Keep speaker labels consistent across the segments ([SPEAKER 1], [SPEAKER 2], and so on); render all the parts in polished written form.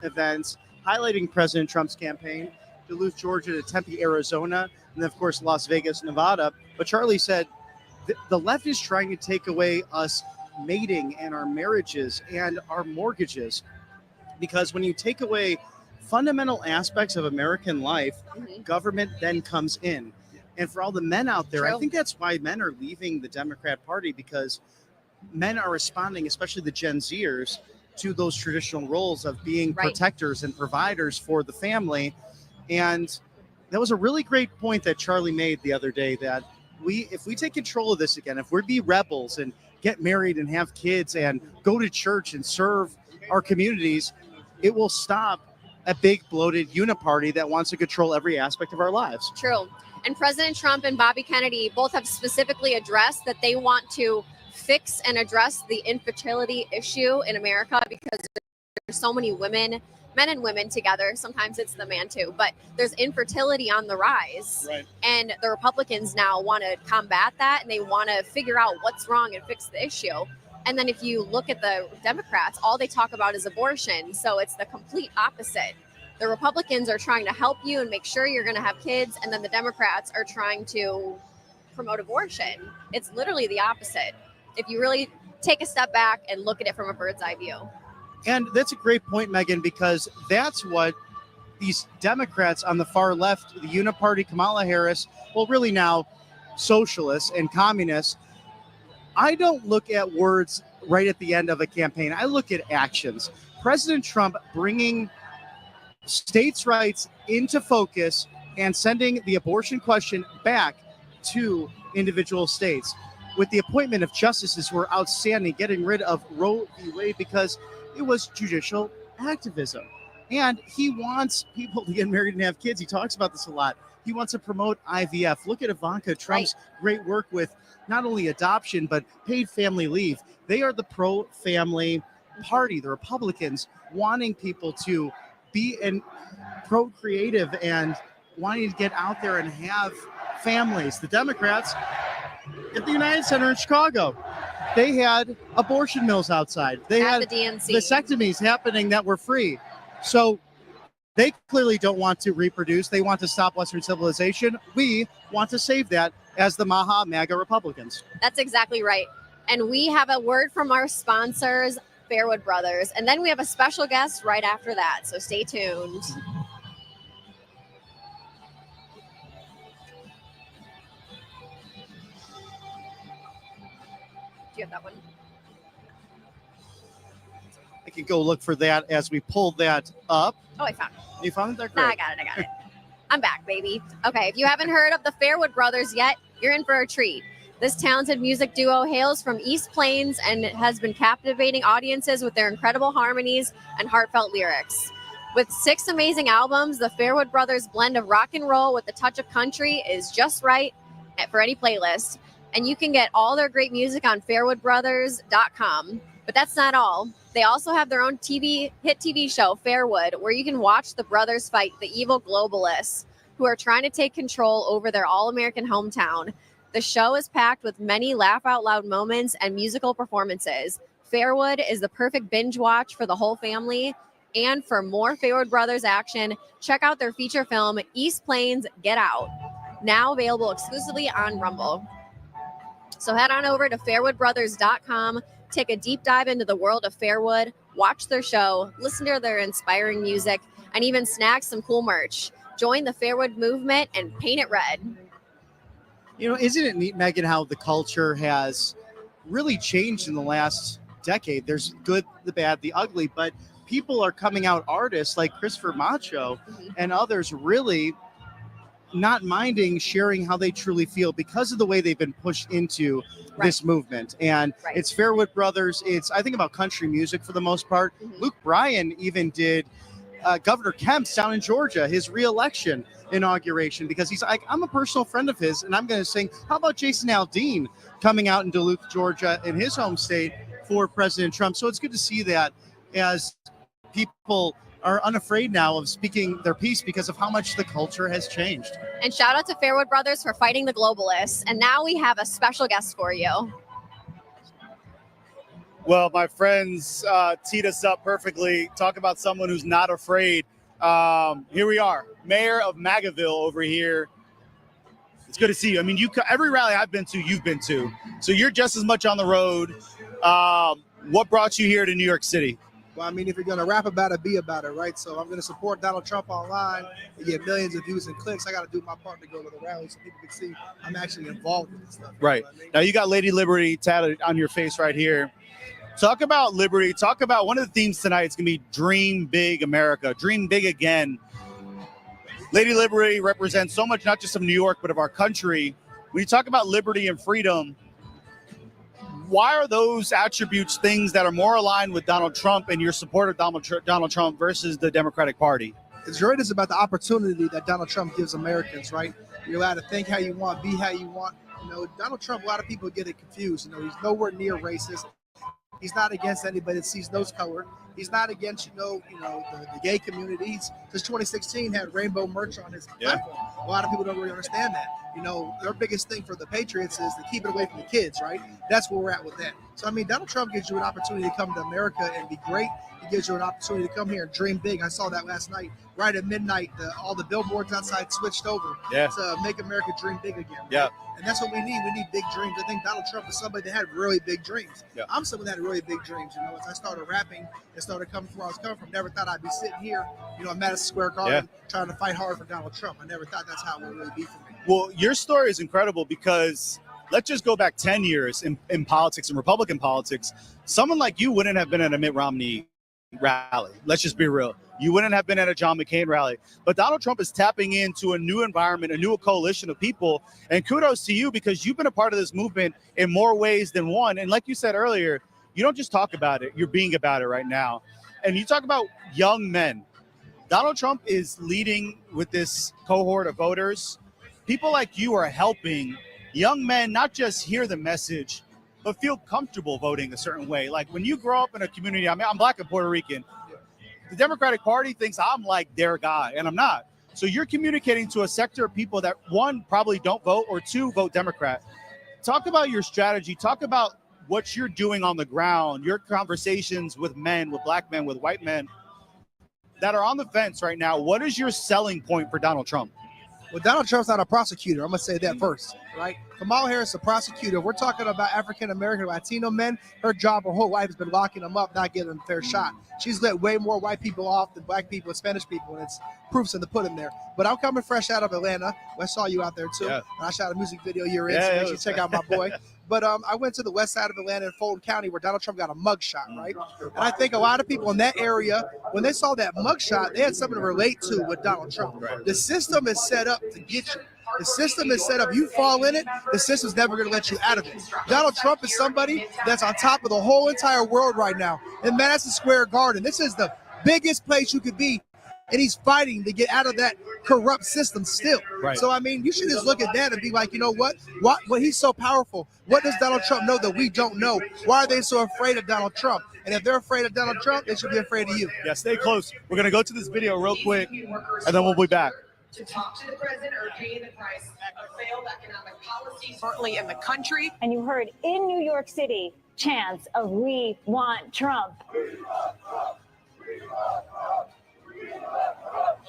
[SPEAKER 1] events highlighting President Trump's campaign, Duluth, Georgia to Tempe, Arizona, and then, of course, Las Vegas, Nevada. But Charlie said the left is trying to take away us mating and our marriages and our mortgages, because when you take away fundamental aspects of American life, government then comes in. And for all the men out there, I think that's why men are leaving the Democrat Party, because men are responding, especially the Gen Zers, to those traditional roles of being protectors and providers for the family. And that was a really great point that Charlie made the other day, that if we take control of this again, if we be rebels and get married and have kids and go to church and serve our communities, it will stop a big bloated uniparty that wants to control every aspect of our lives.
[SPEAKER 2] True. And President Trump and Bobby Kennedy both have specifically addressed that they want to fix and address the infertility issue in America, because there's so many women, men and women together. Sometimes it's the man too, but there's infertility on the rise.
[SPEAKER 1] Right.
[SPEAKER 2] And the Republicans now want to combat that, and they want to figure out what's wrong and fix the issue. And then if you look at the Democrats, all they talk about is abortion. So it's the complete opposite. The Republicans are trying to help you and make sure you're going to have kids, and then the Democrats are trying to promote abortion. It's literally the opposite, if you really take a step back and look at it from a bird's eye view.
[SPEAKER 1] And that's a great point, Megan, because that's what these Democrats on the far left, the uniparty, Kamala Harris, well, really now socialists and communists, I don't look at words right at the end of a campaign. I look at actions. President Trump bringing states' rights into focus and sending the abortion question back to individual states, with the appointment of justices who are outstanding, getting rid of Roe v. Wade because it was judicial activism. And he wants people to get married and have kids. He talks about this a lot. He wants to promote IVF. Look at Ivanka Trump's great work with not only adoption, but paid family leave. They are the pro-family party, the Republicans, wanting people to be procreative and wanting to get out there and have families. The Democrats at the United Center in Chicago, they had abortion mills outside. They had
[SPEAKER 2] the DNC
[SPEAKER 1] vasectomies happening that were free. So they clearly don't want to reproduce. They want to stop Western civilization. We want to save that as the Maha MAGA Republicans.
[SPEAKER 2] That's exactly right. And we have a word from our sponsors, Fairwood Brothers. And then we have a special guest right after that. So stay tuned. Do you have that one?
[SPEAKER 1] I can go look for that as we pull that up.
[SPEAKER 2] Oh, I found it.
[SPEAKER 1] You found it?
[SPEAKER 2] Nah, I got it. I'm back, baby. Okay, if you haven't heard of the Fairwood Brothers yet, you're in for a treat. This talented music duo hails from East Plains and has been captivating audiences with their incredible harmonies and heartfelt lyrics. With 6 amazing albums, the Fairwood Brothers' blend of rock and roll with a touch of country is just right for any playlist. And you can get all their great music on fairwoodbrothers.com. But that's not all. They also have their own hit TV show, Fairwood, where you can watch the brothers fight the evil globalists who are trying to take control over their all-American hometown. The show is packed with many laugh-out-loud moments and musical performances. Fairwood is the perfect binge watch for the whole family. And for more Fairwood Brothers action, check out their feature film, East Plains Get Out, now available exclusively on Rumble. So head on over to fairwoodbrothers.com, take a deep dive into the world of Fairwood, watch their show, listen to their inspiring music, and even snag some cool merch. Join the Fairwood movement and paint it red.
[SPEAKER 1] You know, isn't it neat, Megan, how the culture has really changed in the last decade? There's good, the bad, the ugly, but people are coming out, artists like Christopher Macho and others, really not minding sharing how they truly feel because of the way they've been pushed into this movement. And it's Fairwood Brothers. It's, I think, about country music for the most part. Luke Bryan even did Governor Kemp's down in Georgia, his re-election inauguration, because he's like, I'm a personal friend of his, and I'm going to sing. How about Jason Aldean coming out in Duluth, Georgia, in his home state for President Trump? So it's good to see that as people are unafraid now of speaking their piece because of how much the culture has changed.
[SPEAKER 2] And shout out to Fairwood Brothers for fighting the globalists. And now we have a special guest for you.
[SPEAKER 1] Well, my friends teed us up perfectly. Talk about someone who's not afraid. Here we are, Mayor of Magaville over here. It's good to see you. I mean, every rally I've been to, you've been to. So you're just as much on the road. What brought you here to New York City?
[SPEAKER 3] Well, I mean, if you're going to rap about it, be about it, right? So I'm going to support Donald Trump online and get millions of views and clicks. I got to do my part to go to the rally so people can see I'm actually involved with this stuff.
[SPEAKER 1] Right.
[SPEAKER 3] I mean?
[SPEAKER 1] Now you got Lady Liberty tatted on your face right here. Talk about liberty. Talk about one of the themes tonight. It's going to be Dream Big America. Dream big again. Lady Liberty represents so much, not just of New York, but of our country. When you talk about liberty and freedom, why are those attributes things that are more aligned with Donald Trump and your support of Donald Trump versus the Democratic Party?
[SPEAKER 3] It's great. It's about the opportunity that Donald Trump gives Americans, right? You're allowed to think how you want, be how you want. You know, Donald Trump, a lot of people get it confused. You know, he's nowhere near racist. He's not against anybody that sees nose color. He's not against, the gay community. Since 2016 had rainbow merch on his platform. A lot of people don't really understand that. You know, their biggest thing for the Patriots is to keep it away from the kids, right? That's where we're at with that. So, I mean, Donald Trump gives you an opportunity to come to America and be great. He gives you an opportunity to come here and dream big. I saw that last night. Right at midnight, all the billboards outside switched over to make America dream big again. Right?
[SPEAKER 1] Yeah.
[SPEAKER 3] And that's what we need. We need big dreams. I think Donald Trump is somebody that had really big dreams.
[SPEAKER 1] Yeah.
[SPEAKER 3] I'm someone that had really big dreams. You know, as I started rapping and started coming from where I was coming from, never thought I'd be sitting here, at Madison Square Garden trying to fight hard for Donald Trump. I never thought that's how it would really be for me.
[SPEAKER 1] Well, your story is incredible because let's just go back 10 years in politics and Republican politics. Someone like you wouldn't have been at a Mitt Romney rally. Let's just be real. You wouldn't have been at a John McCain rally. But Donald Trump is tapping into a new environment, a new coalition of people. And kudos to you because you've been a part of this movement in more ways than one. And like you said earlier, you don't just talk about it, you're being about it right now. And you talk about young men. Donald Trump is leading with this cohort of voters. People like you are helping young men not just hear the message, but feel comfortable voting a certain way. Like when you grow up in a community, I'm Black and Puerto Rican. The Democratic Party thinks I'm like their guy, and I'm not. So you're communicating to a sector of people that, one, probably don't vote, or two, vote Democrat. Talk about your strategy. Talk about what you're doing on the ground, your conversations with men, with Black men, with white men that are on the fence right now. What is your selling point for Donald Trump?
[SPEAKER 3] Well, Donald Trump's not a prosecutor. I'm going to say that first, right? Kamala Harris is a prosecutor. We're talking about African-American, Latino men. Her job, her whole life has been locking them up, not giving them a fair shot. She's let way more white people off than Black people and Spanish people, and it's proofs in the pudding there. But I'm coming fresh out of Atlanta. I saw you out there, too. Yeah. And I shot a music video you're in, so make sure you check out my boy. But I went to the west side of Atlanta in Fulton County where Donald Trump got a mugshot, right? And I think a lot of people in that area, when they saw that mugshot, they had something to relate to with Donald Trump. Right. The system is set up to get you. The system is set up. You fall in it, the system's never going to let you out of it. Donald Trump is somebody that's on top of the whole entire world right now. In Madison Square Garden, this is the biggest place you could be, and he's fighting to get out of that corrupt system still. Right. So, I mean, you should just look at that and be like, you know what? When he's so powerful, what does Donald Trump know that we don't know? Why are they so afraid of Donald Trump? And if they're afraid of Donald Trump, they should be afraid of you.
[SPEAKER 1] Yeah, stay close. We're going to go to this video real quick, and then we'll be back.
[SPEAKER 4] To talk to the president or pay the price of failed economic policies currently in the country.
[SPEAKER 5] And you heard in New York City chants of "We want Trump."
[SPEAKER 6] A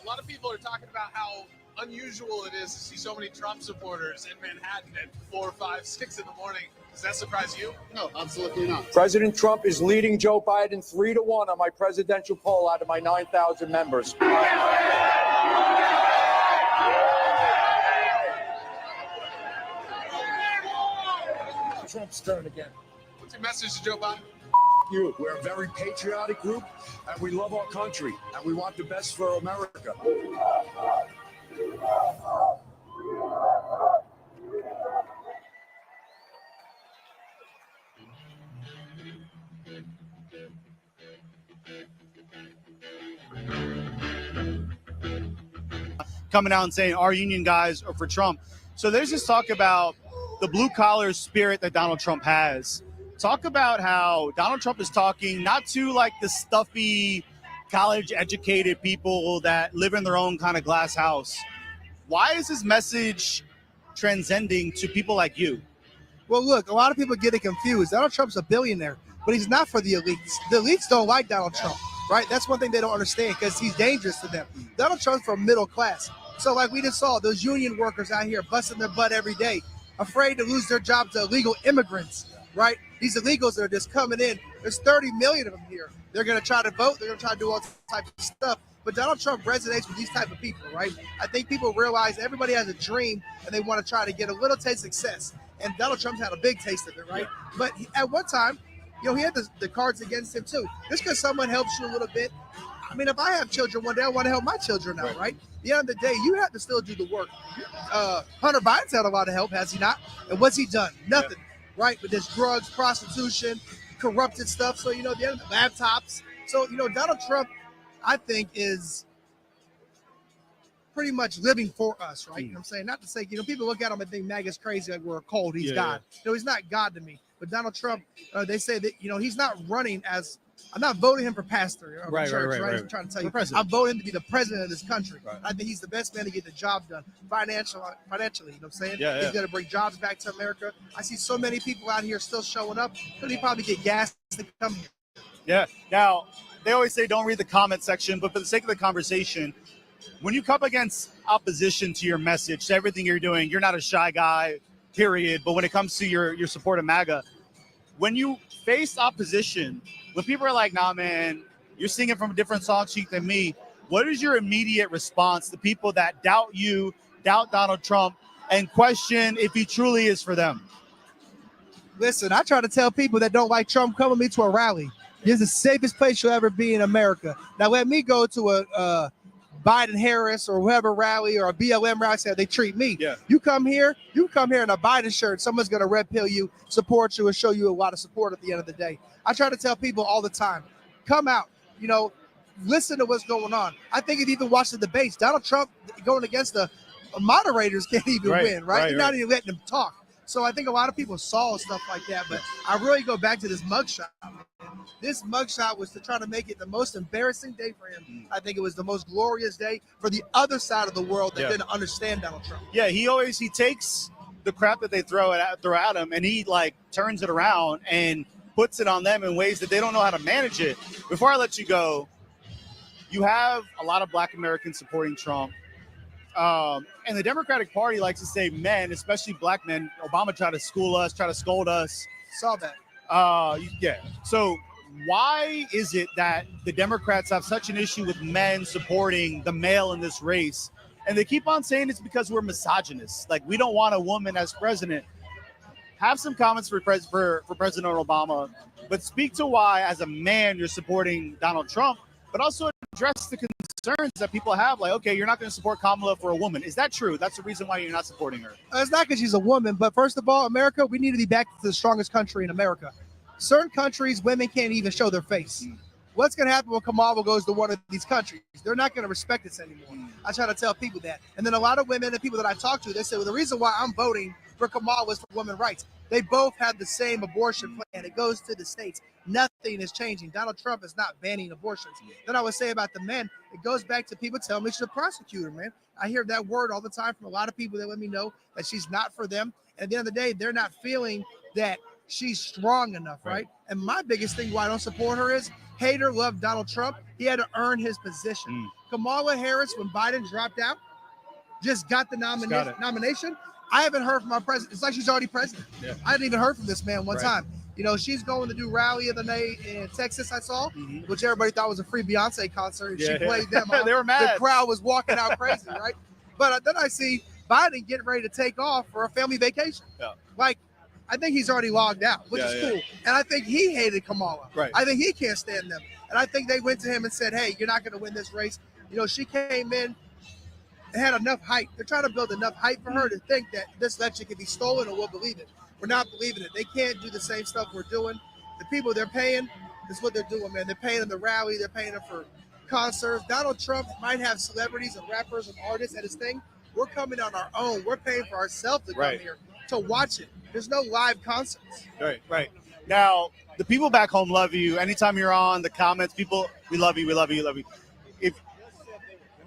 [SPEAKER 6] lot of people are talking about how unusual it is to see so many Trump supporters in Manhattan at 4, 5, 6 in the morning. Does that surprise you?
[SPEAKER 1] No, absolutely not.
[SPEAKER 7] President Trump is leading Joe Biden 3-1 on my presidential poll out of my 9,000 members.
[SPEAKER 8] Trump's turn again.
[SPEAKER 6] What's your message to Joe Biden?
[SPEAKER 8] You. We're a very patriotic group, and we love our country, and we want the best for America.
[SPEAKER 1] Coming out and saying our union guys are for Trump. So there's this talk about the blue collar spirit that Donald Trump has. Talk about how Donald Trump is talking not to like the stuffy college educated people that live in their own kind of glass house. Why is his message transcending to people like you?
[SPEAKER 3] Well, look, a lot of people get it confused. Donald Trump's a billionaire. but he's not for the elites. The elites don't like Donald Trump, right? That's one thing they don't understand because he's dangerous to them. Donald Trump's for middle class. So like we just saw, those union workers out here busting their butt every day, afraid to lose their jobs to illegal immigrants, right? These illegals that are just coming in. There's 30 million of them here. They're going to try to vote. They're going to try to do all types of stuff. But Donald Trump resonates with these type of people, right? I think people realize everybody has a dream and they want to try to get a little taste of success. And Donald Trump's had a big taste of it, right? But at one time, he had the cards against him too. Just because someone helps you a little bit. I mean, if I have children one day, I want to help my children out, right? At the end of the day, you have to still do the work. Hunter Biden's had a lot of help, has he not? And what's he done? Nothing, right? With this drugs, prostitution, corrupted stuff. So, at the end of the laptops. So, Donald Trump, I think, is pretty much living for us, right? You know what I'm saying? Not to say, people look at him and think MAGA's crazy, like we're a cult. He's God. He's not God to me. But Donald Trump, they say that, he's not running as, I'm not voting him for pastor of a church, right? I'm trying to tell you. I'm voting him to be the president of this country. Right. I think he's the best man to get the job done financially, you know what I'm saying?
[SPEAKER 9] Yeah,
[SPEAKER 3] he's going to bring jobs back to America. I see so many people out here still showing up. Could he probably get gas to come here?
[SPEAKER 9] Yeah. Now, they always say don't read the comment section, but for the sake of the conversation, when you come against opposition to your message, to everything you're doing, you're not a shy guy, period. But when it comes to your support of MAGA, when you face opposition, when people are like, nah, man, you're singing from a different song sheet than me, what is your immediate response to people that doubt you, doubt Donald Trump, and question if he truly is for them?
[SPEAKER 3] Listen, I try to tell people that don't like Trump, come with me to a rally. It's the safest place you'll ever be in America. Now, let me go to a Biden-Harris or whoever rally or a BLM rally, say they treat me.
[SPEAKER 9] Yeah.
[SPEAKER 3] You come here in a Biden shirt, someone's going to red pill you, support you, and show you a lot of support at the end of the day. I try to tell people all the time, come out, listen to what's going on. I think if you even watch the debates, Donald Trump going against the moderators can't even win, right? You're not even letting them talk. So I think a lot of people saw stuff like that, but I really go back to this mugshot. This mugshot was to try to make it the most embarrassing day for him. I think it was the most glorious day for the other side of the world that didn't understand Donald Trump.
[SPEAKER 9] Yeah, he takes the crap that they throw at him, and he turns it around and puts it on them in ways that they don't know how to manage it. Before I let you go, you have a lot of Black Americans supporting Trump. And the Democratic Party likes to say men, especially Black men. Obama tried to school us, try to scold us.
[SPEAKER 3] Saw that.
[SPEAKER 9] Yeah. So why is it that the Democrats have such an issue with men supporting the male in this race? And they keep on saying it's because we're misogynists. Like, we don't want a woman as president. Have some comments for President Obama, but speak to why, as a man, you're supporting Donald Trump, but also address the concerns that people have. Like, okay, you're not going to support Kamala for a woman. Is that true? That's the reason why you're not supporting her.
[SPEAKER 3] It's not because she's a woman, but first of all, America, we need to be back to the strongest country in America. Certain countries, women can't even show their face. What's going to happen when Kamala goes to one of these countries? They're not going to respect us anymore. I try to tell people that. And then a lot of women and people that I talk to, they say, well, the reason why I'm voting for Kamala is for women's rights. They both have the same abortion plan. It goes to the states. Nothing is changing. Donald Trump is not banning abortions. Then I would say about the men, it goes back to people telling me she's a prosecutor, man. I hear that word all the time from a lot of people that let me know that she's not for them. And at the end of the day, they're not feeling that she's strong enough, right? And my biggest thing why I don't support her is hate or love Donald Trump. He had to earn his position. Kamala Harris, when Biden dropped out, just got the nomination. I haven't heard from our president. It's like she's already president. Yeah. I hadn't even heard from this man one time. She's going to do rally of the night in Texas, I saw, which everybody thought was a free Beyonce concert. She played them.
[SPEAKER 9] They were mad.
[SPEAKER 3] The crowd was walking out crazy, right? But then I see Biden getting ready to take off for a family vacation. Yeah. I think he's already logged out, which is cool. And I think he hated Kamala.
[SPEAKER 9] Right.
[SPEAKER 3] I think he can't stand them. And I think they went to him and said, hey, you're not going to win this race. She came in and had enough hype. They're trying to build enough hype for her to think that this election can be stolen and we'll believe it. We're not believing it. They can't do the same stuff we're doing. The people they're paying, that's what they're doing, man. They're paying them to rally. They're paying them for concerts. Donald Trump might have celebrities and rappers and artists at his thing. We're coming on our own. We're paying for ourselves to come here to watch it. There's no live concerts.
[SPEAKER 9] Right. Now, the people back home love you. Anytime you're on the comments, people, we love you. If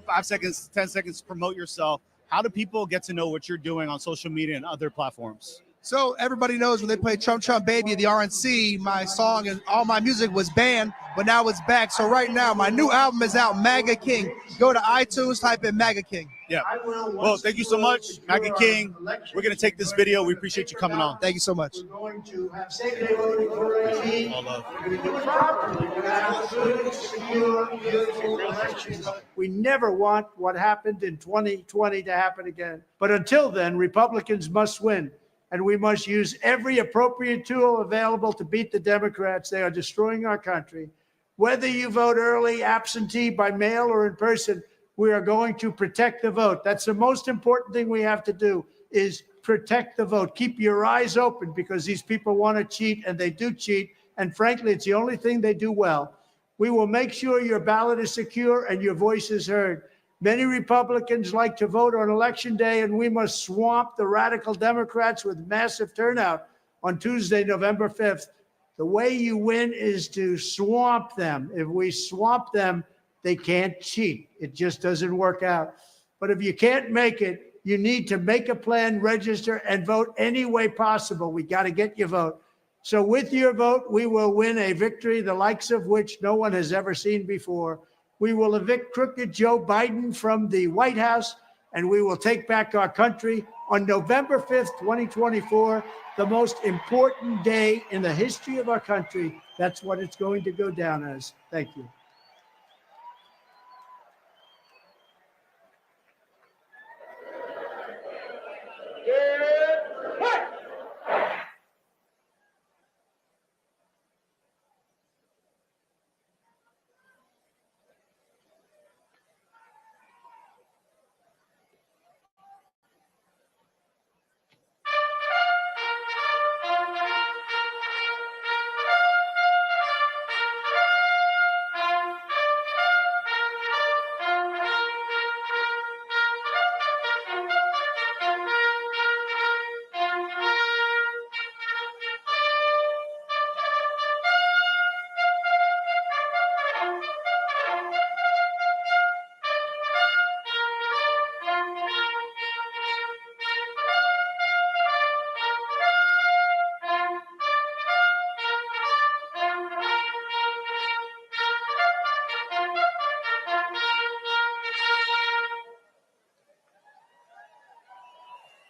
[SPEAKER 9] 5 seconds, 10 seconds, promote yourself. How do people get to know what you're doing on social media and other platforms?
[SPEAKER 3] So everybody knows when they play Chum Chum Baby at the RNC, my song and all my music was banned, but now it's back. So right now, my new album is out, MAGA King. Go to iTunes, type in MAGA King.
[SPEAKER 9] Yeah. Well, thank you so much, MAGA King. We're going to take this video. We appreciate you coming on.
[SPEAKER 3] Thank you so much.
[SPEAKER 10] We're going to have safety voting for a key.
[SPEAKER 9] All love.
[SPEAKER 10] We're going to do it properly. We're going to have good, secure, beautiful elections. We never want what happened in 2020 to happen again. But until then, Republicans must win. And we must use every appropriate tool available to beat the Democrats. They are destroying our country. Whether you vote early, absentee, by mail, or in person, we are going to protect the vote. That's the most important thing we have to do, is protect the vote. Keep your eyes open, because these people want to cheat, and they do cheat. And frankly, it's the only thing they do well. We will make sure your ballot is secure and your voice is heard. Many Republicans like to vote on Election Day, and we must swamp the radical Democrats with massive turnout on Tuesday, November 5th. The way you win is to swamp them. If we swamp them, they can't cheat. It just doesn't work out. But if you can't make it, you need to make a plan, register, and vote any way possible. We got to get your vote. So with your vote, we will win a victory the likes of which no one has ever seen before. We will evict crooked Joe Biden from the White House, and we will take back our country on November 5th, 2024, the most important day in the history of our country. That's what it's going to go down as. Thank you.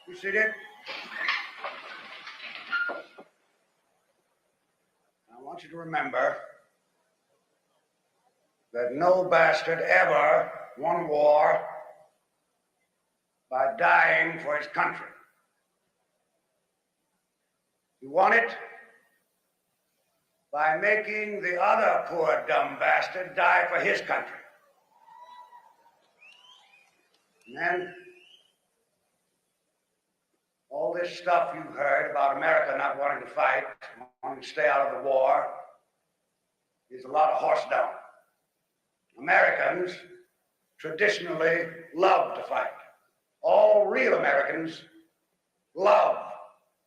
[SPEAKER 11] You see that? I want you to remember that no bastard ever won war by dying for his country. He won it by making the other poor dumb bastard die for his country. And then all this stuff you've heard about America not wanting to fight, wanting to stay out of the war, is a lot of horse dung. Americans traditionally love to fight. All real Americans love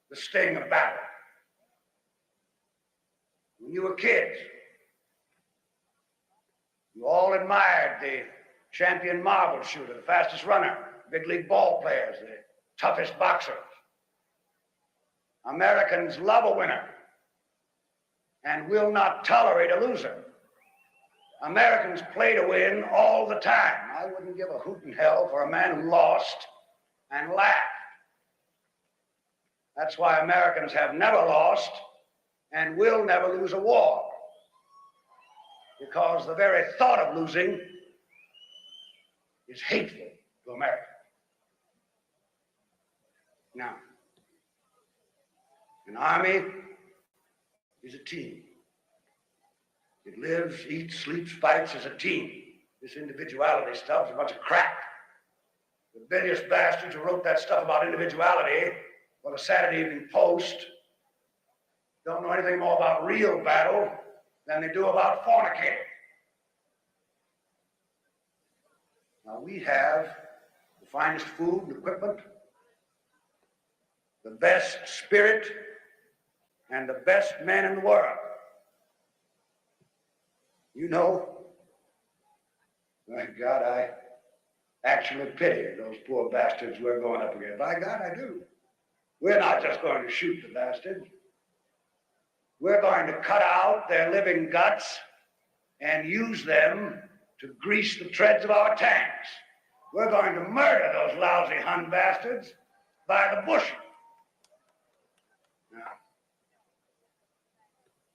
[SPEAKER 11] the sting of battle. When you were kids, you all admired the champion marble shooter, the fastest runner, big league ball players, the toughest boxers. Americans love a winner and will not tolerate a loser. Americans play to win all the time. I wouldn't give a hoot in hell for a man who lost and laughed. That's why Americans have never lost and will never lose a war, because the very thought of losing is hateful to America. Now, an army is a team. It lives, eats, sleeps, fights as a team. This individuality stuff is a bunch of crap. The bilious bastards who wrote that stuff about individuality for the Saturday Evening Post don't know anything more about real battle than they do about fornicating. Now, we have the finest food and equipment, the best spirit, and the best men in the world. You know, my God, I actually pity those poor bastards we're going up against. By God, I do. We're not just going to shoot the bastards. We're going to cut out their living guts and use them to grease the treads of our tanks. We're going to murder those lousy Hun bastards by the bushel. Now,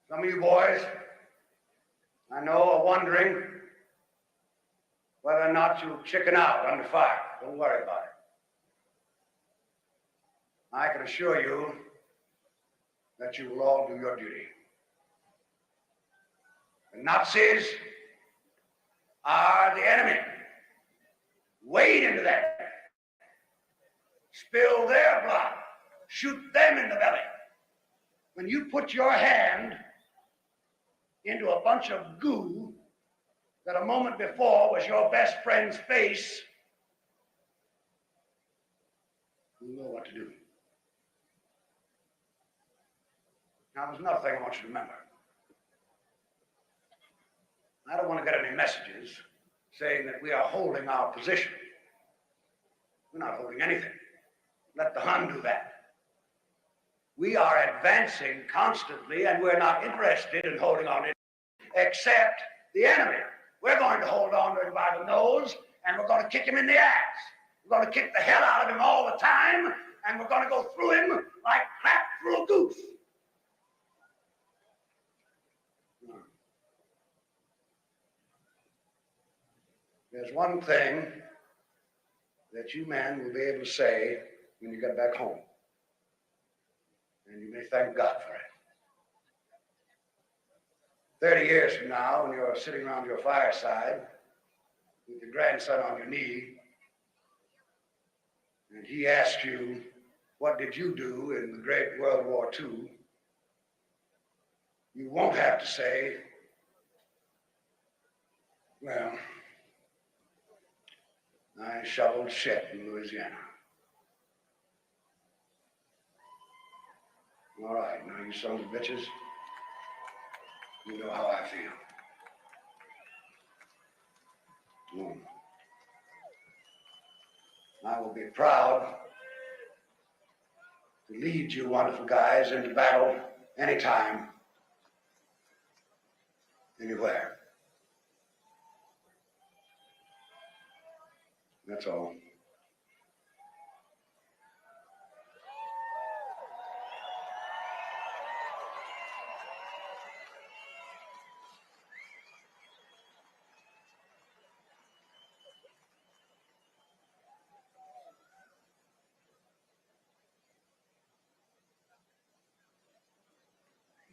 [SPEAKER 11] some of you boys, I know, are wondering whether or not you'll chicken out under fire. Don't worry about it. I can assure you that you will all do your duty. The Nazis are the enemy. Wade into that. Spill their blood. Shoot them in the belly. When you put your hand into a bunch of goo that a moment before was your best friend's face, you know what to do. Now, there's another thing I want you to remember. I don't want to get any messages saying that we are holding our position. We're not holding anything. Let the Hun do that. We are advancing constantly, and we're not interested in holding on to it, except the enemy. We're going to hold on to him by the nose, and we're going to kick him in the ass. We're going to kick the hell out of him all the time, and we're going to go through him like crap through a goose. There's one thing that you men will be able to say when you get back home. And you may thank God for it. 30 years from now, when you're sitting around your fireside with your grandson on your knee, and he asks you, what did you do in the Great World War II? You won't have to say, well, I shoveled shit in Louisiana. All right, now you sons of bitches, you know how I feel. I will be proud to lead you wonderful guys into battle anytime, anywhere. That's all.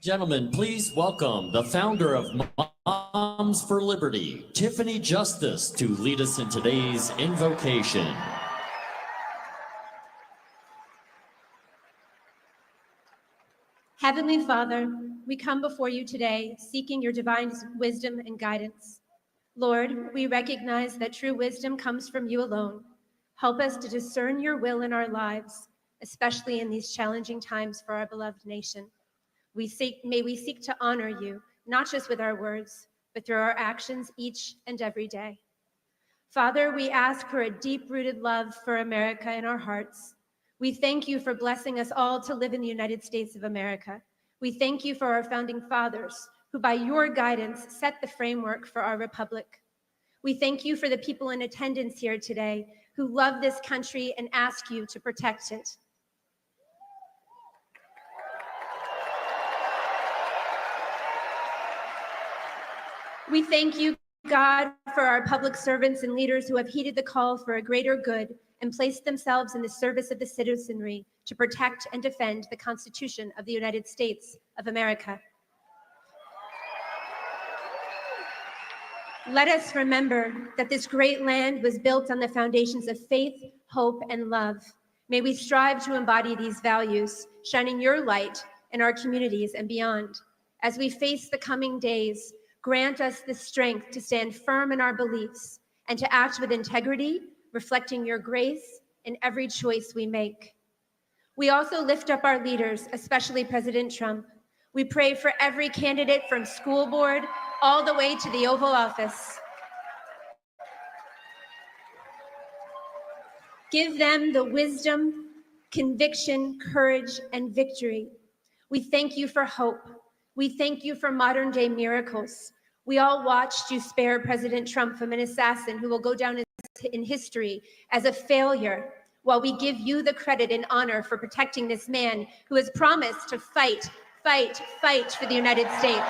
[SPEAKER 12] Gentlemen, please welcome the founder of Moms for Liberty, Tiffany Justice, to lead us in today's invocation.
[SPEAKER 13] Heavenly Father, we come before you today seeking your divine wisdom and guidance. Lord, we recognize that true wisdom comes from you alone. Help us to discern your will in our lives, especially in these challenging times for our beloved nation. May we seek to honor you, not just with our words, but through our actions each and every day. Father, we ask for a deep-rooted love for America in our hearts. We thank you for blessing us all to live in the United States of America. We thank you for our founding fathers, who by your guidance set the framework for our republic. We thank you for the people in attendance here today who love this country and ask you to protect it. We thank you, God, for our public servants and leaders who have heeded the call for a greater good and placed themselves in the service of the citizenry to protect and defend the Constitution of the United States of America. Let us remember that this great land was built on the foundations of faith, hope, and love. May we strive to embody these values, shining your light in our communities and beyond. As we face the coming days, grant us the strength to stand firm in our beliefs and to act with integrity, reflecting your grace in every choice we make. We also lift up our leaders, especially President Trump. We pray for every candidate from school board all the way to the Oval Office. Give them the wisdom, conviction, courage, and victory. We thank you for hope. We thank you for modern day miracles. We all watched you spare President Trump from an assassin who will go down in history as a failure, while we give you the credit and honor for protecting this man who has promised to fight, fight, fight for the United States.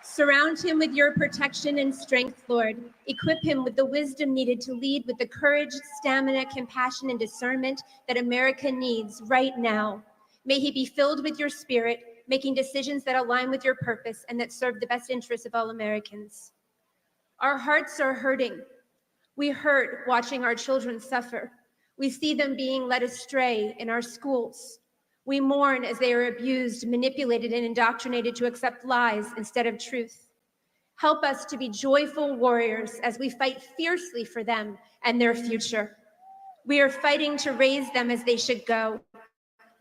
[SPEAKER 13] Surround him with your protection and strength, Lord. Equip him with the wisdom needed to lead with the courage, stamina, compassion, and discernment that America needs right now. May he be filled with your spirit, making decisions that align with your purpose and that serve the best interests of all Americans. Our hearts are hurting. We hurt watching our children suffer. We see them being led astray in our schools. We mourn as they are abused, manipulated, and indoctrinated to accept lies instead of truth. Help us to be joyful warriors as we fight fiercely for them and their future. We are fighting to raise them as they should go.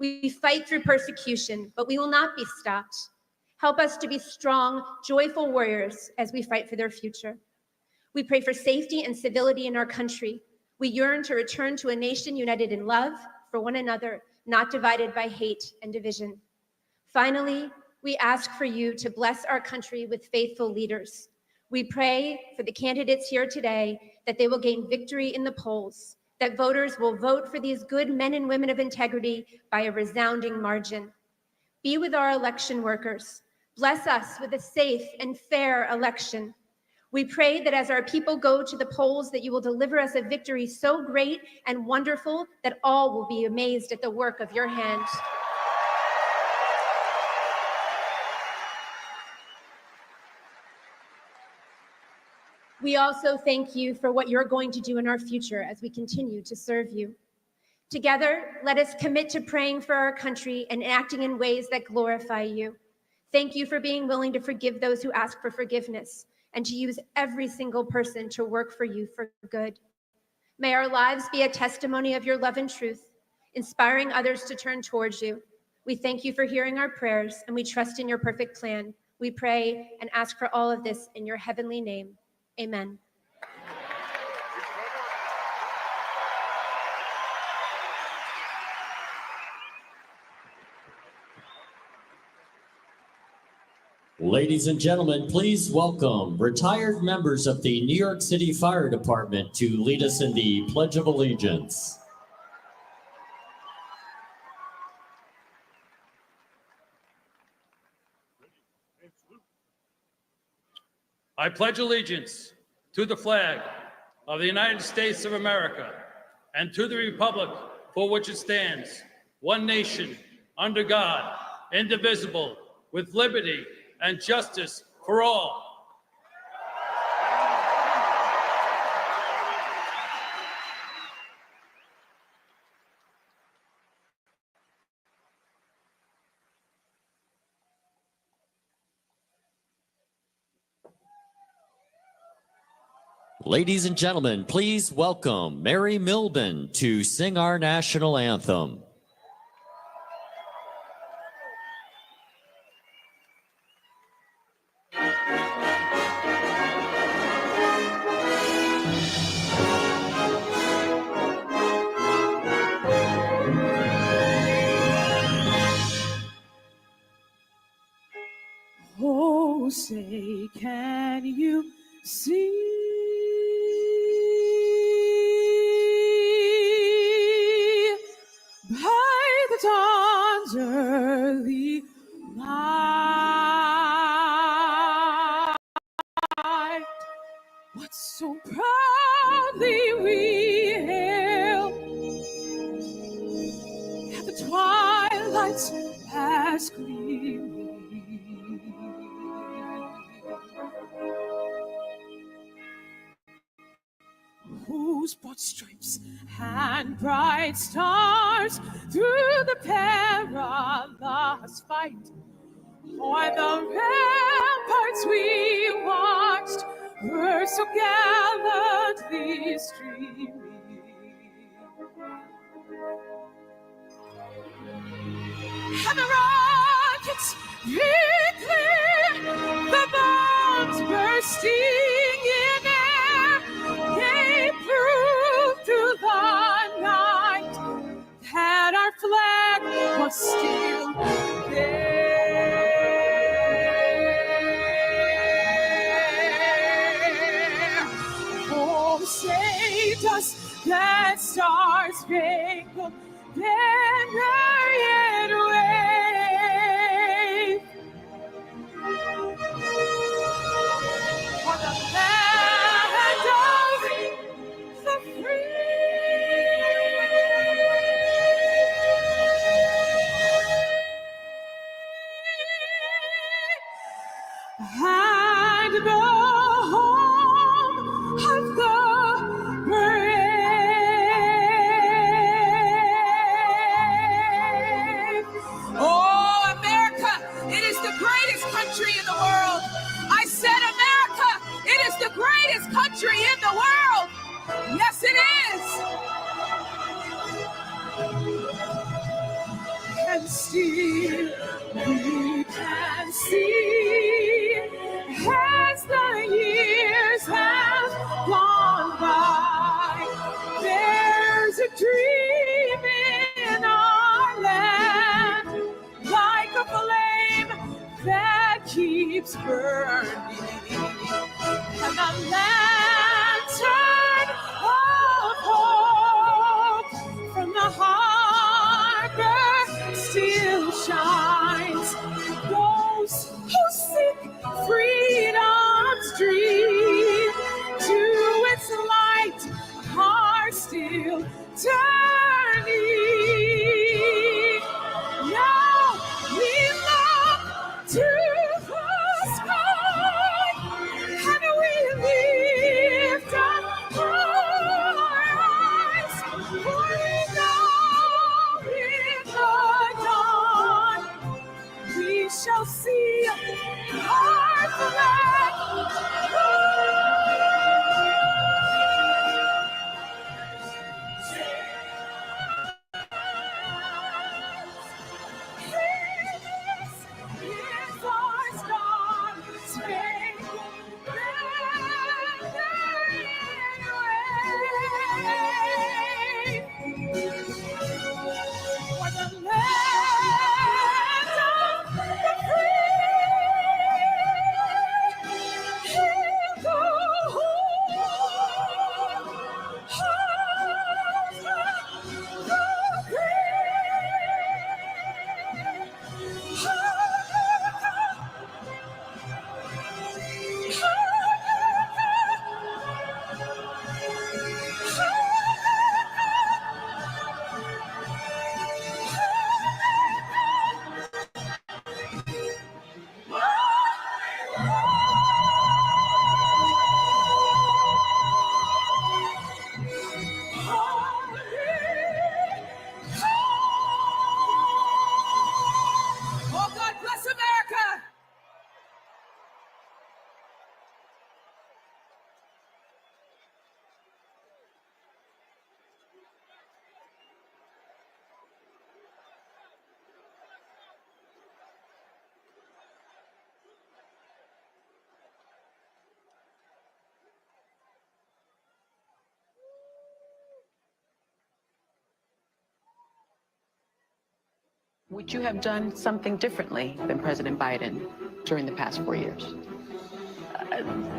[SPEAKER 13] We fight through persecution, but we will not be stopped. Help us to be strong, joyful warriors as we fight for their future. We pray for safety and civility in our country. We yearn to return to a nation united in love for one another, not divided by hate and division. Finally, we ask for you to bless our country with faithful leaders. We pray for the candidates here today that they will gain victory in the polls, that voters will vote for these good men and women of integrity by a resounding margin. Be with our election workers. Bless us with a safe and fair election. We pray that as our people go to the polls, that you will deliver us a victory so great and wonderful that all will be amazed at the work of your hand. We also thank you for what you're going to do in our future as we continue to serve you. Together, let us commit to praying for our country and acting in ways that glorify you. Thank you for being willing to forgive those who ask for forgiveness and to use every single person to work for you for good. May our lives be a testimony of your love and truth, inspiring others to turn towards you. We thank you for hearing our prayers, and we trust in your perfect plan. We pray and ask for all of this in your heavenly name. Amen.
[SPEAKER 12] Ladies and gentlemen, please welcome retired members of the New York City Fire Department to lead us in the Pledge of Allegiance.
[SPEAKER 14] I pledge allegiance to the flag of the United States of America and to the republic for which it stands, one nation, under God, indivisible, with liberty and justice for all.
[SPEAKER 12] Ladies and gentlemen, please welcome Mary Milben to sing our national anthem.
[SPEAKER 15] Oh, say, can you see by the dawn's early light what so proudly we hailed at the twilight's last gleaming? Whose broad stripes and bright stars through the perilous fight o'er the ramparts we watched were so gallantly streaming. And the rockets clear, the bombs bursting in air. Yeah. still there. Oh, saved us that star-spangled banner yet wave. For the land of the free. And the home of the brave. Oh, America, it is the greatest country in the world. I said, America, it is the greatest country in the world. Yes, it is. And still we can see as the years have gone by, there's a dream in our land, like a flame that keeps burning, and the lantern of hope from the harbor still shines. Those who seek freedom's dream to its light are still turning. Now we look to the sky and we lift up our eyes, for we know in the dawn we shall see our flag. This is our star-spangled banner yet wave. For the land of the free, hear the home of the Oh, God bless America!
[SPEAKER 16] Would you have done something differently than President Biden during the past 4 years?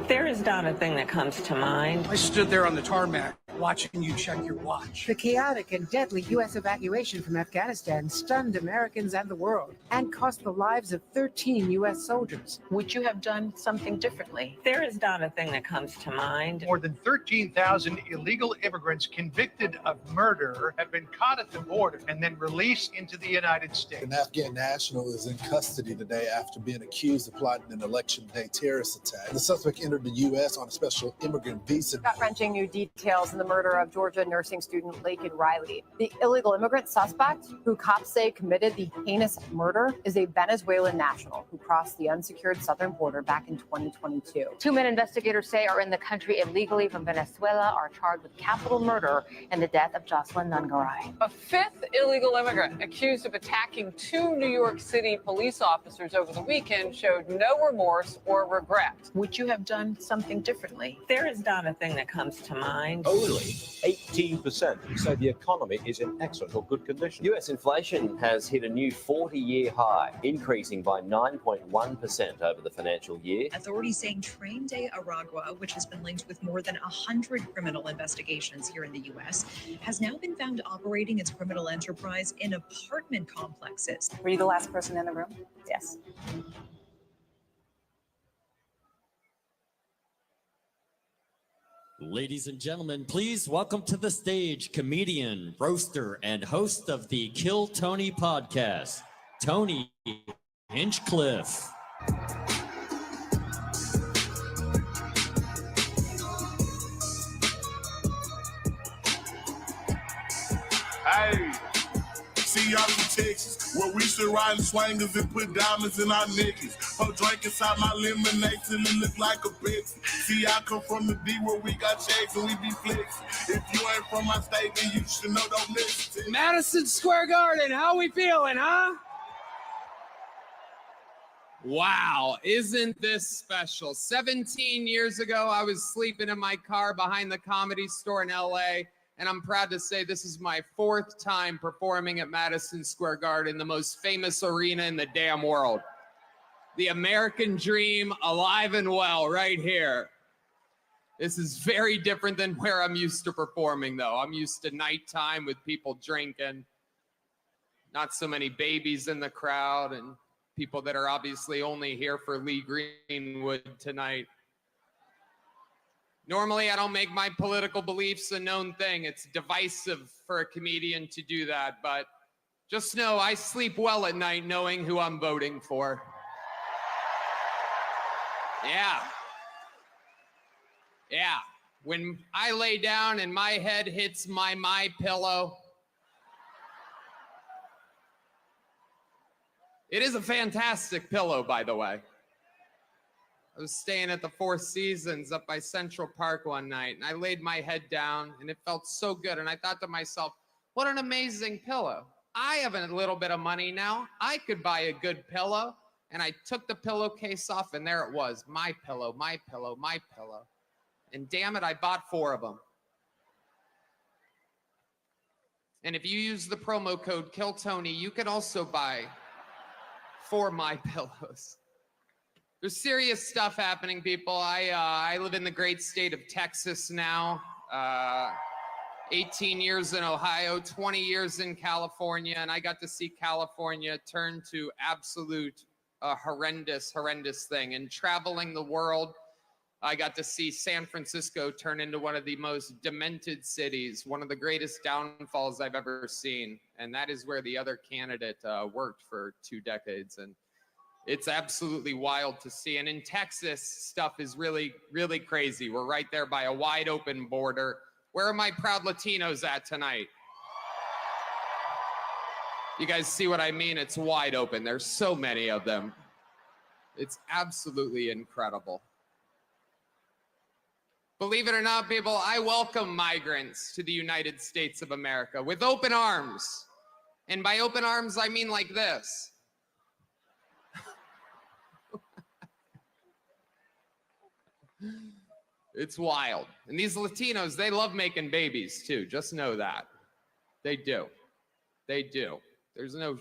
[SPEAKER 17] There is not a thing that comes to mind.
[SPEAKER 18] I stood there on the tarmac watching you check your watch.
[SPEAKER 19] The chaotic and deadly U.S. evacuation from Afghanistan stunned Americans and the world and cost the lives of 13 U.S. soldiers.
[SPEAKER 16] Would you have done something differently?
[SPEAKER 17] There is not a thing that comes to mind.
[SPEAKER 20] More than 13,000 illegal immigrants convicted of murder have been caught at the border and then released into the United States.
[SPEAKER 21] An Afghan national is in custody today after being accused of plotting an election day terrorist attack. The suspect entered the U.S. on a special immigrant visa.
[SPEAKER 22] Gut-wrenching new details in the murder of Georgia nursing student Laken Riley. The illegal immigrant suspect, who cops say committed the heinous murder, is a Venezuelan national who crossed the unsecured southern border back in 2022. Two men investigators say are in the country illegally from Venezuela are charged with capital murder in the death of Jocelyn Nungaray.
[SPEAKER 23] A fifth illegal immigrant accused of attacking two New York City police officers over the weekend showed no remorse or regret.
[SPEAKER 16] Would you have done something differently?
[SPEAKER 17] There is not a thing that comes to mind.
[SPEAKER 21] A little
[SPEAKER 2] nearly 18%. So the economy is in excellent or good condition. US inflation has hit a new 40-year high, increasing by 9.1% over the financial year.
[SPEAKER 4] Authorities saying Train de Aragua, which has been linked with more than 100 criminal investigations here in the U.S., has now been found operating its criminal enterprise in apartment complexes.
[SPEAKER 22] Were you the last person in the room? Yes.
[SPEAKER 12] Ladies and gentlemen, please welcome to the stage comedian, roaster, and host of the Kill Tony podcast, Tony Hinchcliffe.
[SPEAKER 5] Hey, see y'all from Texas, where we should ride in swangers and put diamonds in our necklaces. Her drink inside my lemonade till it look like a Pepsi. See, I come from the D where we got checks and we be flexing. If you ain't from my state, then you should know don't miss it.
[SPEAKER 24] Madison Square Garden, how we feeling, huh? Wow, isn't this special? 17 years ago, I was sleeping in my car behind the Comedy Store in LA. And I'm proud to say this is my 4th time performing at Madison Square Garden, the most famous arena in the damn world. The American dream alive and well right here. This is very different than where I'm used to performing, though. I'm used to nighttime with people drinking, not so many babies in the crowd, and people that are obviously only here for Lee Greenwood tonight. Normally, I don't make my political beliefs a known thing. It's divisive for a comedian to do that, but just know I sleep well at night knowing who I'm voting for. Yeah. When I lay down and my head hits my pillow, it is a fantastic pillow, by the way. I was staying at the Four Seasons up by Central Park one night, and I laid my head down, and it felt so good. And I thought to myself, what an amazing pillow. I have a little bit of money now. I could buy a good pillow. And I took the pillowcase off, and there it was. My pillow, my pillow, my pillow. And damn it, I bought 4 of them. And if you use the promo code KILLTONY, you can also buy 4 My Pillows. There's serious stuff happening, people. I live in the great state of Texas now. 18 years in Ohio, 20 years in California, and I got to see California turn to absolute horrendous thing. And traveling the world, I got to see San Francisco turn into one of the most demented cities, one of the greatest downfalls I've ever seen. And that is where the other candidate worked for 2 decades. And it's absolutely wild to see. And in Texas, stuff is really, really crazy. We're right there by a wide open border. Where are my proud Latinos at tonight? You guys see what I mean? It's wide open. There's so many of them. It's absolutely incredible. Believe it or not, people, I welcome migrants to the United States of America with open arms. And by open arms, I mean like this. It's wild. And these Latinos, they love making babies too. Just know that. They do. They do. There's no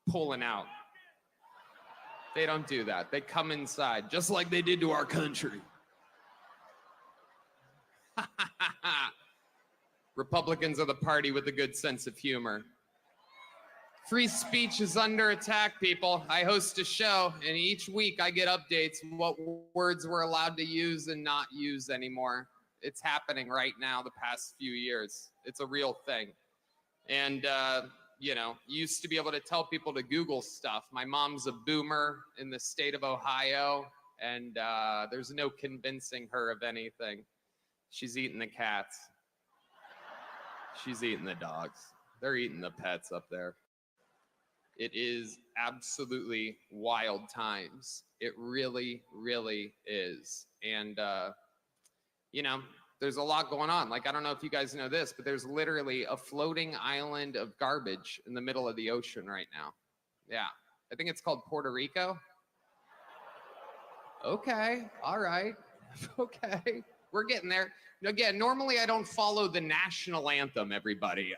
[SPEAKER 24] pulling out. They don't do that. They come inside, just like they did to our country. Republicans are the party with a good sense of humor. Free speech is under attack, people. I host a show, and each week I get updates on what words we're allowed to use and not use anymore. It's happening right now the past few years. It's a real thing. And, you know, used to be able to tell people to Google stuff. My mom's a boomer in the state of Ohio, and there's no convincing her of anything. She's eating the cats. She's eating the dogs. They're eating the pets up there. It is absolutely wild times. It really, really is. And, you know, there's a lot going on. Like, I don't know if you guys know this, but there's literally a floating island of garbage in the middle of the ocean right now. Yeah. I think it's called Puerto Rico. Okay. All right. Okay. We're getting there. Again, normally I don't follow the national anthem, everybody.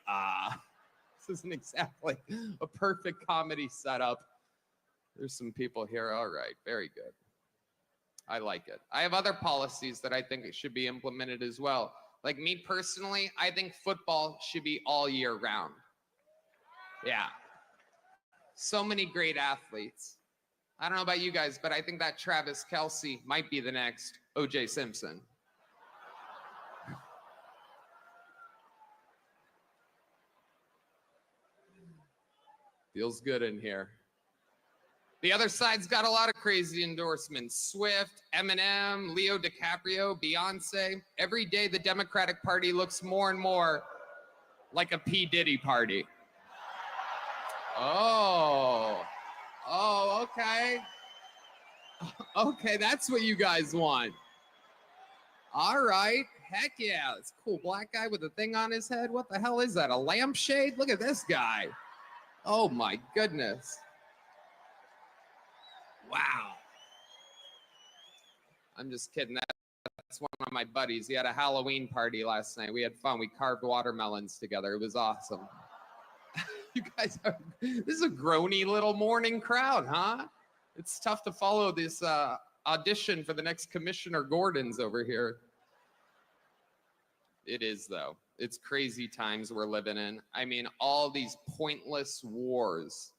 [SPEAKER 24] This isn't exactly a perfect comedy setup. There's some people here. All right, very good. I like it. I have other policies that I think it should be implemented as well. Like me personally, I think football should be all year round. Yeah. So many great athletes. I don't know about you guys, but I think that Travis Kelce might be the next O.J. Simpson. Feels good in here. The other side's got a lot of crazy endorsements. Swift, Eminem, Leo DiCaprio, Beyonce. Every day the Democratic Party looks more and more like a P. Diddy party. Oh, okay. Okay, that's what you guys want. All right, heck yeah. It's a cool black guy with a thing on his head. What the hell is that, a lampshade? Look at this guy. Oh my goodness. Wow. I'm just kidding. That's one of my buddies. He had a Halloween party last night. We had fun. We carved watermelons together. It was awesome. You guys are, this is a groany little morning crowd, huh? It's tough to follow this audition for the next Commissioner Gordon's over here. It is, though. It's crazy times we're living in. I mean, all these pointless wars.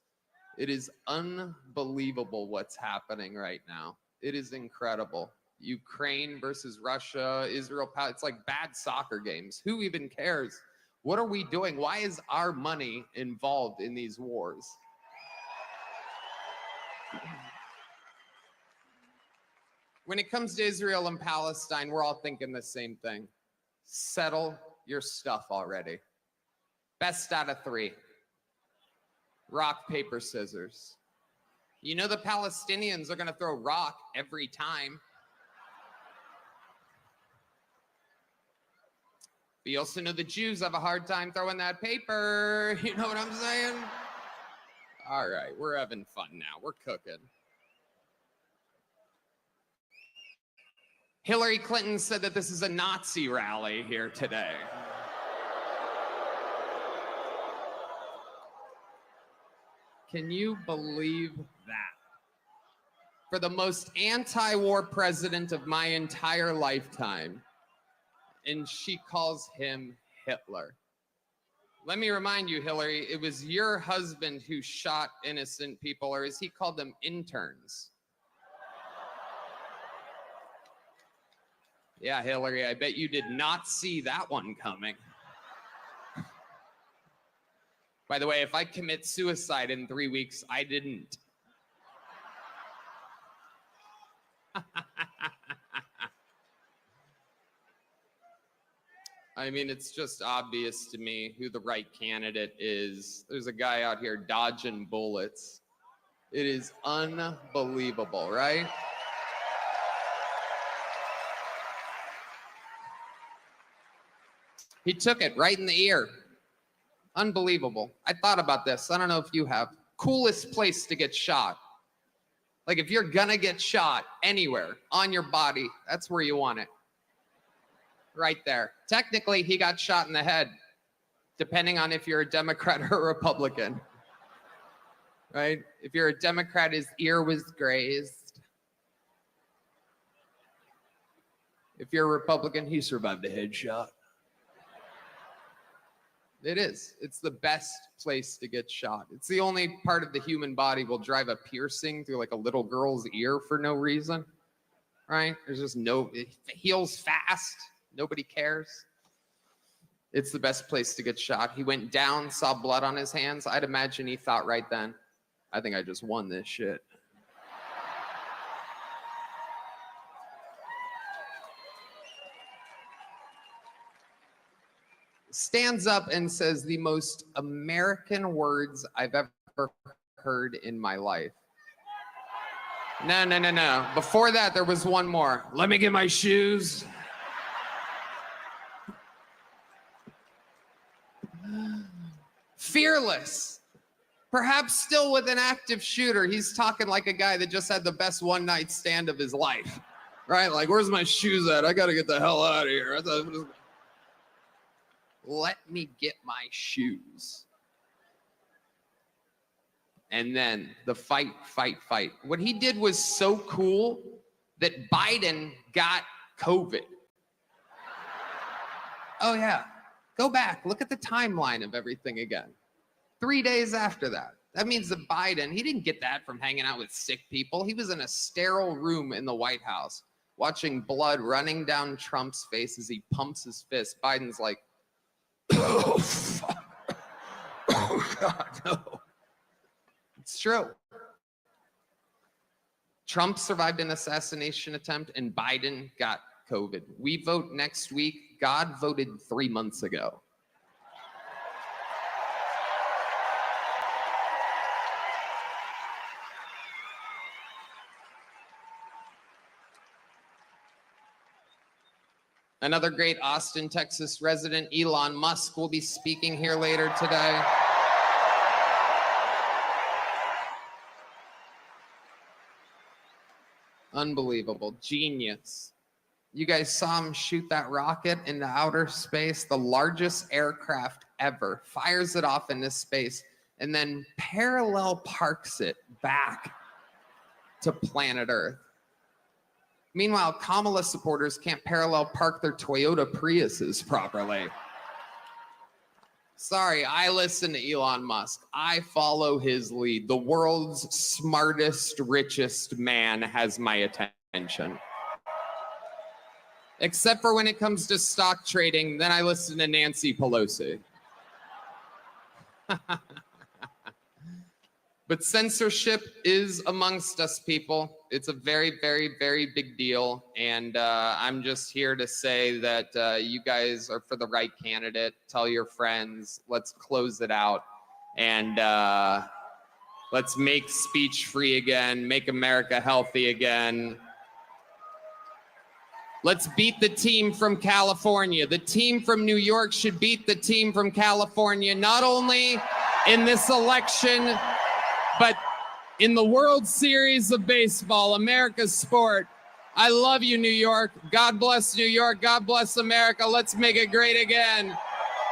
[SPEAKER 24] It is unbelievable what's happening right now. It is incredible. Ukraine versus Russia, Israel, it's like bad soccer games. Who even cares? What are we doing? Why is our money involved in these wars? When it comes to Israel and Palestine, we're all thinking the same thing. Settle your stuff already. Best out of 3. Rock, paper, scissors. You know the Palestinians are going to throw rock every time. But you also know the Jews have a hard time throwing that paper. You know what I'm saying? All right, we're having fun now. We're cooking. Hillary Clinton said that this is a Nazi rally here today. Can you believe that? For the most anti-war president of my entire lifetime, and she calls him Hitler. Let me remind you, Hillary, it was your husband who shot innocent people, or as he called them, interns. Yeah, Hillary, I bet you did not see that one coming. By the way, if I commit suicide in 3 weeks, I didn't. I mean, it's just obvious to me who the right candidate is. There's a guy out here dodging bullets. It is unbelievable, right? He took it right in the ear. Unbelievable. I thought about this. I don't know if you have. Coolest place to get shot. Like if you're gonna get shot anywhere on your body, that's where you want it. Right there. Technically, he got shot in the head, depending on if you're a Democrat or a Republican. Right? If you're a Democrat, his ear was grazed. If you're a Republican, he survived a headshot. It is. It's the best place to get shot. It's the only part of the human body will drive a piercing through like a little girl's ear for no reason, right? There's just no, it heals fast. Nobody cares. It's the best place to get shot. He went down, saw blood on his hands. I'd imagine he thought right then, I think I just won this shit. Stands up and says the most American words I've ever heard in my life. No. Before that, there was one more. Let me get my shoes. Fearless. Perhaps still with an active shooter. He's talking like a guy that just had the best one-night stand of his life. Right? Like, where's my shoes at? I got to get the hell out of here. Let me get my shoes. And then the fight. What he did was so cool that Biden got COVID. Oh, yeah. Go back. Look at the timeline of everything again. 3 days after that. That means that Biden, he didn't get that from hanging out with sick people. He was in a sterile room in the White House watching blood running down Trump's face as he pumps his fist. Biden's like, oh, fuck. Oh, God, no. It's true. Trump survived an assassination attempt and Biden got COVID. We vote next week. God voted 3 months ago. Another great Austin, Texas resident, Elon Musk, will be speaking here later today. Unbelievable. Genius. You guys saw him shoot that rocket into outer space, the largest aircraft ever, fires it off into space, and then parallel parks it back to planet Earth. Meanwhile, Kamala supporters can't parallel park their Toyota Priuses properly. Sorry, I listen to Elon Musk. I follow his lead. The world's smartest, richest man has my attention. Except for when it comes to stock trading, then I listen to Nancy Pelosi. But censorship is amongst us, people. It's a very, very, very big deal. And I'm just here to say that you guys are for the right candidate. Tell your friends. Let's close it out. And let's make speech free again. Make America healthy again. Let's beat the team from California. The team from New York should beat the team from California, not only in this election, but in the World Series of Baseball, America's sport. I love you, New York. God bless New York. God bless America. Let's make it great again.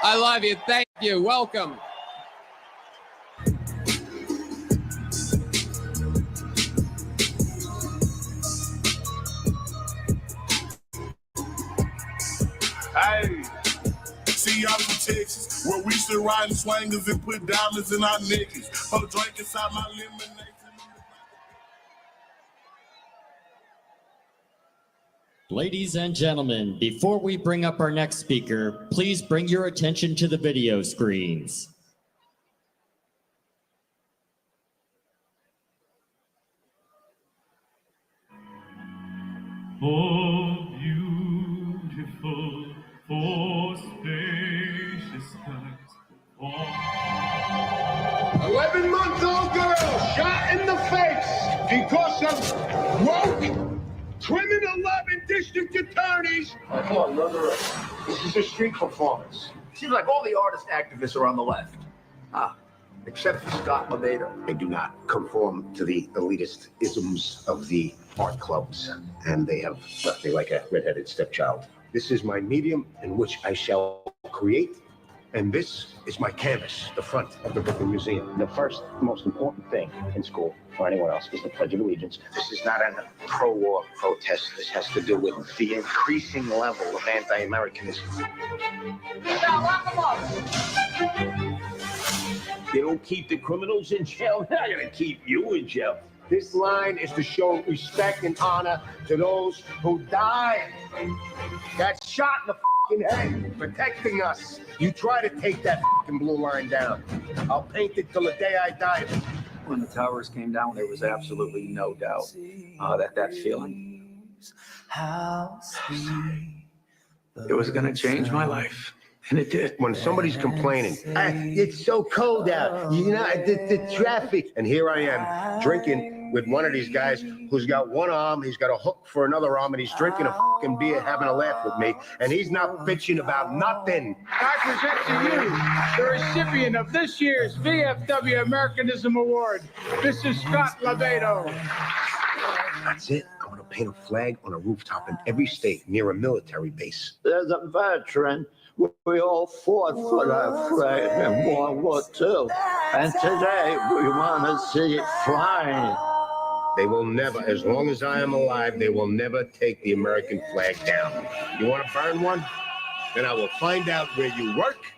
[SPEAKER 24] I love you. Thank you. Welcome.
[SPEAKER 5] Hey, see y'all from Texas, where we still riding swangers and put diamonds in our necklaces. Her drink inside my lemonade.
[SPEAKER 12] Ladies and gentlemen, before we bring up our next speaker, please bring your attention to the video screens.
[SPEAKER 1] For beautiful, for spacious skies,
[SPEAKER 6] 11-month-old girl shot in the face because of woke, criminal-loving district attorneys.
[SPEAKER 7] Come on, brother. This is a street performance. Seems like all the artist activists are on the left. Except for Scott Levato.
[SPEAKER 8] They do not conform to the elitist isms of the art clubs, and they have left me like a redheaded stepchild. This is my medium in which I shall create, and this is my canvas, the front of the Brooklyn Museum.
[SPEAKER 25] The first most important thing in school, or anywhere else, is the Pledge of Allegiance.
[SPEAKER 8] This is not a pro-war protest. This has to do with the increasing level of anti-Americanism.
[SPEAKER 26] They don't keep the criminals in jail. They're not going to keep you in jail.
[SPEAKER 8] This line is to show respect and honor to those who died, got shot in the fucking head, protecting us. You try to take that fucking blue line down. I'll paint it till the day I die.
[SPEAKER 7] When the towers came down, there was absolutely no doubt that feeling, it was going to change my life. And it did.
[SPEAKER 8] When somebody's complaining, it's so cold out, you know, the traffic. And here I am drinking with one of these guys who's got one arm, he's got a hook for another arm, and he's drinking a fucking beer, having a laugh with me. And he's not bitching about nothing.
[SPEAKER 6] I present to you the recipient of this year's VFW Americanism Award. This is Scott Levato.
[SPEAKER 8] That's it. I'm gonna to paint a flag on a rooftop in every state near a military base.
[SPEAKER 3] As a veteran, we all fought for that flag in World War II. And today, we want to see it flying.
[SPEAKER 8] They will never, as long as I am alive, they will never take the American flag down. You want to burn one? Then I will find out where you work,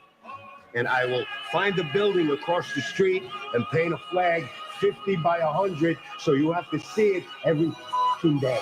[SPEAKER 8] and I will find a building across the street and paint a flag 50 by 100, so you have to see it every day.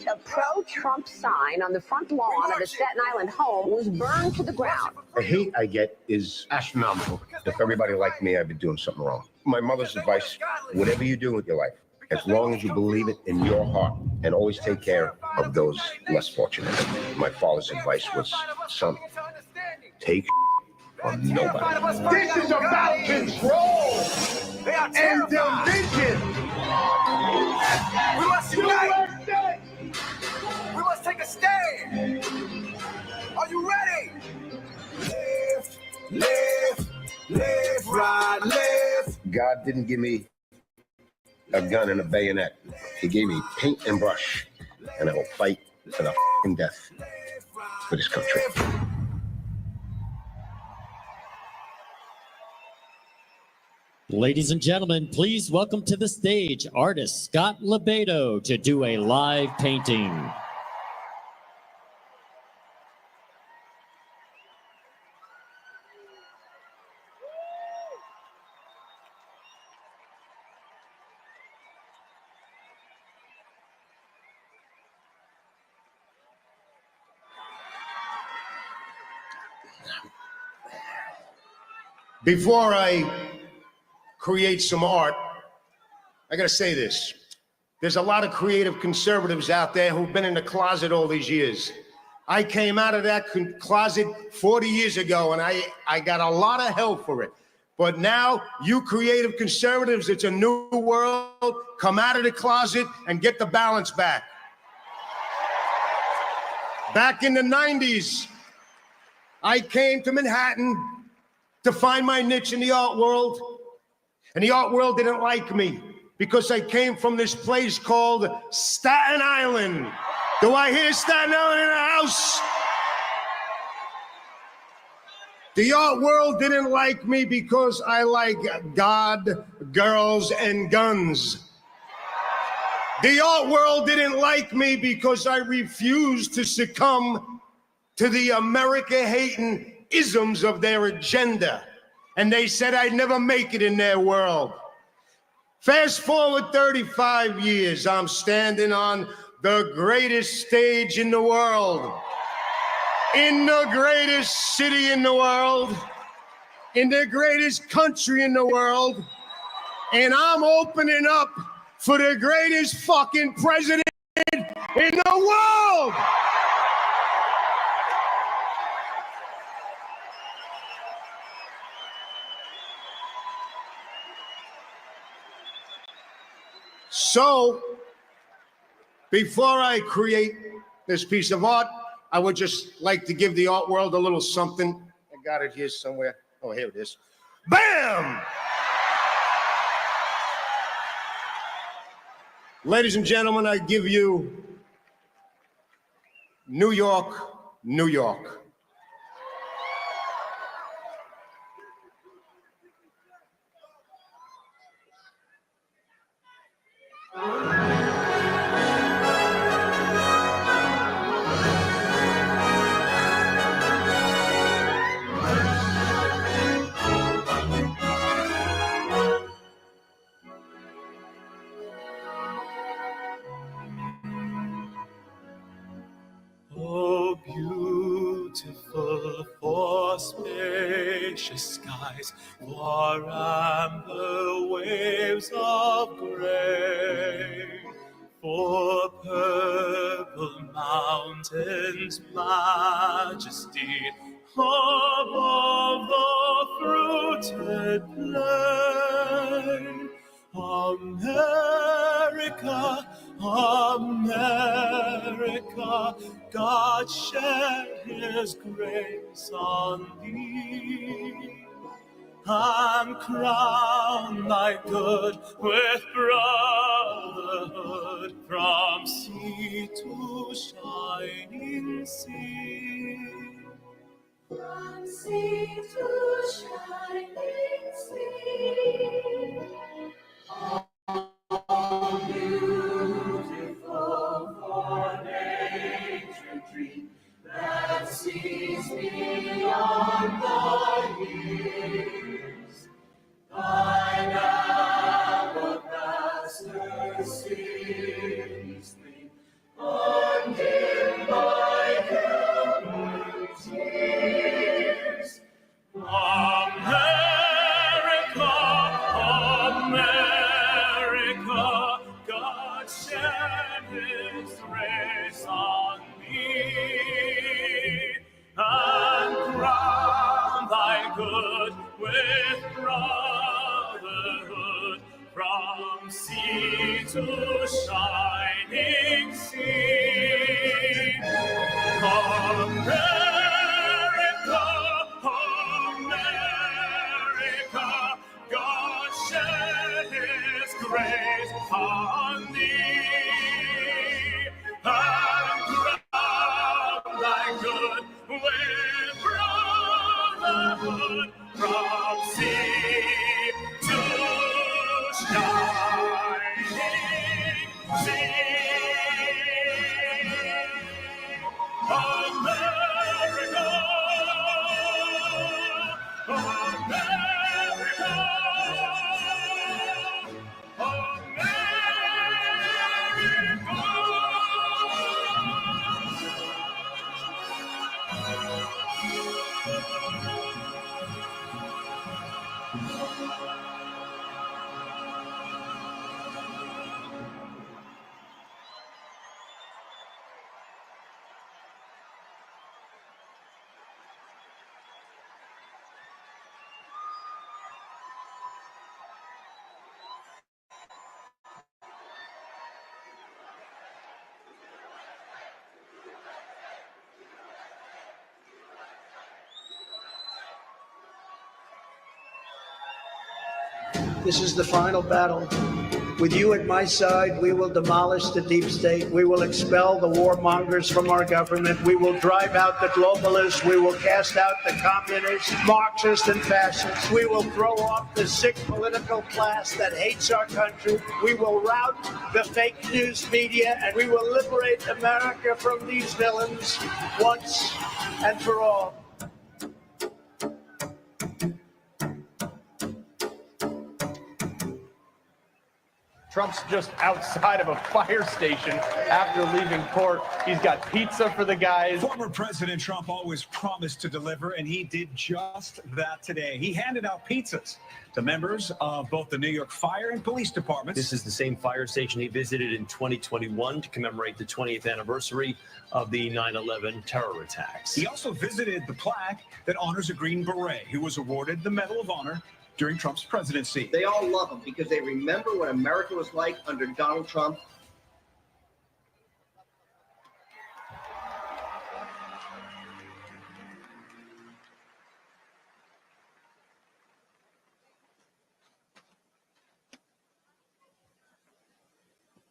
[SPEAKER 9] A pro-Trump sign on the front lawn of the Staten Island home was burned to the ground.
[SPEAKER 8] The hate I get is astronomical. If everybody liked me, I'd be doing something wrong. My mother's advice, whatever you do with your life, as long as you believe it in your heart, and always take care of those less fortunate. My father's advice was, son, take from nobody.
[SPEAKER 5] This is about control and division.
[SPEAKER 7] We must unite. We must take a stand. Are you ready? Live, right, live.
[SPEAKER 8] God didn't give me a gun and a bayonet. He gave me paint and brush, and I will fight to the f***ing death for this country.
[SPEAKER 12] Ladies and gentlemen, please welcome to the stage artist Scott Lebedo to do a live painting.
[SPEAKER 8] Before I create some art, I gotta say this. There's a lot of creative conservatives out there who've been in the closet all these years. I came out of that closet 40 years ago, and I got a lot of hell for it. But now, you creative conservatives, it's a new world. Come out of the closet and get the balance back. Back in the 90s, I came to Manhattan to find my niche in the art world. And the art world didn't like me because I came from this place called Staten Island. Do I hear Staten Island in the house? The art world didn't like me because I like God, girls, and guns. The art world didn't like me because I refused to succumb to the America-hating isms of their agenda. And they said I'd never make it in their world. Fast forward 35 years, I'm standing on the greatest stage in the world, in the greatest city in the world, in the greatest country in the world, and I'm opening up for the greatest fucking president in the world. So, before I create this piece of art, I would just like to give the art world a little something. I got it here somewhere. Oh, here it is. Bam! Ladies and gentlemen, I give you New York, New York.
[SPEAKER 1] Oh, beautiful for spacious skies, for amber waves of gray, for purple mountains' majesty, above the fruited plain. America, America, God shed his grace on thee. and crown thy good with brotherhood from sea to shining sea. From sea to shining sea. Oh, beautiful for nature dream that sees beyond the years. Thine alabaster cities gleam, undimmed by human tears. America, America, God shed his grace on thee, and crown thy good with brotherhood from sea to shining sea. America, America, God shed his grace on thee, and crown thy good with brotherhood from sea to shining sea. America, America,
[SPEAKER 10] This is the final battle. With you at my side, we will demolish the deep state. We will expel the warmongers from our government. We will drive out the globalists. We will cast out the communists, Marxists, and fascists. We will throw off the sick political class that hates our country. We will rout the fake news media, and we will liberate America from these villains once and for all.
[SPEAKER 11] Trump's just outside of a fire station after leaving court. He's got pizza for the guys.
[SPEAKER 13] Former President Trump always promised to deliver, and he did just that today. He handed out pizzas to members of both the New York Fire and Police Departments.
[SPEAKER 2] This is the same fire station he visited in 2021 to commemorate the 20th anniversary of the 9/11 terror attacks.
[SPEAKER 13] He also visited the plaque that honors a Green Beret who was awarded the Medal of Honor during Trump's presidency.
[SPEAKER 14] They all love him because they remember what America was like under Donald Trump.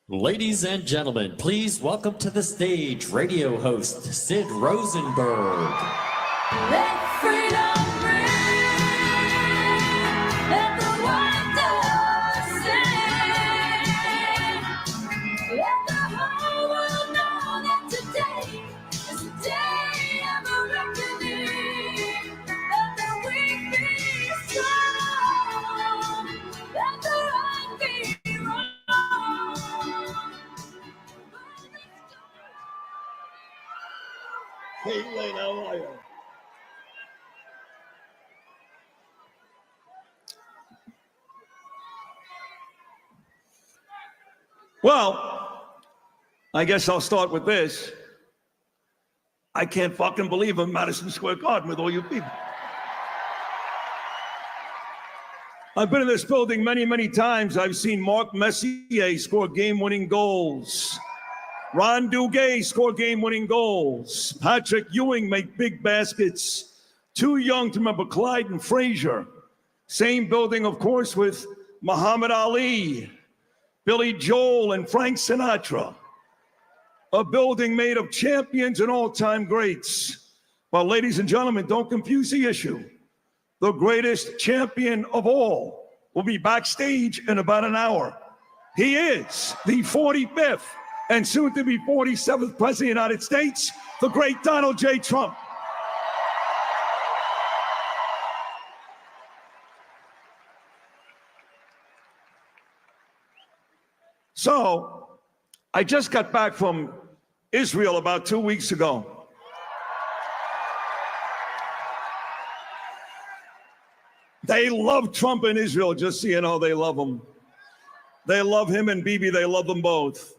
[SPEAKER 12] Ladies and gentlemen, please welcome to the stage radio host Sid Rosenberg.
[SPEAKER 1] Let freedom ring. Let the wonders sing. Let the whole world know that today is the day of a reckoning. Let the weak be strong. Let the right be wrong.
[SPEAKER 15] Hey, Elaine, how are you?
[SPEAKER 18] Well, I guess I'll start with this. I can't fucking believe I'm Madison Square Garden with all you people. I've been in this building many, many times. I've seen Mark Messier score game-winning goals. Ron Duguay score game-winning goals. Patrick Ewing make big baskets. Too young to remember Clyde and Frazier. Same building, of course, with Muhammad Ali, Billy Joel, and Frank Sinatra. A building made of champions and all-time greats. Well, ladies and gentlemen, don't confuse the issue. The greatest champion of all will be backstage in about an hour. He is the 45th and soon to be 47th President of the United States, the great Donald J. Trump. So, I just got back from Israel about 2 weeks ago. They love Trump in Israel, just so you know, they love him. They love him and Bibi, they love them both.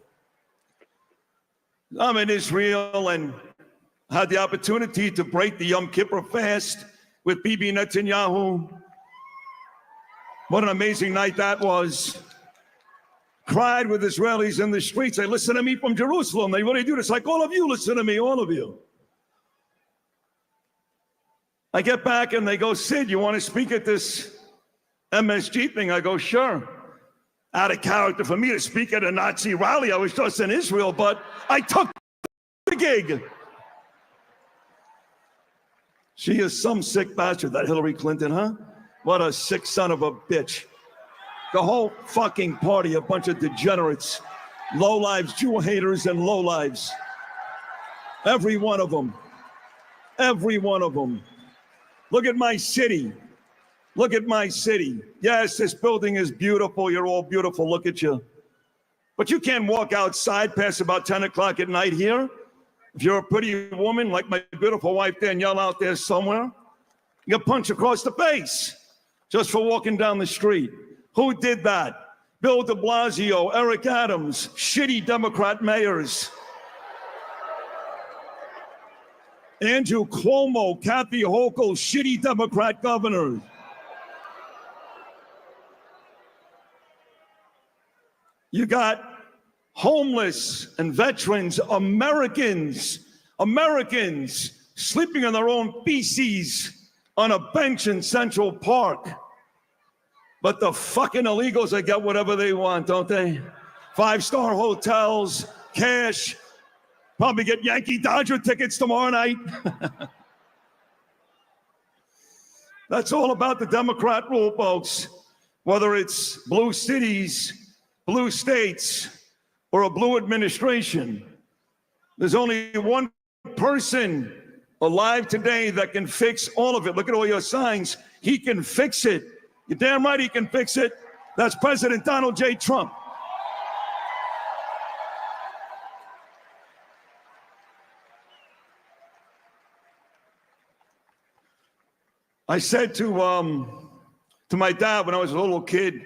[SPEAKER 18] I'm in Israel and had the opportunity to break the Yom Kippur fast with Bibi Netanyahu. What an amazing night that was. Cried with Israelis in the streets. They listen to me from Jerusalem. They really do. It's like all of you listen to me, all of you. I get back and they go, Sid, you want to speak at this MSG thing? I go, sure. Out of character for me to speak at a Nazi rally. I was just in Israel, but I took the gig. She is some sick bastard, that Hillary Clinton, huh? What a sick son of a bitch. The whole fucking party, a bunch of degenerates, lowlives, Jew haters, and lowlives. Every one of them. Every one of them. Look at my city. Look at my city. Yes, this building is beautiful. You're all beautiful. Look at you. But you can't walk outside past about 10 o'clock at night here. If you're a pretty woman like my beautiful wife Danielle out there somewhere, you get punched across the face just for walking down the street. Who did that? Bill de Blasio, Eric Adams, shitty Democrat mayors. Andrew Cuomo, Kathy Hochul, shitty Democrat governors. You got homeless and veterans, Americans sleeping in their own feces on a bench in Central Park. But the fucking illegals, they get whatever they want, don't they? 5-star hotels, cash, probably get Yankee Dodger tickets tomorrow night. That's all about the Democrat rule, folks. Whether it's blue cities, blue states, or a blue administration. There's only one person alive today that can fix all of it. Look at all your signs. He can fix it. You're damn right he can fix it. That's President Donald J. Trump. I said to my dad when I was a little kid,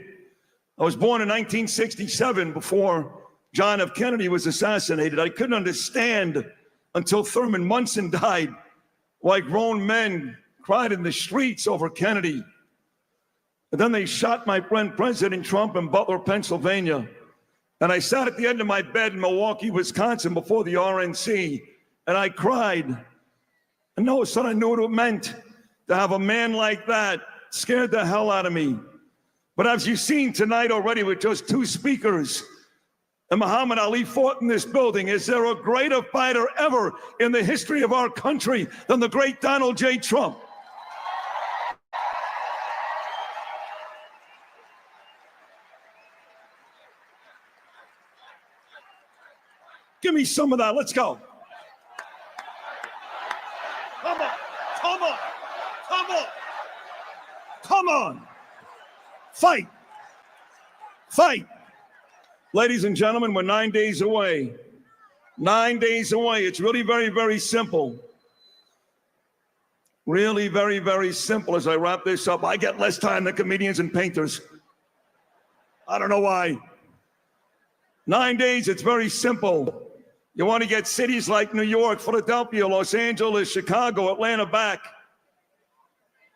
[SPEAKER 18] I was born in 1967 before John F. Kennedy was assassinated. I couldn't understand until Thurman Munson died why grown men cried in the streets over Kennedy. And then they shot my friend President Trump in Butler, Pennsylvania. And I sat at the end of my bed in Milwaukee, Wisconsin before the RNC, and I cried. And all of a sudden I knew what it meant to have a man like that scared the hell out of me. But as you've seen tonight already with just 2 speakers, and Muhammad Ali fought in this building, is there a greater fighter ever in the history of our country than the great Donald J. Trump? Give me some of that. Let's go. Come on. Come on. Come on. Come on. Fight. Fight. Ladies and gentlemen, we're 9 days away. 9 days away. It's really very, very simple. Really very, very simple. As I wrap this up, I get less time than comedians and painters. I don't know why. 9 days, it's very simple. You want to get cities like New York, Philadelphia, Los Angeles, Chicago, Atlanta back.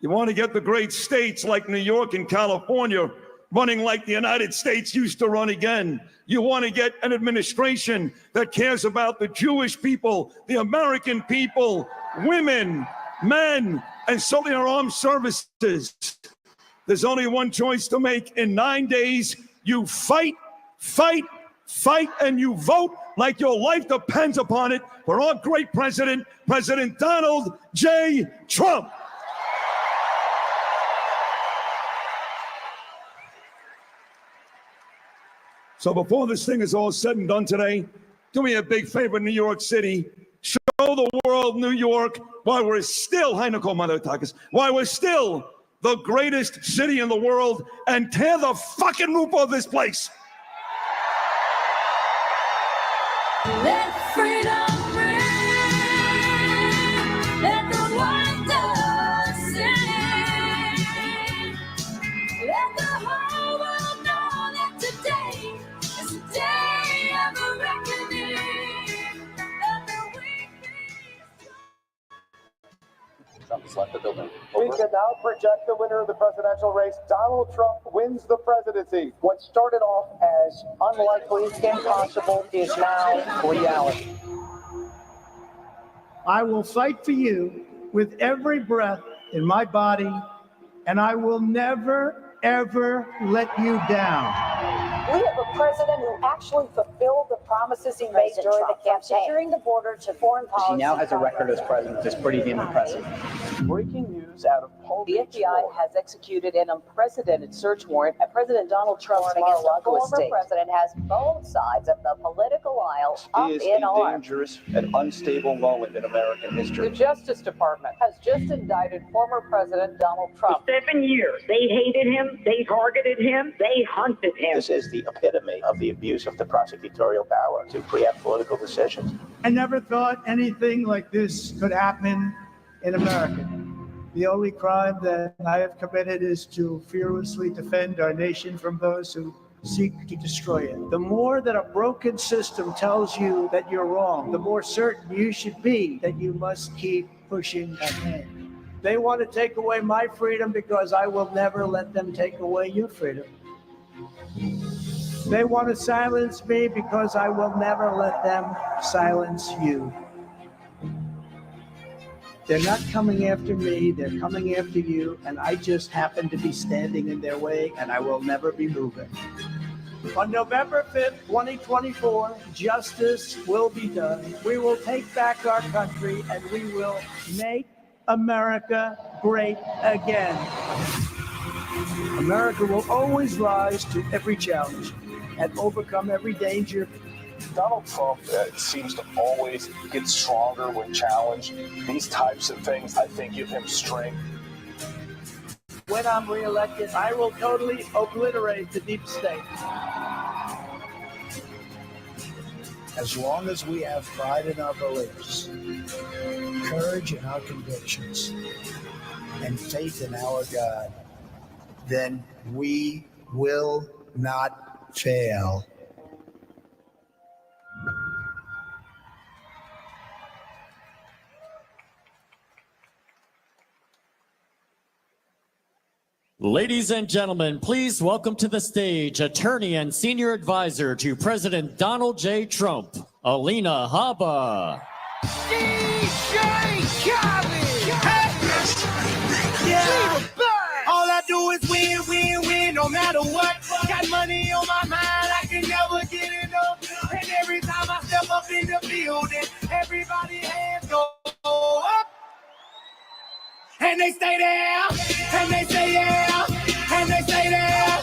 [SPEAKER 18] You want to get the great states like New York and California running like the United States used to run again. You want to get an administration that cares about the Jewish people, the American people, women, men, and certainly our armed services. There's only one choice to make. In 9 days, you fight, fight, fight, and you vote like your life depends upon it for our great president, President Donald J. Trump. So before this thing is all said and done today, do me a big favor, New York City. Show the world New York why we're still, why we're still the greatest city in the world, and tear the fucking roof off this place.
[SPEAKER 1] Let freedom ring. Let the wonder sing. Let the whole world know that today is the day of a reckoning. Let the weak be
[SPEAKER 15] Trump's left the building. We can now project the winner of the presidential race. Donald Trump wins the presidency. What started off as unlikely, impossible, is now reality.
[SPEAKER 10] I will fight for you with every breath in my body, and I will never, ever let you down.
[SPEAKER 16] We have a president who actually fulfilled the promises he made during the campaign, securing the border to foreign policy.
[SPEAKER 15] He now has a record as president that's pretty damn impressive. Breaking news out of Palm
[SPEAKER 16] The FBI has executed an unprecedented search warrant at President Donald Trump's Mar-a-Lago estate. The former president has both sides of the political aisle up
[SPEAKER 15] is
[SPEAKER 16] in
[SPEAKER 15] a
[SPEAKER 16] arms.
[SPEAKER 15] dangerous and unstable moment in American history.
[SPEAKER 16] The Justice Department has just indicted former President Donald Trump.
[SPEAKER 17] For 7 years, they hated him, they targeted him, they hunted him.
[SPEAKER 26] This is the epitome of the abuse of the prosecutorial power to preempt political decisions.
[SPEAKER 10] I never thought anything like this could happen in America. The only crime that I have committed is to fearlessly defend our nation from those who seek to destroy it. The more that a broken system tells you that you're wrong, the more certain you should be that you must keep pushing ahead. They want to take away my freedom because I will never let them take away your freedom. They want to silence me because I will never let them silence you. They're not coming after me, they're coming after you, and I just happen to be standing in their way, and I will never be moving. On November 5th, 2024, justice will be done. We will take back our country, and we will make America great again. America will always rise to every challenge and overcome every danger.
[SPEAKER 15] Donald Trump seems to always get stronger when challenged. These types of things, I think, give him strength.
[SPEAKER 10] When I'm reelected, I will totally obliterate the deep state. As long as we have pride in our beliefs, courage in our convictions, and faith in our God, then we will not fail.
[SPEAKER 12] Ladies and gentlemen, please welcome to the stage attorney and senior advisor to President Donald J. Trump, Alina Habba.
[SPEAKER 1] DJ Khaled. Yeah. All I do is win, win, win, no matter what. Got money on my mind, I can never get enough. And every time I step up in the building, everybody hands go up. And they stay there, and they say yeah, and they say there.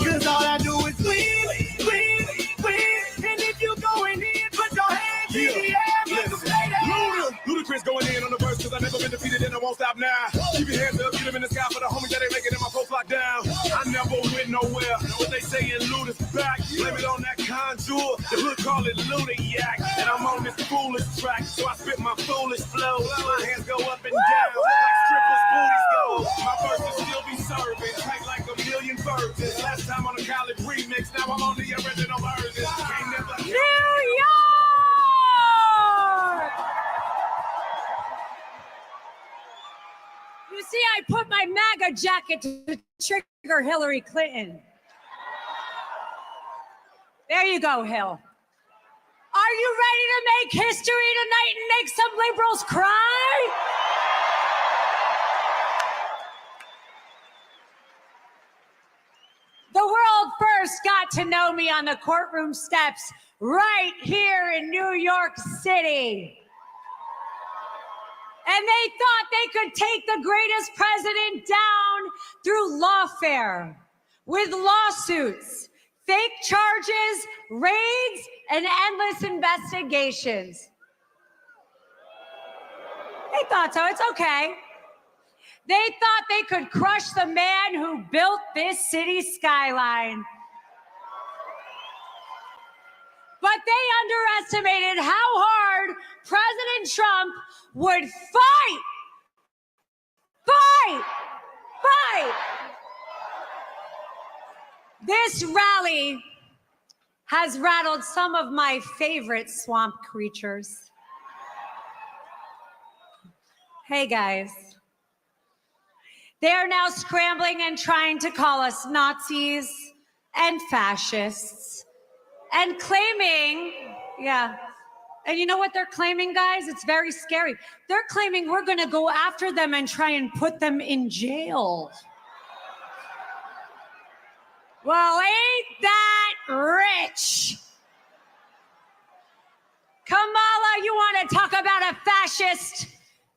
[SPEAKER 1] Cause all I do is win, win, win. And if you going in, put your hands in the air, make them stay there.
[SPEAKER 5] Ludacris going in on the verse, cause I never been defeated and I won't stop now. Keep your hands up, get them in the sky for the homies that ain't making it, my folks locked down. I never went nowhere, what they say in Luda's back. Blame it on that contour, the hood call it Ludiac. And I'm on this foolish track, so I spit my foolish flow. My hands go up and down, like strippers' booties go. My verses still be serving, tight like a million virgins. Last time on the college remix, now I'm on the original version. Can't never
[SPEAKER 1] New York! You see, I put my MAGA jacket to trigger Hillary Clinton. There you go, Hill. Are you ready to make history tonight and make some liberals cry? first got to know me on the courtroom steps right here in New York City. And they thought they could take the greatest president down through lawfare, with lawsuits, fake charges, raids, and endless investigations. They thought so. It's okay. They thought they could crush the man who built this city skyline. But they underestimated how hard President Trump would fight. This rally has rattled some of my favorite swamp creatures. Hey guys, they are now scrambling and trying to call us Nazis and fascists and claiming, and you know what they're claiming, guys? It's very scary. They're claiming we're gonna go after them and try and put them in jail. Well, ain't that rich? Kamala, you want to talk about a fascist?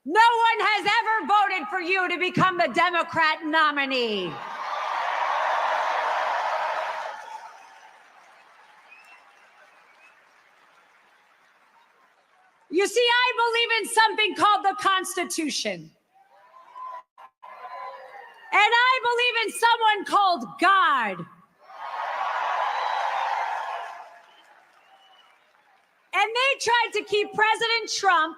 [SPEAKER 1] No one has ever voted for you to become the Democrat nominee. You see, I believe in something called the Constitution. And I believe in someone called God. And they tried to keep President Trump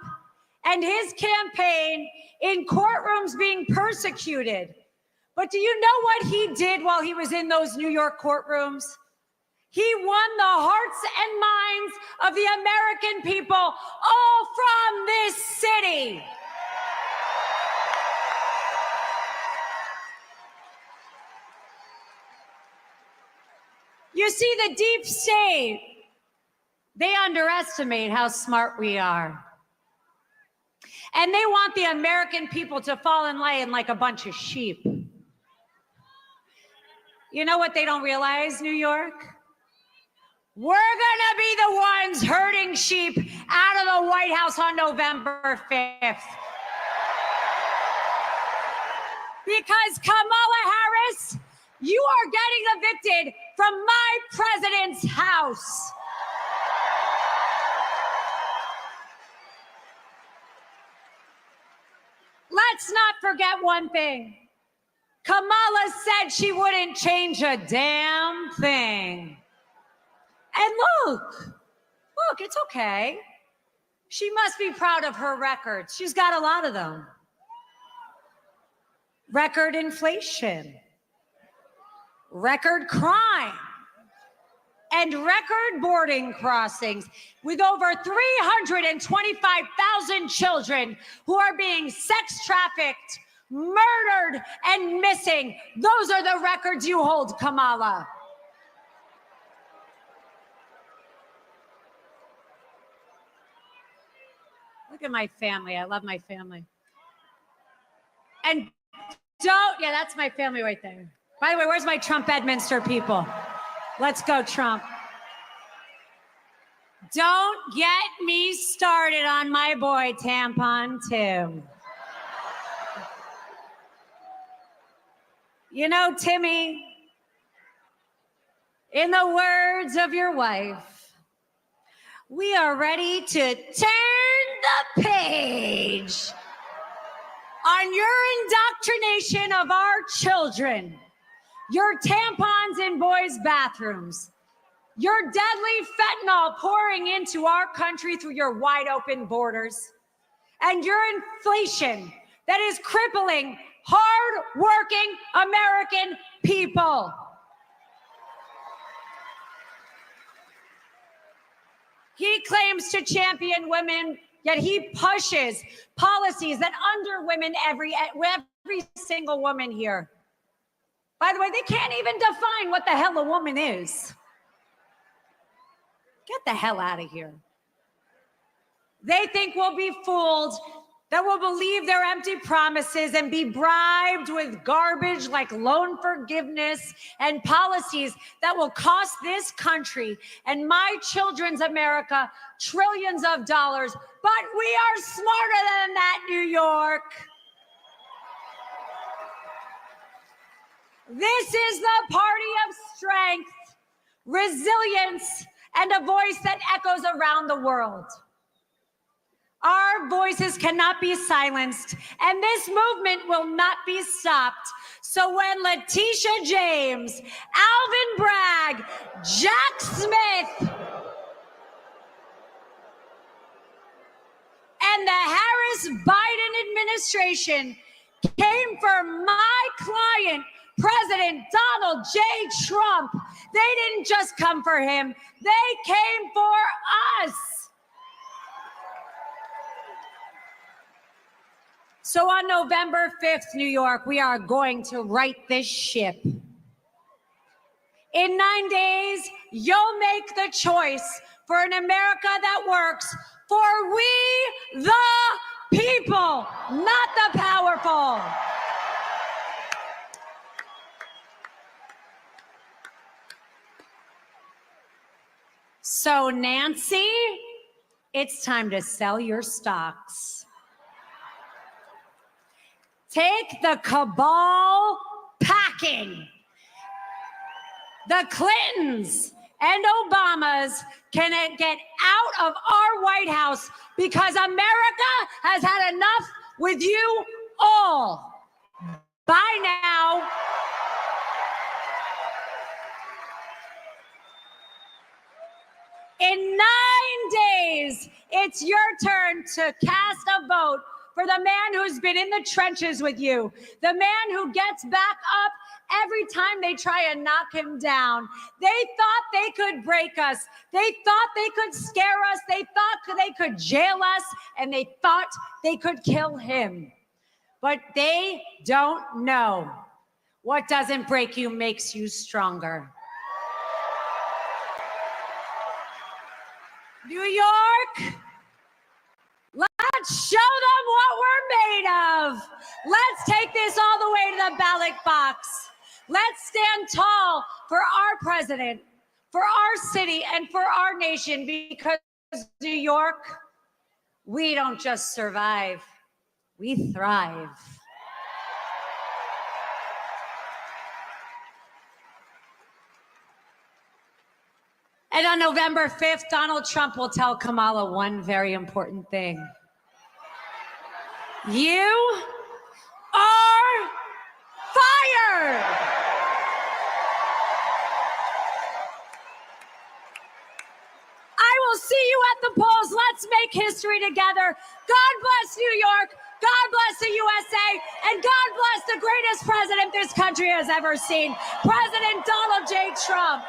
[SPEAKER 1] and his campaign in courtrooms being persecuted. But do you know what he did while he was in those New York courtrooms? He won the hearts and minds of the American people, all from this city. You see, the deep state, they underestimate how smart we are. And they want the American people to fall in line like a bunch of sheep. You know what they don't realize, New York? We're gonna be the ones herding sheep out of the White House on November 5th. Because Kamala Harris, you are getting evicted from my president's house. Let's not forget one thing. Kamala said she wouldn't change a damn thing. And look, it's okay. She must be proud of her records. She's got a lot of them. Record inflation, record crime, and record boarding crossings, with over 325,000 children who are being sex trafficked, murdered, and missing. Those are the records you hold, Kamala. Look at my family. I love my family. And that's my family right there. By the way, where's my Trump Bedminster people? Let's go, Trump. Don't get me started on my boy, Tampon Tim. You know, Timmy, in the words of your wife, we are ready to turn the page on your indoctrination of our children, your tampons in boys' bathrooms, your deadly fentanyl pouring into our country through your wide open borders, and your inflation that is crippling hard-working American people. He claims to champion women, yet he pushes policies that under women every single woman here. By the way, they can't even define what the hell a woman is. Get the hell out of here. They think we'll be fooled
[SPEAKER 4] that will believe their empty promises and be bribed with garbage like loan forgiveness and policies that will cost this country and my children's America trillions of dollars. But we are smarter than that, New York. This is the party of strength, resilience, and a voice that echoes around the world. Our voices cannot be silenced, and this movement will not be stopped. So when Letitia James, Alvin Bragg, Jack Smith, and the Harris-Biden administration came for my client, President Donald J. Trump, they didn't just come for him, they came for us. So on November 5th, New York, we are going to right this ship. In 9 days, you'll make the choice for an America that works for we the people, not the powerful. So Nancy, it's time to sell your stocks. Take the cabal packing. The Clintons and Obamas can get out of our White House because America has had enough with you all. Bye now. In 9 days, it's your turn to cast a vote for the man who's been in the trenches with you, the man who gets back up every time they try and knock him down. They thought they could break us. They thought they could scare us. They thought they could jail us, and they thought they could kill him. But they don't know. What doesn't break you makes you stronger. New York, let's show them what we're made of. Let's take this all the way to the ballot box. Let's stand tall for our president, for our city, and for our nation, because New York, we don't just survive, we thrive. And on November 5th, Donald Trump will tell Kamala one very important thing. You are fired. I will see you at the polls. Let's make history together. God bless New York. God bless the USA. And God bless the greatest president this country has ever seen, President Donald J. Trump.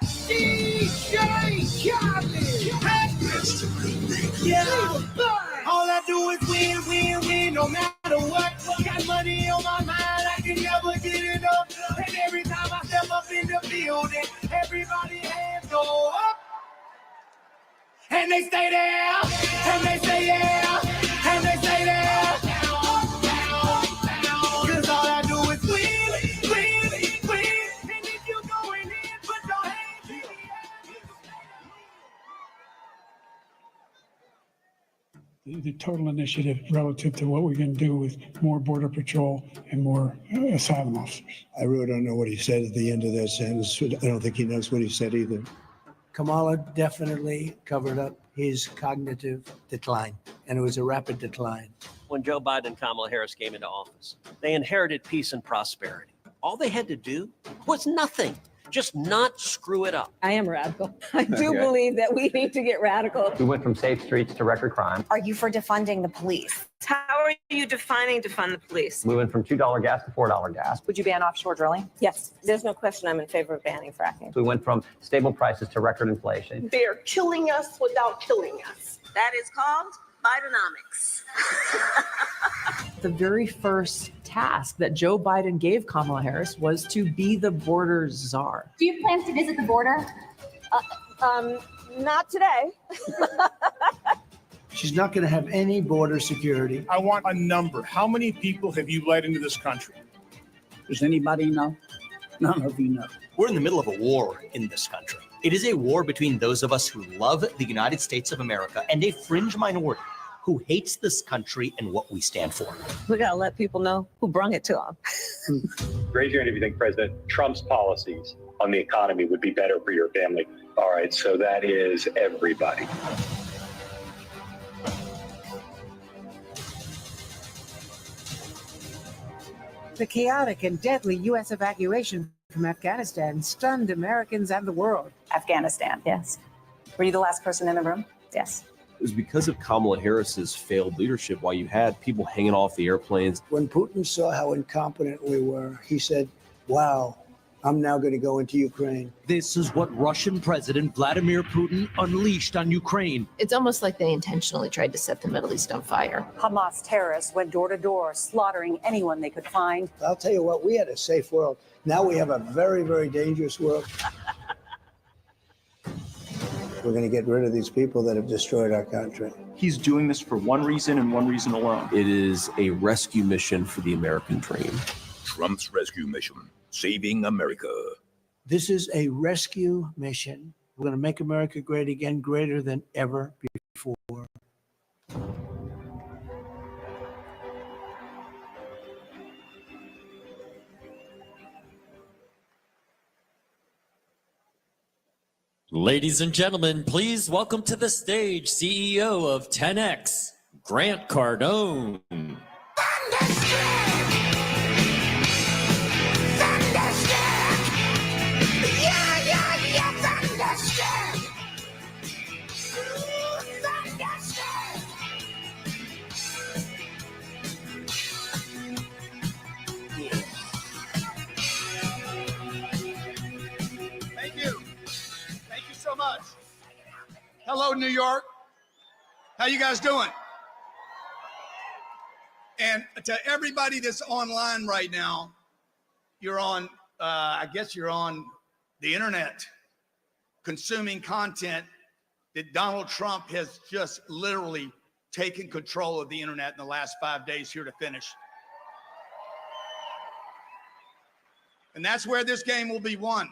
[SPEAKER 1] DJ Khaled. Yeah. All I do is win, win, win, no matter what. Got money on my mind, I can never get it up. And every time I step up in the building, everybody hands go up. And they stay there, and they say yeah, and they say there. Cause all I do is win, win, win. And if you going in, put your hands in the air.
[SPEAKER 19] The total initiative relative to what we can do with more Border Patrol and more asylum officers.
[SPEAKER 10] I really don't know what he said at the end of that sentence. I don't think he knows what he said either. Kamala definitely covered up his cognitive decline, and it was a rapid decline.
[SPEAKER 20] When Joe Biden and Kamala Harris came into office, they inherited peace and prosperity. All they had to do was nothing. Just not screw it up.
[SPEAKER 21] I am radical. I do believe that we need to get radical.
[SPEAKER 22] We went from safe streets to record crime.
[SPEAKER 23] Are you for defunding the police? How are you defining defund the police?
[SPEAKER 22] We went from $2 gas to $4 gas.
[SPEAKER 23] Would you ban offshore drilling?
[SPEAKER 21] Yes, there's no question I'm in favor of banning fracking.
[SPEAKER 22] We went from stable prices to record inflation.
[SPEAKER 27] They're killing us without killing us.
[SPEAKER 23] That is called Bidenomics.
[SPEAKER 28] The very first task that Joe Biden gave Kamala Harris was to be the border czar.
[SPEAKER 29] Do you have plans to visit the border? Not today.
[SPEAKER 10] She's not going to have any border security.
[SPEAKER 13] I want a number. How many people have you let into this country?
[SPEAKER 10] Does anybody know? None of you know.
[SPEAKER 3] We're in the middle of a war in this country. It is a war between those of us who love the United States of America and a fringe minority who hates this country and what we stand for.
[SPEAKER 21] We gotta let people know who brung it to them.
[SPEAKER 6] Raise your hand if you think President Trump's policies on the economy would be better for your family. All right, so that is everybody.
[SPEAKER 7] The chaotic and deadly U.S. evacuation from Afghanistan stunned Americans and the world.
[SPEAKER 16] Afghanistan, yes. Were you the last person in the room? Yes.
[SPEAKER 8] It was because of Kamala Harris's failed leadership why you had people hanging off the airplanes.
[SPEAKER 10] When Putin saw how incompetent we were, he said, wow, I'm now going to go into Ukraine.
[SPEAKER 9] This is what Russian President Vladimir Putin unleashed on Ukraine.
[SPEAKER 11] It's almost like they intentionally tried to set the Middle East on fire.
[SPEAKER 16] Hamas terrorists went door to door, slaughtering anyone they could find.
[SPEAKER 10] I'll tell you what, we had a safe world. Now we have a very, very dangerous world. We're going to get rid of these people that have destroyed our country.
[SPEAKER 9] He's doing this for one reason and one reason alone.
[SPEAKER 8] It is a rescue mission for the American dream.
[SPEAKER 24] Trump's rescue mission, saving America.
[SPEAKER 10] This is a rescue mission. We're going to make America great again, greater than ever before.
[SPEAKER 12] Ladies and gentlemen, please welcome to the stage CEO of 10X, Grant Cardone.
[SPEAKER 25] So much. Hello, New York. How you guys doing? And to everybody that's online right now, you're on, I guess you're on the internet, consuming content that Donald Trump has just literally taken control of the internet in the last 5 days here to finish. And that's where this game will be won.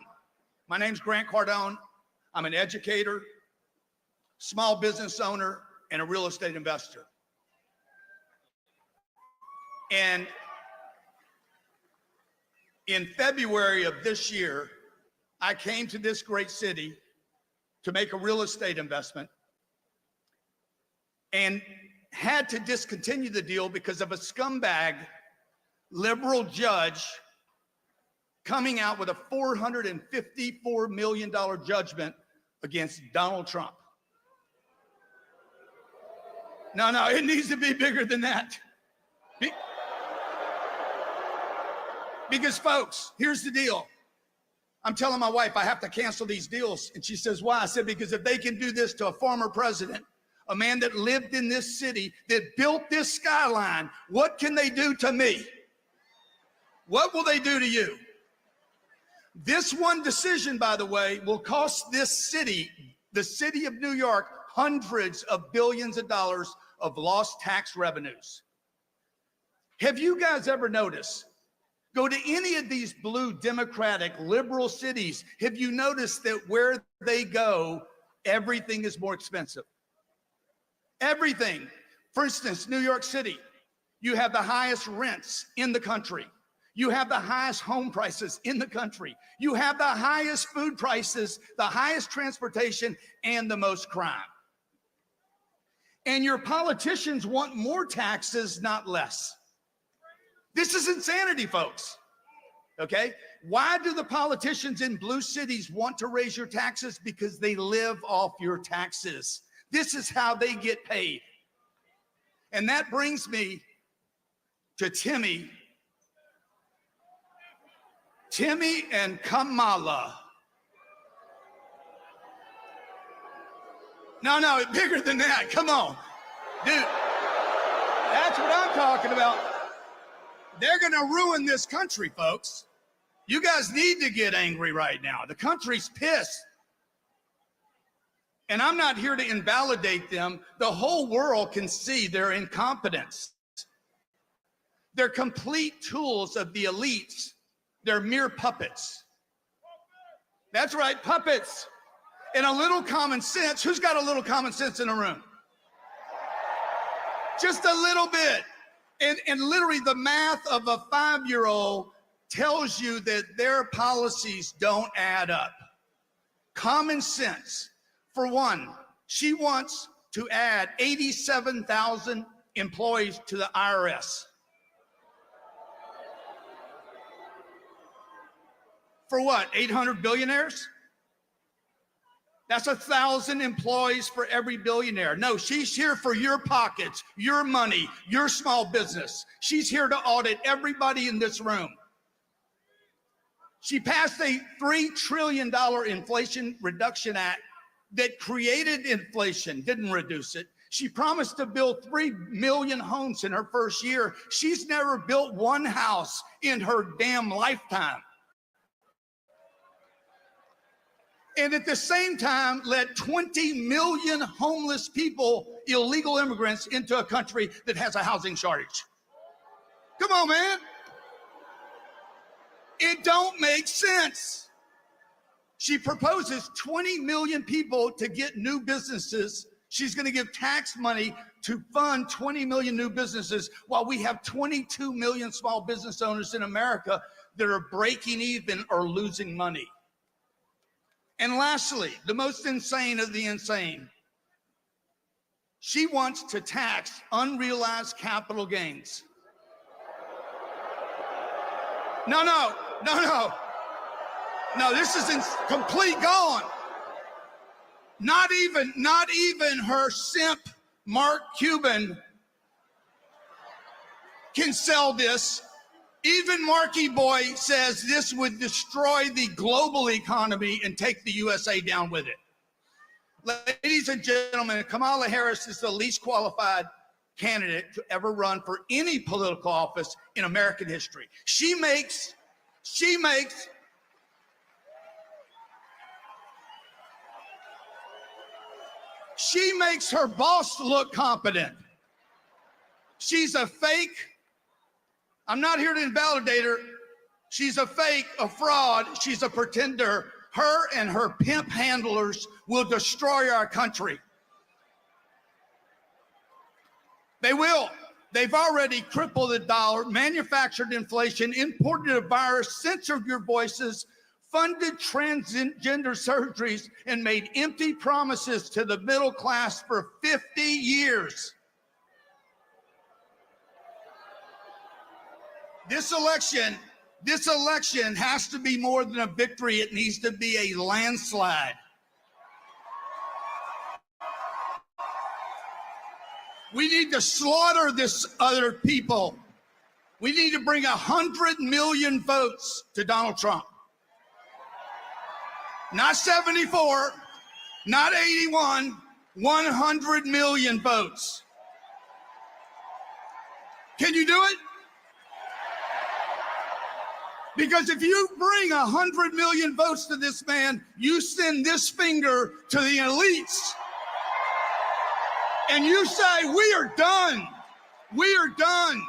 [SPEAKER 25] My name's Grant Cardone. I'm an educator, small business owner, and a real estate investor. And in February of this year, I came to this great city to make a real estate investment and had to discontinue the deal because of a scumbag liberal judge coming out with a $454 million judgment against Donald Trump. No, it needs to be bigger than that. Because folks, here's the deal. I'm telling my wife I have to cancel these deals. And she says, why? I said, because if they can do this to a former president, a man that lived in this city, that built this skyline, what can they do to me? What will they do to you? This one decision, by the way, will cost this city, the city of New York, hundreds of billions of dollars of lost tax revenues. Have you guys ever noticed? Go to any of these blue Democratic liberal cities. Have you noticed that where they go, everything is more expensive? Everything. For instance, New York City, you have the highest rents in the country. You have the highest home prices in the country. You have the highest food prices, the highest transportation, and the most crime. And your politicians want more taxes, not less. This is insanity, folks. Okay? Why do the politicians in blue cities want to raise your taxes? Because they live off your taxes. This is how they get paid. And that brings me to Timmy and Kamala. No, bigger than that. Come on. Dude, that's what I'm talking about. They're going to ruin this country, folks. You guys need to get angry right now. The country's pissed. And I'm not here to invalidate them. The whole world can see their incompetence. They're complete tools of the elites. They're mere puppets. That's right, puppets. And a little common sense. Who's got a little common sense in the room? Just a little bit. And literally the math of a 5-year-old tells you that their policies don't add up. Common sense. For one, she wants to add 87,000 employees to the IRS. For what, 800 billionaires? That's 1,000 employees for every billionaire. No, she's here for your pockets, your money, your small business. She's here to audit everybody in this room. She passed a $3 trillion Inflation Reduction Act that created inflation, didn't reduce it. She promised to build 3 million homes in her first year. She's never built one house in her damn lifetime. And at the same time, let 20 million homeless people, illegal immigrants, into a country that has a housing shortage. Come on, man. It don't make sense. She proposes 20 million people to get new businesses. She's going to give tax money to fund 20 million new businesses while we have 22 million small business owners in America that are breaking even or losing money. And lastly, the most insane of the insane, she wants to tax unrealized capital gains. No, this is in complete gone. Not even her simp, Mark Cuban, can sell this. Even Marky Boy says this would destroy the global economy and take the USA down with it. Ladies and gentlemen, Kamala Harris is the least qualified candidate to ever run for any political office in American history. She makes her boss look competent. She's a fake. I'm not here to invalidate her. She's a fake, a fraud. She's a pretender. Her and her pimp handlers will destroy our country. They will. They've already crippled the dollar, manufactured inflation, imported a virus, censored your voices, funded transgender surgeries, and made empty promises to the middle class for 50 years. This election has to be more than a victory. It needs to be a landslide. We need to slaughter this other people. We need to bring 100 million votes to Donald Trump. Not 74, not 81, 100 million votes. Can you do it? Because if you bring 100 million votes to this man, you send this finger to the elites. And you say, we are done. We are done.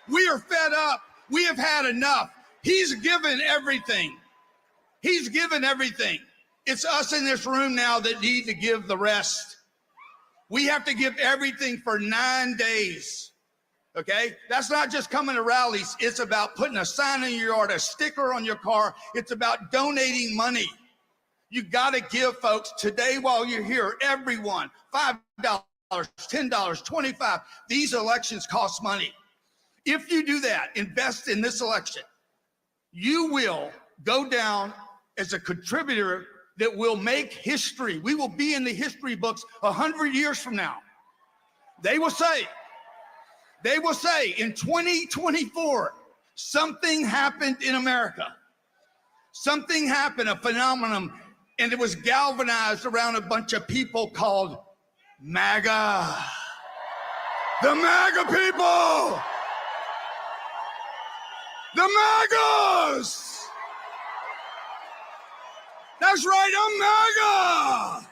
[SPEAKER 25] We are fed up. We have had enough. He's given everything. He's given everything. It's us in this room now that need to give the rest. We have to give everything for 9 days. Okay? That's not just coming to rallies. It's about putting a sign in your yard, a sticker on your car. It's about donating money. You got to give, folks, today while you're here, everyone, $5, $10, $25. These elections cost money. If you do that, invest in this election, you will go down as a contributor that will make history. We will be in the history books 100 years from now. They will say in 2024, something happened in America. Something happened, a phenomenon, and it was galvanized around a bunch of people called MAGA. The MAGA people! The MAGAs! That's right, I'm MAGA!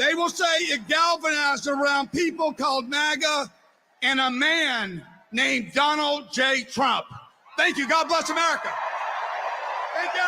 [SPEAKER 25] They will say it galvanized around people called MAGA and a man named Donald J. Trump. Thank you. God bless America. Thank you.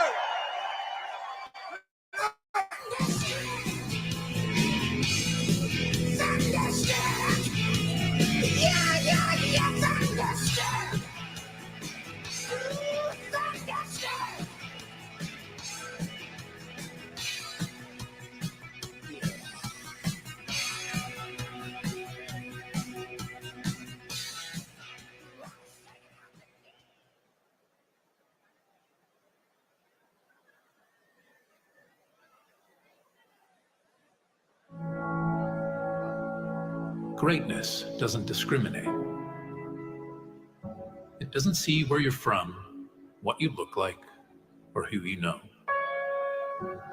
[SPEAKER 2] Greatness doesn't discriminate. It doesn't see where you're from, what you look like, or who you know.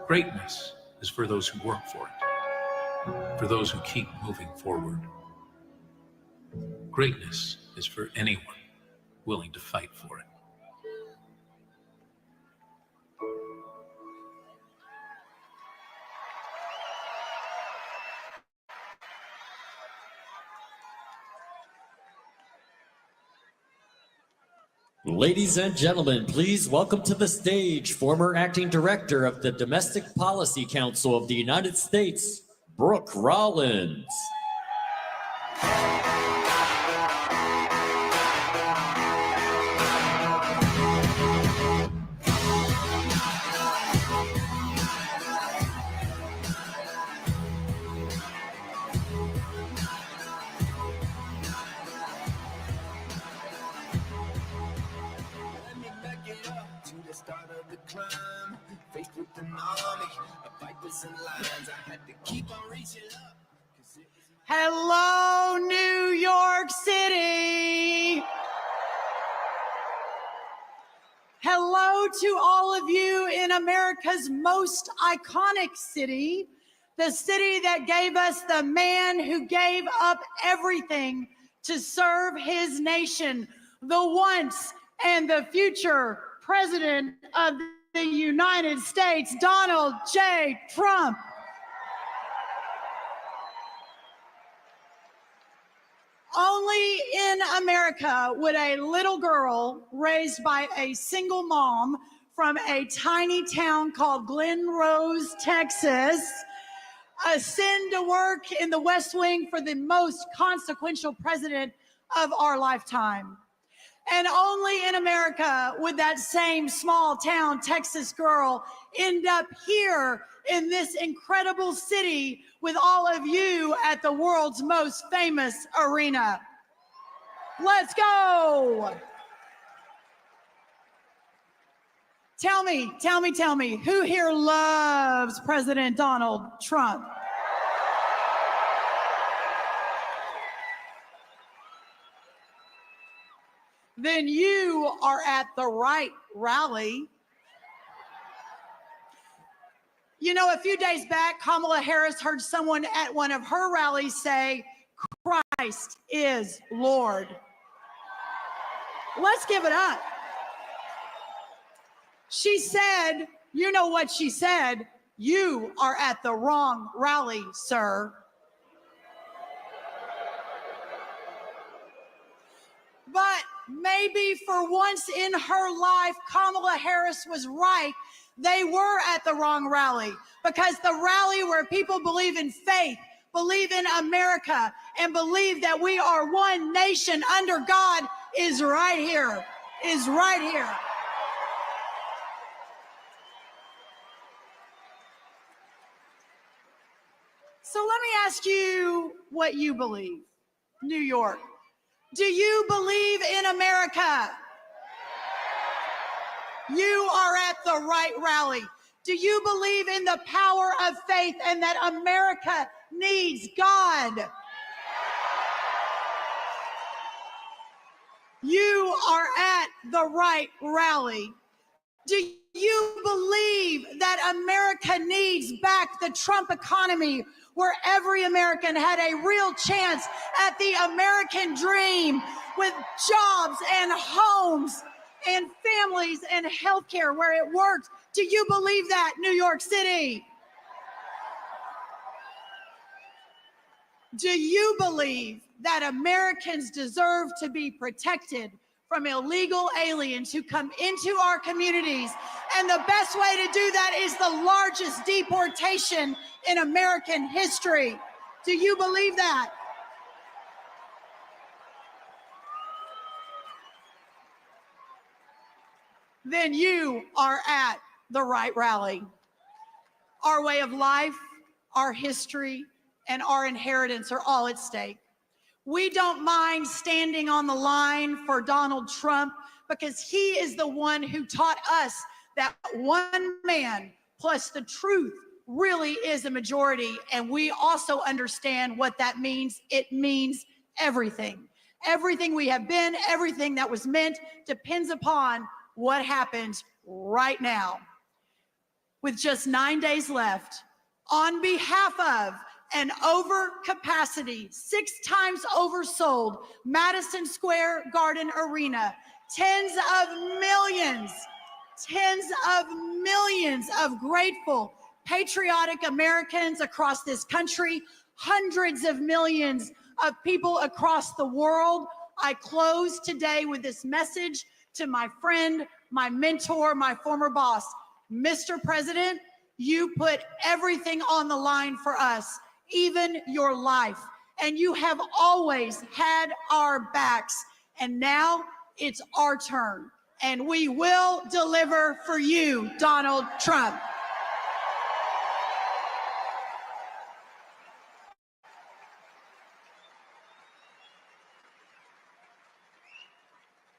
[SPEAKER 2] Greatness is for those who work for it, for those who keep moving forward. Greatness is for anyone willing to fight for it.
[SPEAKER 12] Ladies and gentlemen, please welcome to the stage former acting director of the Domestic Policy Council of the United States, Brooke Rollins.
[SPEAKER 4] Hello, New York City. Hello to all of you in America's most iconic city, the city that gave us the man who gave up everything to serve his nation, the once and the future President of the United States, Donald J. Trump. Only in America would a little girl raised by a single mom from a tiny town called Glen Rose, Texas, ascend to work in the West Wing for the most consequential president of our lifetime. And only in America would that same small town Texas girl end up here in this incredible city with all of you at the world's most famous arena. Let's go. Tell me, who here loves President Donald Trump? Then you are at the right rally. You know, a few days back, Kamala Harris heard someone at one of her rallies say, "Christ is Lord." Let's give it up. She said, you know what she said? "You are at the wrong rally, sir." But maybe for once in her life, Kamala Harris was right. They were at the wrong rally, because the rally where people believe in faith, believe in America, and believe that we are one nation under God is right here, So let me ask you what you believe. New York, do you believe in America? You are at the right rally. Do you believe in the power of faith and that America needs God? You are at the right rally. Do you believe that America needs back the Trump economy, where every American had a real chance at the American dream, with jobs and homes and families and healthcare where it works? Do you believe that, New York City? Do you believe that Americans deserve to be protected from illegal aliens who come into our communities? And the best way to do that is the largest deportation in American history. Do you believe that? Then you are at the right rally. Our way of life, our history, and our inheritance are all at stake. We don't mind standing on the line for Donald Trump because he is the one who taught us that one man plus the truth really is a majority. And we also understand what that means. It means everything. Everything we have been, everything that was meant depends upon what happens right now. With just 9 days left, on behalf of an overcapacity, 6 times oversold Madison Square Garden Arena, tens of millions of grateful, patriotic Americans across this country, hundreds of millions of people across the world, I close today with this message to my friend, my mentor, my former boss. Mr. President, you put everything on the line for us, even your life, and you have always had our backs. And now it's our turn, and we will deliver for you, Donald Trump.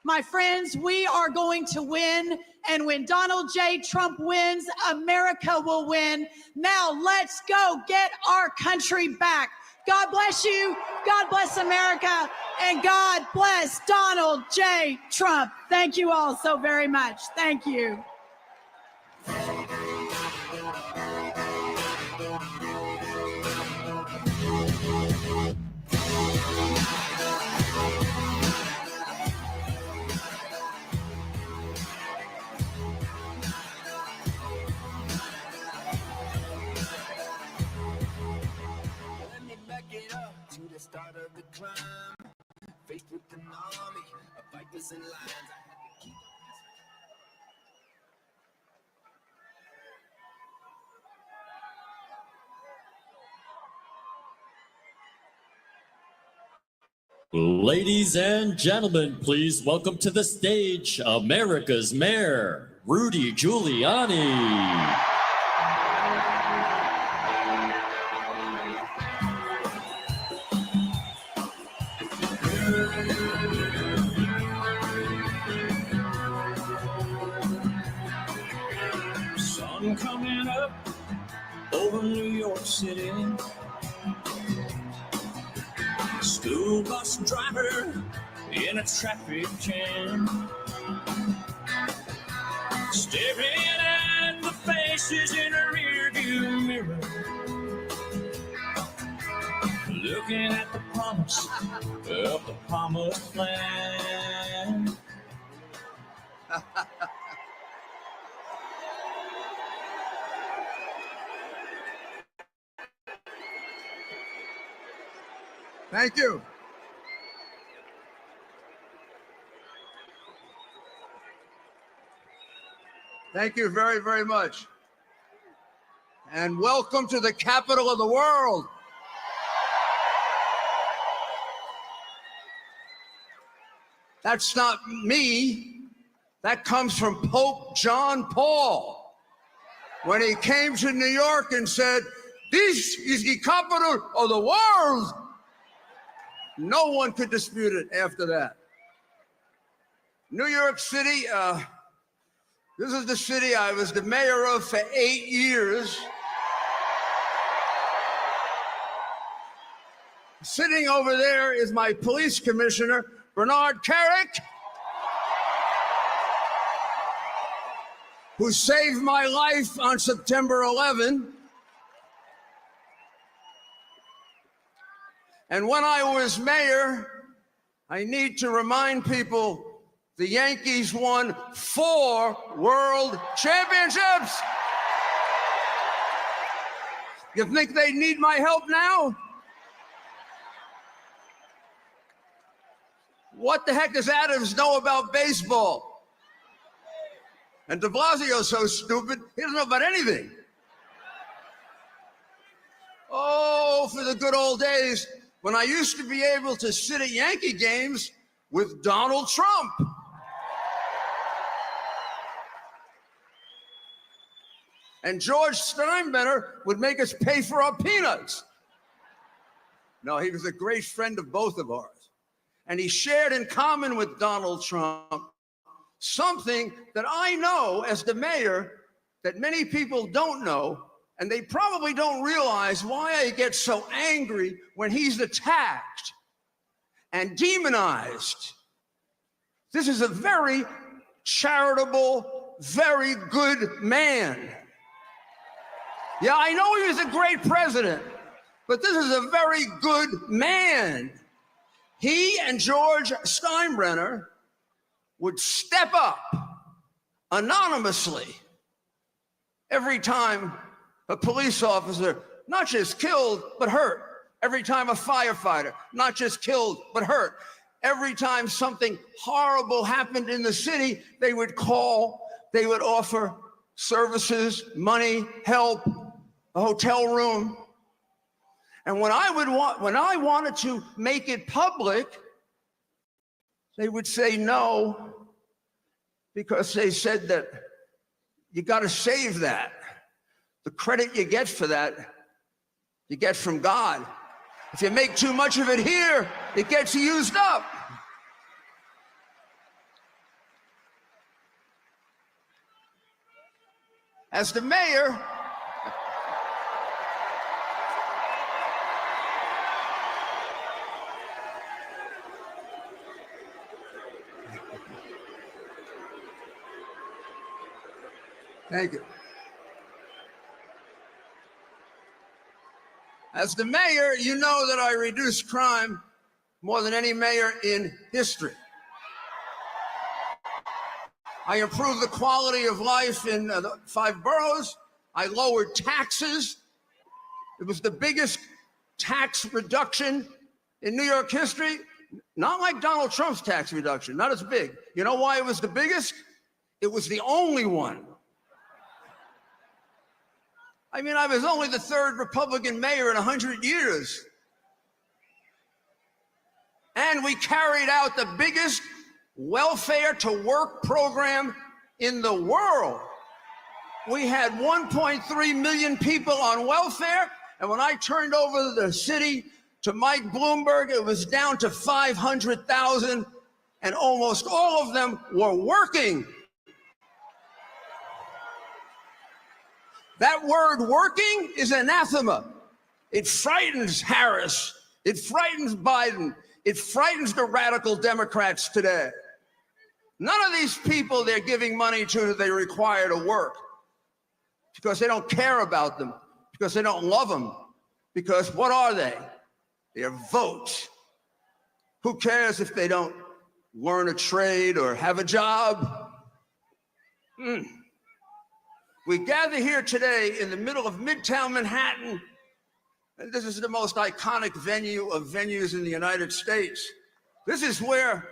[SPEAKER 4] My friends, we are going to win, and when Donald J. Trump wins, America will win. Now let's go get our country back. God bless you, God bless America, and God bless Donald J. Trump. Thank you all so very much. Thank you.
[SPEAKER 1] To the start of the climb, faced with an army of vipers and lions. I had to keep
[SPEAKER 12] Ladies and gentlemen, please welcome to the stage America's Mayor, Rudy Giuliani.
[SPEAKER 1] sun coming up over New York City. School bus driver in a traffic jam, staring at the faces in a rearview mirror, looking at the promise of the promised land.
[SPEAKER 5] Thank you. Thank you very, very much. And welcome to the capital of the world. That's not me. That comes from Pope John Paul when he came to New York and said, "This is the capital of the world." No one could dispute it after that. New York City, this is the city I was the mayor of for 8 years. Sitting over there is my police commissioner, Bernard Carrick, who saved my life on September 11. And when I was mayor, I need to remind people the Yankees won 4 world championships. You think they need my help now? What the heck does Adams know about baseball? And de Blasio's so stupid, he doesn't know about anything. Oh, for the good old days when I used to be able to sit at Yankee games with Donald Trump. And George Steinbrenner would make us pay for our peanuts. No, he was a great friend of both of ours. And he shared in common with Donald Trump something that I know as the mayor that many people don't know, and they probably don't realize why I get so angry when he's attacked and demonized. This is a very charitable, very good man. Yeah, I know he was a great president, but this is a very good man. He and George Steinbrenner would step up anonymously every time a police officer, not just killed, but hurt. Every time a firefighter, not just killed, but hurt. Every time something horrible happened in the city, they would call, they would offer services, money, help, a hotel room. And when I wanted to make it public, they would say no, because they said that you got to save that. The credit you get for that, you get from God. If you make too much of it here, it gets used up. As the mayor, thank you. As the mayor, you know that I reduced crime more than any mayor in history. I improved the quality of life in the 5 boroughs. I lowered taxes. It was the biggest tax reduction in New York history. Not like Donald Trump's tax reduction, not as big. You know why it was the biggest? It was the only one. I mean, I was only the 3rd Republican mayor in 100 years. And we carried out the biggest welfare to work program in the world. We had 1.3 million people on welfare. And when I turned over the city to Mike Bloomberg, it was down to 500,000. And almost all of them were working. That word working is anathema. It frightens Harris. It frightens Biden. It frightens the radical Democrats today. None of these people they're giving money to they require to work because they don't care about them, because they don't love them, because what are they? They're votes. Who cares if they don't learn a trade or have a job? We gather here today in the middle of Midtown Manhattan, and this is the most iconic venue of venues in the United States. This is where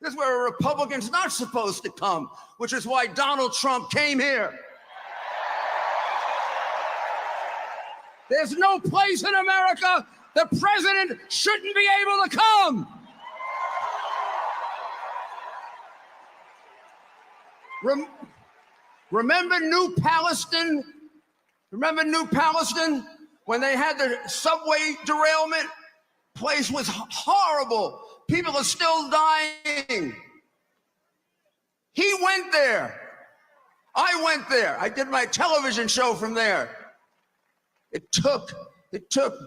[SPEAKER 5] a Republican's not supposed to come, which is why Donald Trump came here. There's no place in America the president shouldn't be able to come. Remember New Palestine? Remember New Palestine? When they had the subway derailment? Place was horrible. People are still dying. He went there. I went there. I did my television show from there. It took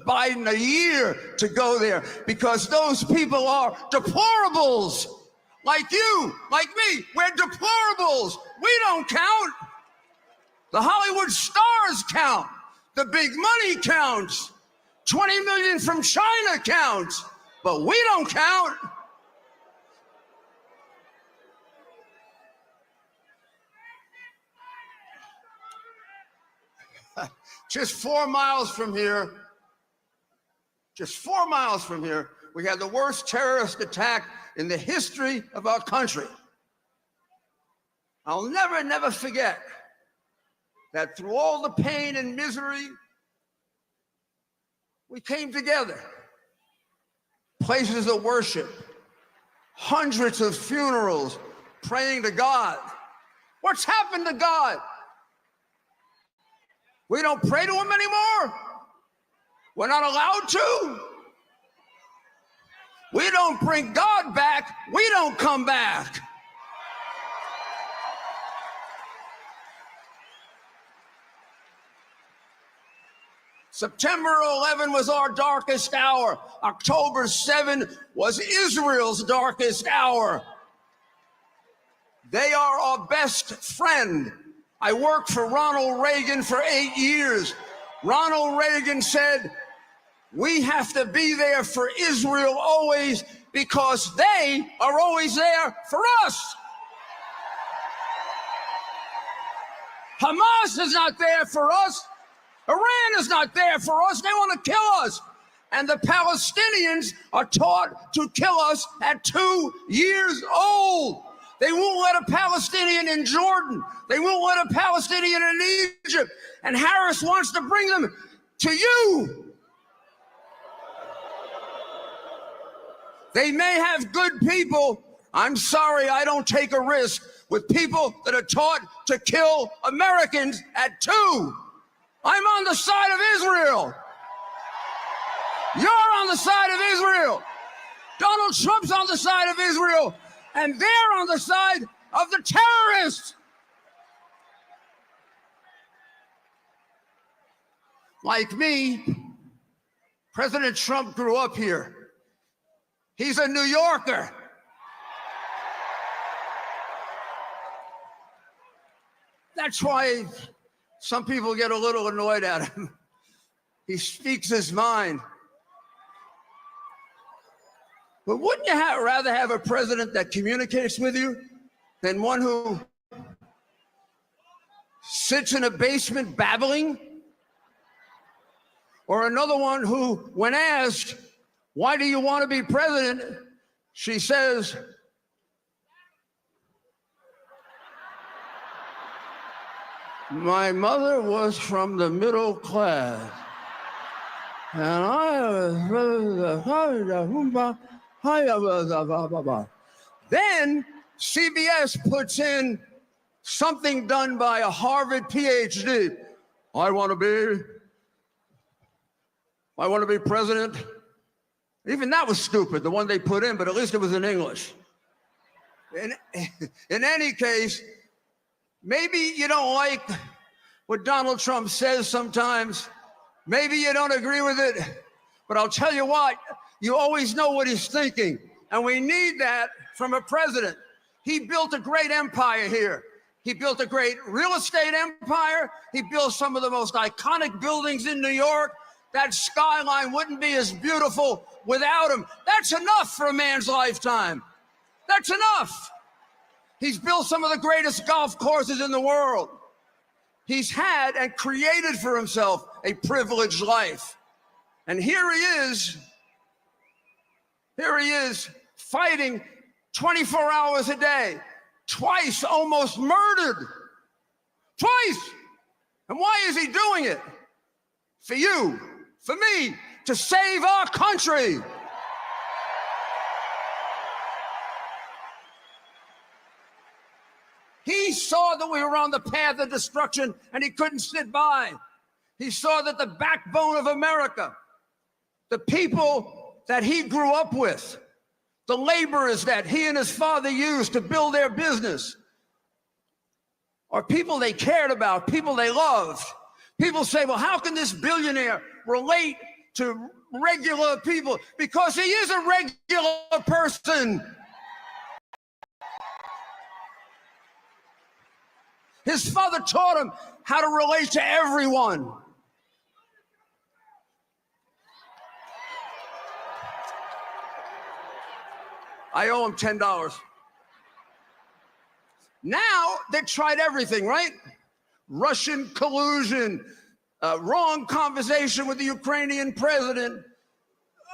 [SPEAKER 5] Biden a year to go there because those people are deplorables. Like you, like me, we're deplorables. We don't count. The Hollywood stars count. The big money counts. 20 million from China counts. But we don't count. Just 4 miles from here, we had the worst terrorist attack in the history of our country. I'll never forget that through all the pain and misery, we came together. Places of worship, hundreds of funerals, praying to God. What's happened to God? We don't pray to him anymore? We're not allowed to? We don't bring God back, we don't come back. September 11 was our darkest hour. October 7 was Israel's darkest hour. They are our best friend. I worked for Ronald Reagan for 8 years. Ronald Reagan said, we have to be there for Israel always because they are always there for us. Hamas is not there for us. Iran is not there for us. They want to kill us. And the Palestinians are taught to kill us at 2 years old. They won't let a Palestinian in Jordan. They won't let a Palestinian in Egypt. And Harris wants to bring them to you. They may have good people. I'm sorry, I don't take a risk with people that are taught to kill Americans at 2. I'm on the side of Israel. You're on the side of Israel. Donald Trump's on the side of Israel. And they're on the side of the terrorists. Like me, President Trump grew up here. He's a New Yorker. That's why some people get a little annoyed at him. He speaks his mind. But wouldn't you rather have a president that communicates with you than one who sits in a basement babbling? Or another one who, when asked, why do you want to be president? She says, my mother was from the middle class. And I was... Then CBS puts in something done by a Harvard PhD. I want to be president. Even that was stupid, the one they put in, but at least it was in English. In any case, maybe you don't like what Donald Trump says sometimes. Maybe you don't agree with it, but I'll tell you what, you always know what he's thinking. And we need that from a president. He built a great empire here. He built a great real estate empire. He built some of the most iconic buildings in New York. That skyline wouldn't be as beautiful without him. That's enough for a man's lifetime. That's enough. He's built some of the greatest golf courses in the world. He's had and created for himself a privileged life. And here he is fighting 24 hours a day, twice almost murdered. Twice. And why is he doing it? For you, for me, to save our country. He saw that we were on the path of destruction and he couldn't sit by. He saw that the backbone of America, the people that he grew up with, the laborers that he and his father used to build their business, are people they cared about, people they loved. People say, well, how can this billionaire relate to regular people? Because he is a regular person. His father taught him how to relate to everyone. I owe him $10. Now, they tried everything, right? Russian collusion, wrong conversation with the Ukrainian president,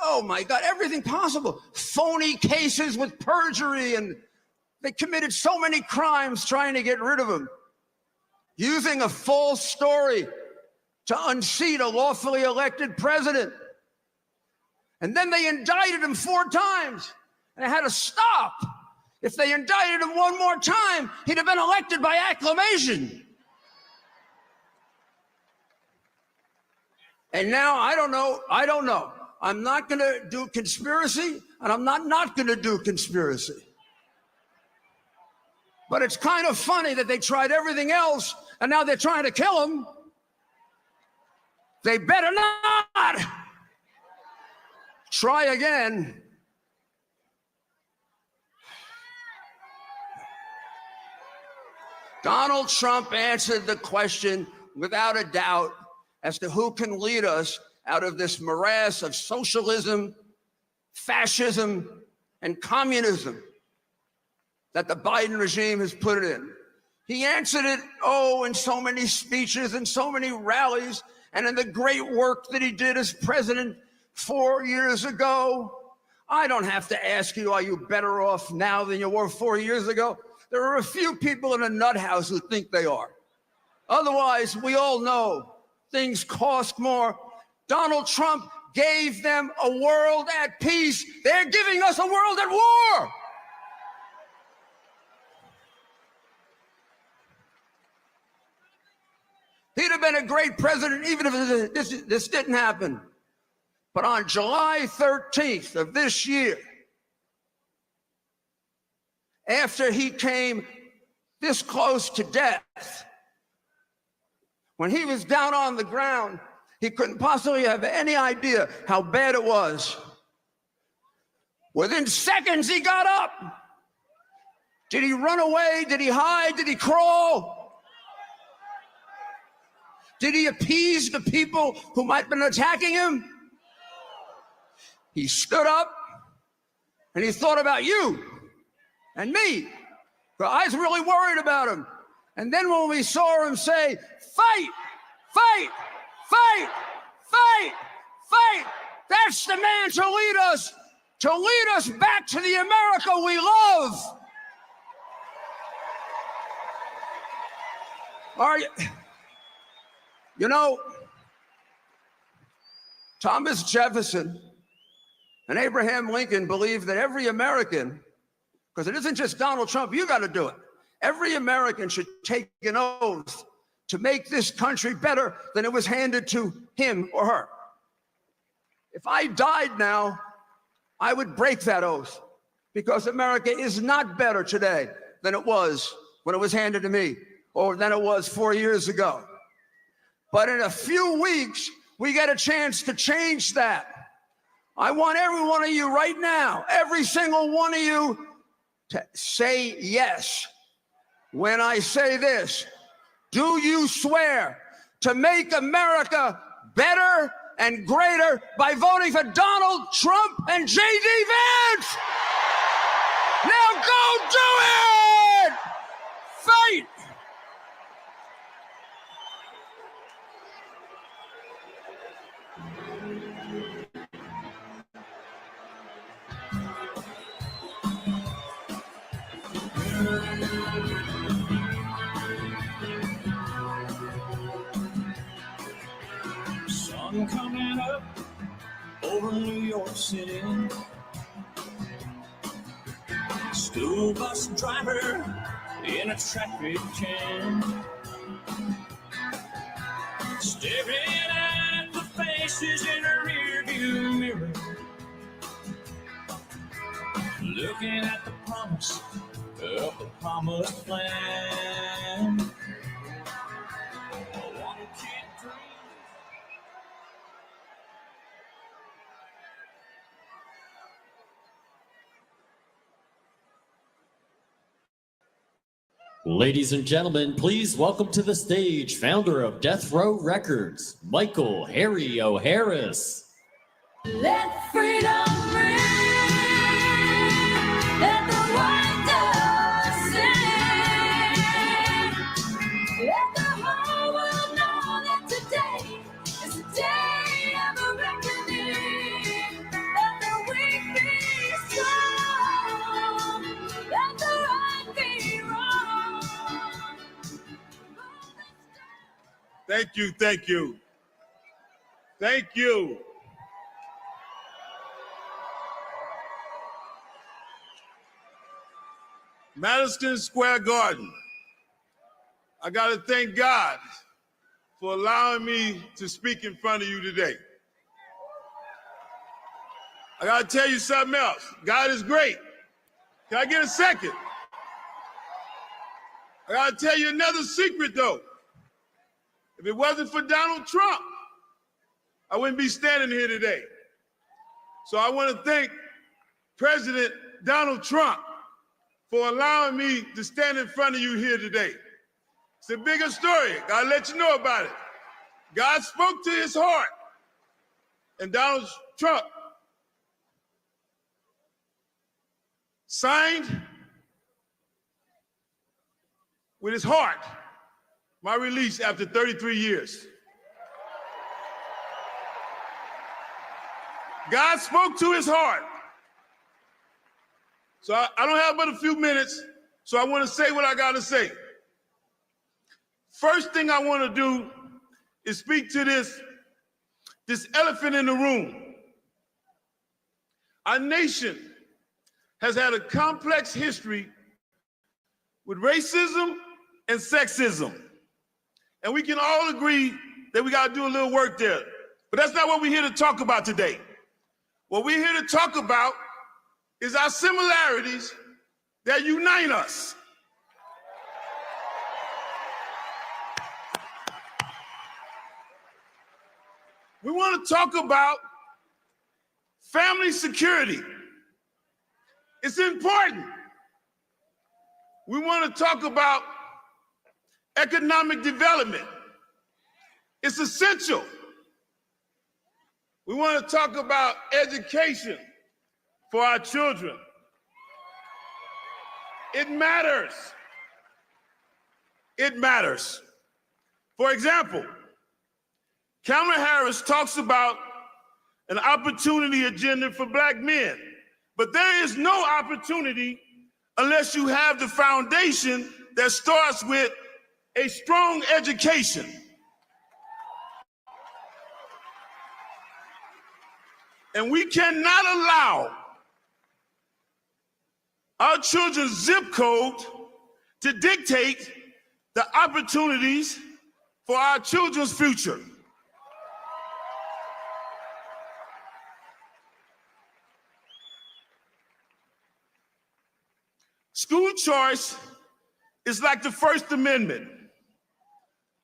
[SPEAKER 5] oh my God, everything possible. Phony cases with perjury, and they committed so many crimes trying to get rid of him. Using a false story to unseat a lawfully elected president. And then they indicted him 4 times, and it had to stop. If they indicted him one more time, he'd have been elected by acclamation. And now, I don't know. I'm not going to do conspiracy, and I'm not going to do conspiracy. But it's kind of funny that they tried everything else, and now they're trying to kill him. They better not. Try again. Donald Trump answered the question without a doubt as to who can lead us out of this morass of socialism, fascism, and communism that the Biden regime has put it in. He answered it, in so many speeches and so many rallies, and in the great work that he did as president 4 years ago. I don't have to ask you, are you better off now than you were 4 years ago? There are a few people in a nut house who think they are. Otherwise, we all know things cost more. Donald Trump gave them a world at peace. They're giving us a world at war. He'd have been a great president even if this didn't happen. But on July 13th of this year, after he came this close to death, when he was down on the ground, he couldn't possibly have any idea how bad it was. Within seconds, he got up. Did he run away? Did he hide? Did he crawl? Did he appease the people who might have been attacking him? He stood up and he thought about you and me. But I was really worried about him. And then when we saw him say, fight, fight, fight, fight, fight, that's the man to lead us back to the America we love. You know, Thomas Jefferson and Abraham Lincoln believed that every American, because it isn't just Donald Trump, you got to do it. Every American should take an oath to make this country better than it was handed to him or her. If I died now, I would break that oath, because America is not better today than it was when it was handed to me, or than it was 4 years ago. But in a few weeks, we get a chance to change that. I want every one of you right now, every single one of you, to say yes when I say this. Do you swear to make America better and greater by voting for Donald Trump and J.D. Vance? Now go do it! Fight!
[SPEAKER 1] Sun coming up over New York City. School bus driver in a traffic jam, staring at the faces in a rearview mirror, looking at the promise of the promised land.
[SPEAKER 12] Ladies and gentlemen, please welcome to the stage founder of Death Row Records, Michael Harry O'Harris.
[SPEAKER 1] Let freedom ring, let the white dove sing, let the whole world know that today is a day of a reckoning,
[SPEAKER 14] Thank you, thank you. Thank you. Madison Square Garden. I got to thank God for allowing me to speak in front of you today. I got to tell you something else. God is great. Can I get a second? I got to tell you another secret, though. If it wasn't for Donald Trump, I wouldn't be standing here today. So I want to thank President Donald Trump for allowing me to stand in front of you here today. It's a bigger story. I'll let you know about it. God spoke to his heart, and Donald Trump signed with his heart my release after 33 years. God spoke to his heart. So I don't have but a few minutes, so I want to say what I got to say. First thing I want to do is speak to this elephant in the room. Our nation has had a complex history with racism and sexism. And we can all agree that we got to do a little work there. But that's not what we're here to talk about today. What we're here to talk about is our similarities that unite us. We want to talk about family security. It's important. We want to talk about economic development. It's essential. We want to talk about education for our children. It matters. It matters. For example, Kamala Harris talks about an opportunity agenda for Black men, but there is no opportunity unless you have the foundation that starts with a strong education. And we cannot allow our children's zip code to dictate the opportunities for our children's future. School choice is like the First Amendment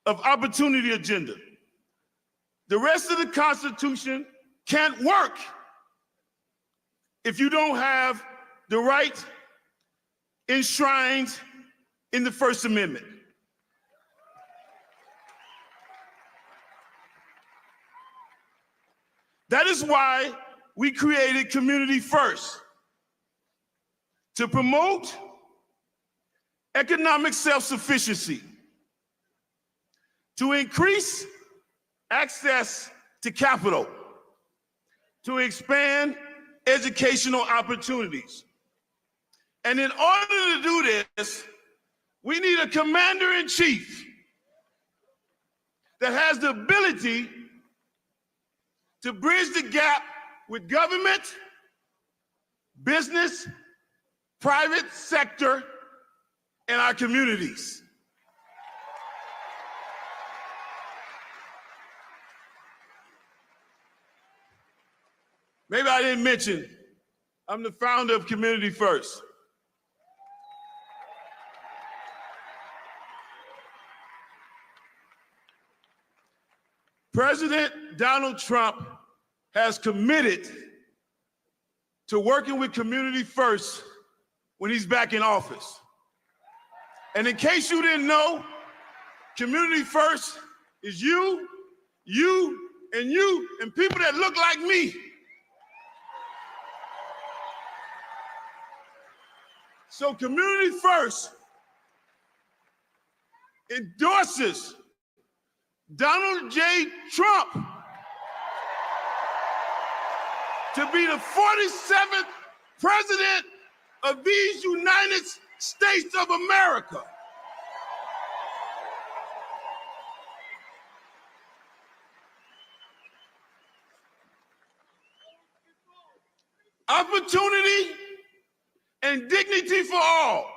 [SPEAKER 14] of opportunity agenda. The rest of the Constitution can't work if you don't have the right enshrined in the First Amendment. That is why we created Community First, to promote economic self-sufficiency, to increase access to capital, to expand educational opportunities. And in order to do this, we need a commander-in-chief that has the ability to bridge the gap with government, business, private sector, and our communities. Maybe I didn't mention, I'm the founder of Community First. President Donald Trump has committed to working with Community First when he's back in office. And in case you didn't know, Community First is you, and people that look like me. So Community First endorses Donald J. Trump to be the 47th president of these United States of America. opportunity, and dignity for all.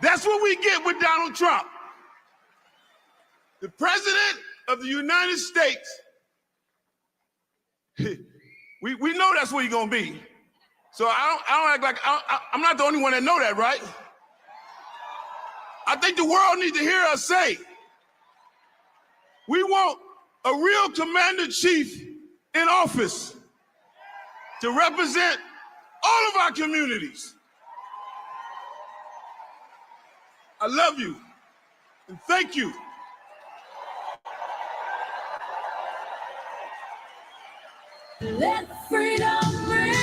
[SPEAKER 14] That's what we get with Donald Trump. The President of the United States. We know that's what he's gonna be. So I don't act like, I'm not the only one that know that, right? I think the world needs to hear us say, we want a real commander-in-chief in office to represent all of our communities. I love you, and thank you.
[SPEAKER 1] Let freedom ring.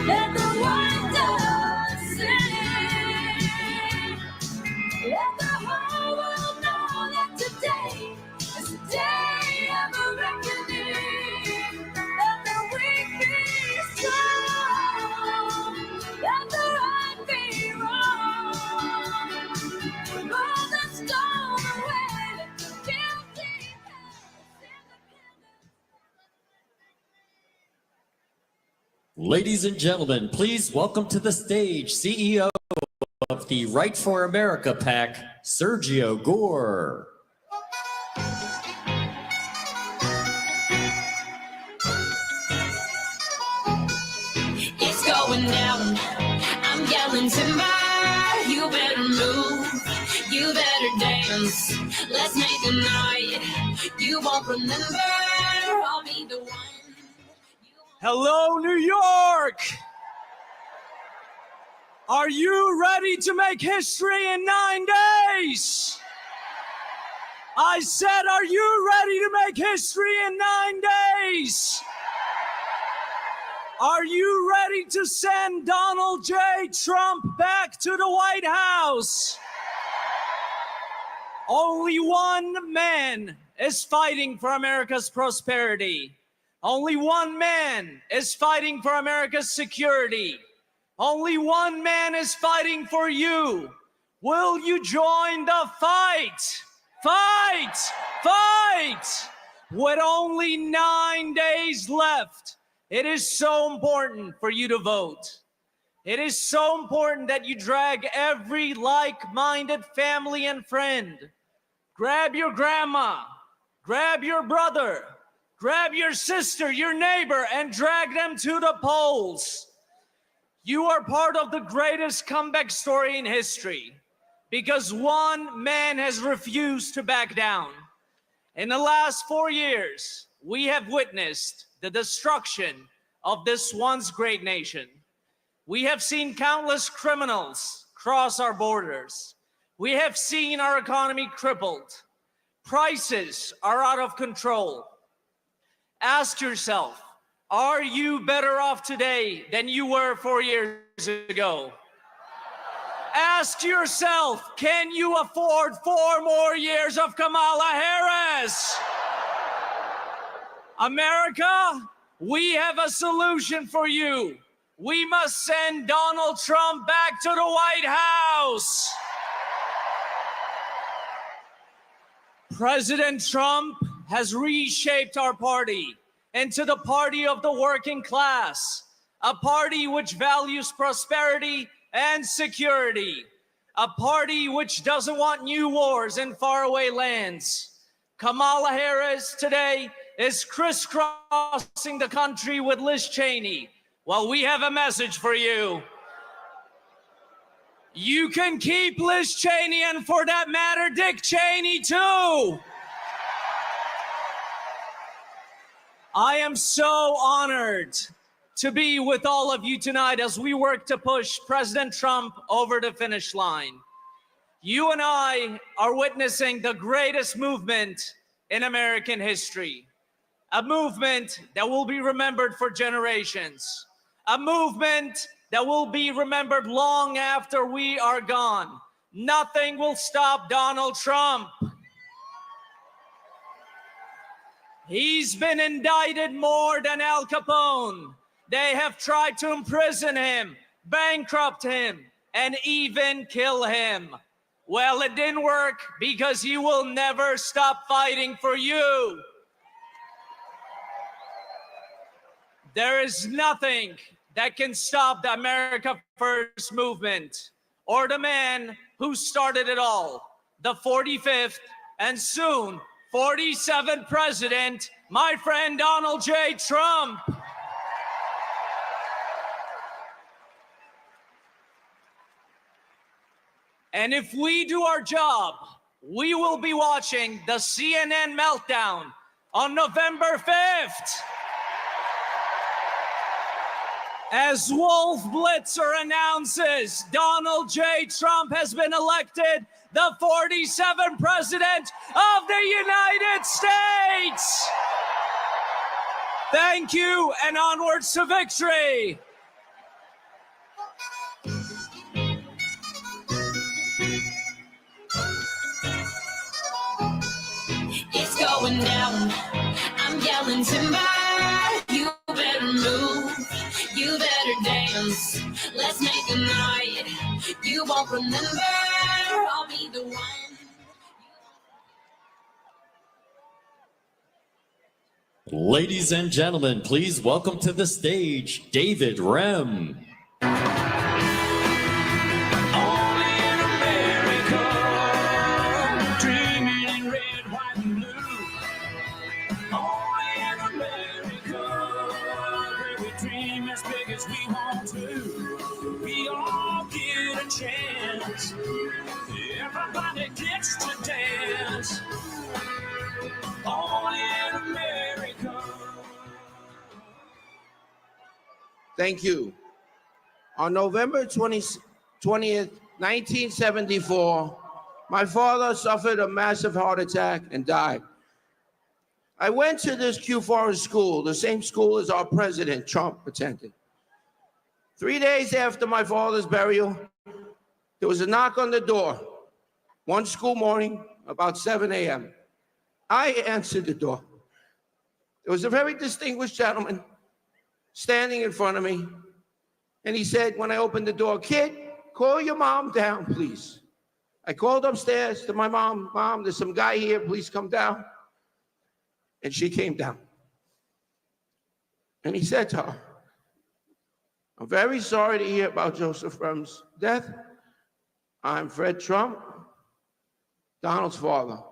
[SPEAKER 1] Let the white dove sing. Let the whole world know that today is the day of a reckoning. Let the weak be strong. Let the right be wrong. Roll the stone away. Let the guilty
[SPEAKER 12] Ladies and gentlemen, please welcome to the stage CEO of the Right for America PAC, Sergio Gore.
[SPEAKER 1] It's going down. I'm yelling timber. You better move. You better dance. Let's make a night you won't remember. I'll be the one.
[SPEAKER 15] Hello, New York! Are you ready to make history in 9 days? I said, are you ready to make history in 9 days? Are you ready to send Donald J. Trump back to the White House? Only one man is fighting for America's prosperity. Only one man is fighting for America's security. Only one man is fighting for you. Will you join the fight? Fight! Fight! With only 9 days left, it is so important for you to vote. It is so important that you drag every like-minded family and friend. Grab your grandma, grab your brother, grab your sister, your neighbor, and drag them to the polls. You are part of the greatest comeback story in history because one man has refused to back down. In the last 4 years, we have witnessed the destruction of this once great nation. We have seen countless criminals cross our borders. We have seen our economy crippled. Prices are out of control. Ask yourself, are you better off today than you were 4 years ago? Ask yourself, can you afford 4 more years of Kamala Harris? America, we have a solution for you. We must send Donald Trump back to the White House. President Trump has reshaped our party into the party of the working class, a party which values prosperity and security, a party which doesn't want new wars in faraway lands. Kamala Harris today is crisscrossing the country with Liz Cheney. Well, we have a message for you. You can keep Liz Cheney and, for that matter, Dick Cheney too. I am so honored to be with all of you tonight as we work to push President Trump over the finish line. You and I are witnessing the greatest movement in American history, a movement that will be remembered for generations, a movement that will be remembered long after we are gone. Nothing will stop Donald Trump. He's been indicted more than Al Capone. They have tried to imprison him, bankrupt him, and even kill him. Well, it didn't work because he will never stop fighting for you. There is nothing that can stop the America First movement or the man who started it all, the 45th and soon 47th president, my friend Donald J. Trump. And if we do our job, we will be watching the CNN meltdown on November 5th. As Wolf Blitzer announces, Donald J. Trump has been elected the 47th president of the United States. Thank you, and onwards to victory.
[SPEAKER 1] It's going down. I'm yelling timber. You better move. You better dance. Let's make a night you won't remember. I'll be the one.
[SPEAKER 12] Ladies and gentlemen, please welcome to the stage David Rem.
[SPEAKER 1] Everybody gets to dance. Only in America.
[SPEAKER 17] Thank you. On November 20th, 1974, my father suffered a massive heart attack and died. I went to this Q Forest school, the same school as our president, Trump, attended. 3 days after my father's burial, there was a knock on the door. One school morning, about 7 a.m. I answered the door. There was a very distinguished gentleman standing in front of me. And he said, when I opened the door, "Kid, call your mom down, please." I called upstairs to my mom. "Mom, there's some guy here, please come down." And she came down. And he said to her, "I'm very sorry to hear about Joseph Rem's death. I'm Fred Trump, Donald's father."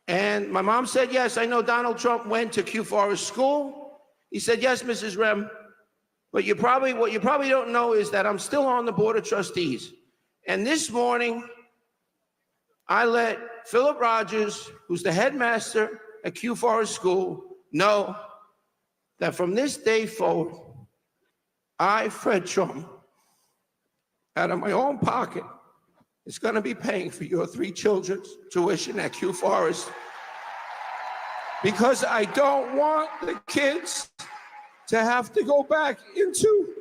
[SPEAKER 17] And my mom said, "Yes, I know Donald Trump went to Q Forest School." He said, "Yes, Mrs. Rem, but what you probably don't know is that I'm still on the Board of Trustees. And this morning, I let Philip Rogers, who's the headmaster at Q Forest School, know that from this day forward, I, Fred Trump, out of my own pocket, is going to be paying for your 3 children's tuition at Q Forest, because I don't want the kids to have to go back into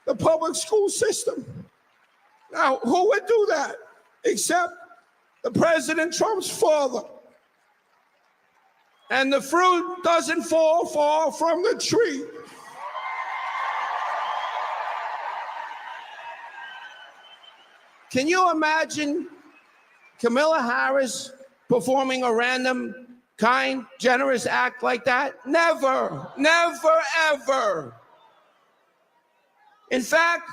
[SPEAKER 17] the public school system." Now, who would do that except the President Trump's father? And the fruit doesn't fall far from the tree. Can you imagine Kamala Harris performing a random, kind, generous act like that? Never, never, ever. In fact,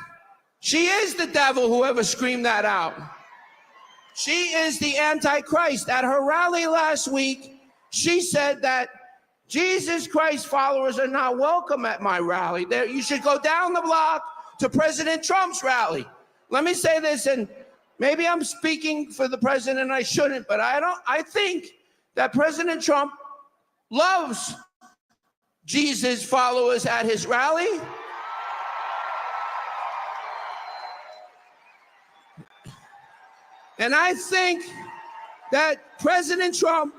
[SPEAKER 17] she is the devil, whoever screamed that out. She is the Antichrist. At her rally last week, she said that Jesus Christ followers are not welcome at my rally. You should go down the block to President Trump's rally. Let me say this, and maybe I'm speaking for the president and I shouldn't, but I think that President Trump loves Jesus followers at his rally. And I think that President Trump,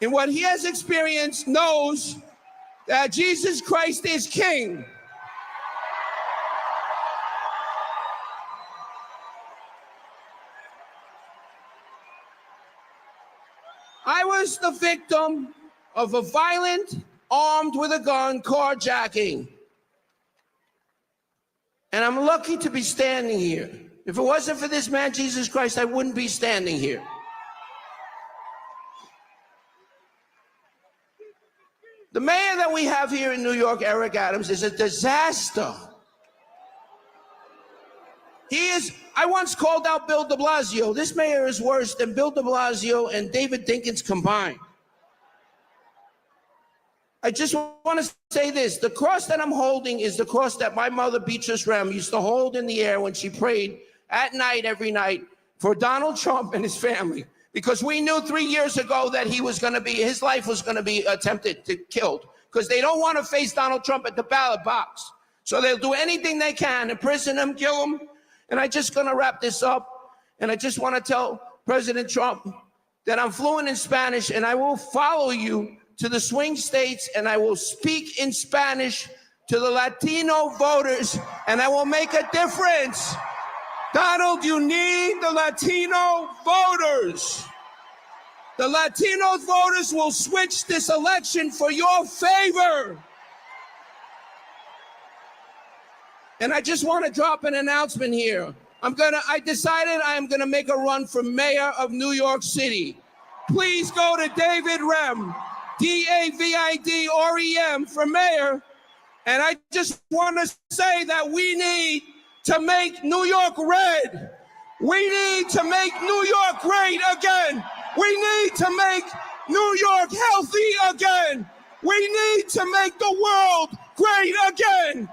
[SPEAKER 17] in what he has experienced, knows that Jesus Christ is king. I was the victim of a violent, armed with a gun, carjacking. And I'm lucky to be standing here. If it wasn't for this man, Jesus Christ, I wouldn't be standing here. The mayor that we have here in New York, Eric Adams, is a disaster. I once called out Bill de Blasio. This mayor is worse than Bill de Blasio and David Dinkins combined. I just want to say this. The cross that I'm holding is the cross that my mother, Beatrice Rem, used to hold in the air when she prayed at night, every night, for Donald Trump and his family. Because we knew 3 years ago that his life was going to be killed. Because they don't want to face Donald Trump at the ballot box. So they'll do anything they can, imprison him, kill him. And I'm just going to wrap this up. And I just want to tell President Trump that I'm fluent in Spanish and I will follow you to the swing states and I will speak in Spanish to the Latino voters and I will make a difference. Donald, you need the Latino voters. The Latino voters will switch this election for your favor. And I just want to drop an announcement here. I decided I am gonna make a run for mayor of New York City. Please go to David Rem, D-A-V-I-D-R-E-M for mayor. And I just want to say that we need to make New York red. We need to make New York great again. We need to make New York healthy again. We need to make the world great again.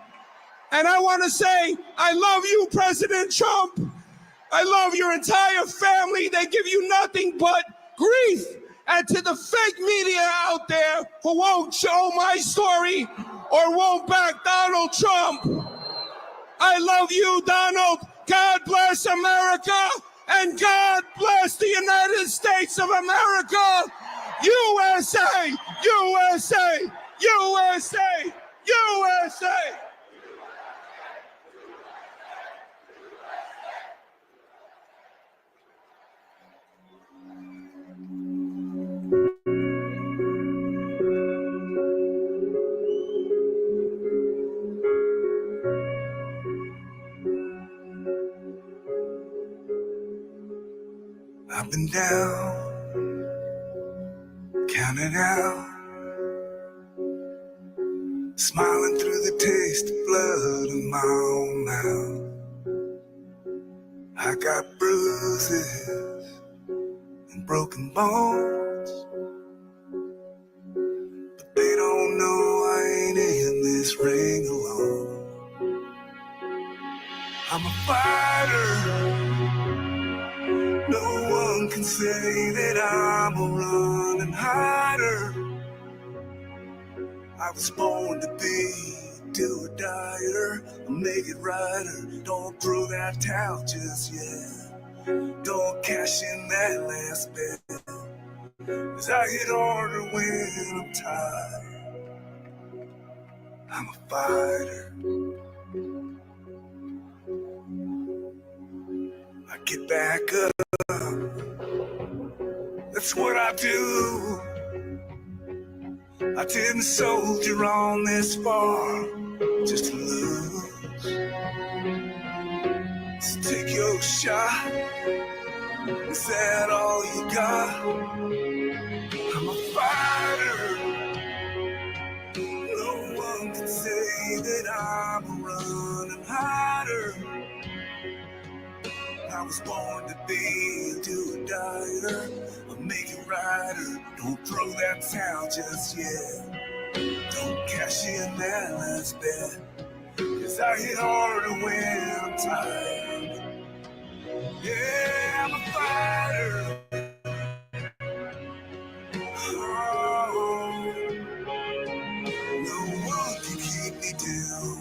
[SPEAKER 17] And I want to say, I love you, President Trump. I love your entire family. They give you nothing but grief. And to the fake media out there who won't show my story or won't back Donald Trump, I love you, Donald. God bless America, and God bless the United States of America. USA, USA, USA, USA.
[SPEAKER 1] I've been down, counting out, smiling through the taste of blood in my own mouth. I got bruises and broken bones, but they don't know I ain't in this ring alone. I'm a fighter. No one can say that I'm a running hider. I was born to be a do-or-dyer, a make-it-righter. Don't throw that towel just yet. Don't cash in that last bet, 'cause I hit harder when I'm tired. I'm a fighter. I get back up. That's what I do. I didn't soldier on this far just to lose. So take your shot. Is that all you got? I'm a fighter. No one can say that I'm a running hider. I was born to be a do-or-dyer, a make-it-righter. Don't throw that towel just yet. Don't cash in that last bet, 'cause I hit harder when I'm tired. Yeah, I'm a fighter. Oh, no one can keep me down.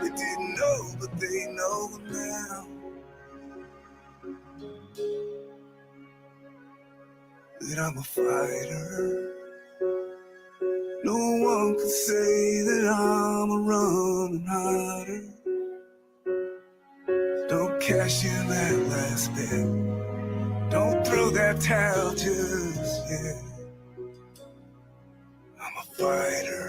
[SPEAKER 1] They didn't know, but they know now. That I'm a fighter. No one can say that I'm a running hider. Don't cash in that last bet. Don't throw that towel just yet. I'm a fighter.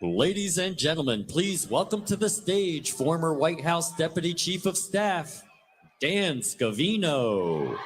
[SPEAKER 12] Ladies and gentlemen, please welcome to the stage former White House Deputy Chief of Staff, Dan Scavino.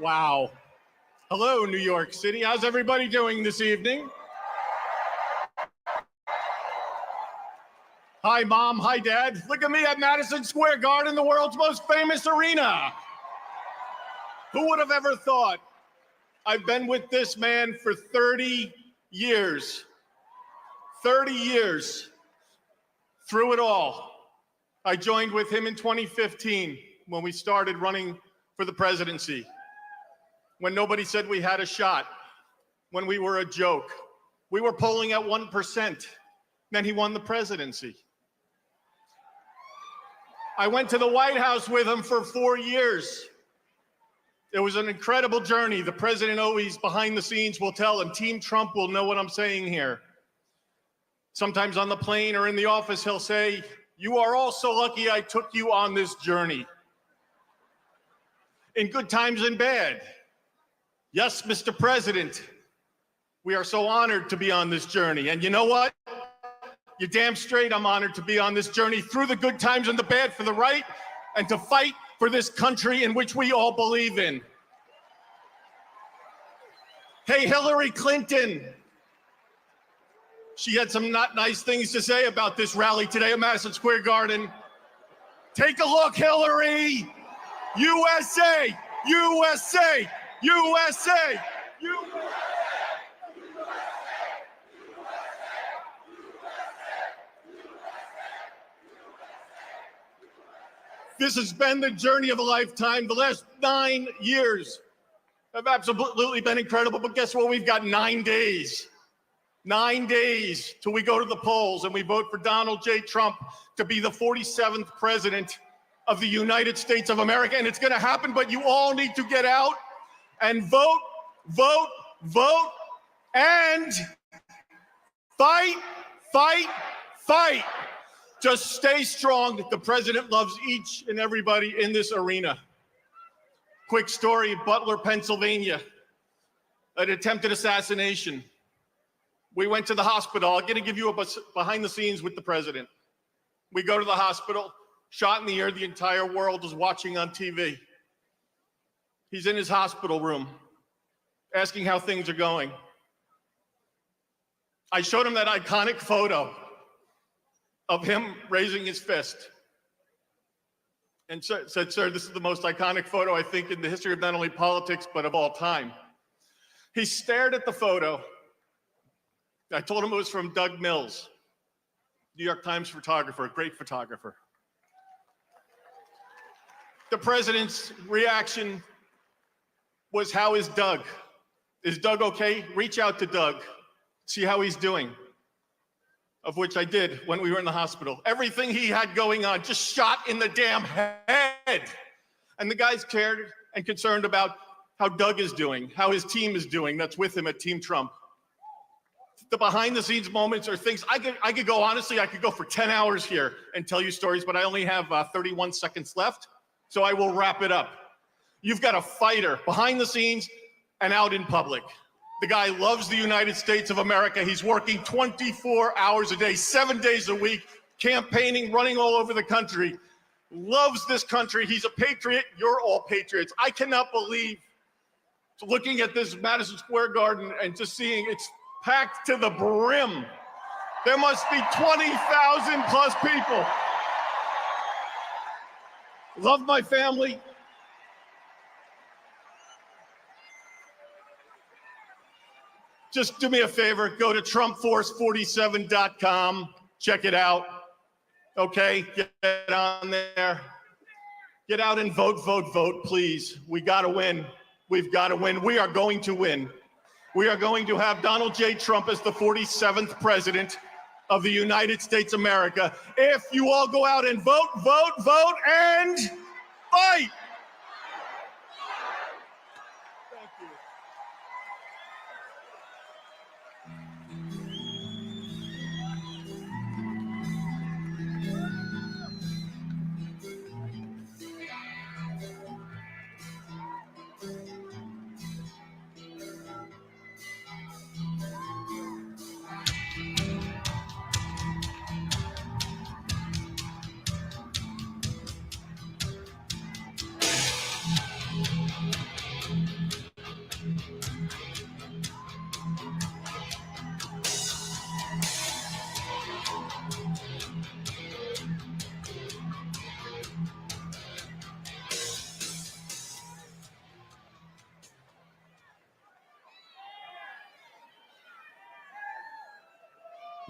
[SPEAKER 18] Wow. Hello, New York City. How's everybody doing this evening? Hi, Mom. Hi, Dad. Look at me at Madison Square Garden, the world's most famous arena. Who would have ever thought? I've been with this man for 30 years. 30 years. Through it all. I joined with him in 2015 when we started running for the presidency. When nobody said we had a shot, when we were a joke. We were polling at 1%. Then he won the presidency. I went to the White House with him for 4 years. It was an incredible journey. The president always, behind the scenes, will tell, and Team Trump will know what I'm saying here. Sometimes on the plane or in the office, he'll say, "You are all so lucky I took you on this journey." In good times and bad. Yes, Mr. President, we are so honored to be on this journey. And you know what? You're damn straight I'm honored to be on this journey through the good times and the bad for the right and to fight for this country in which we all believe in. Hey, Hillary Clinton. She had some not nice things to say about this rally today at Madison Square Garden. Take a look, Hillary. USA, USA, USA, USA. This has been the journey of a lifetime. The last 9 years have absolutely been incredible, but guess what? We've got 9 days. 9 days till we go to the polls and we vote for Donald J. Trump to be the 47th president of the United States of America. And it's going to happen, but you all need to get out and vote, vote, vote, and fight, fight, fight. Just stay strong. The president loves each and everybody in this arena. Quick story, Butler, Pennsylvania, an attempted assassination. We went to the hospital. I'm going to give you a behind the scenes with the president. We go to the hospital, shot in the air. The entire world is watching on TV. He's in his hospital room, asking how things are going. I showed him that iconic photo of him raising his fist and said, "Sir, this is the most iconic photo, I think, in the history of not only politics, but of all time." He stared at the photo. I told him it was from Doug Mills, New York Times photographer, a great photographer. The president's reaction was, "How is Doug? Is Doug okay? Reach out to Doug, see how he's doing." Of which I did when we were in the hospital. Everything he had going on just shot in the damn head. And the guy's cared and concerned about how Doug is doing, how his team is doing that's with him at Team Trump. The behind the scenes moments are things I could go, honestly, I could go for 10 hours here and tell you stories, but I only have 31 seconds left. So I will wrap it up. You've got a fighter behind the scenes. and out in public. The guy loves the United States of America. He's working 24 hours a day, 7 days a week, campaigning, running all over the country, loves this country. He's a patriot. You're all patriots. I cannot believe looking at this Madison Square Garden and just seeing it's packed to the brim. There must be 20,000 plus people. Love my family. Just do me a favor, go to TrumpForce47.com, check it out. Okay, get on there. Get out and vote, vote, vote, please. We gotta win. We've gotta win. We are going to win. We are going to have Donald J. Trump as the 47th president of the United States of America. If you all go out and vote, vote, vote, and fight.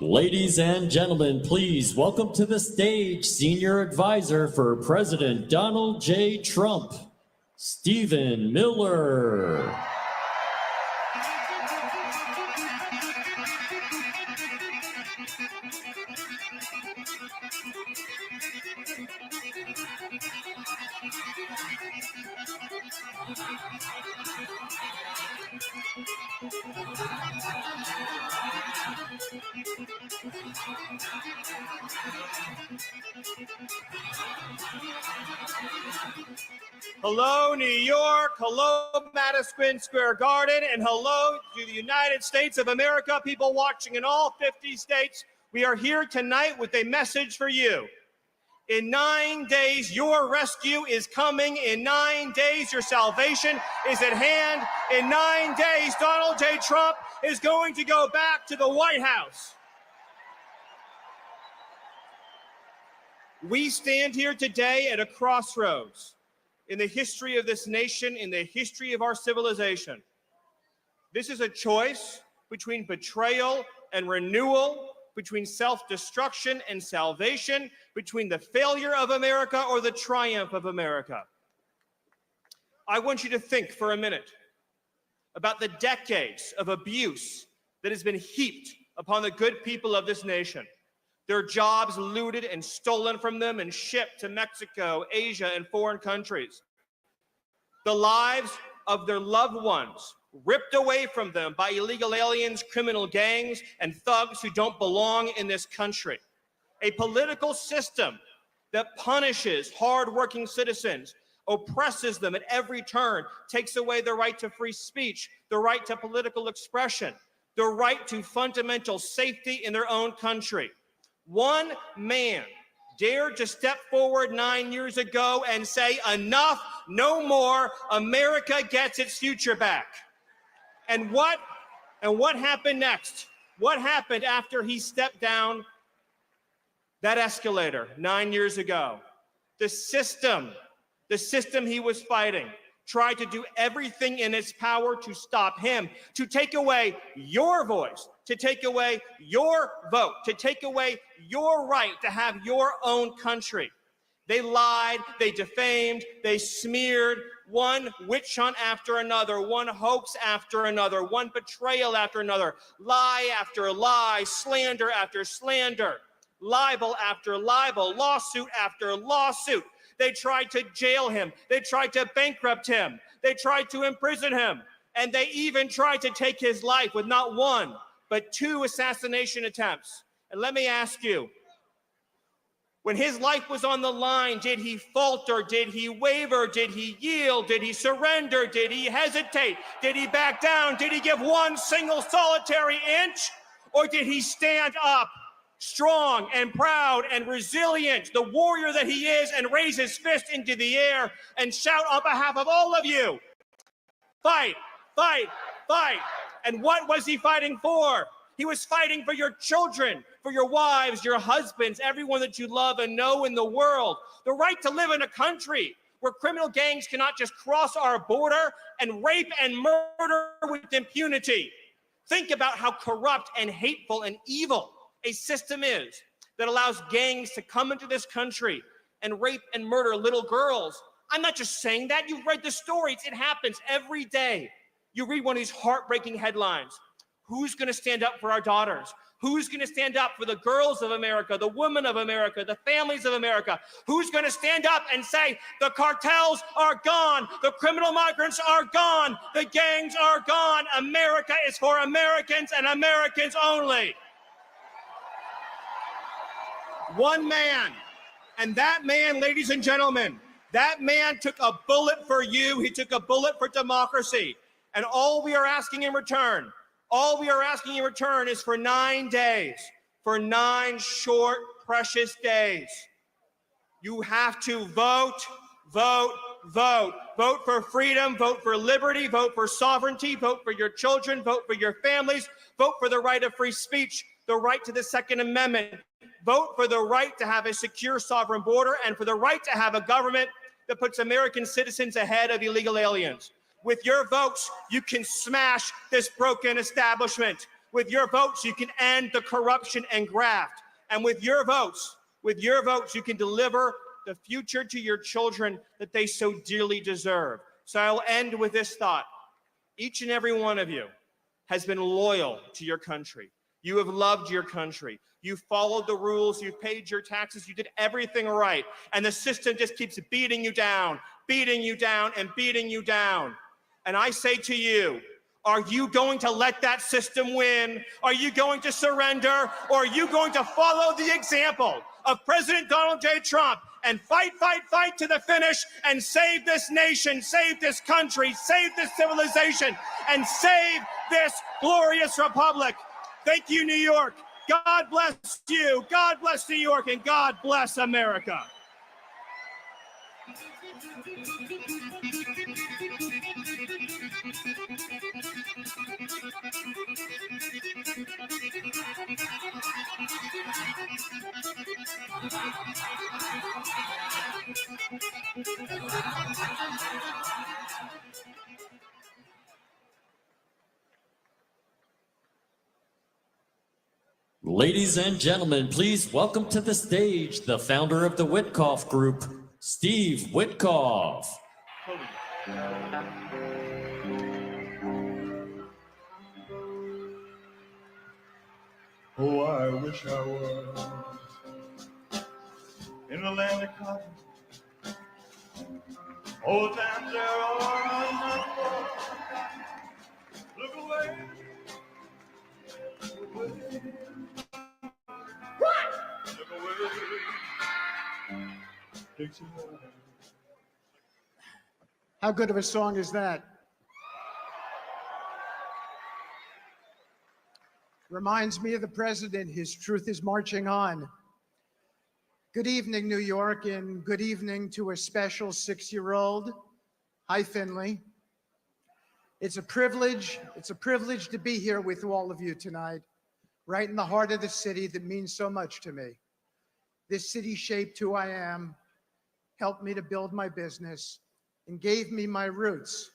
[SPEAKER 12] Ladies and gentlemen, please welcome to the stage Senior Advisor for President Donald J. Trump, Stephen Miller.
[SPEAKER 13] Hello, New York. Hello, Madison Square Garden. And hello to the United States of America, people watching in all 50 states. We are here tonight with a message for you. In 9 days, your rescue is coming. In 9 days, your salvation is at hand. In 9 days, Donald J. Trump is going to go back to the White House. We stand here today at a crossroads in the history of this nation, in the history of our civilization. This is a choice between betrayal and renewal, between self-destruction and salvation, between the failure of America or the triumph of America. I want you to think for a minute about the decades of abuse that has been heaped upon the good people of this nation. Their jobs looted and stolen from them and shipped to Mexico, Asia, and foreign countries. The lives of their loved ones ripped away from them by illegal aliens, criminal gangs, and thugs who don't belong in this country. A political system that punishes hardworking citizens, oppresses them at every turn, takes away their right to free speech, the right to political expression, the right to fundamental safety in their own country. One man dared to step forward 9 years ago and say, enough, no more, America gets its future back. And what happened next? What happened after he stepped down that escalator 9 years ago? The system he was fighting tried to do everything in its power to stop him, to take away your voice, to take away your vote, to take away your right to have your own country. They lied, they defamed, they smeared, one witch hunt after another, one hoax after another, one betrayal after another, lie after lie, slander after slander, libel after libel, lawsuit after lawsuit. They tried to jail him. They tried to bankrupt him. They tried to imprison him. And they even tried to take his life with not one, but 2 assassination attempts. And let me ask you, When his life was on the line, did he falter? Did he waver? Did he yield? Did he surrender? Did he hesitate? Did he back down? Did he give one single solitary inch? Or did he stand up, strong and proud and resilient, the warrior that he is, and raise his fist into the air and shout on behalf of all of you, fight, fight, fight. And what was he fighting for? He was fighting for your children, for your wives, your husbands, everyone that you love and know in the world. The right to live in a country where criminal gangs cannot just cross our border and rape and murder with impunity. Think about how corrupt and hateful and evil a system is that allows gangs to come into this country and rape and murder little girls. I'm not just saying that. You've read the stories. It happens every day. You read one of these heartbreaking headlines. Who's going to stand up for our daughters? Who's going to stand up for the girls of America, the women of America, the families of America? Who's going to stand up and say, the cartels are gone, the criminal migrants are gone, the gangs are gone, America is for Americans and Americans only? One man, and that man, ladies and gentlemen, that man took a bullet for you. He took a bullet for democracy. And all we are asking in return is for 9 days, for 9 short, precious days. You have to vote, vote, vote. Vote for freedom, vote for liberty, vote for sovereignty, vote for your children, vote for your families, vote for the right of free speech, the right to the Second Amendment, vote for the right to have a secure sovereign border, and for the right to have a government that puts American citizens ahead of illegal aliens. With your votes, you can smash this broken establishment. With your votes, you can end the corruption and graft. And with your votes, you can deliver the future to your children that they so dearly deserve. So I'll end with this thought. Each and every one of you has been loyal to your country. You have loved your country. You followed the rules. You paid your taxes. You did everything right. And the system just keeps beating you down, beating you down, and beating you down. And I say to you, are you going to let that system win? Are you going to surrender? Or are you going to follow the example of President Donald J. Trump and fight, fight, fight to the finish and save this nation, save this country, save this civilization, and save this glorious republic? Thank you, New York. God bless you. God bless New York, and God bless America.
[SPEAKER 12] Ladies and gentlemen, please welcome to the stage the founder of the Witkoff Group, Steve Witkoff.
[SPEAKER 3] Oh, I wish I was in the land of cotton. Old times there are enough for. Look away. Look away. Look away. Dixieland.
[SPEAKER 10] How good of a song is that? Reminds me of the president. His truth is marching on. Good evening, New York, and good evening to a special 6-year-old. Hi, Finley. It's a privilege to be here with all of you tonight, right in the heart of the city that means so much to me. This city shaped who I am, helped me to build my business, and gave me my roots.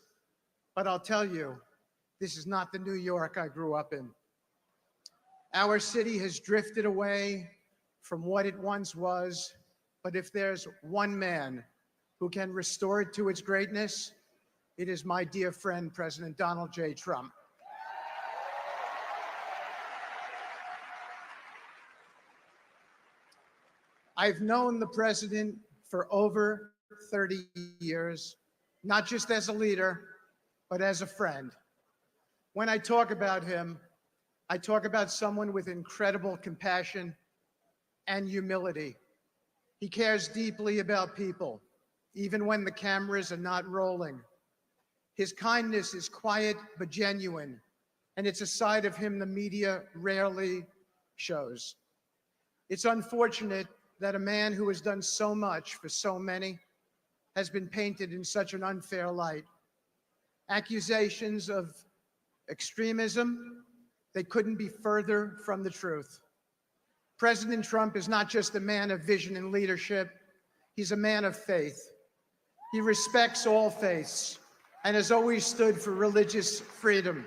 [SPEAKER 10] But I'll tell you, this is not the New York I grew up in. Our city has drifted away from what it once was, but if there's one man who can restore it to its greatness, it is my dear friend, President Donald J. Trump. I've known the president for over 30 years, not just as a leader, but as a friend. When I talk about him, I talk about someone with incredible compassion and humility.
[SPEAKER 19] He cares deeply about people, even when the cameras are not rolling. His kindness is quiet but genuine, and it's a side of him the media rarely shows. It's unfortunate that a man who has done so much for so many has been painted in such an unfair light. Accusations of extremism, they couldn't be further from the truth. President Trump is not just a man of vision and leadership, he's a man of faith. He respects all faiths and has always stood for religious freedom.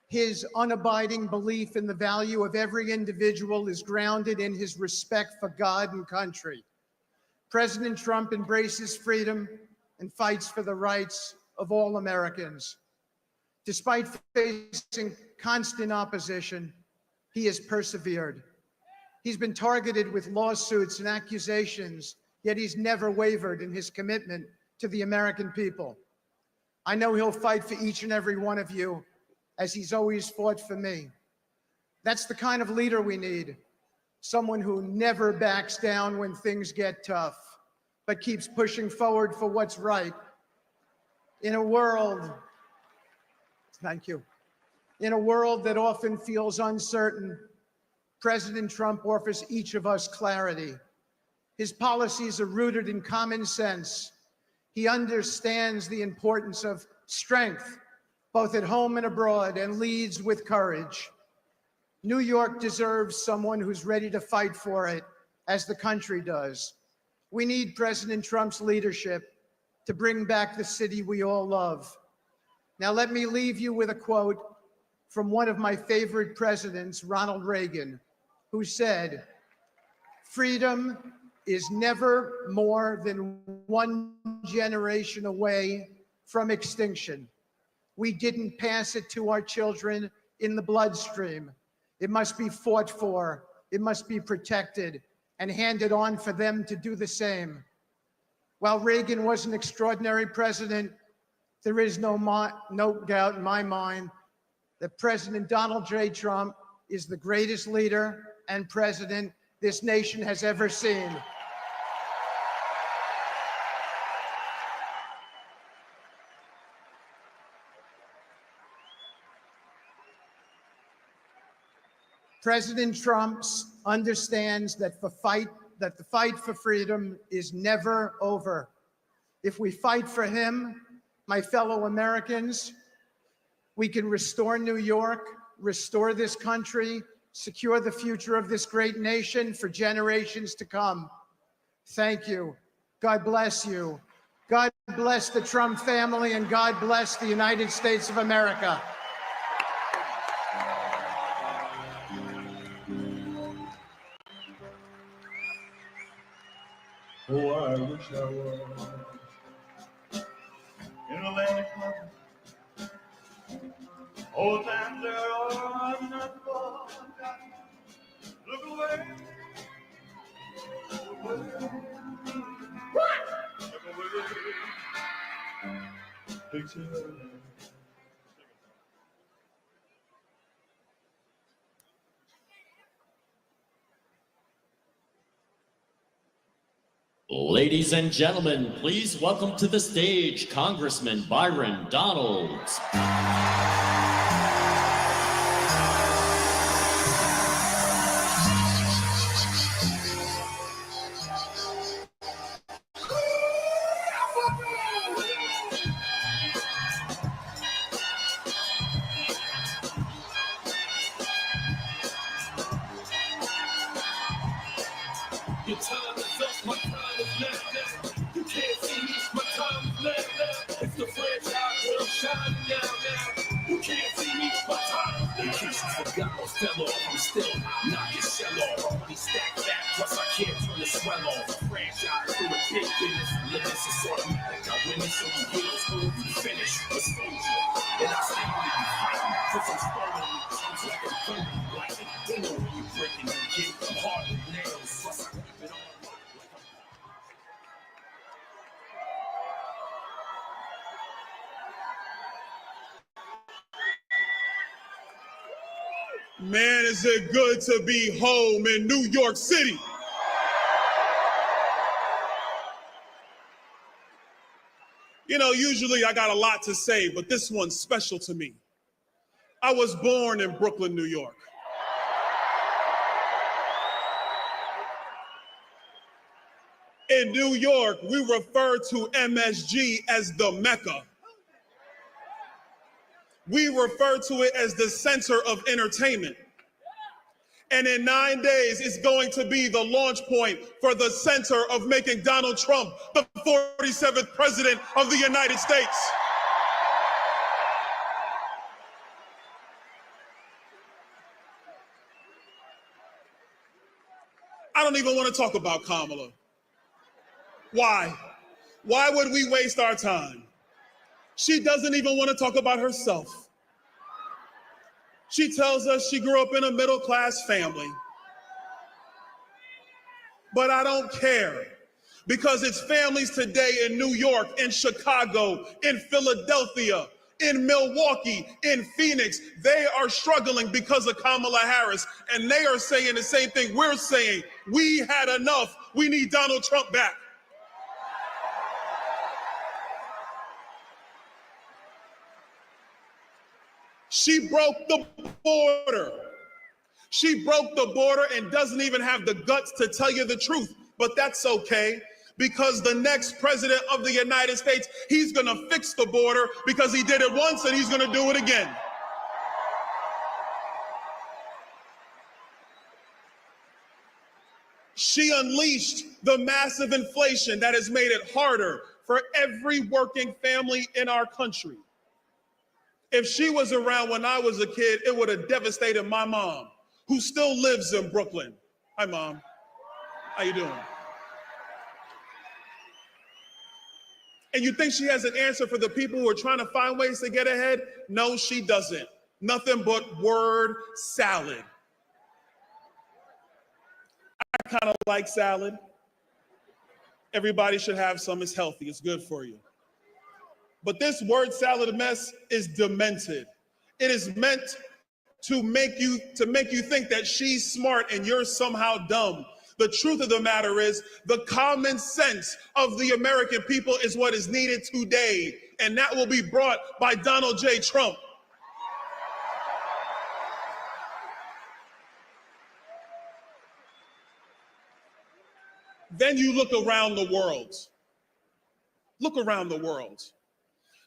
[SPEAKER 19] His unabiding belief in the value of every individual is grounded in his respect for God and country. President Trump embraces freedom and fights for the rights of all Americans. Despite facing constant opposition, he has persevered. He's been targeted with lawsuits and accusations, yet he's never wavered in his commitment to the American people. I know he'll fight for each and every one of you, as he's always fought for me. That's the kind of leader we need. Someone who never backs down when things get tough, but keeps pushing forward for what's right. In a world, thank you. In a world that often feels uncertain, President Trump offers each of us clarity. His policies are rooted in common sense. He understands the importance of strength, both at home and abroad, and leads with courage. New York deserves someone who's ready to fight for it, as the country does. We need President Trump's leadership to bring back the city we all love. Now, let me leave you with a quote from one of my favorite presidents, Ronald Reagan, who said, "Freedom is never more than one generation away from extinction. We didn't pass it to our children in the bloodstream. It must be fought for, it must be protected, and handed on for them to do the same." While Reagan was an extraordinary president, there is no doubt in my mind that President Donald J. Trump is the greatest leader and president this nation has ever seen. President Trump understands that the fight for freedom is never over. If we fight for him, my fellow Americans, we can restore New York, restore this country, secure the future of this great nation for generations to come. Thank you. God bless you. God bless the Trump family, and God bless the United States of America.
[SPEAKER 3] Oh, I wish I was in a land of clouds. Old times are not forgotten. Look away. Look away. Look away. Picture.
[SPEAKER 12] Ladies and gentlemen, please welcome to the stage Congressman Byron Donalds.
[SPEAKER 1] Your time is up, my time is now. You can't see me, my time is now. It's the franchise where I'm shining now. You can't see me, my time is now. In case you forgot or fell off, I'm still knock your shell off. I'm only stacked back, plus I can't turn the swell off. Franchise through a big business, limits is automatic. I win it, so you wheels move, you finish, exposure. And I stay with you fighting, cause I'm stolen. I'm like a thunder, lightning. They know when you breaking your kid, I'm hard as nails, plus I keep it on.
[SPEAKER 14] Man, is it good to be home in New York City. You know, usually I got a lot to say, but this one's special to me. I was born in Brooklyn, New York. In New York, we refer to MSG as the Mecca. We refer to it as the center of entertainment. And in 9 days, it's going to be the launch point for the center of making Donald Trump the 47th president of the United States. I don't even want to talk about Kamala. Why? Why would we waste our time? She doesn't even want to talk about herself. She tells us she grew up in a middle-class family. But I don't care, because it's families today in New York, in Chicago, in Philadelphia, in Milwaukee, in Phoenix. They are struggling because of Kamala Harris, and they are saying the same thing we're saying. We had enough. We need Donald Trump back. She broke the border. She broke the border and doesn't even have the guts to tell you the truth. But that's okay, because the next president of the United States, he's going to fix the border, because he did it once and he's going to do it again. She unleashed the massive inflation that has made it harder for every working family in our country. If she was around when I was a kid, it would have devastated my mom, who still lives in Brooklyn. Hi, Mom. How you doing? And you think she has an answer for the people who are trying to find ways to get ahead? No, she doesn't. Nothing but word salad. I kind of like salad. Everybody should have some. It's healthy. It's good for you. But this word salad mess is demented. It is meant to make you think that she's smart and you're somehow dumb. The truth of the matter is, the common sense of the American people is what is needed today, and that will be brought by Donald J. Trump. Then you look around the world. Look around the world.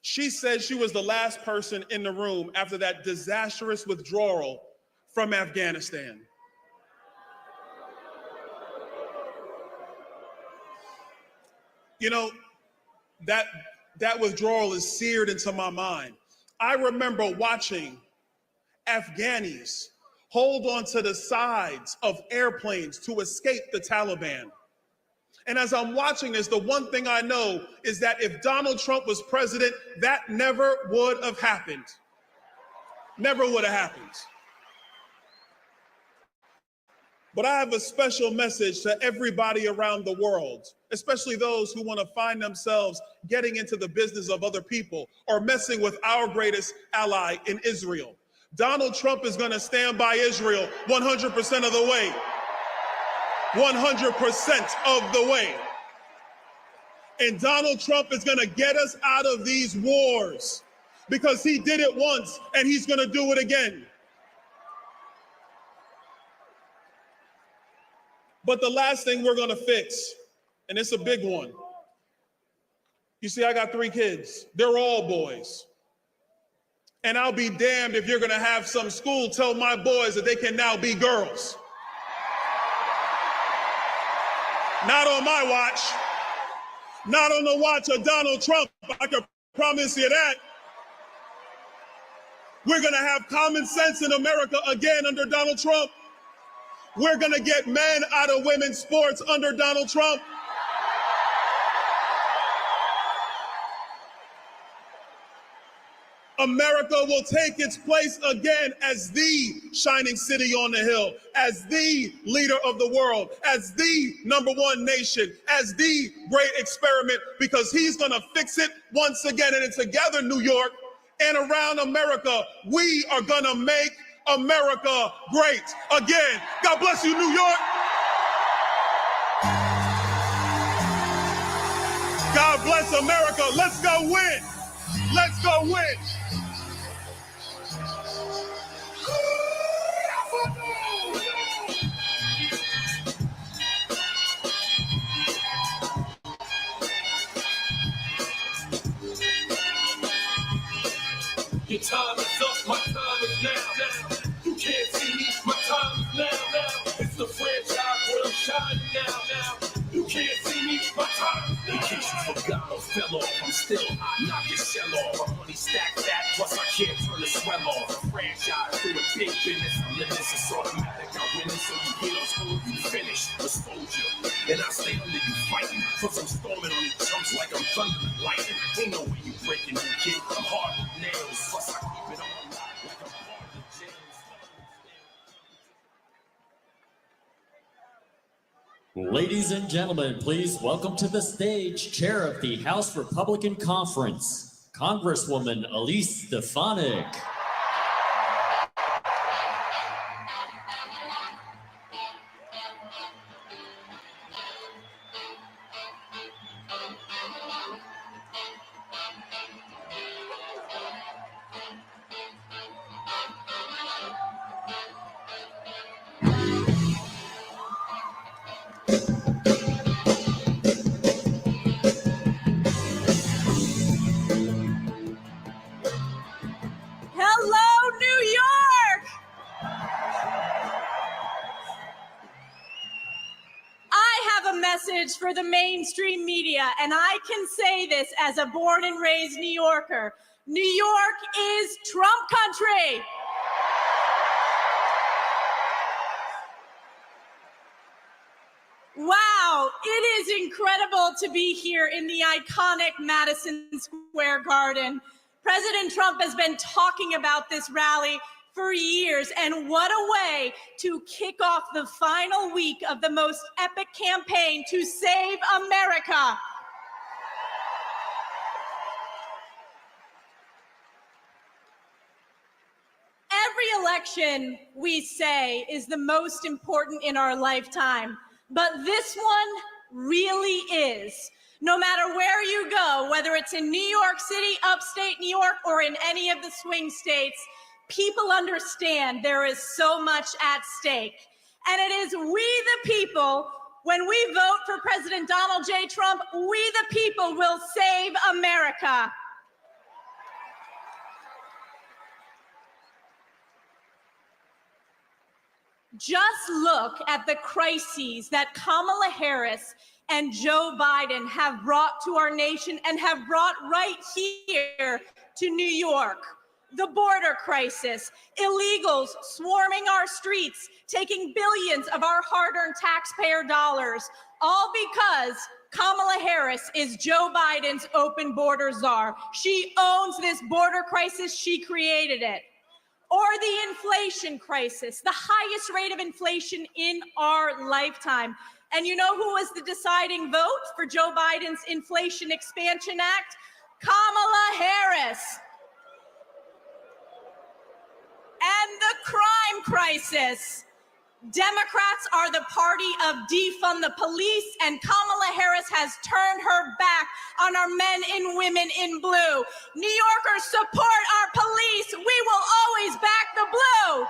[SPEAKER 14] She said she was the last person in the room after that disastrous withdrawal from Afghanistan. You know, that withdrawal is seared into my mind. I remember watching Afghanis hold on to the sides of airplanes to escape the Taliban. And as I'm watching this, the one thing I know is that if Donald Trump was president, that never would have happened. Never would have happened. But I have a special message to everybody around the world, especially those who want to find themselves getting into the business of other people or messing with our greatest ally in Israel. Donald Trump is going to stand by Israel 100% of the way. 100% of the way. And Donald Trump is going to get us out of these wars, because he did it once and he's going to do it again. But the last thing we're going to fix, and it's a big one. You see, I got 3 kids. They're all boys. And I'll be damned if you're going to have some school tell my boys that they can now be girls. Not on my watch. Not on the watch of Donald Trump. I can promise you that. We're going to have common sense in America again under Donald Trump. We're going to get men out of women's sports under Donald Trump. America will take its place again as the shining city on the hill, as the leader of the world, as the #1 nation, as the great experiment, because he's going to fix it once again. And together, New York and around America, we are going to make America great again. God bless you, New York. God bless America. Let's go win. Let's go win.
[SPEAKER 1] Your time is up, my time is now. You can't see me, my time is now. It's the franchise where I'm shining now. You can't see me, my time is now. In case you forgot or fell off, I'm still hot, knock your shell off. My money stacked that, plus I can't turn the swell off. A franchise doing big business, I'm living this, it's automatic. I win it, so you hear those hoes, you finish. Exposure, and I stay under you fighting. Plus I'm storming on these jumps like I'm thunder and lightning. Ain't no way you breaking me, kid. I'm hard with nails, plus I keep it on lock like I'm part of the jail.
[SPEAKER 12] Ladies and gentlemen, please welcome to the stage Chair of the House Republican Conference, Congresswoman Elise Stefanik.
[SPEAKER 4] Hello, New York! I have a message for the mainstream media, and I can say this as a born and raised New Yorker. New York is Trump country. Wow, it is incredible to be here in the iconic Madison Square Garden. President Trump has been talking about this rally for years, and what a way to kick off the final week of the most epic campaign to save America. Every election, we say, is the most important in our lifetime, but this one really is. No matter where you go, whether it's in New York City, upstate New York, or in any of the swing states, people understand there is so much at stake. And it is we the people, when we vote for President Donald J. Trump, we the people will save America. Just look at the crises that Kamala Harris and Joe Biden have brought to our nation and have brought right here to New York. The border crisis, illegals swarming our streets, taking billions of our hard-earned taxpayer dollars, all because Kamala Harris is Joe Biden's open border czar. She owns this border crisis. She created it. Or the inflation crisis, the highest rate of inflation in our lifetime. And you know who was the deciding vote for Joe Biden's Inflation Expansion Act? Kamala Harris. And the crime crisis. Democrats are the party of defund the police, and Kamala Harris has turned her back on our men and women in blue. New Yorkers, support our police. We will always back the blue.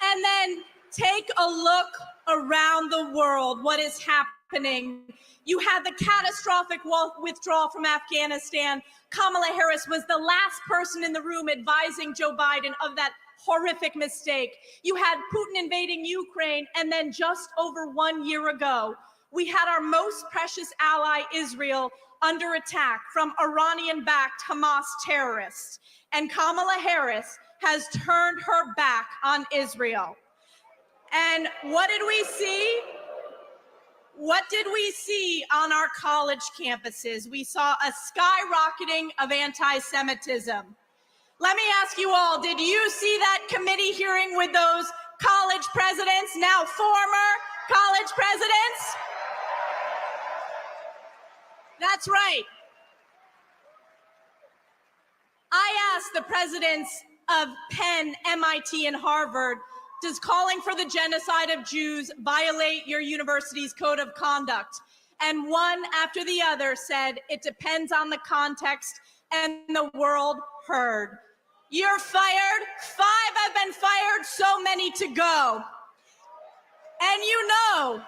[SPEAKER 4] And then take a look around the world, what is happening. You had the catastrophic withdrawal from Afghanistan. Kamala Harris was the last person in the room advising Joe Biden of that horrific mistake. You had Putin invading Ukraine, and then just over 1 year ago, we had our most precious ally, Israel, under attack from Iranian-backed Hamas terrorists. And Kamala Harris has turned her back on Israel. And what did we see? What did we see on our college campuses? We saw a skyrocketing of anti-Semitism. Let me ask you all, did you see that committee hearing with those college presidents, now former college presidents? That's right.
[SPEAKER 6] I asked the presidents of Penn, MIT, and Harvard, does calling for the genocide of Jews violate your university's code of conduct? And one after the other said, it depends on the context, and the world heard. You're fired. 5 have been fired, so many to go. And you know,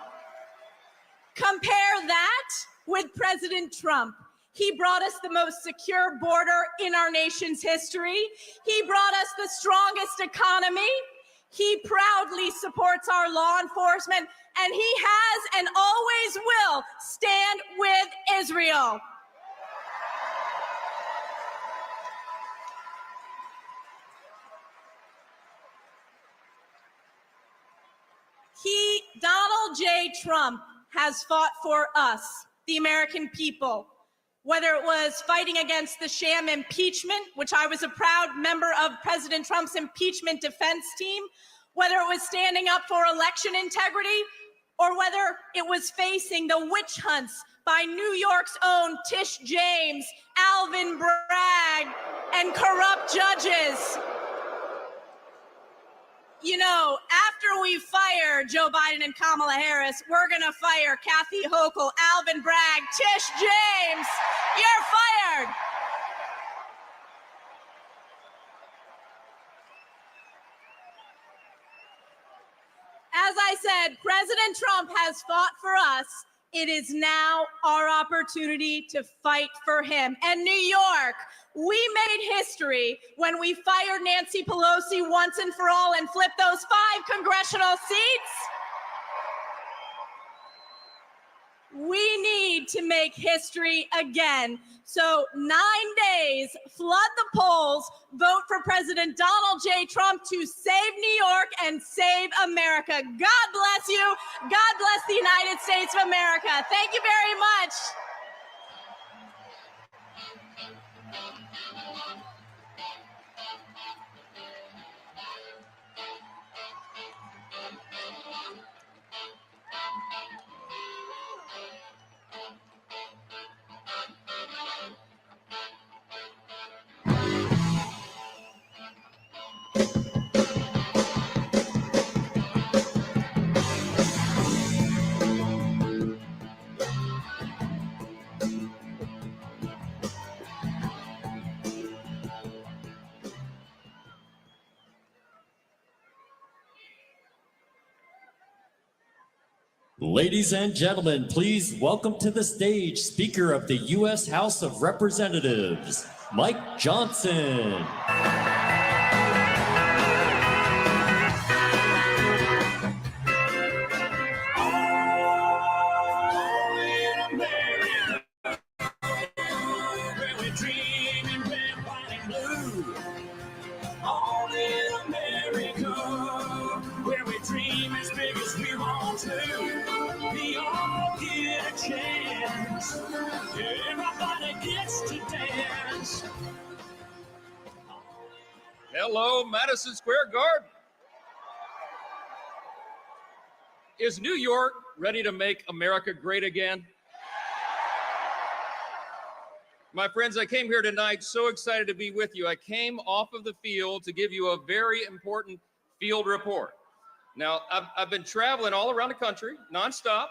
[SPEAKER 6] compare that with President Trump. He brought us the most secure border in our nation's history. He brought us the strongest economy. He proudly supports our law enforcement, and he has and always will stand with Israel. Donald J. Trump has fought for us, the American people, whether it was fighting against the sham impeachment, which I was a proud member of President Trump's impeachment defense team, whether it was standing up for election integrity, or whether it was facing the witch hunts by New York's own Tish James, Alvin Bragg, and corrupt judges. You know, after we fire Joe Biden and Kamala Harris, we're going to fire Kathy Hochul, Alvin Bragg, Tish James. You're fired. As I said, President Trump has fought for us. It is now our opportunity to fight for him. And New York, we made history when we fired Nancy Pelosi once and for all and flipped those 5 congressional seats. We need to make history again. So 9 days, flood the polls, vote for President Donald J. Trump to save New York and save America. God bless you. God bless the United States of America. Thank you very much.
[SPEAKER 12] Ladies and gentlemen, please welcome to the stage Speaker of the U.S. House of Representatives, Mike Johnson.
[SPEAKER 20] Hello, Madison Square Garden. Is New York ready to make America great again? My friends, I came here tonight so excited to be with you. I came off of the field to give you a very important field report. Now, I've been traveling all around the country, nonstop.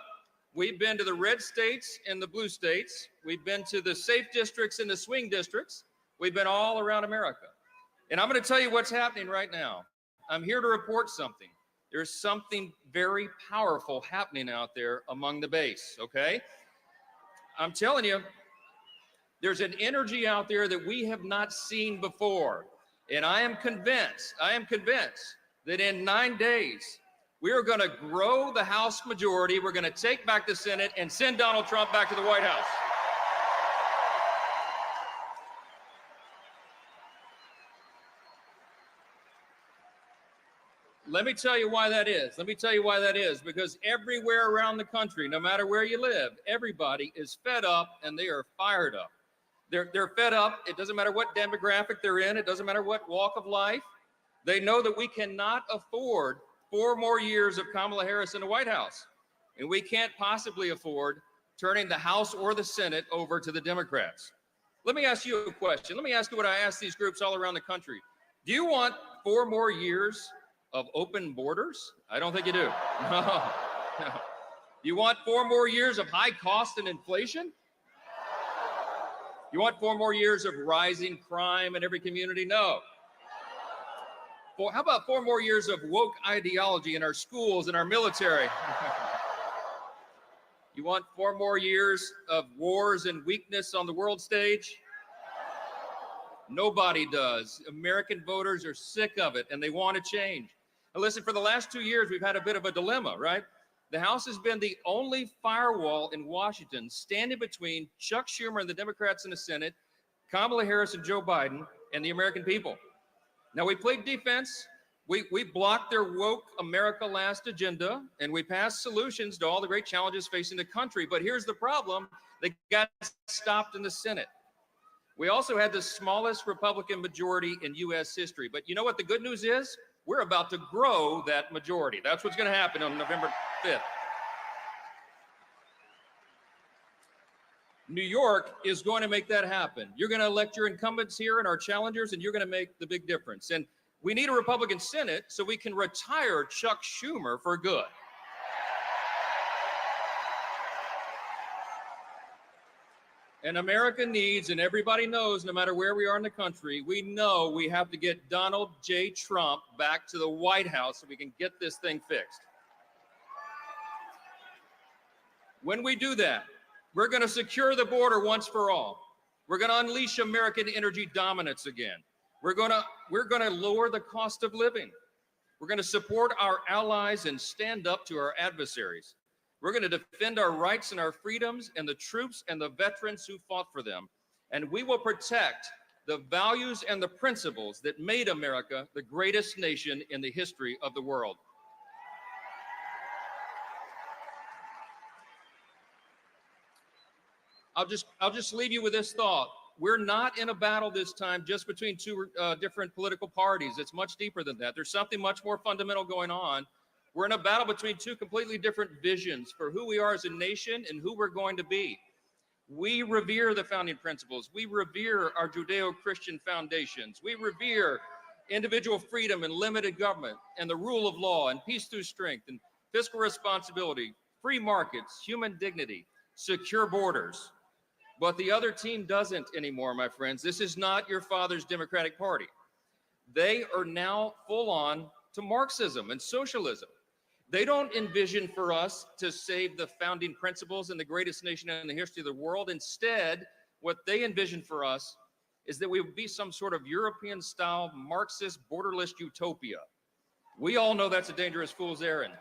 [SPEAKER 20] We've been to the red states and the blue states. We've been to the safe districts and the swing districts. We've been all around America. And I'm going to tell you what's happening right now. I'm here to report something. There's something very powerful happening out there among the base, okay? I'm telling you, there's an energy out there that we have not seen before. And I am convinced that in 9 days, we are going to grow the House majority. We're going to take back the Senate and send Donald Trump back to the White House. Let me tell you why that is. Because everywhere around the country, no matter where you live, everybody is fed up and they are fired up. They're fed up. It doesn't matter what demographic they're in. It doesn't matter what walk of life. They know that we cannot afford 4 more years of Kamala Harris in the White House. And we can't possibly afford turning the House or the Senate over to the Democrats. Let me ask you a question. Let me ask you what I ask these groups all around the country. Do you want 4 more years of open borders? I don't think you do. No. No. You want 4 more years of high cost and inflation? You want 4 more years of rising crime in every community? No. How about 4 more years of woke ideology in our schools and our military? You want 4 more years of wars and weakness on the world stage? Nobody does. American voters are sick of it and they want to change. Now listen, for the last 2 years, we've had a bit of a dilemma, right? The House has been the only firewall in Washington standing between Chuck Schumer and the Democrats in the Senate, Kamala Harris and Joe Biden, and the American people. Now, we played defense. We blocked their woke America Last agenda, and we passed solutions to all the great challenges facing the country. But here's the problem. They got stopped in the Senate. We also had the smallest Republican majority in U.S. history. But you know what the good news is? We're about to grow that majority. That's what's going to happen on November 5th. New York is going to make that happen. You're going to elect your incumbents here and our challengers, and you're going to make the big difference. And we need a Republican Senate so we can retire Chuck Schumer for good. And America needs, and everybody knows, no matter where we are in the country, we know we have to get Donald J. Trump back to the White House so we can get this thing fixed. When we do that, we're going to secure the border once for all. We're going to unleash American energy dominance again. We're going to lower the cost of living. We're going to support our allies and stand up to our adversaries. We're going to defend our rights and our freedoms and the troops and the veterans who fought for them. And we will protect the values and the principles that made America the greatest nation in the history of the world. I'll just leave you with this thought. We're not in a battle this time just between two different political parties. It's much deeper than that. There's something much more fundamental going on. We're in a battle between two completely different visions for who we are as a nation and who we're going to be. We revere the founding principles. We revere our Judeo-Christian foundations. We revere individual freedom and limited government and the rule of law and peace through strength and fiscal responsibility, free markets, human dignity, secure borders. But the other team doesn't anymore, my friends. This is not your father's Democratic Party. They are now full on to Marxism and socialism. They don't envision for us to save the founding principles and the greatest nation in the history of the world. Instead, what they envision for us is that we would be some sort of European-style Marxist borderless utopia. We all know that's a dangerous fool's errand.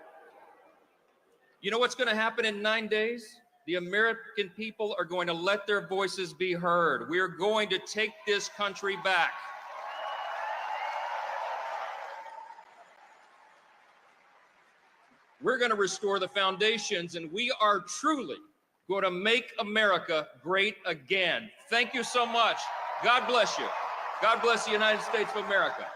[SPEAKER 20] You know what's going to happen in 9 days? The American people are going to let their voices be heard. We are going to take this country back. We're going to restore the foundations, and we are truly going to make America great again. Thank you so much. God bless you. God bless the United States of America.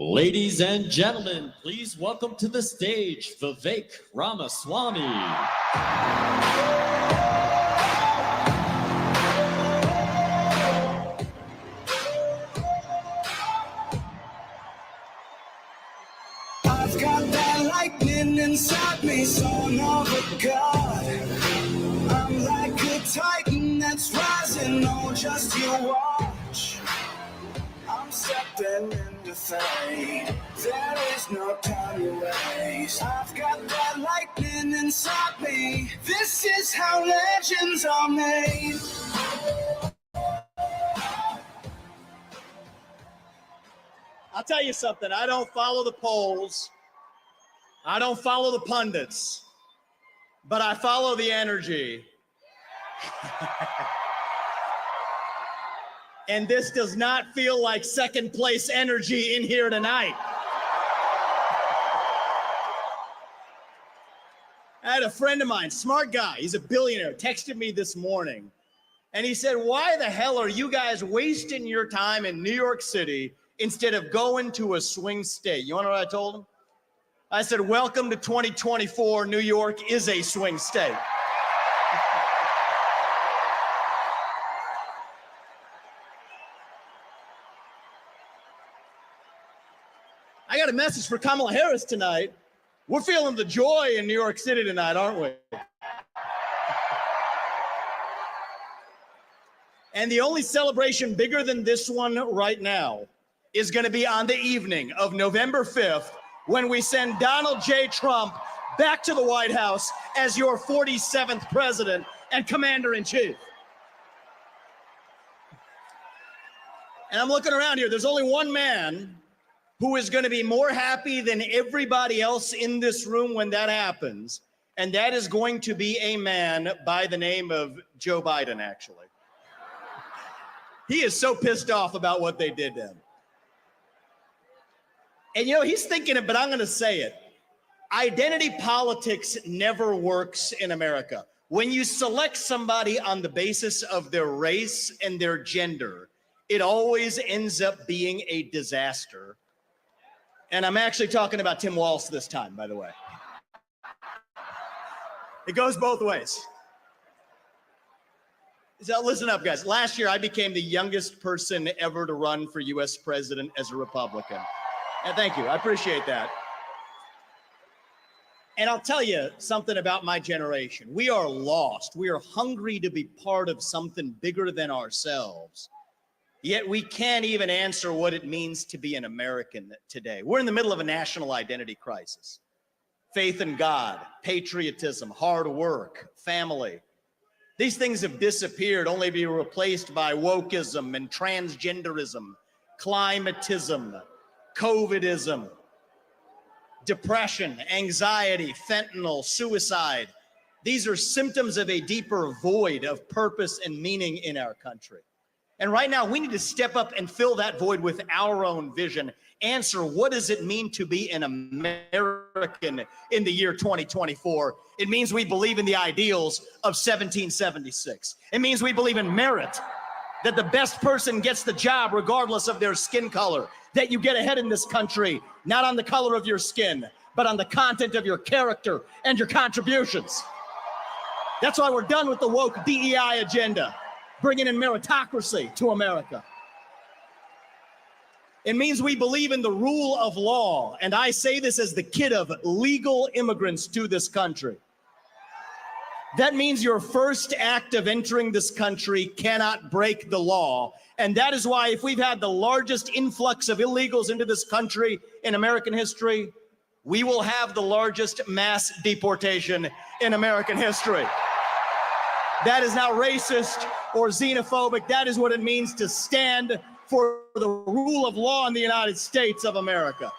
[SPEAKER 12] Ladies and gentlemen, please welcome to the stage Vivek Ramaswamy.
[SPEAKER 1] I've got that lightning inside me, son of a god. I'm like a titan that's rising on just your watch. I'm stepping into fame. There is no time to waste. I've got that lightning inside me. This is how legends are made.
[SPEAKER 7] I'll tell you something. I don't follow the polls. I don't follow the pundits. But I follow the energy. And this does not feel like second place energy in here tonight. I had a friend of mine, smart guy, he's a billionaire, texted me this morning. And he said, why the hell are you guys wasting your time in New York City instead of going to a swing state? You want to know what I told him? I said, welcome to 2024. New York is a swing state. I got a message for Kamala Harris tonight. We're feeling the joy in New York City tonight, aren't we? And the only celebration bigger than this one right now is going to be on the evening of November 5th when we send Donald J. Trump back to the White House as your 47th president and commander-in-chief. And I'm looking around here. There's only one man who is going to be more happy than everybody else in this room when that happens, and that is going to be a man by the name of Joe Biden, actually. He is so pissed off about what they did to him. And you know, he's thinking it, but I'm going to say it. Identity politics never works in America. When you select somebody on the basis of their race and their gender, it always ends up being a disaster. And I'm actually talking about Tim Walz this time, by the way. It goes both ways. So listen up, guys. Last year, I became the youngest person ever to run for U.S. president as a Republican. And thank you. I appreciate that. And I'll tell you something about my generation. We are lost. We are hungry to be part of something bigger than ourselves. Yet we can't even answer what it means to be an American today. We're in the middle of a national identity crisis. Faith in God, patriotism, hard work, family. These things have disappeared, only to be replaced by wokeism and transgenderism, climatism, COVIDism, depression, anxiety, fentanyl, suicide. These are symptoms of a deeper void of purpose and meaning in our country. And right now, we need to step up and fill that void with our own vision. Answer, what does it mean to be an American in the year 2024? It means we believe in the ideals of 1776. It means we believe in merit, that the best person gets the job regardless of their skin color, that you get ahead in this country, not on the color of your skin, but on the content of your character and your contributions. That's why we're done with the woke DEI agenda, bringing in meritocracy to America. It means we believe in the rule of law, and I say this as the kid of legal immigrants to this country. That means your first act of entering this country cannot break the law, and that is why if we've had the largest influx of illegals into this country in American history, we will have the largest mass deportation in American history. That is not racist or xenophobic. That is what it means to stand for the rule of law in the United States of America.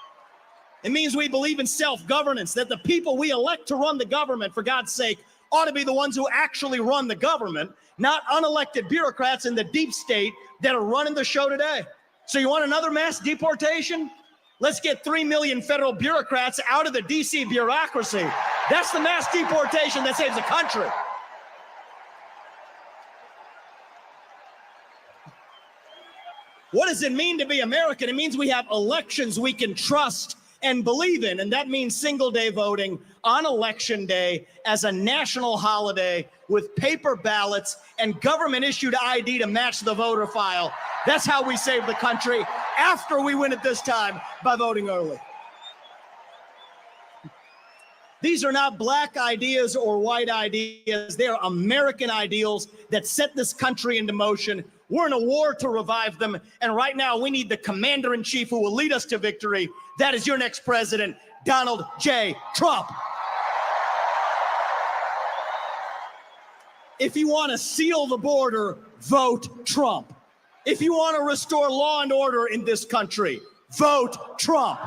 [SPEAKER 7] It means we believe in self-governance, that the people we elect to run the government, for God's sake, ought to be the ones who actually run the government, not unelected bureaucrats in the deep state that are running the show today. So you want another mass deportation? Let's get 3 million federal bureaucrats out of the DC bureaucracy. That's the mass deportation that saves the country. What does it mean to be American? It means we have elections we can trust and believe in, and that means single-day voting on Election Day as a national holiday with paper ballots and government-issued ID to match the voter file. That's how we save the country after we win it this time by voting early. These are not black ideas or white ideas. They are American ideals that set this country into motion. We're in a war to revive them, and right now we need the commander-in-chief who will lead us to victory. That is your next president, Donald J. Trump. If you want to seal the border, vote Trump. If you want to restore law and order in this country, vote Trump.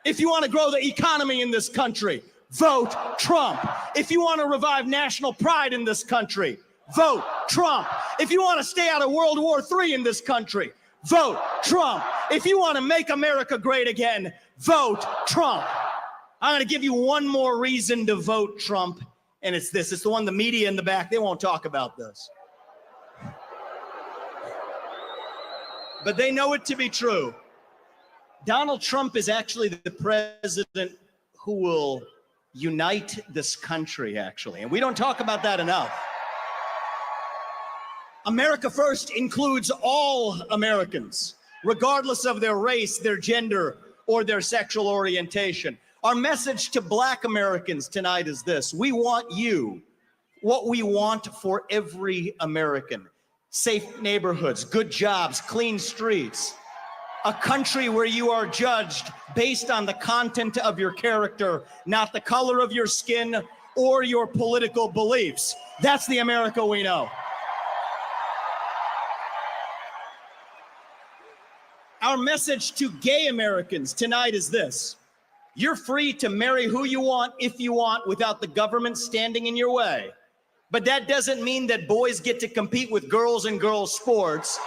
[SPEAKER 7] If you want to grow the economy in this country, vote Trump. If you want to revive national pride in this country, vote Trump. If you want to stay out of World War III in this country, vote Trump. If you want to make America great again, vote Trump. I'm going to give you one more reason to vote Trump, and it's this. It's the one the media in the back, they won't talk about this. But they know it to be true. Donald Trump is actually the president who will unite this country, actually. And we don't talk about that enough. America First includes all Americans, regardless of their race, their gender, or their sexual orientation. Our message to Black Americans tonight is this. We want you, what we want for every American. Safe neighborhoods, good jobs, clean streets. A country where you are judged based on the content of your character, not the color of your skin or your political beliefs. That's the America we know. Our message to gay Americans tonight is this. You're free to marry who you want, if you want, without the government standing in your way. But that doesn't mean that boys get to compete with girls in girls' sports,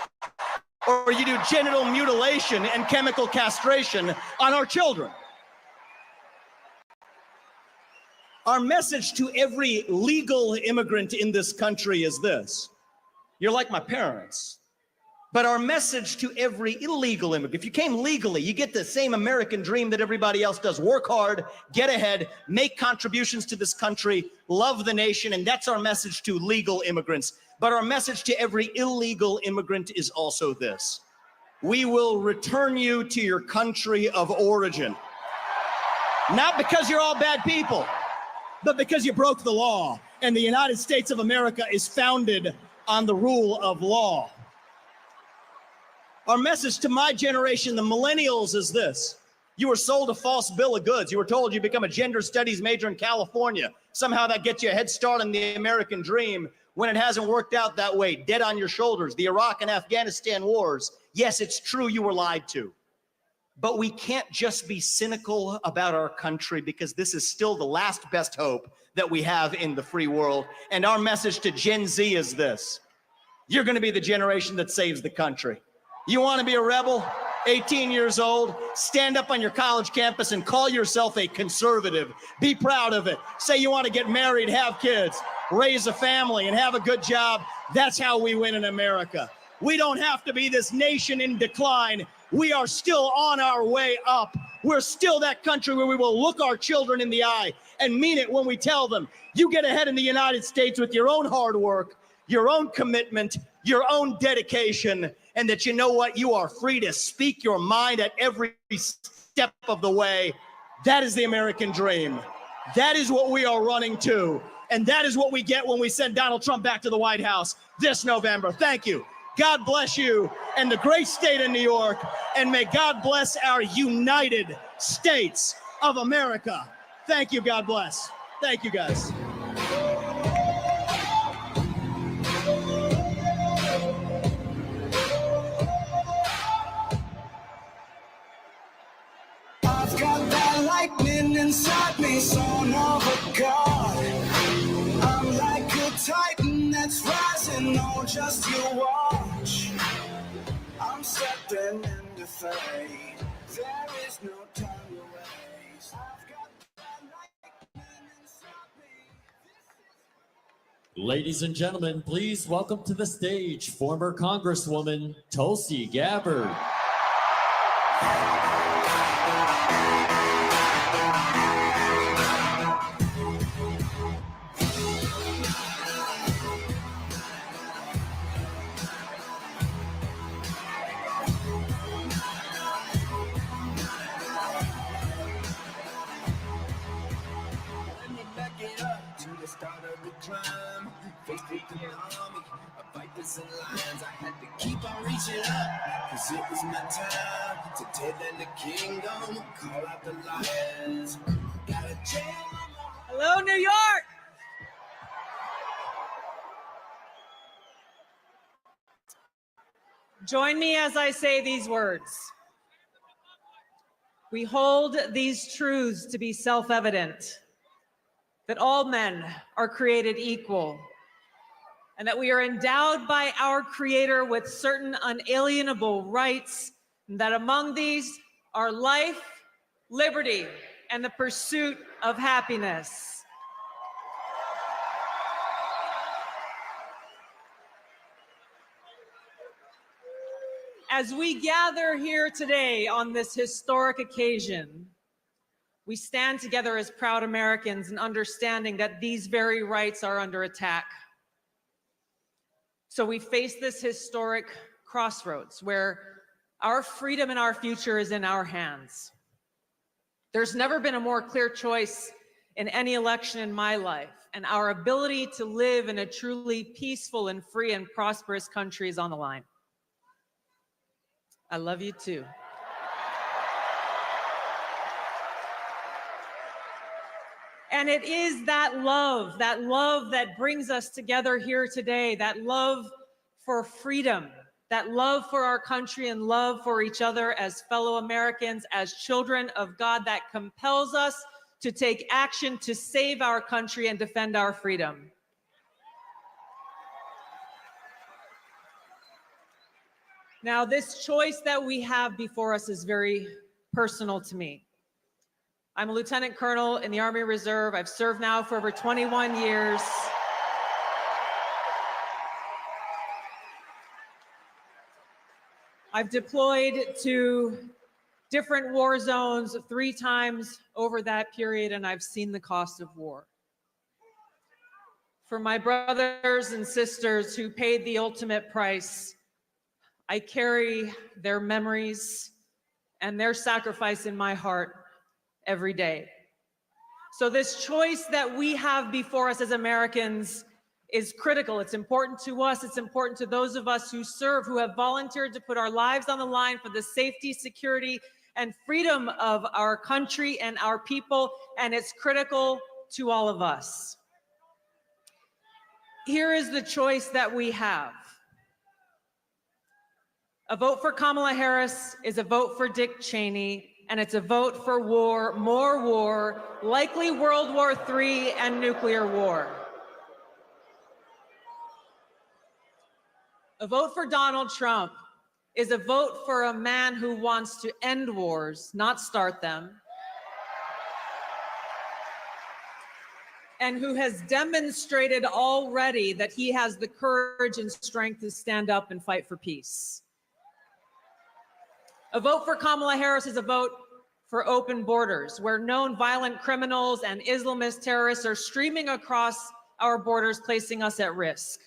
[SPEAKER 7] or you do genital mutilation and chemical castration on our children. Our message to every legal immigrant in this country is this. You're like my parents. But our message to every illegal immigrant, if you came legally, you get the same American dream that everybody else does. Work hard, get ahead, make contributions to this country, love the nation, and that's our message to legal immigrants. But our message to every illegal immigrant is also this. We will return you to your country of origin. Not because you're all bad people, but because you broke the law. And the United States of America is founded on the rule of law. Our message to my generation, the millennials, is this. You were sold a false bill of goods. You were told you become a gender studies major in California. Somehow that gets you a head start on the American dream when it hasn't worked out that way. Dead on your shoulders. The Iraq and Afghanistan wars. Yes, it's true you were lied to. But we can't just be cynical about our country because this is still the last best hope that we have in the free world. And our message to Gen Z is this. You're going to be the generation that saves the country. You want to be a rebel, 18 years old, stand up on your college campus and call yourself a conservative. Be proud of it. Say you want to get married, have kids, raise a family, and have a good job. That's how we win in America. We don't have to be this nation in decline. We are still on our way up. We're still that country where we will look our children in the eye and mean it when we tell them, you get ahead in the United States with your own hard work, your own commitment, your own dedication, and that you know what? You are free to speak your mind at every step of the way. That is the American dream. That is what we are running to. And that is what we get when we send Donald Trump back to the White House this November. Thank you. God bless you and the great state of New York. And may God bless our United States of America. Thank you. God bless. Thank you, guys.
[SPEAKER 1] I've got that lightning inside me, son of a god. I'm like a titan that's rising, oh, just you watch. I'm stepping into fate, there is no time to waste. I've got that lightning inside me.
[SPEAKER 12] Ladies and gentlemen, please welcome to the stage former Congresswoman Tulsi Gabbard.
[SPEAKER 1] I had to keep on reaching up, cause it was my time to tear down the kingdom, call out the lions. Gotta jam.
[SPEAKER 6] Hello, New York. Join me as I say these words. We hold these truths to be self-evident, that all men are created equal,
[SPEAKER 15] and that we are endowed by our Creator with certain unalienable rights, and that among these are life, liberty, and the pursuit of happiness. As we gather here today on this historic occasion, we stand together as proud Americans in understanding that these very rights are under attack. So we face this historic crossroads where our freedom and our future is in our hands. There's never been a more clear choice in any election in my life, and our ability to live in a truly peaceful and free and prosperous country is on the line. I love you too. And it is that love that brings us together here today, that love for freedom, that love for our country and love for each other as fellow Americans, as children of God, that compels us to take action to save our country and defend our freedom. Now, this choice that we have before us is very personal to me. I'm a lieutenant colonel in the Army Reserve. I've served now for over 21 years. I've deployed to different war zones 3 times over that period, and I've seen the cost of war. For my brothers and sisters who paid the ultimate price, I carry their memories and their sacrifice in my heart every day. So this choice that we have before us as Americans is critical. It's important to us. It's important to those of us who serve, who have volunteered to put our lives on the line for the safety, security, and freedom of our country and our people, and it's critical to all of us. Here is the choice that we have. A vote for Kamala Harris is a vote for Dick Cheney, and it's a vote for war, more war, likely World War III and nuclear war. A vote for Donald Trump is a vote for a man who wants to end wars, not start them, and who has demonstrated already that he has the courage and strength to stand up and fight for peace. A vote for Kamala Harris is a vote for open borders, where known violent criminals and Islamist terrorists are streaming across our borders, placing us at risk.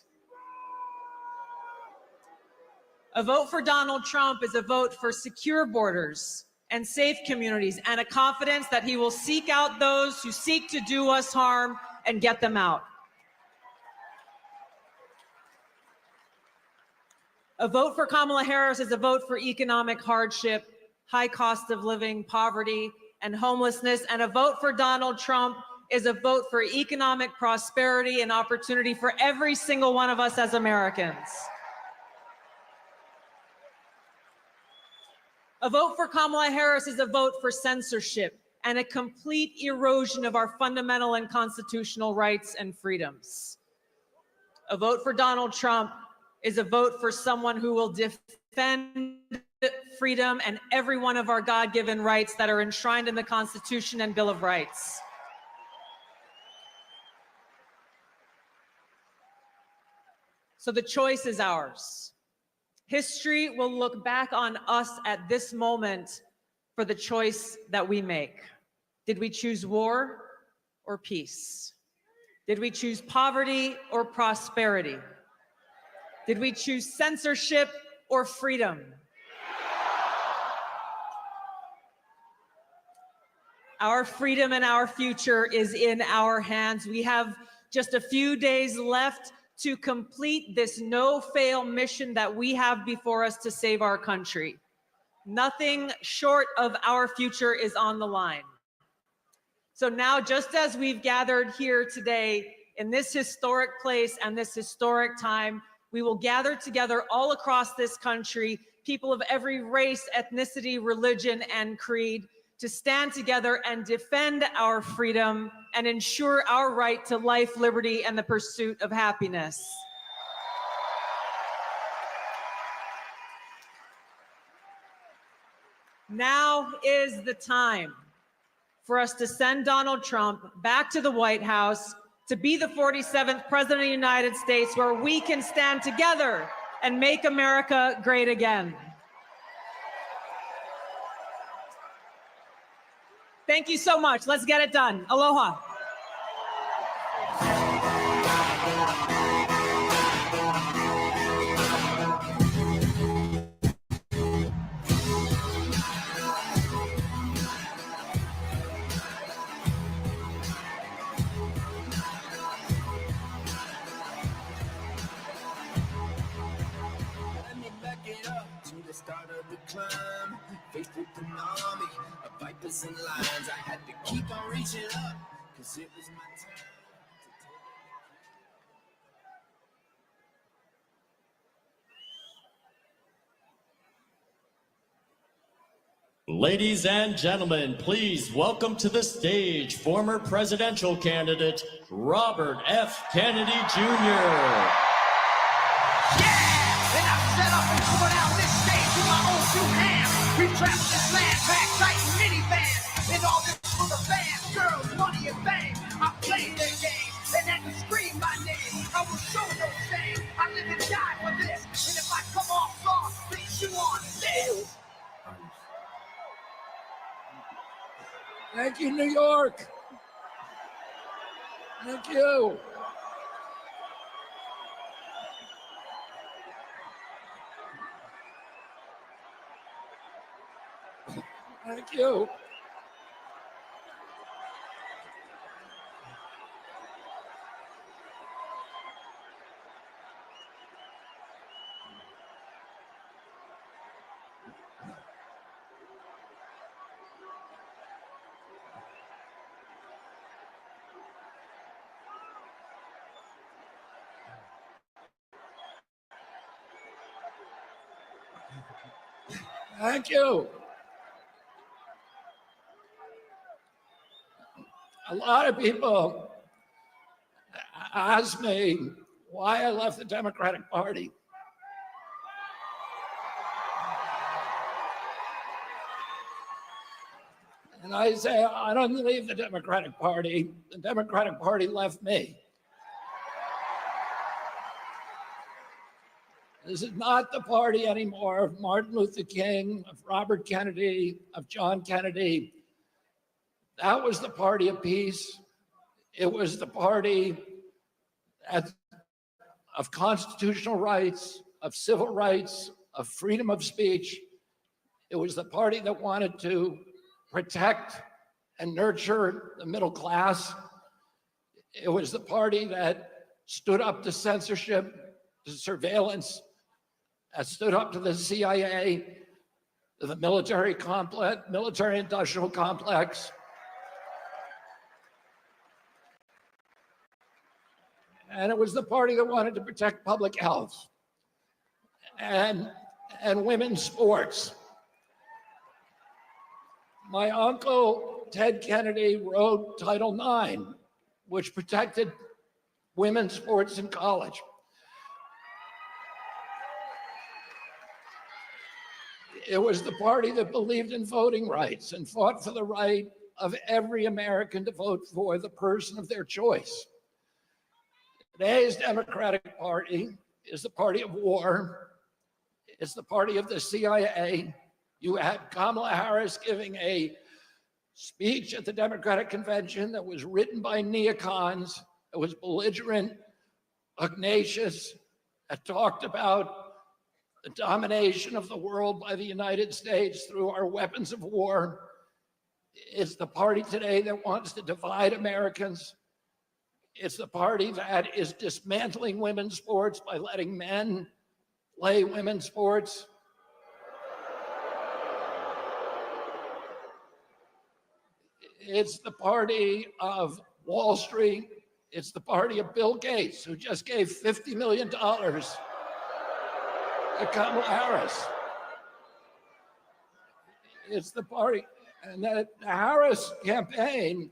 [SPEAKER 15] A vote for Donald Trump is a vote for secure borders and safe communities, and a confidence that he will seek out those who seek to do us harm and get them out. A vote for Kamala Harris is a vote for economic hardship, high cost of living, poverty, and homelessness. And a vote for Donald Trump is a vote for economic prosperity and opportunity for every single one of us as Americans. A vote for Kamala Harris is a vote for censorship and a complete erosion of our fundamental and constitutional rights and freedoms. A vote for Donald Trump is a vote for someone who will defend freedom and every one of our God-given rights that are enshrined in the Constitution and Bill of Rights. So the choice is ours. History will look back on us at this moment for the choice that we make. Did we choose war or peace? Did we choose poverty or prosperity? Did we choose censorship or freedom? Our freedom and our future is in our hands. We have just a few days left to complete this no-fail mission that we have before us to save our country. Nothing short of our future is on the line. So now, just as we've gathered here today in this historic place and this historic time, we will gather together all across this country, people of every race, ethnicity, religion, and creed, to stand together and defend our freedom and ensure our right to life, liberty, and the pursuit of happiness.
[SPEAKER 11] Now is the time for us to send Donald Trump back to the White House to be the 47th President of the United States, where we can stand together and make America great again. Thank you so much. Let's get it done. Aloha.
[SPEAKER 1] Let me back it up to the start of the climb. Faced with an army of vipers and lions, I had to keep on reaching up, cause it was my time.
[SPEAKER 12] Ladies and gentlemen, please welcome to the stage former presidential candidate Robert F. Kennedy Jr.
[SPEAKER 1] And I set up and put out this stage with my own two hands. We've traveled this land, packed tight in minivans. And all this for the fans, girls, money and fame. I played their game, and had to scream my name. I will show no shame. I live and die for this. And if I come off soft, please you on this.
[SPEAKER 16] Thank you, New York. Thank you. Thank you. Thank you. A lot of people ask me why I left the Democratic Party. And I say, I don't leave the Democratic Party. The Democratic Party left me. This is not the party anymore of Martin Luther King, of Robert Kennedy, of John Kennedy. That was the party of peace. It was the party of constitutional rights, of civil rights, of freedom of speech. It was the party that wanted to protect and nurture the middle class. It was the party that stood up to censorship, to surveillance, that stood up to the CIA, to the military complex, military-industrial complex. And it was the party that wanted to protect public health and women's sports. My uncle, Ted Kennedy, wrote Title IX, which protected women's sports in college. It was the party that believed in voting rights and fought for the right of every American to vote for the person of their choice. Today's Democratic Party is the party of war. It's the party of the CIA. You had Kamala Harris giving a speech at the Democratic Convention that was written by neocons. It was belligerent, pugnacious, that talked about the domination of the world by the United States through our weapons of war. It's the party today that wants to divide Americans. It's the party that is dismantling women's sports by letting men play women's sports. It's the party of Wall Street. It's the party of Bill Gates, who just gave $50 million to Kamala Harris. It's the party, and the Harris campaign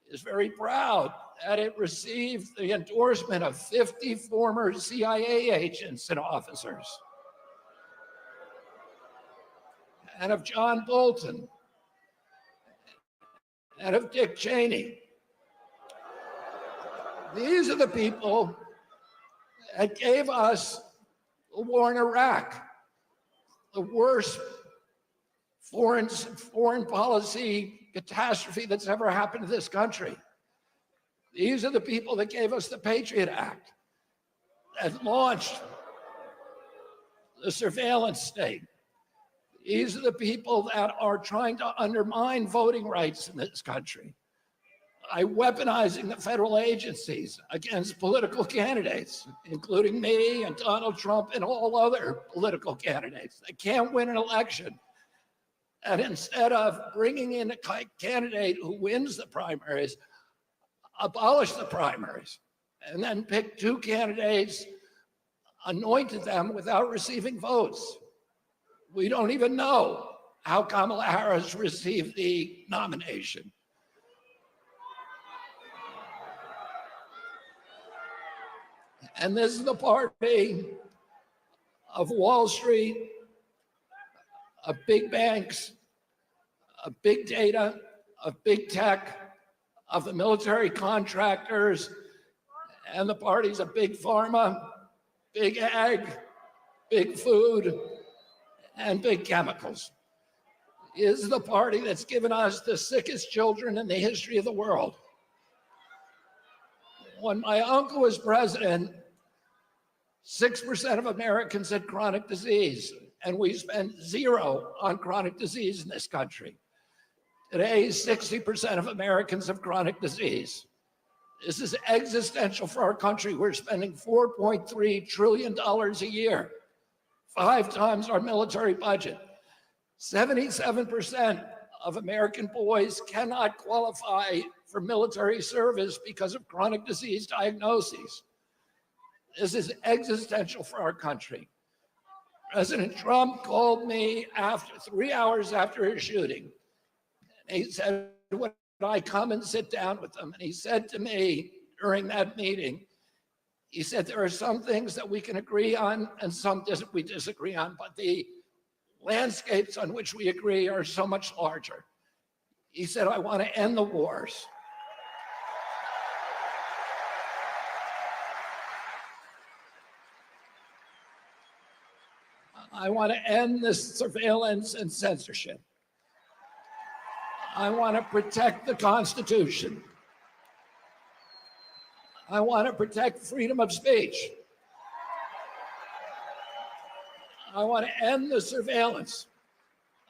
[SPEAKER 16] is very proud that it received the endorsement of 50 former CIA agents and officers. and of John Bolton and of Dick Cheney. These are the people that gave us the war in Iraq, the worst foreign policy catastrophe that's ever happened to this country. These are the people that gave us the Patriot Act, that launched the surveillance state. These are the people that are trying to undermine voting rights in this country by weaponizing the federal agencies against political candidates, including me and Donald Trump and all other political candidates. They can't win an election. And instead of bringing in a candidate who wins the primaries, abolish the primaries, and then pick two candidates, anointed them without receiving votes. We don't even know how Kamala Harris received the nomination. And this is the party of Wall Street, of big banks, of big data, of big tech, of the military contractors, and the parties of big pharma, big ag, big food, and big chemicals. It is the party that's given us the sickest children in the history of the world. When my uncle was president, 6% of Americans had chronic disease, and we spent 0 on chronic disease in this country. Today, 60% of Americans have chronic disease. This is existential for our country. We're spending $4.3 trillion a year, 5 times our military budget. 77% of American boys cannot qualify for military service because of chronic disease diagnoses. This is existential for our country. President Trump called me 3 hours after his shooting. And he said, would I come and sit down with him? And he said to me during that meeting, he said, there are some things that we can agree on and some we disagree on, but the landscapes on which we agree are so much larger. He said, I want to end the wars. I want to end this surveillance and censorship. I want to protect the Constitution. I want to protect freedom of speech. I want to end the surveillance.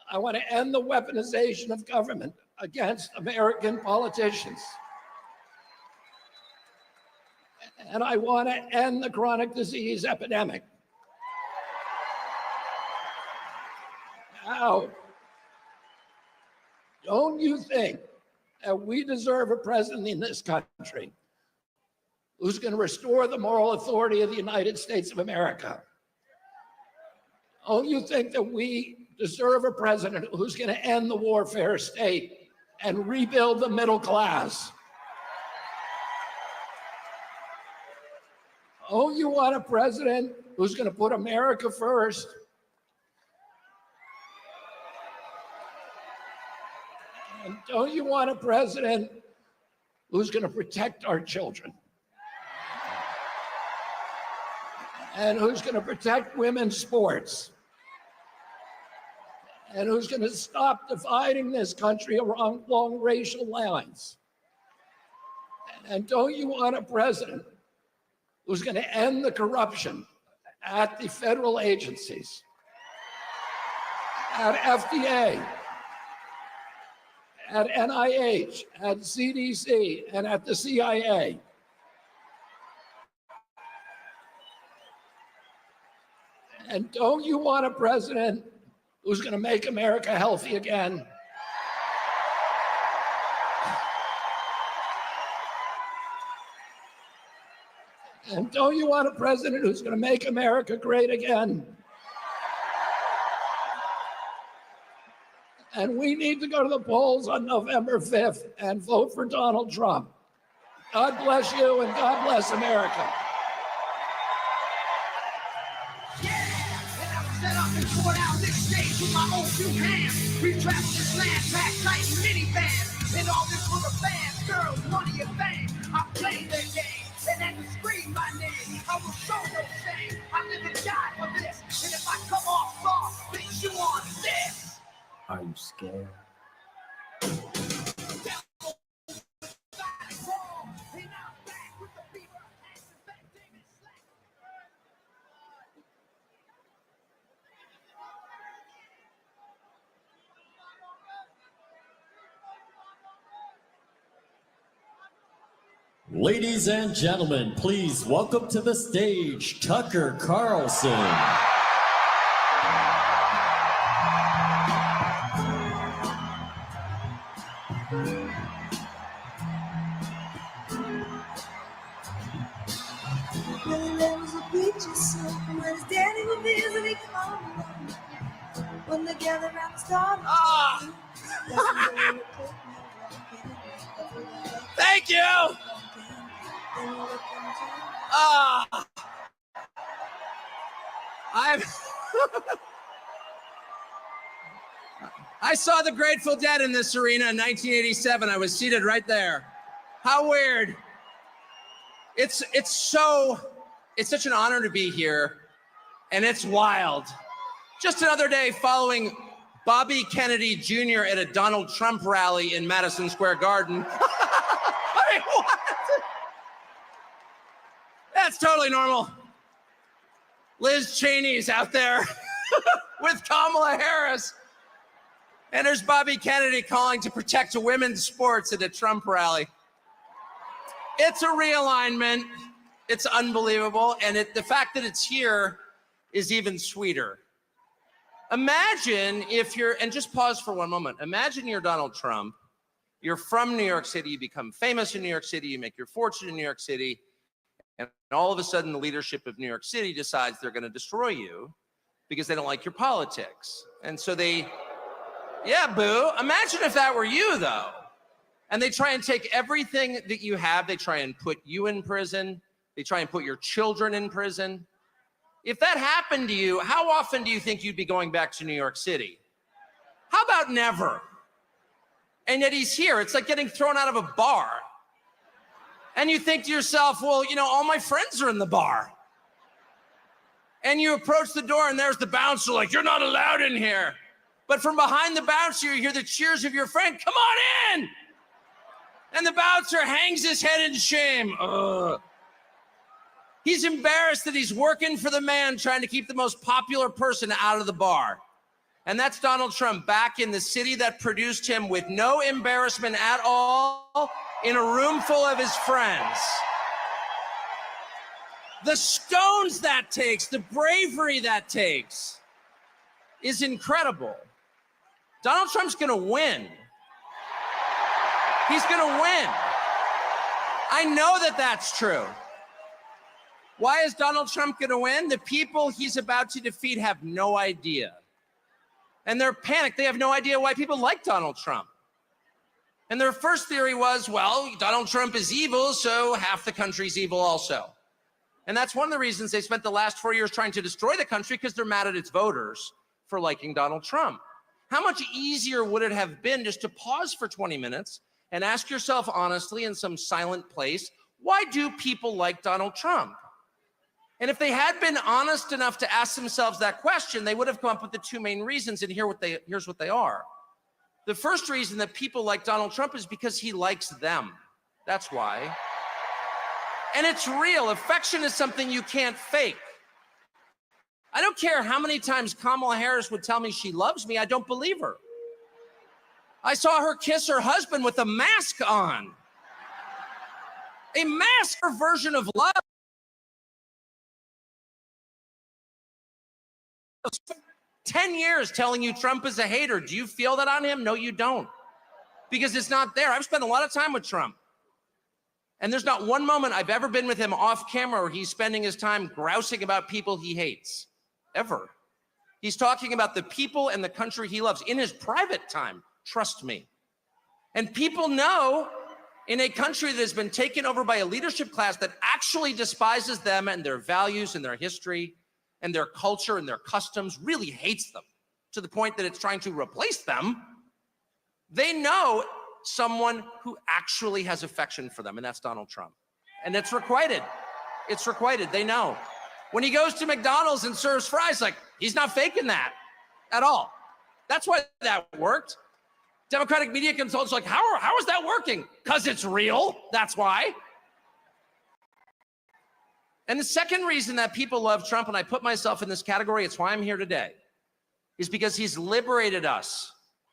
[SPEAKER 16] I want to end the weaponization of government against American politicians. And I want to end the chronic disease epidemic. Now, don't you think that we deserve a president in this country who's going to restore the moral authority of the United States of America? Don't you think that we deserve a president who's going to end the warfare state and rebuild the middle class? Oh, you want a president who's going to put America first? And don't you want a president who's going to protect our children? And who's going to protect women's sports? And who's going to stop dividing this country along racial lines? And don't you want a president who's going to end the corruption at the federal agencies, at FDA, at NIH, at CDC, and at the CIA? And don't you want a president who's going to make America healthy again? And don't you want a president who's going to make America great again? And we need to go to the polls on November 5th and vote for Donald Trump. God bless you and God bless America.
[SPEAKER 1] Set up and pour down this stage with my own two hands. We've traveled this land, packed tight in minivans. And all this for the fans, girls, money, and fame. I play their game, and then to scream my name. I will show no shame. I live and die for this. And if I come off soft, bitch, you on this.
[SPEAKER 12] Are you scared? Ladies and gentlemen, please welcome to the stage Tucker Carlson.
[SPEAKER 8] Well, there was a preacher son when his daddy was visiting home. When they gathered around the stars.
[SPEAKER 17] Thank you. I saw the Grateful Dead in this arena in 1987. I was seated right there. How weird. It's such an honor to be here, and it's wild. Just another day following Bobby Kennedy Jr. at a Donald Trump rally in Madison Square Garden. I mean, what? That's totally normal. Liz Cheney's out there with Kamala Harris. And there's Bobby Kennedy calling to protect women's sports at a Trump rally. It's a realignment. It's unbelievable. And the fact that it's here is even sweeter. Imagine if you're, and just pause for one moment. Imagine you're Donald Trump. You're from New York City. You become famous in New York City. You make your fortune in New York City. And all of a sudden, the leadership of New York City decides they're going to destroy you because they don't like your politics. And so yeah, boo. Imagine if that were you, though. And they try and take everything that you have. They try and put you in prison. They try and put your children in prison. If that happened to you, how often do you think you'd be going back to New York City? How about never? And yet he's here. It's like getting thrown out of a bar. And you think to yourself, well, you know, all my friends are in the bar. And you approach the door and there's the bouncer like, you're not allowed in here. But from behind the bouncer, you hear the cheers of your friend, come on in. And the bouncer hangs his head in shame. He's embarrassed that he's working for the man trying to keep the most popular person out of the bar. And that's Donald Trump back in the city that produced him with no embarrassment at all in a room full of his friends. The stones that takes, the bravery that takes is incredible. Donald Trump's gonna win. He's gonna win. I know that that's true. Why is Donald Trump gonna win? The people he's about to defeat have no idea. And they're panicked. They have no idea why people like Donald Trump. And their first theory was, well, Donald Trump is evil, so half the country's evil also. And that's one of the reasons they spent the last 4 years trying to destroy the country, because they're mad at its voters for liking Donald Trump. How much easier would it have been just to pause for 20 minutes and ask yourself honestly in some silent place, why do people like Donald Trump? And if they had been honest enough to ask themselves that question, they would have come up with the two main reasons, and here's what they are. The first reason that people like Donald Trump is because he likes them. That's why. And it's real. Affection is something you can't fake. I don't care how many times Kamala Harris would tell me she loves me, I don't believe her. I saw her kiss her husband with a mask on. A mask version of love. 10 years telling you Trump is a hater. Do you feel that on him? No, you don't. Because it's not there. I've spent a lot of time with Trump. And there's not one moment I've ever been with him off camera where he's spending his time grousing about people he hates. Ever. He's talking about the people and the country he loves in his private time. Trust me. And people know in a country that has been taken over by a leadership class that actually despises them and their values and their history and their culture and their customs, really hates them.
[SPEAKER 9] to the point that it's trying to replace them. They know someone who actually has affection for them, and that's Donald Trump. And it's requited. It's requited. They know. When he goes to McDonald's and serves fries, like, he's not faking that at all. That's why that worked. Democratic media consultants are like, how is that working? Because it's real. That's why. And the second reason that people love Trump, and I put myself in this category, it's why I'm here today, is because he's liberated us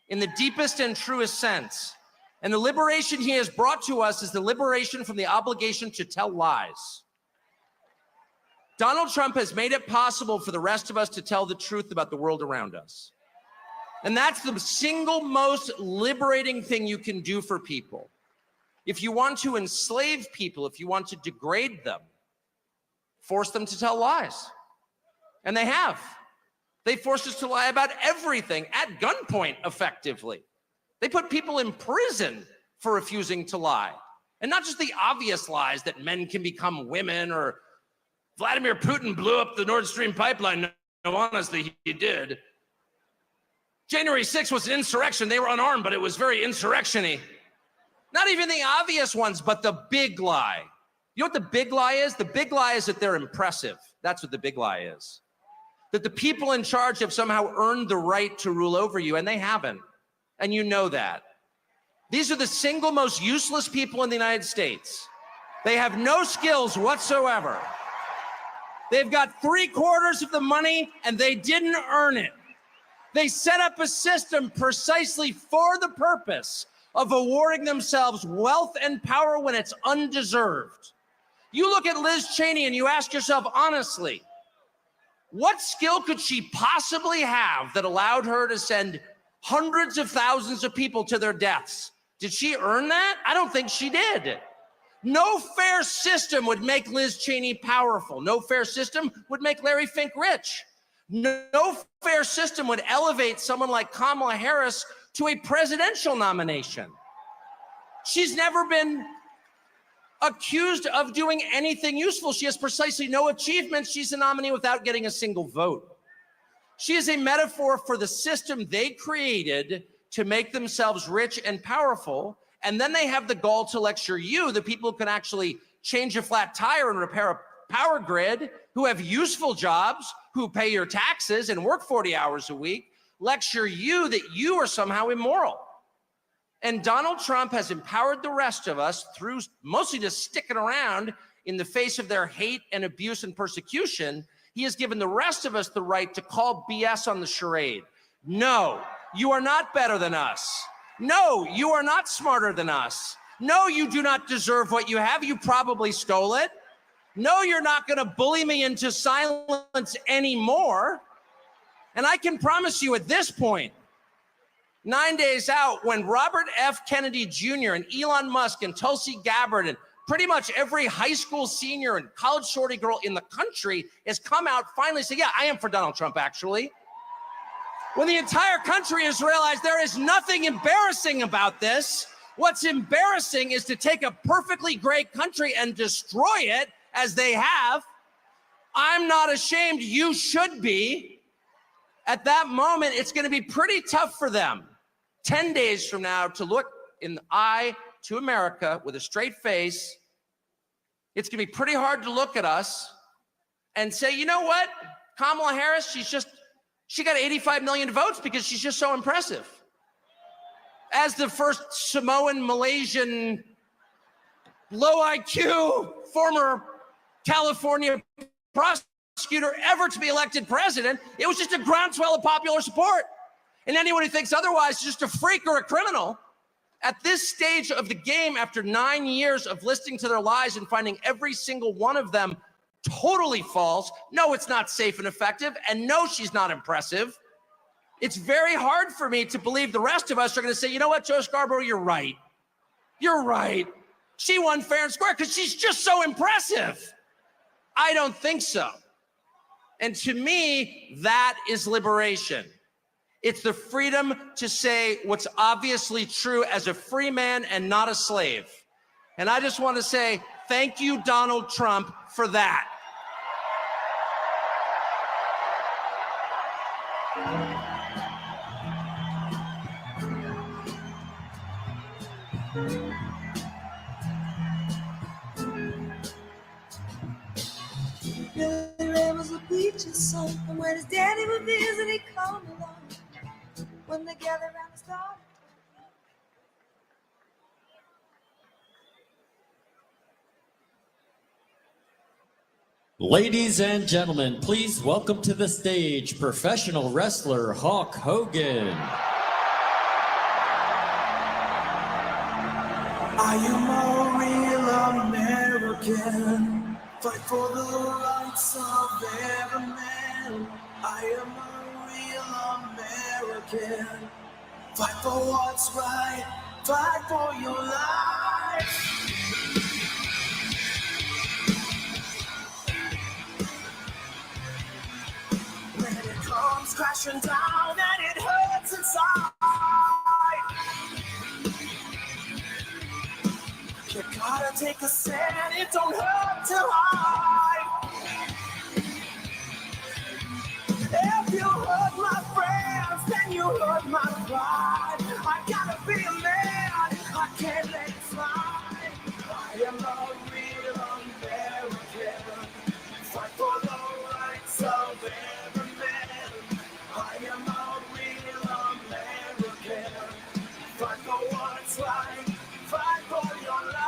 [SPEAKER 9] in the deepest and truest sense. And the liberation he has brought to us is the liberation from the obligation to tell lies. Donald Trump has made it possible for the rest of us to tell the truth about the world around us. And that's the single most liberating thing you can do for people. If you want to enslave people, if you want to degrade them, force them to tell lies. And they have. They forced us to lie about everything at gunpoint, effectively. They put people in prison for refusing to lie. And not just the obvious lies that men can become women or Vladimir Putin blew up the Nord Stream pipeline. No, honestly, he did. January 6th was an insurrection. They were unarmed, but it was very insurrection-y. Not even the obvious ones, but the big lie. You know what the big lie is? The big lie is that they're impressive. That's what the big lie is. That the people in charge have somehow earned the right to rule over you, and they haven't. And you know that. These are the single most useless people in the United States. They have no skills whatsoever. They've got 3/4 of the money, and they didn't earn it. They set up a system precisely for the purpose of awarding themselves wealth and power when it's undeserved. You look at Liz Cheney and you ask yourself honestly, what skill could she possibly have that allowed her to send hundreds of thousands of people to their deaths? Did she earn that? I don't think she did. No fair system would make Liz Cheney powerful. No fair system would make Larry Fink rich. No fair system would elevate someone like Kamala Harris to a presidential nomination. She's never been accused of doing anything useful. She has precisely no achievements. She's a nominee without getting a single vote. She is a metaphor for the system they created to make themselves rich and powerful. And then they have the gall to lecture you, the people who can actually change a flat tire and repair a power grid, who have useful jobs, who pay your taxes and work 40 hours a week, lecture you that you are somehow immoral. And Donald Trump has empowered the rest of us through mostly just sticking around in the face of their hate and abuse and persecution. He has given the rest of us the right to call BS on the charade. No, you are not better than us. No, you are not smarter than us. No, you do not deserve what you have. You probably stole it. No, you're not going to bully me into silence anymore. And I can promise you at this point, 9 days out, when Robert F. Kennedy Jr. and Elon Musk and Tulsi Gabbard and pretty much every high school senior and college shorty girl in the country has come out finally saying, yeah, I am for Donald Trump, actually. When the entire country has realized there is nothing embarrassing about this, what's embarrassing is to take a perfectly great country and destroy it, as they have. I'm not ashamed. You should be. At that moment, it's going to be pretty tough for them 10 days from now to look in the eye to America with a straight face. It's going to be pretty hard to look at us and say, you know what? Kamala Harris, she got 85 million votes because she's just so impressive. As the first Samoan, Malaysian, low IQ, former California prosecutor ever to be elected president, it was just a groundswell of popular support. And anyone who thinks otherwise is just a freak or a criminal. At this stage of the game, after 9 years of listening to their lies and finding every single one of them totally false, no, it's not safe and effective, and no, she's not impressive. It's very hard for me to believe the rest of us are going to say, you know what, Joe Scarborough, you're right. You're right. She won fair and square because she's just so impressive. I don't think so. And to me, that is liberation. It's the freedom to say what's obviously true as a free man and not a slave. And I just want to say thank you, Donald Trump, for that.
[SPEAKER 8] song. And when his daddy would visit, he'd come along. When they gather around the star.
[SPEAKER 12] Ladies and gentlemen, please welcome to the stage professional wrestler Hulk Hogan.
[SPEAKER 21] I am a real American, fight for the rights of every man. I am a real American, fight for what's right, fight for your life. When it comes crashing down and it hurts inside, you gotta take a stand, it don't hurt to hide. If you hurt my friends, then you hurt my pride. I gotta be a man, I can't let it slide. I am a real American, fight for the rights of every man. I am a real American, fight for what's right, fight for your life.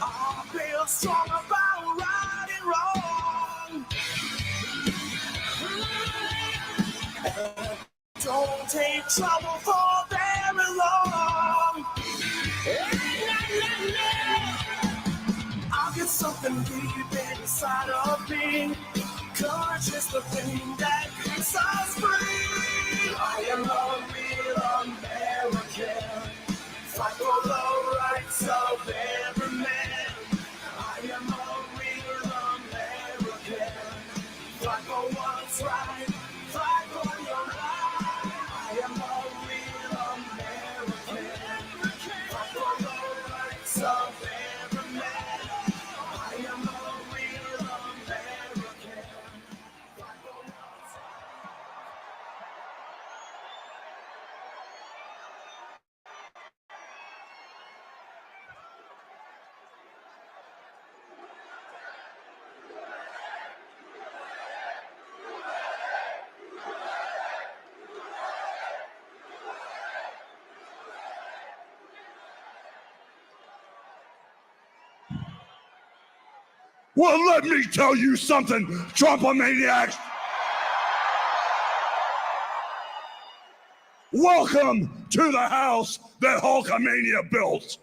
[SPEAKER 21] I feel strong about right and wrong. And don't take trouble for very long. I'll get something deep inside of me. Courage is the thing that keeps us free. I am a real American, fight for the rights of every man. I am a real American, fight for what's right, fight for your life. I am a real American, fight for the rights of every man. I am a real American, fight for what's right.
[SPEAKER 14] Well, let me tell you something, Trumpomaniacs. Welcome to the house that Hulkamania built.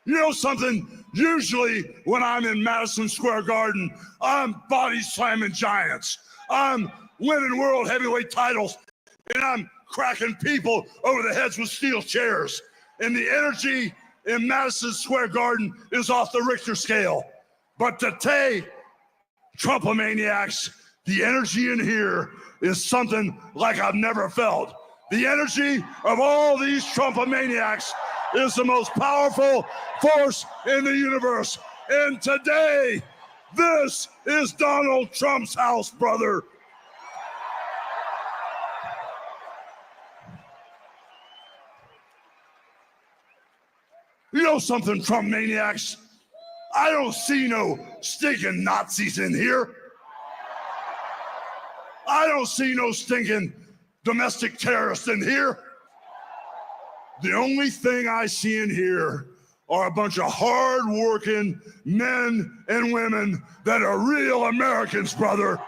[SPEAKER 14] You know something? Usually when I'm in Madison Square Garden, I'm body slamming giants. I'm winning world heavyweight titles, and I'm cracking people over the heads with steel chairs. And the energy in Madison Square Garden is off the Richter scale. But today, Trumpomaniacs, the energy in here is something like I've never felt. The energy of all these Trumpomaniacs is the most powerful force in the universe. And today, this is Donald Trump's house, brother. You know something, Trump maniacs? I don't see no stinking Nazis in here. I don't see no stinking domestic terrorists in here. The only thing I see in here are a bunch of hard-working men and women that are real Americans, brother.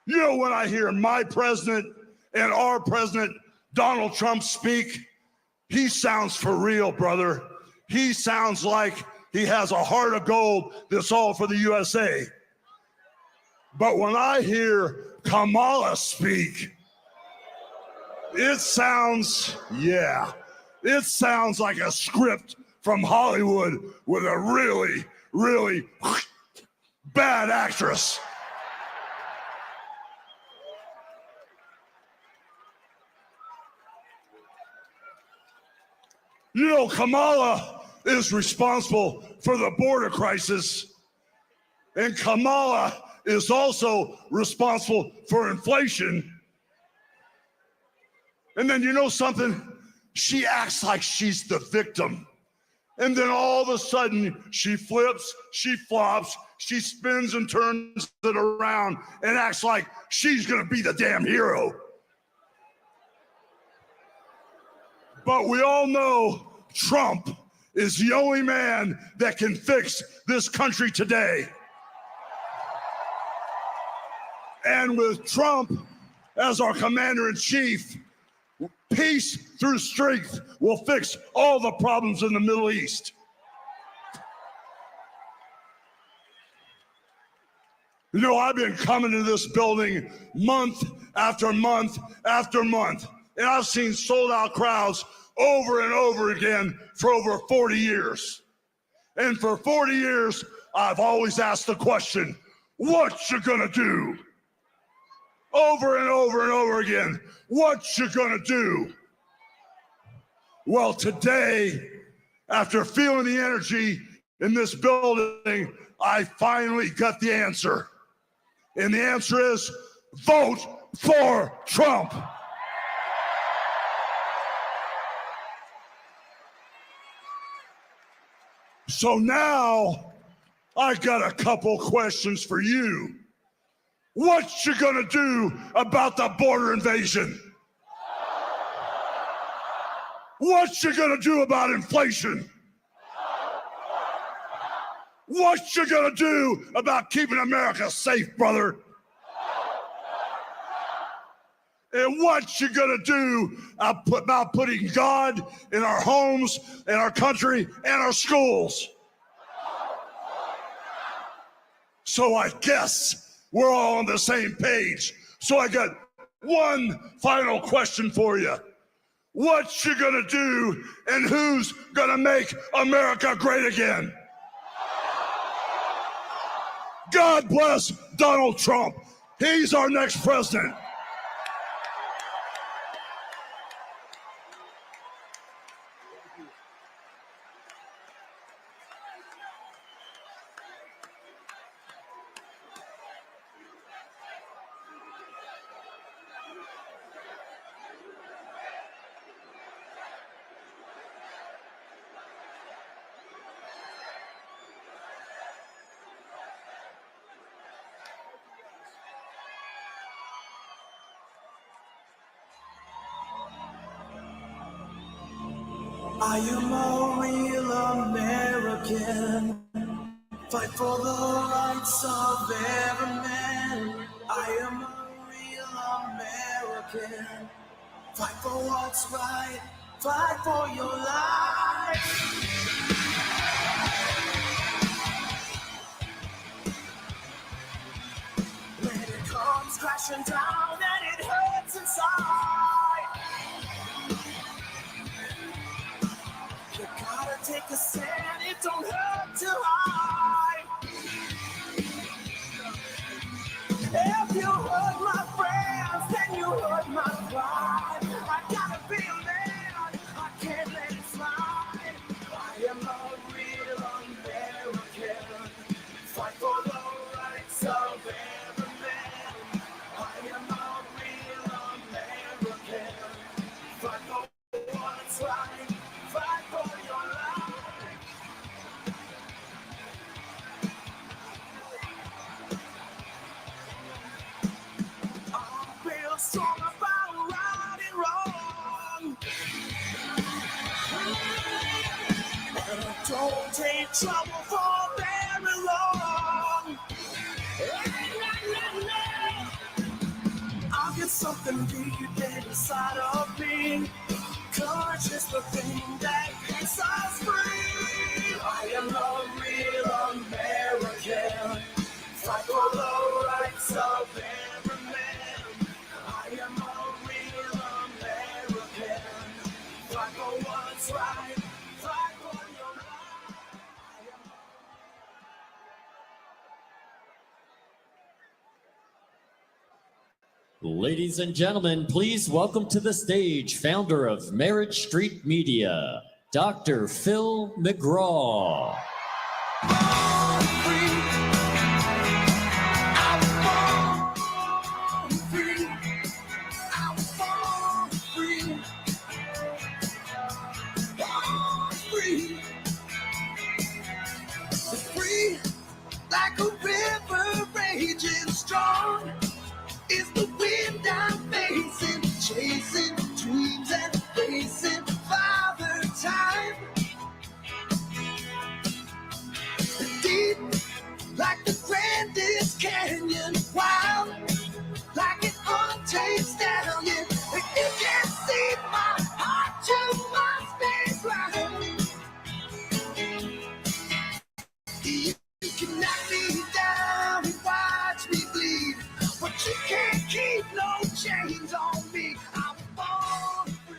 [SPEAKER 14] You know, when I hear my president and our president, Donald Trump, speak, he sounds for real, brother. He sounds like he has a heart of gold that's all for the USA. But when I hear Kamala speak, it sounds, it sounds like a script from Hollywood with a really, really bad actress. You know, Kamala is responsible for the border crisis.
[SPEAKER 2] And Kamala is also responsible for inflation. And then you know something? She acts like she's the victim. And then all of a sudden, she flips, she flops, she spins and turns it around and acts like she's gonna be the damn hero. But we all know Trump is the only man that can fix this country today. And with Trump as our commander-in-chief, peace through strength will fix all the problems in the Middle East. You know, I've been coming to this building month after month after month, and I've seen sold-out crowds over and over again for over 40 years. And for 40 years, I've always asked the question, what you gonna do? Over and over and over again, what you gonna do? Well, today, after feeling the energy in this building, I finally got the answer. And the answer is, vote for Trump. So now, I got a couple questions for you. What you gonna do about the border invasion? What you gonna do about inflation? What you gonna do about keeping America safe, brother? And what you gonna do about putting God in our homes, in our country, and our schools? So I guess we're all on the same page. So I got one final question for you. What you gonna do and who's gonna make America great again? God bless Donald Trump. He's our next president.
[SPEAKER 21] I am a real American. Fight for the rights of every man. I am a real American. Fight for what's right. Fight for your life. When it comes crashing down and it hurts inside. You gotta take a stand, it don't hurt to hide. If you hurt my friends, then you hurt my pride. I gotta be a man, I can't let it slide. I am a real American. Fight for the rights of every man. I am a real American. Fight for what's right. Fight for your life. I feel strong about right and wrong. And I don't take trouble for very long. I'll get something deep inside of me. Courage is the thing that keeps us free. I am a real American. Fight for the rights of every man. I am a real American. Fight for what's right. Fight for your life.
[SPEAKER 12] Ladies and gentlemen, please welcome to the stage founder of Marriage Street Media, Dr. Phil McGraw.
[SPEAKER 21] canyon, wild like an untamed stallion. If you can't see my heart, you must be blind. You can knock me down and watch me bleed, but you can't keep no chains on me. I'm born free.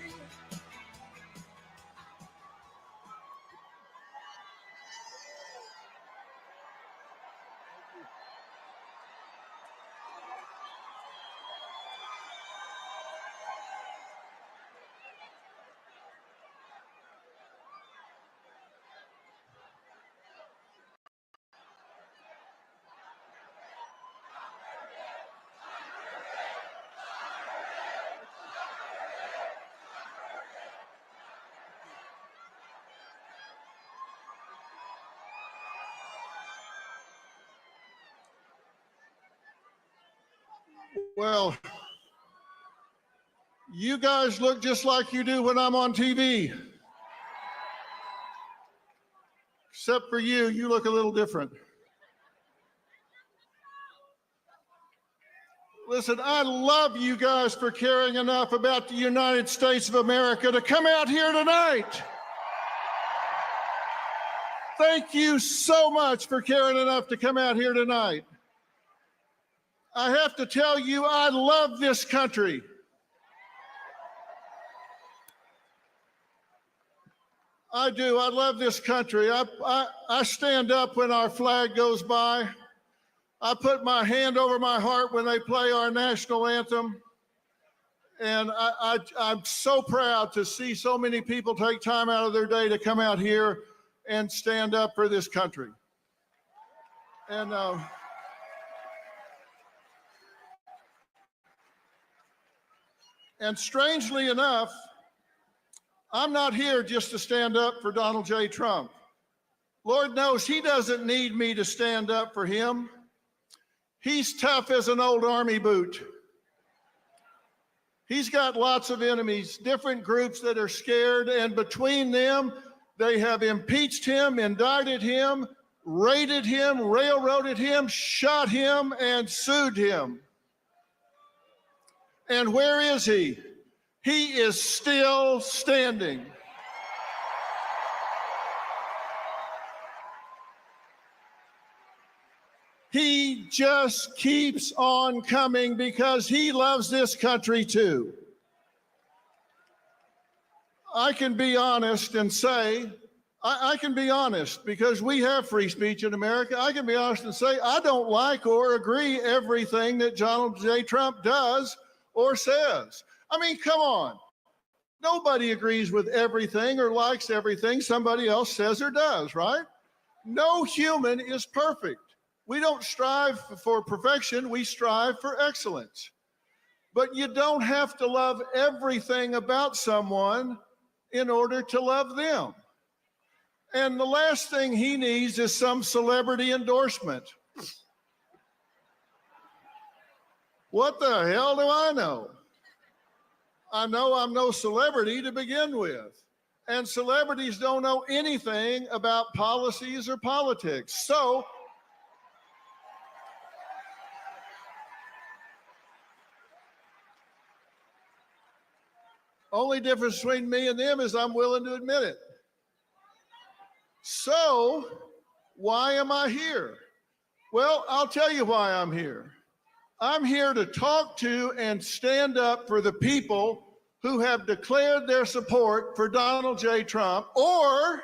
[SPEAKER 5] Well, you guys look just like you do when I'm on TV. Except for you, you look a little different. Listen, I love you guys for caring enough about the United States of America to come out here tonight. Thank you so much for caring enough to come out here tonight. I have to tell you, I love this country. I do. I love this country. I stand up when our flag goes by. I put my hand over my heart when they play our national anthem. And I'm so proud to see so many people take time out of their day to come out here and stand up for this country. And strangely enough, I'm not here just to stand up for Donald J. Trump. Lord knows he doesn't need me to stand up for him. He's tough as an old army boot. He's got lots of enemies, different groups that are scared, and between them, they have impeached him, indicted him, raided him, railroaded him, shot him, and sued him. And where is he? He is still standing. He just keeps on coming because he loves this country too. I can be honest and say, I can be honest because we have free speech in America. I can be honest and say, I don't like or agree everything that Donald J. Trump does or says. I mean, come on. Nobody agrees with everything or likes everything somebody else says or does, right? No human is perfect. We don't strive for perfection, we strive for excellence. But you don't have to love everything about someone in order to love them. And the last thing he needs is some celebrity endorsement. What the hell do I know? I know I'm no celebrity to begin with. And celebrities don't know anything about policies or politics. So, only difference between me and them is I'm willing to admit it. So, why am I here? Well, I'll tell you why I'm here. I'm here to talk to and stand up for the people who have declared their support for Donald J. Trump, or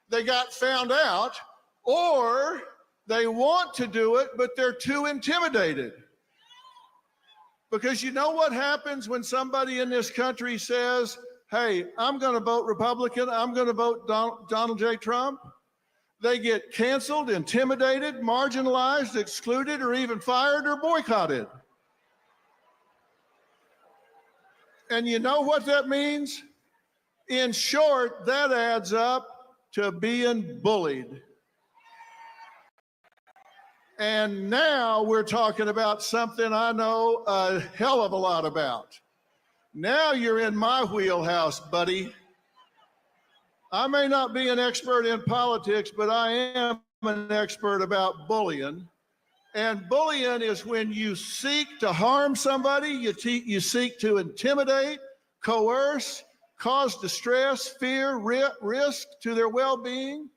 [SPEAKER 5] they got found out, or they want to do it, but they're too intimidated. Because you know what happens when somebody in this country says, hey, I'm going to vote Republican, I'm going to vote Donald J. Trump? They get canceled, intimidated, marginalized, excluded, or even fired or boycotted. And you know what that means? In short, that adds up to being bullied. And now we're talking about something I know a hell of a lot about. Now you're in my wheelhouse, buddy. I may not be an expert in politics, but I am an expert about bullying. And bullying is when you seek to harm somebody, you seek to intimidate, coerce, cause distress, fear, risk to their well-being.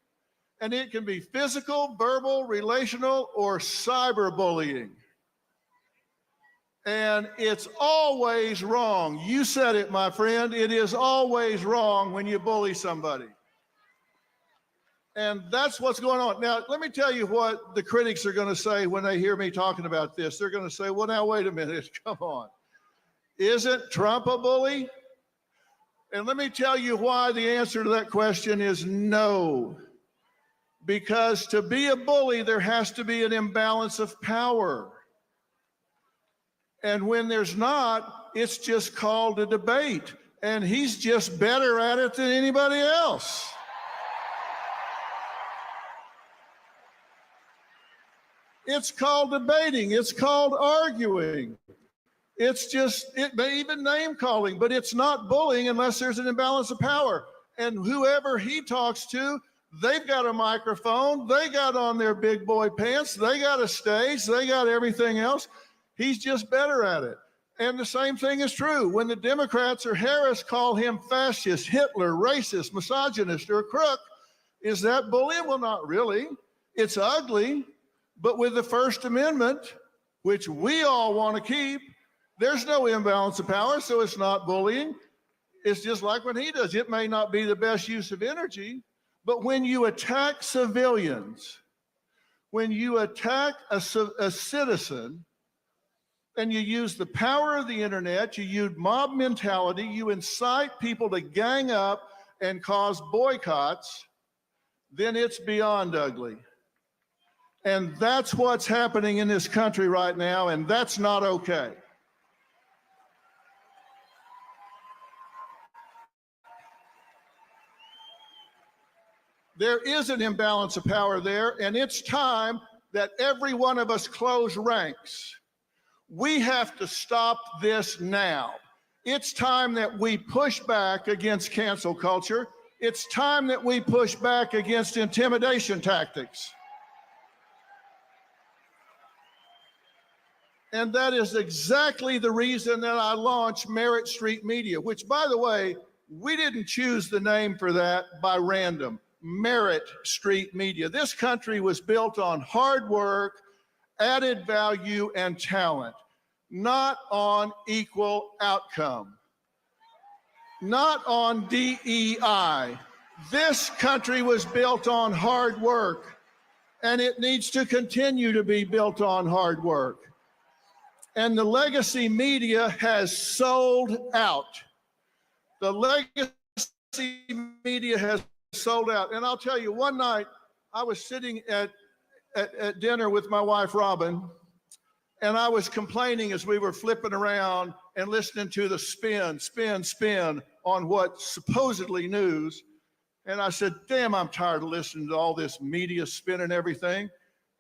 [SPEAKER 5] And it can be physical, verbal, relational, or cyberbullying. And it's always wrong. You said it, my friend. It is always wrong when you bully somebody. And that's what's going on. Now, let me tell you what the critics are going to say when they hear me talking about this. They're going to say, well, now, wait a minute. Come on. Isn't Trump a bully? And let me tell you why the answer to that question is no. Because to be a bully, there has to be an imbalance of power. And when there's not, it's just called a debate. And he's just better at it than anybody else. It's called debating. It's called arguing. It's just, it may even name calling, but it's not bullying unless there's an imbalance of power. And whoever he talks to, they've got a microphone, they got on their big boy pants, they got a stage, they got everything else. He's just better at it. And the same thing is true when the Democrats or Harris call him fascist, Hitler, racist, misogynist, or a crook. Is that bullying? Well, not really. It's ugly. But with the First Amendment, which we all want to keep, there's no imbalance of power, so it's not bullying. It's just like when he does. It may not be the best use of energy, but when you attack civilians, when you attack a citizen, and you use the power of the internet, you use mob mentality, you incite people to gang up and cause boycotts, then it's beyond ugly. And that's what's happening in this country right now, and that's not okay. There is an imbalance of power there, and it's time that every one of us close ranks. We have to stop this now. It's time that we push back against cancel culture. It's time that we push back against intimidation tactics. And that is exactly the reason that I launched Merit Street Media, which, by the way, we didn't choose the name for that by random. Merit Street Media. This country was built on hard work, added value, and talent, not on equal outcome, not on DEI. This country was built on hard work, and it needs to continue to be built on hard work. And the legacy media has sold out. The legacy media has sold out. And I'll tell you, one night I was sitting at dinner with my wife, Robin, and I was complaining as we were flipping around and listening to the spin on what supposedly news. And I said, damn, I'm tired of listening to all this media spin and everything.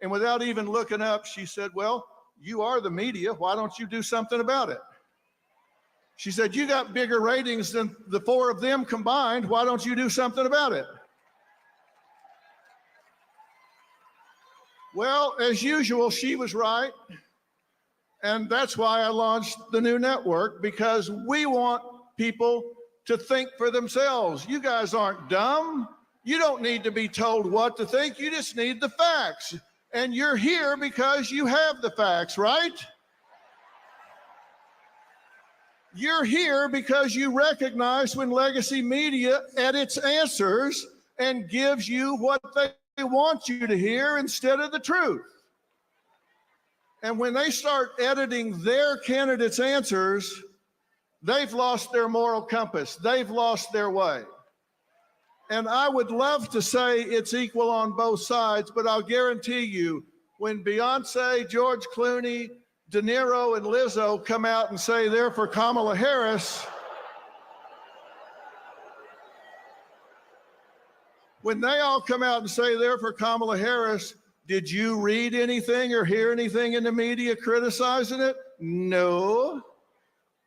[SPEAKER 5] And without even looking up, she said, well, you are the media. Why don't you do something about it? She said, you got bigger ratings than the four of them combined. Why don't you do something about it? Well, as usual, she was right. And that's why I launched the new network, because we want people to think for themselves. You guys aren't dumb. You don't need to be told what to think. You just need the facts. And you're here because you have the facts, right? You're here because you recognize when legacy media edits answers and gives you what they want you to hear instead of the truth. And when they start editing their candidates' answers, they've lost their moral compass. They've lost their way. And I would love to say it's equal on both sides, but I'll guarantee you, when Beyonce, George Clooney, De Niro, and Lizzo come out and say they're for Kamala Harris, when they all come out and say they're for Kamala Harris, did you read anything or hear anything in the media criticizing it? No.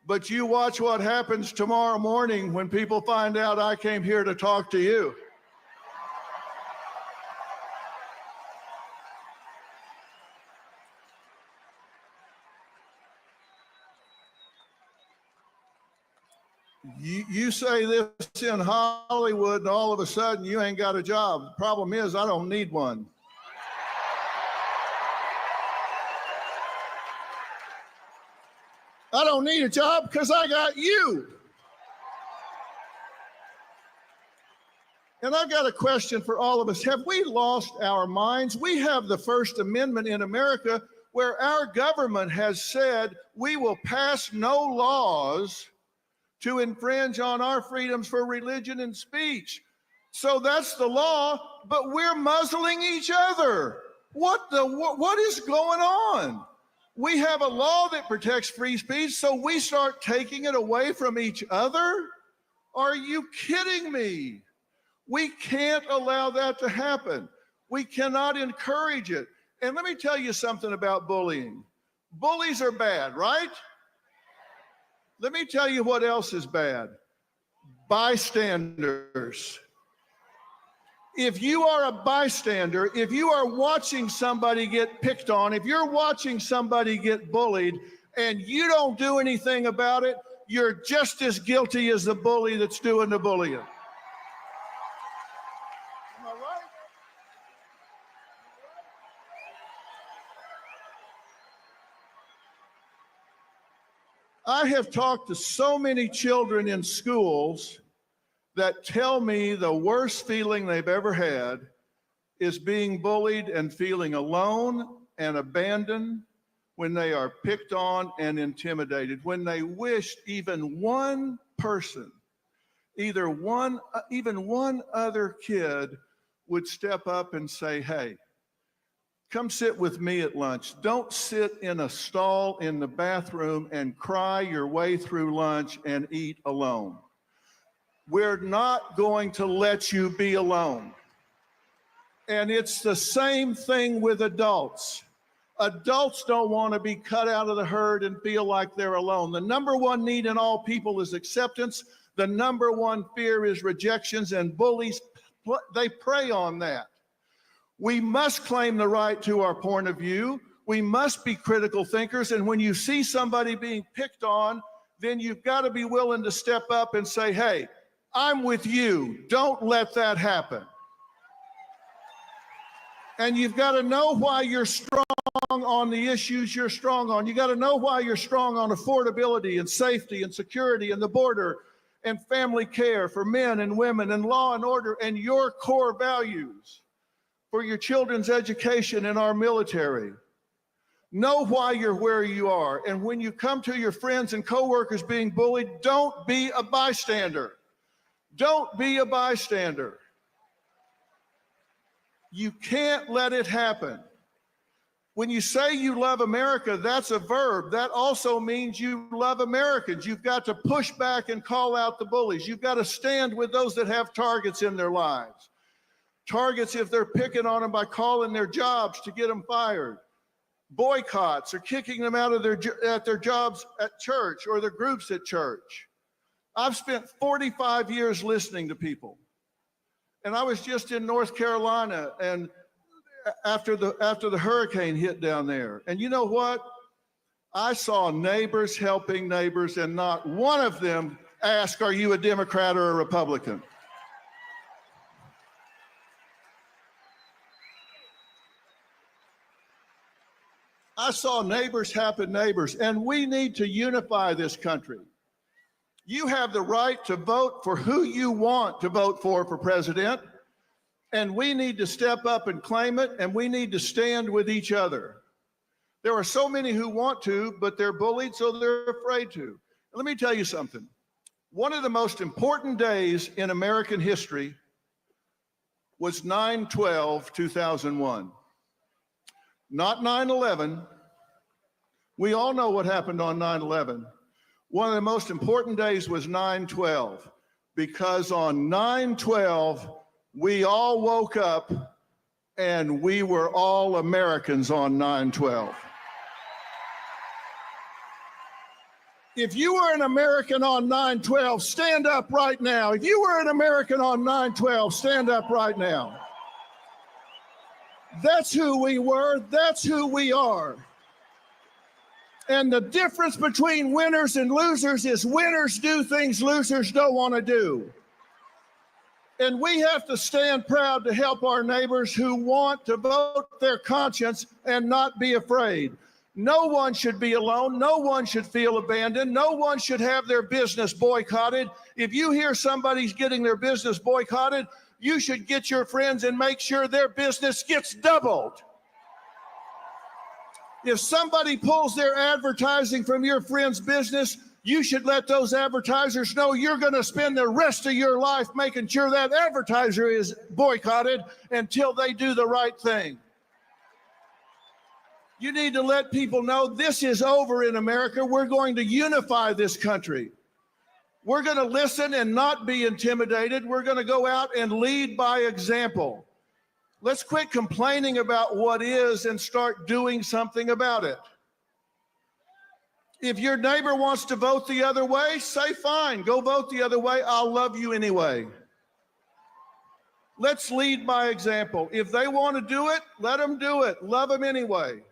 [SPEAKER 5] But you watch what happens tomorrow morning when people find out I came here to talk to you. You say this in Hollywood and all of a sudden you ain't got a job. The problem is I don't need one. I don't need a job because I got you. And I've got a question for all of us. Have we lost our minds? We have the First Amendment in America where our government has said we will pass no laws to infringe on our freedoms for religion and speech. So that's the law, but we're muzzling each other. What is going on? We have a law that protects free speech, so we start taking it away from each other? Are you kidding me? We can't allow that to happen. We cannot encourage it. And let me tell you something about bullying. Bullies are bad, right? Let me tell you what else is bad. Bystanders. If you are a bystander, if you are watching somebody get picked on, if you're watching somebody get bullied and you don't do anything about it, you're just as guilty as the bully that's doing the bullying. Am I right? I have talked to so many children in schools that tell me the worst feeling they've ever had is being bullied and feeling alone and abandoned when they are picked on and intimidated, when they wish even one person, even one other kid would step up and say, hey, come sit with me at lunch. Don't sit in a stall in the bathroom and cry your way through lunch and eat alone. We're not going to let you be alone. And it's the same thing with adults. Adults don't want to be cut out of the herd and feel like they're alone. The number one need in all people is acceptance. The number one fear is rejections, and bullies, they prey on that. We must claim the right to our point of view. We must be critical thinkers. And when you see somebody being picked on, then you've got to be willing to step up and say, hey, I'm with you. Don't let that happen. And you've got to know why you're strong on the issues you're strong on. You got to know why you're strong on affordability and safety and security and the border and family care for men and women and law and order and your core values for your children's education and our military. Know why you're where you are. And when you come to your friends and coworkers being bullied, don't be a bystander. Don't be a bystander. You can't let it happen. When you say you love America, that's a verb. That also means you love Americans. You've got to push back and call out the bullies. You've got to stand with those that have targets in their lives. Targets if they're picking on them by calling their jobs to get them fired. Boycotts or kicking them out of their jobs at church or their groups at church. I've spent 45 years listening to people. And I was just in North Carolina and after the hurricane hit down there. And you know what? I saw neighbors helping neighbors and not one of them asked, are you a Democrat or a Republican? I saw neighbors helping neighbors, and we need to unify this country. You have the right to vote for who you want to vote for president, and we need to step up and claim it, and we need to stand with each other. There are so many who want to, but they're bullied, so they're afraid to. Let me tell you something. One of the most important days in American history was 9/12/2001. Not 9/11. We all know what happened on 9/11. One of the most important days was 9/12, because on 9/12, we all woke up and we were all Americans on 9/12. If you were an American on 9/12, stand up right now. If you were an American on 9/12, stand up right now. That's who we were. That's who we are. And the difference between winners and losers is winners do things losers don't want to do. And we have to stand proud to help our neighbors who want to vote their conscience and not be afraid. No one should be alone. No one should feel abandoned. No one should have their business boycotted. If you hear somebody's getting their business boycotted, you should get your friends and make sure their business gets doubled. If somebody pulls their advertising from your friend's business, you should let those advertisers know you're going to spend the rest of your life making sure that advertiser is boycotted until they do the right thing. You need to let people know this is over in America. We're going to unify this country. We're going to listen and not be intimidated. We're going to go out and lead by example. Let's quit complaining about what is and start doing something about it. If your neighbor wants to vote the other way, say fine, go vote the other way. I'll love you anyway. Let's lead by example. If they want to do it, let them do it. Love them anyway.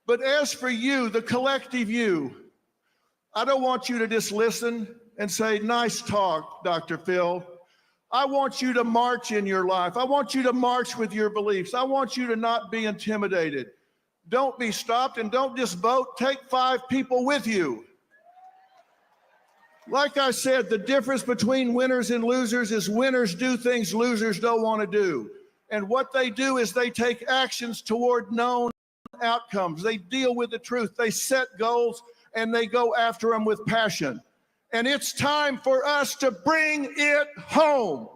[SPEAKER 5] But as for you, the collective you, I don't want you to just listen and say, nice talk, Dr. Phil. I want you to march in your life. I want you to march with your beliefs. I want you to not be intimidated. Don't be stopped, and don't just vote. Take 5 people with you. Like I said, the difference between winners and losers is winners do things losers don't want to do. And what they do is they take actions toward known outcomes. They deal with the truth. They set goals, and they go after them with passion. And it's time for us to bring it home.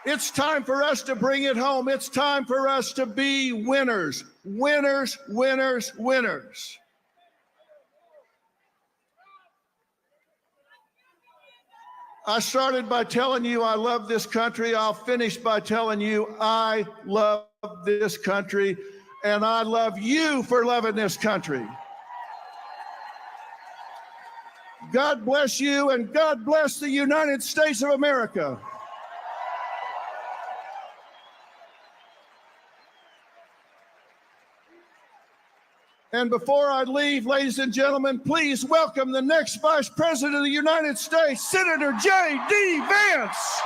[SPEAKER 5] It's time for us to bring it home. It's time for us to be winners. Winners, winners, winners. I started by telling you I love this country. I'll finish by telling you I love this country, and I love you for loving this country. God bless you, and God bless the United States of America. And before I leave, ladies and gentlemen, please welcome the next Vice President of the United States, Senator J.D. Vance.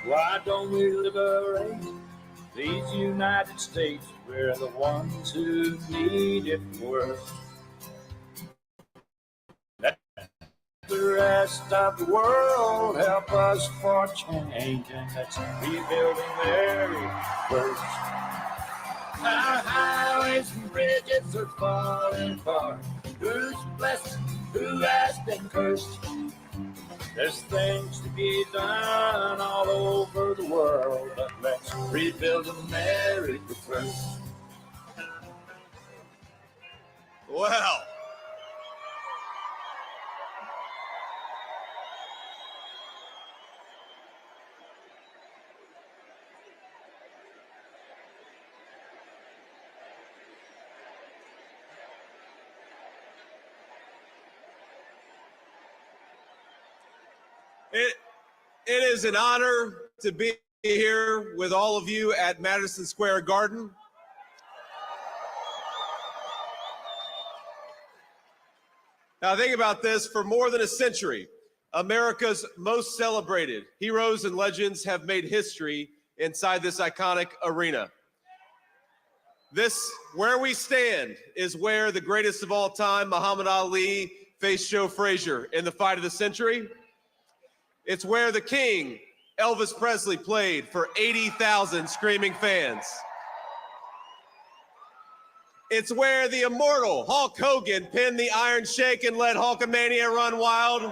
[SPEAKER 21] Why don't we liberate these United States? We're the ones who need it worst. Let the rest of the world help us for change, and let's rebuild America first. Our highways and bridges are falling apart. Who's blessed? Who has been cursed? There's things to be done all over the world, but let's rebuild America first.
[SPEAKER 13] Well, it is an honor to be here with all of you at Madison Square Garden. Now think about this. For more than a century, America's most celebrated heroes and legends have made history inside this iconic arena. This, where we stand, is where the greatest of all time, Muhammad Ali, faced Joe Frazier in the fight of the century. It's where the King, Elvis Presley, played for 80,000 screaming fans. It's where the immortal Hulk Hogan pinned the Iron Sheik and let Hulkamania run wild.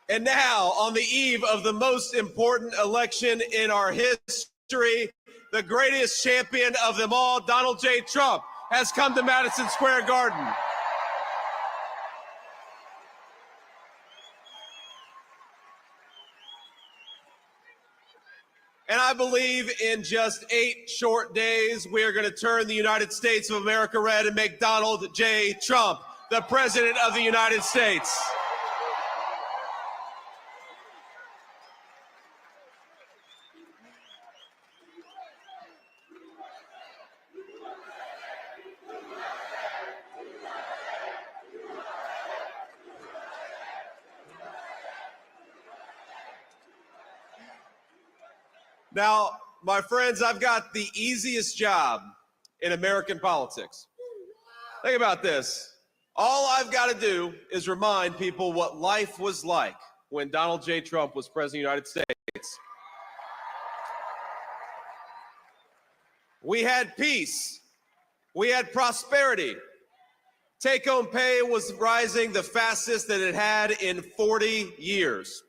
[SPEAKER 13] And now, on the eve of the most important election in our history, the greatest champion of them all, Donald J. Trump, has come to Madison Square Garden.
[SPEAKER 18] And I believe in just 8 short days, we are going to turn the United States of America red and make Donald J. Trump the President of the United States. Now, my friends, I've got the easiest job in American politics. Think about this. All I've got to do is remind people what life was like when Donald J. Trump was president of the United States. We had peace. We had prosperity. Take-home pay was rising the fastest that it had in 40 years.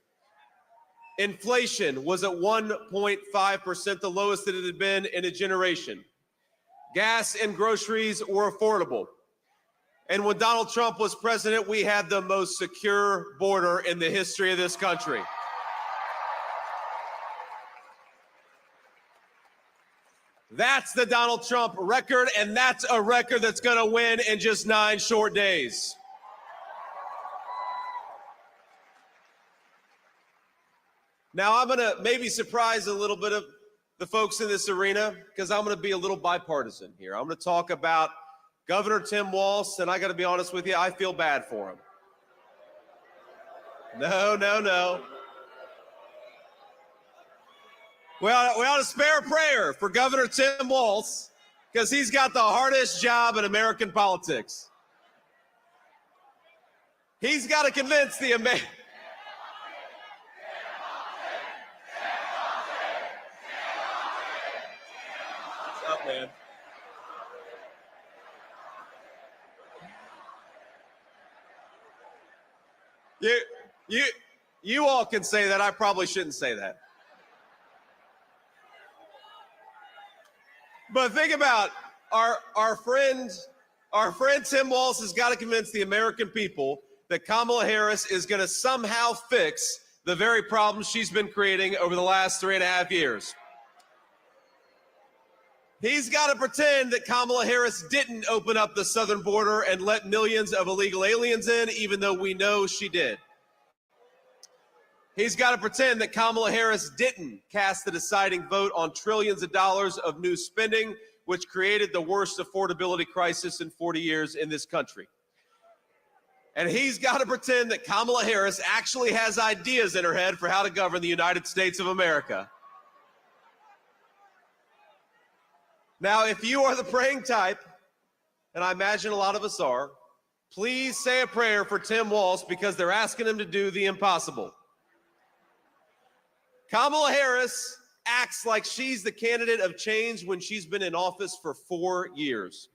[SPEAKER 18] Inflation was at 1.5%, the lowest that it had been in a generation. Gas and groceries were affordable. And when Donald Trump was president, we had the most secure border in the history of this country. That's the Donald Trump record, and that's a record that's going to win in just 9 short days. Now, I'm going to maybe surprise a little bit of the folks in this arena because I'm going to be a little bipartisan here. I'm going to talk about Governor Tim Walz, and I got to be honest with you, I feel bad for him. No. We ought to spare a prayer for Governor Tim Walz because he's got the hardest job in American politics. He's got to convince the American... What's up, man? You all can say that. I probably shouldn't say that. But think about our friend Tim Walz has got to convince the American people that Kamala Harris is going to somehow fix the very problems she's been creating over the last 3.5 years. He's got to pretend that Kamala Harris didn't open up the southern border and let millions of illegal aliens in, even though we know she did. He's got to pretend that Kamala Harris didn't cast the deciding vote on trillions of dollars of new spending, which created the worst affordability crisis in 40 years in this country. And he's got to pretend that Kamala Harris actually has ideas in her head for how to govern the United States of America. Now, if you are the praying type, and I imagine a lot of us are, please say a prayer for Tim Walz because they're asking him to do the impossible. Kamala Harris acts like she's the candidate of change when she's been in office for 4 years.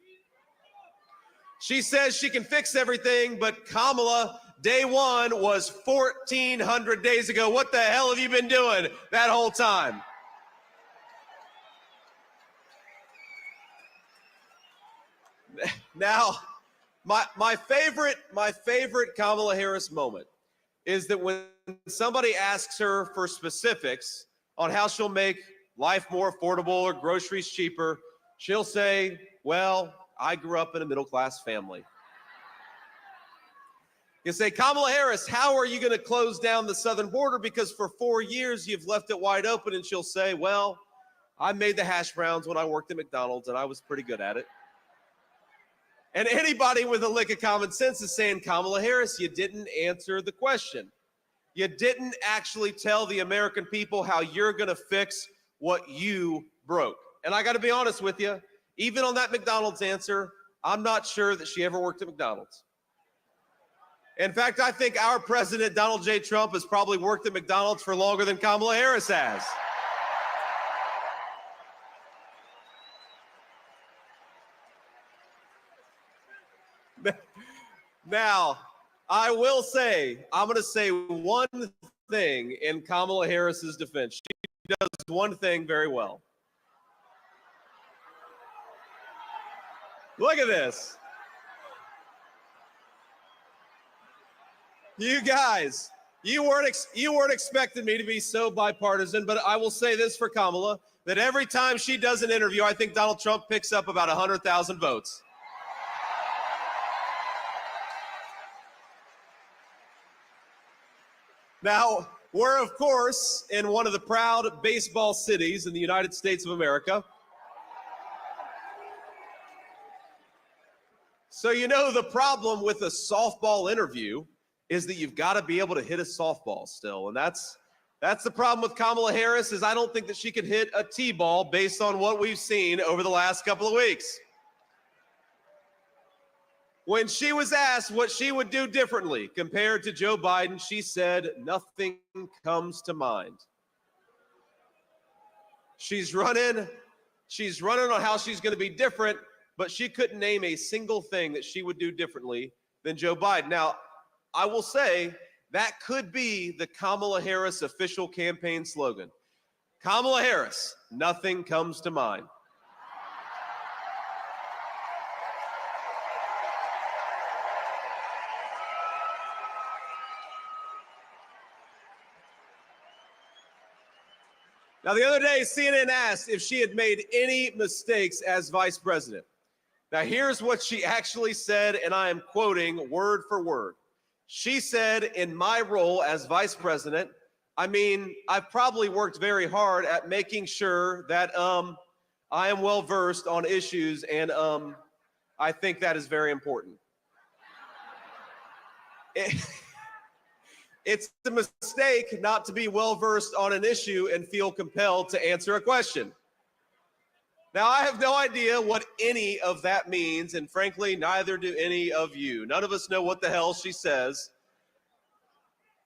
[SPEAKER 18] She says she can fix everything, but Kamala, day one was 1,400 days ago. What the hell have you been doing that whole time? Now, my favorite Kamala Harris moment is that when somebody asks her for specifics on how she'll make life more affordable or groceries cheaper, she'll say, well, I grew up in a middle-class family. You say, Kamala Harris, how are you going to close down the southern border? Because for 4 years, you've left it wide open. And she'll say, well, I made the hash browns when I worked at McDonald's, and I was pretty good at it. And anybody with a lick of common sense is saying, Kamala Harris, you didn't answer the question. You didn't actually tell the American people how you're going to fix what you broke. And I got to be honest with you, even on that McDonald's answer, I'm not sure that she ever worked at McDonald's. In fact, I think our president, Donald J. Trump, has probably worked at McDonald's for longer than Kamala Harris has. Now, I will say, I'm going to say one thing in Kamala Harris's defense. She does one thing very well. Look at this. You guys, You weren't expecting me to be so bipartisan, but I will say this for Kamala, that every time she does an interview, I think Donald Trump picks up about 100,000 votes. Now, we're, of course, in one of the proud baseball cities in the United States of America. So you know the problem with a softball interview is that you've got to be able to hit a softball still. And that's the problem with Kamala Harris, is I don't think that she could hit a T-ball based on what we've seen over the last couple of weeks. When she was asked what she would do differently compared to Joe Biden, she said, nothing comes to mind. She's running on how she's going to be different, but she couldn't name a single thing that she would do differently than Joe Biden. Now, I will say that could be the Kamala Harris official campaign slogan. Kamala Harris, nothing comes to mind. Now, the other day, CNN asked if she had made any mistakes as vice president. Now, here's what she actually said, and I am quoting word for word. She said, in my role as vice president, I've probably worked very hard at making sure that I am well versed on issues, and I think that is very important. It's a mistake not to be well versed on an issue and feel compelled to answer a question. Now, I have no idea what any of that means, and frankly, neither do any of you. None of us know what the hell she says.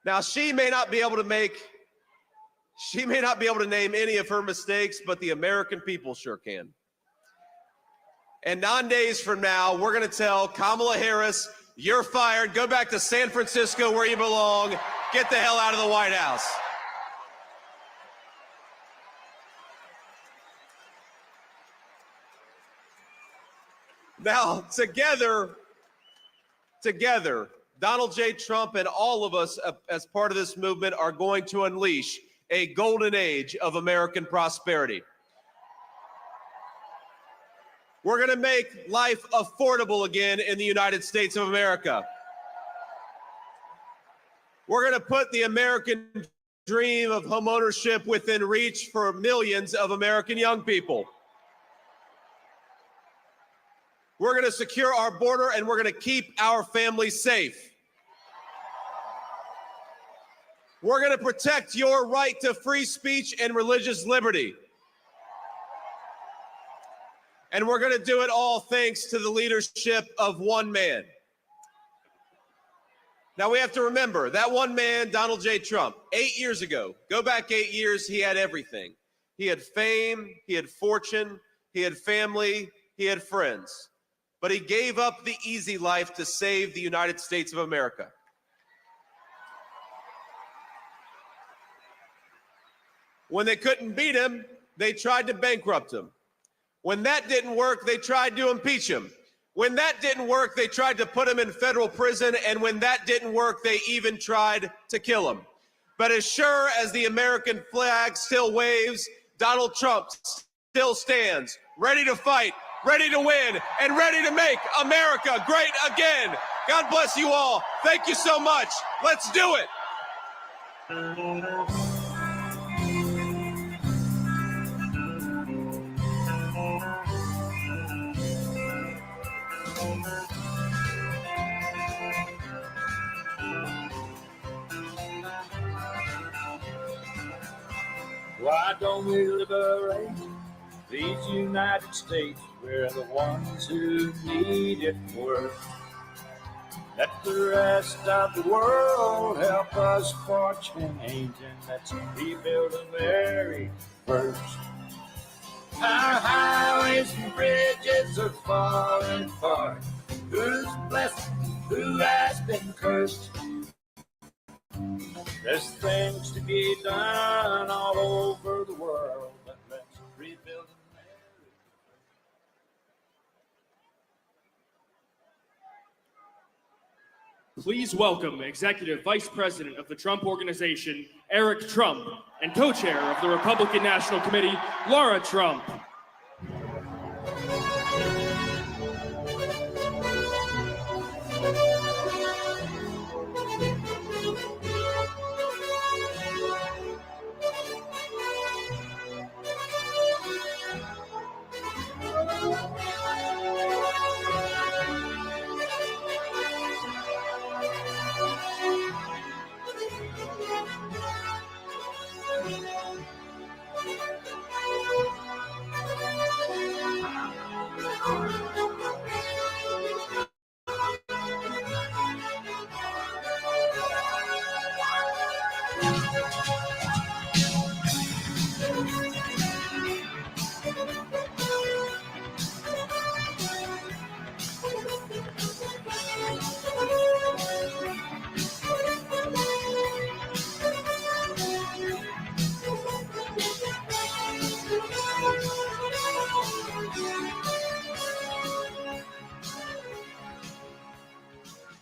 [SPEAKER 18] Now, she may not be able to name any of her mistakes, but the American people sure can. And 9 days from now, we're going to tell Kamala Harris, you're fired, go back to San Francisco where you belong, get the hell out of the White House. Now, together, Donald J. Trump and all of us as part of this movement are going to unleash a golden age of American prosperity. We're going to make life affordable again in the United States of America. We're going to put the American dream of homeownership within reach for millions of American young people. We're going to secure our border, and we're going to keep our families safe. We're going to protect your right to free speech and religious liberty. And we're going to do it all thanks to the leadership of one man. Now, we have to remember that one man, Donald J. Trump, 8 years ago, go back 8 years, he had everything. He had fame, he had fortune, he had family, he had friends. But he gave up the easy life to save the United States of America. When they couldn't beat him, they tried to bankrupt him. When that didn't work, they tried to impeach him. When that didn't work, they tried to put him in federal prison. And when that didn't work, they even tried to kill him. But as sure as the American flag still waves, Donald Trump still stands, ready to fight, ready to win, and ready to make America great again. God bless you all. Thank you so much. Let's do it.
[SPEAKER 21] Why don't we liberate these United States? We're the ones who need it worst. Let the rest of the world help us for change, and let's rebuild the very first. Our highways and bridges are falling apart. Who's blessed? Who has been cursed? There's things to be done all over the world, but let's rebuild America.
[SPEAKER 10] Please welcome Executive Vice President of the Trump Organization, Eric Trump, and co-chair of the Republican National Committee, Laura Trump.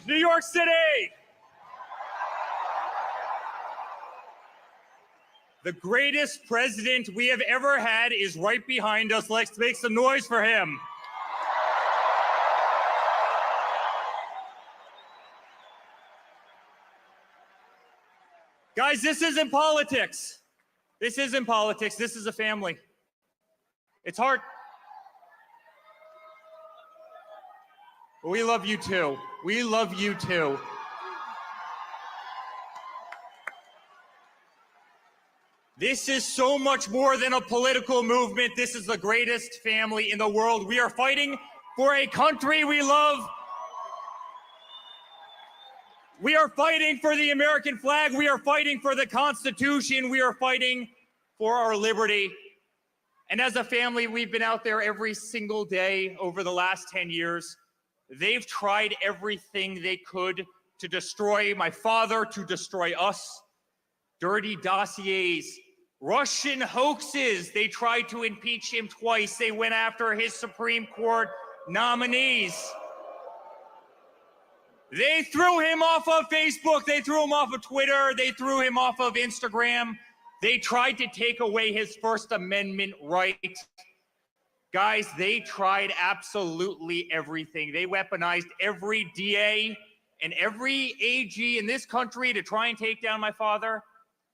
[SPEAKER 22] New York City! The greatest president we have ever had is right behind us. Let's make some noise for him. Guys, this isn't politics. This isn't politics. This is a family. It's hard. We love you too. We love you too. This is so much more than a political movement. This is the greatest family in the world. We are fighting for a country we love. We are fighting for the American flag. We are fighting for the Constitution. We are fighting for our liberty. And as a family, we've been out there every single day over the last 10 years. They've tried everything they could to destroy my father, to destroy us. Dirty dossiers, Russian hoaxes. They tried to impeach him twice. They went after his Supreme Court nominees. They threw him off of Facebook. They threw him off of Twitter. They threw him off of Instagram. They tried to take away his First Amendment right. Guys, they tried absolutely everything. They weaponized every DA and every AG in this country to try and take down my father.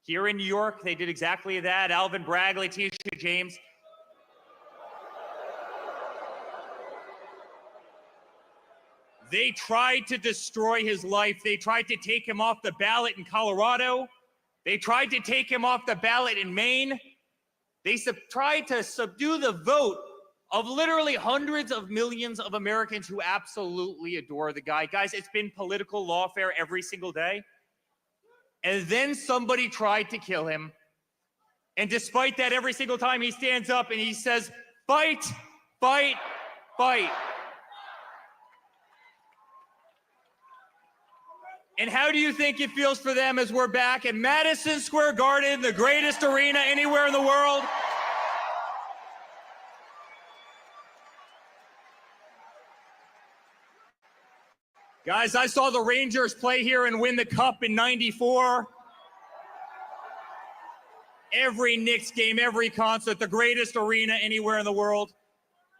[SPEAKER 22] Here in New York, they did exactly that. Alvin Bragg, Letitia James. They tried to destroy his life. They tried to take him off the ballot in Colorado. They tried to take him off the ballot in Maine. They tried to subdue the vote of literally hundreds of millions of Americans who absolutely adore the guy. Guys, it's been political lawfare every single day. And then somebody tried to kill him. And despite that, every single time he stands up and he says, fight, fight, fight. And how do you think it feels for them as we're back at Madison Square Garden, the greatest arena anywhere in the world? Guys, I saw the Rangers play here and win the Cup in '94. Every Knicks game, every concert, the greatest arena anywhere in the world.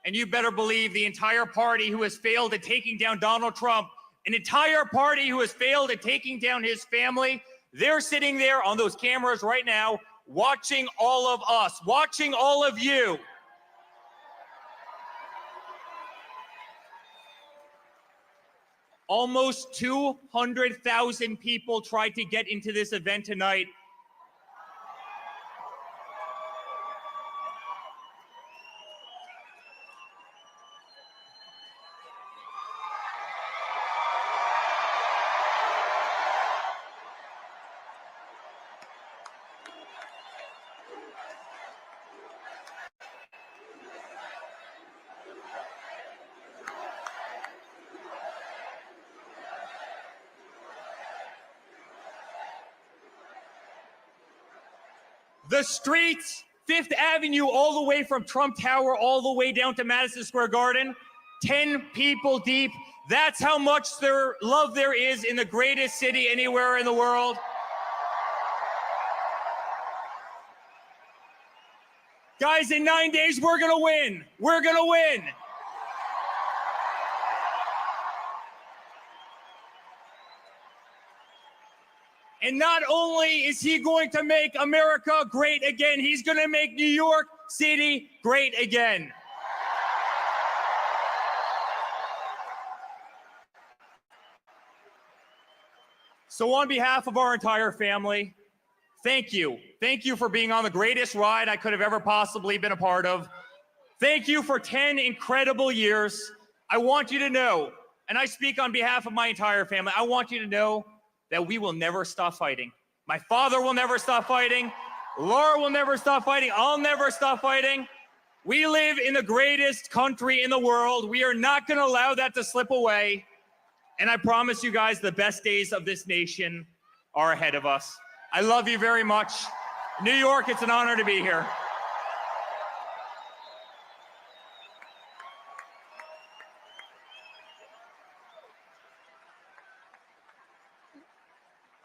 [SPEAKER 22] And you better believe the entire party who has failed at taking down Donald Trump, an entire party who has failed at taking down his family, they're sitting there on those cameras right now, watching all of us, watching all of you. Almost 200,000 people tried to get into this event tonight. The streets, Fifth Avenue, all the way from Trump Tower, all the way down to Madison Square Garden, 10 people deep. That's how much love there is in the greatest city anywhere in the world. Guys, in 9 days, we're gonna win. We're gonna win. And not only is he going to make America great again, he's gonna make New York City great again. So on behalf of our entire family, thank you. Thank you for being on the greatest ride I could have ever possibly been a part of. Thank you for 10 incredible years. I want you to know, and I speak on behalf of my entire family, I want you to know that we will never stop fighting. My father will never stop fighting. Laura will never stop fighting. I'll never stop fighting. We live in the greatest country in the world. We are not going to allow that to slip away. And I promise you guys, the best days of this nation are ahead of us. I love you very much. New York, it's an honor to be here.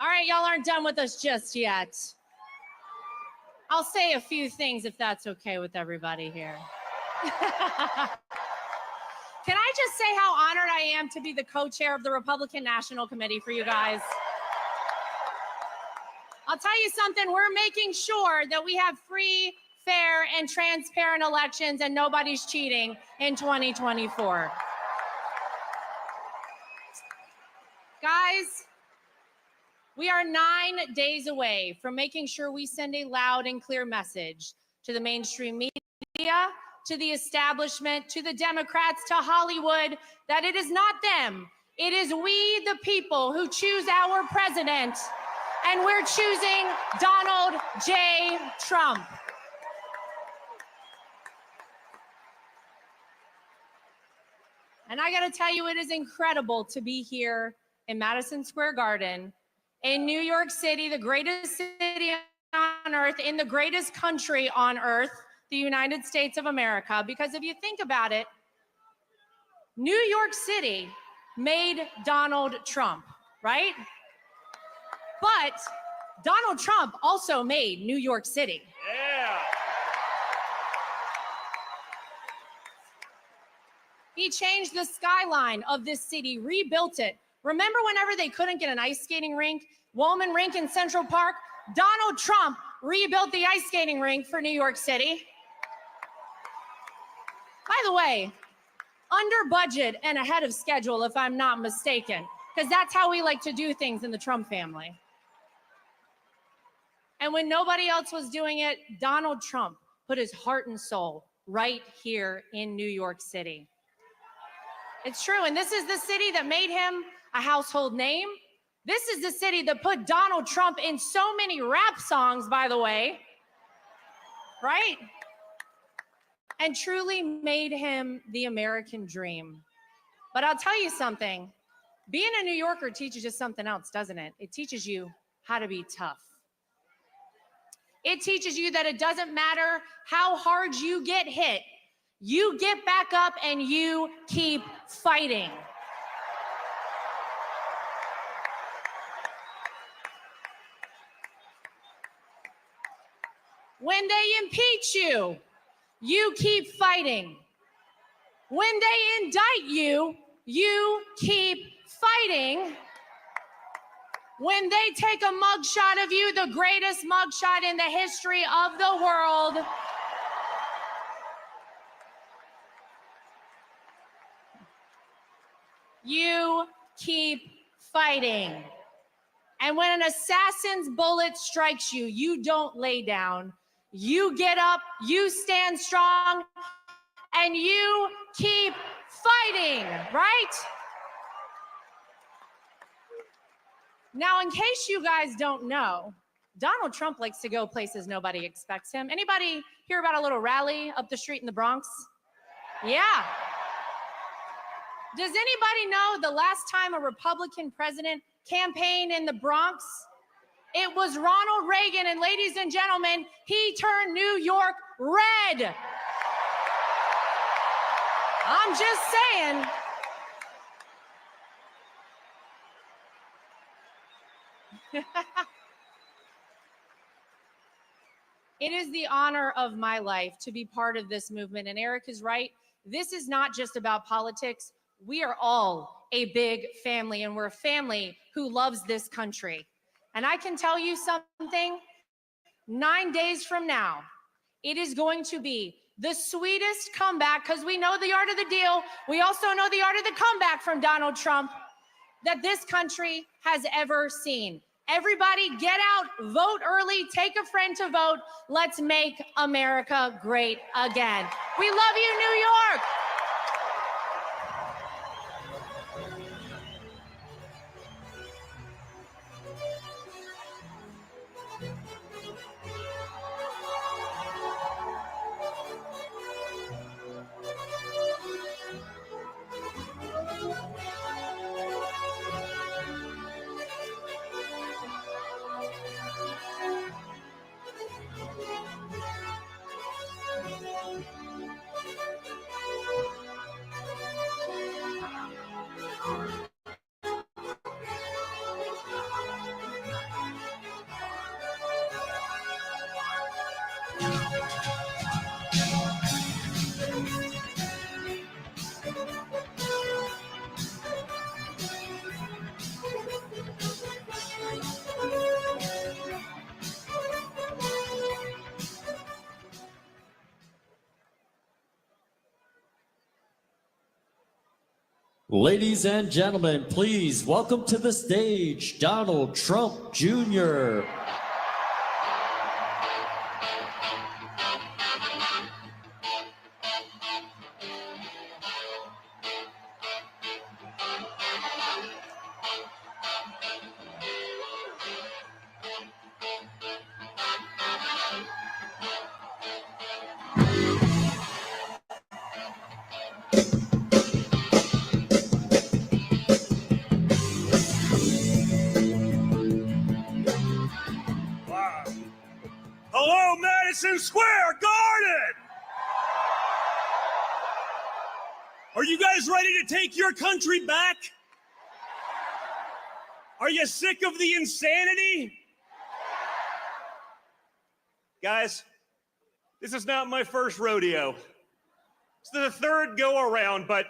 [SPEAKER 3] All right, y'all aren't done with us just yet. I'll say a few things if that's okay with everybody here. Can I just say how honored I am to be the co-chair of the Republican National Committee for you guys? I'll tell you something, we're making sure that we have free, fair, and transparent elections and nobody's cheating in 2024. Guys, we are 9 days away from making sure we send a loud and clear message to the mainstream media, to the establishment, to the Democrats, to Hollywood, that it is not them. It is we, the people, who choose our president, and we're choosing Donald J. Trump. And I gotta tell you, it is incredible to be here in Madison Square Garden, in New York City, the greatest city on earth, in the greatest country on earth, the United States of America, because if you think about it, New York City made Donald Trump, right? But Donald Trump also made New York City.
[SPEAKER 22] Yeah.
[SPEAKER 3] He changed the skyline of this city, rebuilt it. Remember whenever they couldn't get an ice skating rink, Woolman Rink in Central Park? Donald Trump rebuilt the ice skating rink for New York City. By the way, under budget and ahead of schedule, if I'm not mistaken, because that's how we like to do things in the Trump family. And when nobody else was doing it, Donald Trump put his heart and soul right here in New York City. It's true, and this is the city that made him a household name. This is the city that put Donald Trump in so many rap songs, by the way, right? And truly made him the American dream. But I'll tell you something, being a New Yorker teaches you something else, doesn't it? It teaches you how to be tough. It teaches you that it doesn't matter how hard you get hit, you get back up and you keep fighting. When they impeach you, you keep fighting. When they indict you, you keep fighting. When they take a mugshot of you, the greatest mugshot in the history of the world, you keep fighting. And when an assassin's bullet strikes you, you don't lay down. You get up, you stand strong, and you keep fighting, right? Now, in case you guys don't know, Donald Trump likes to go places nobody expects him. Anybody hear about a little rally up the street in the Bronx? Yeah. Does anybody know the last time a Republican president campaigned in the Bronx? It was Ronald Reagan, and ladies and gentlemen, he turned New York red. I'm just saying. It is the honor of my life to be part of this movement. And Eric is right. This is not just about politics. We are all a big family, and we're a family who loves this country. And I can tell you something, 9 days from now, it is going to be the sweetest comeback, because we know the art of the deal. We also know the art of the comeback from Donald Trump that this country has ever seen. Everybody get out, vote early, take a friend to vote. Let's make America great again. We love you, New York.
[SPEAKER 12] Ladies and gentlemen, please welcome to the stage Donald Trump Jr.
[SPEAKER 4] Hello, Madison Square Garden! Are you guys ready to take your country back? Are you sick of the insanity? Guys, this is not my first rodeo. It's the third go around, but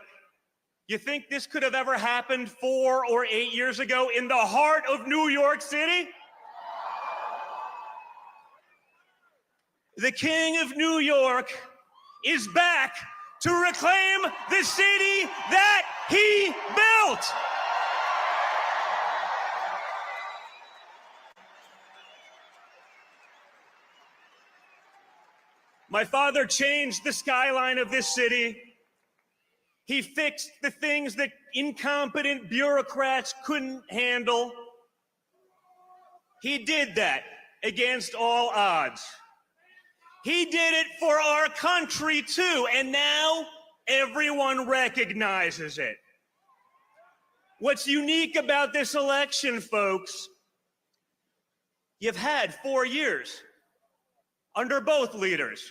[SPEAKER 4] you think this could have ever happened 4 or 8 years ago in the heart of New York City? The King of New York is back to reclaim the city that he built. My father changed the skyline of this city. He fixed the things that incompetent bureaucrats couldn't handle. He did that against all odds. He did it for our country too, and now everyone recognizes it. What's unique about this election, folks, you've had 4 years under both leaders.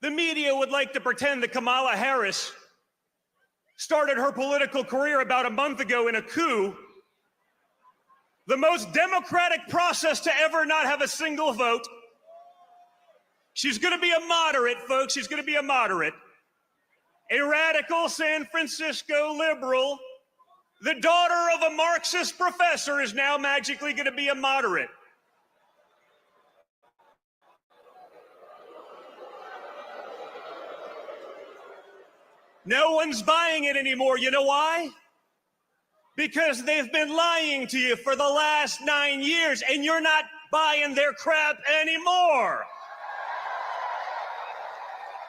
[SPEAKER 4] The media would like to pretend that Kamala Harris started her political career about a month ago in a coup, the most democratic process to ever not have a single vote. She's going to be a moderate, folks. She's going to be a moderate. A radical San Francisco liberal. The daughter of a Marxist professor is now magically going to be a moderate. No one's buying it anymore. You know why? Because they've been lying to you for the last 9 years, and you're not buying their crap anymore.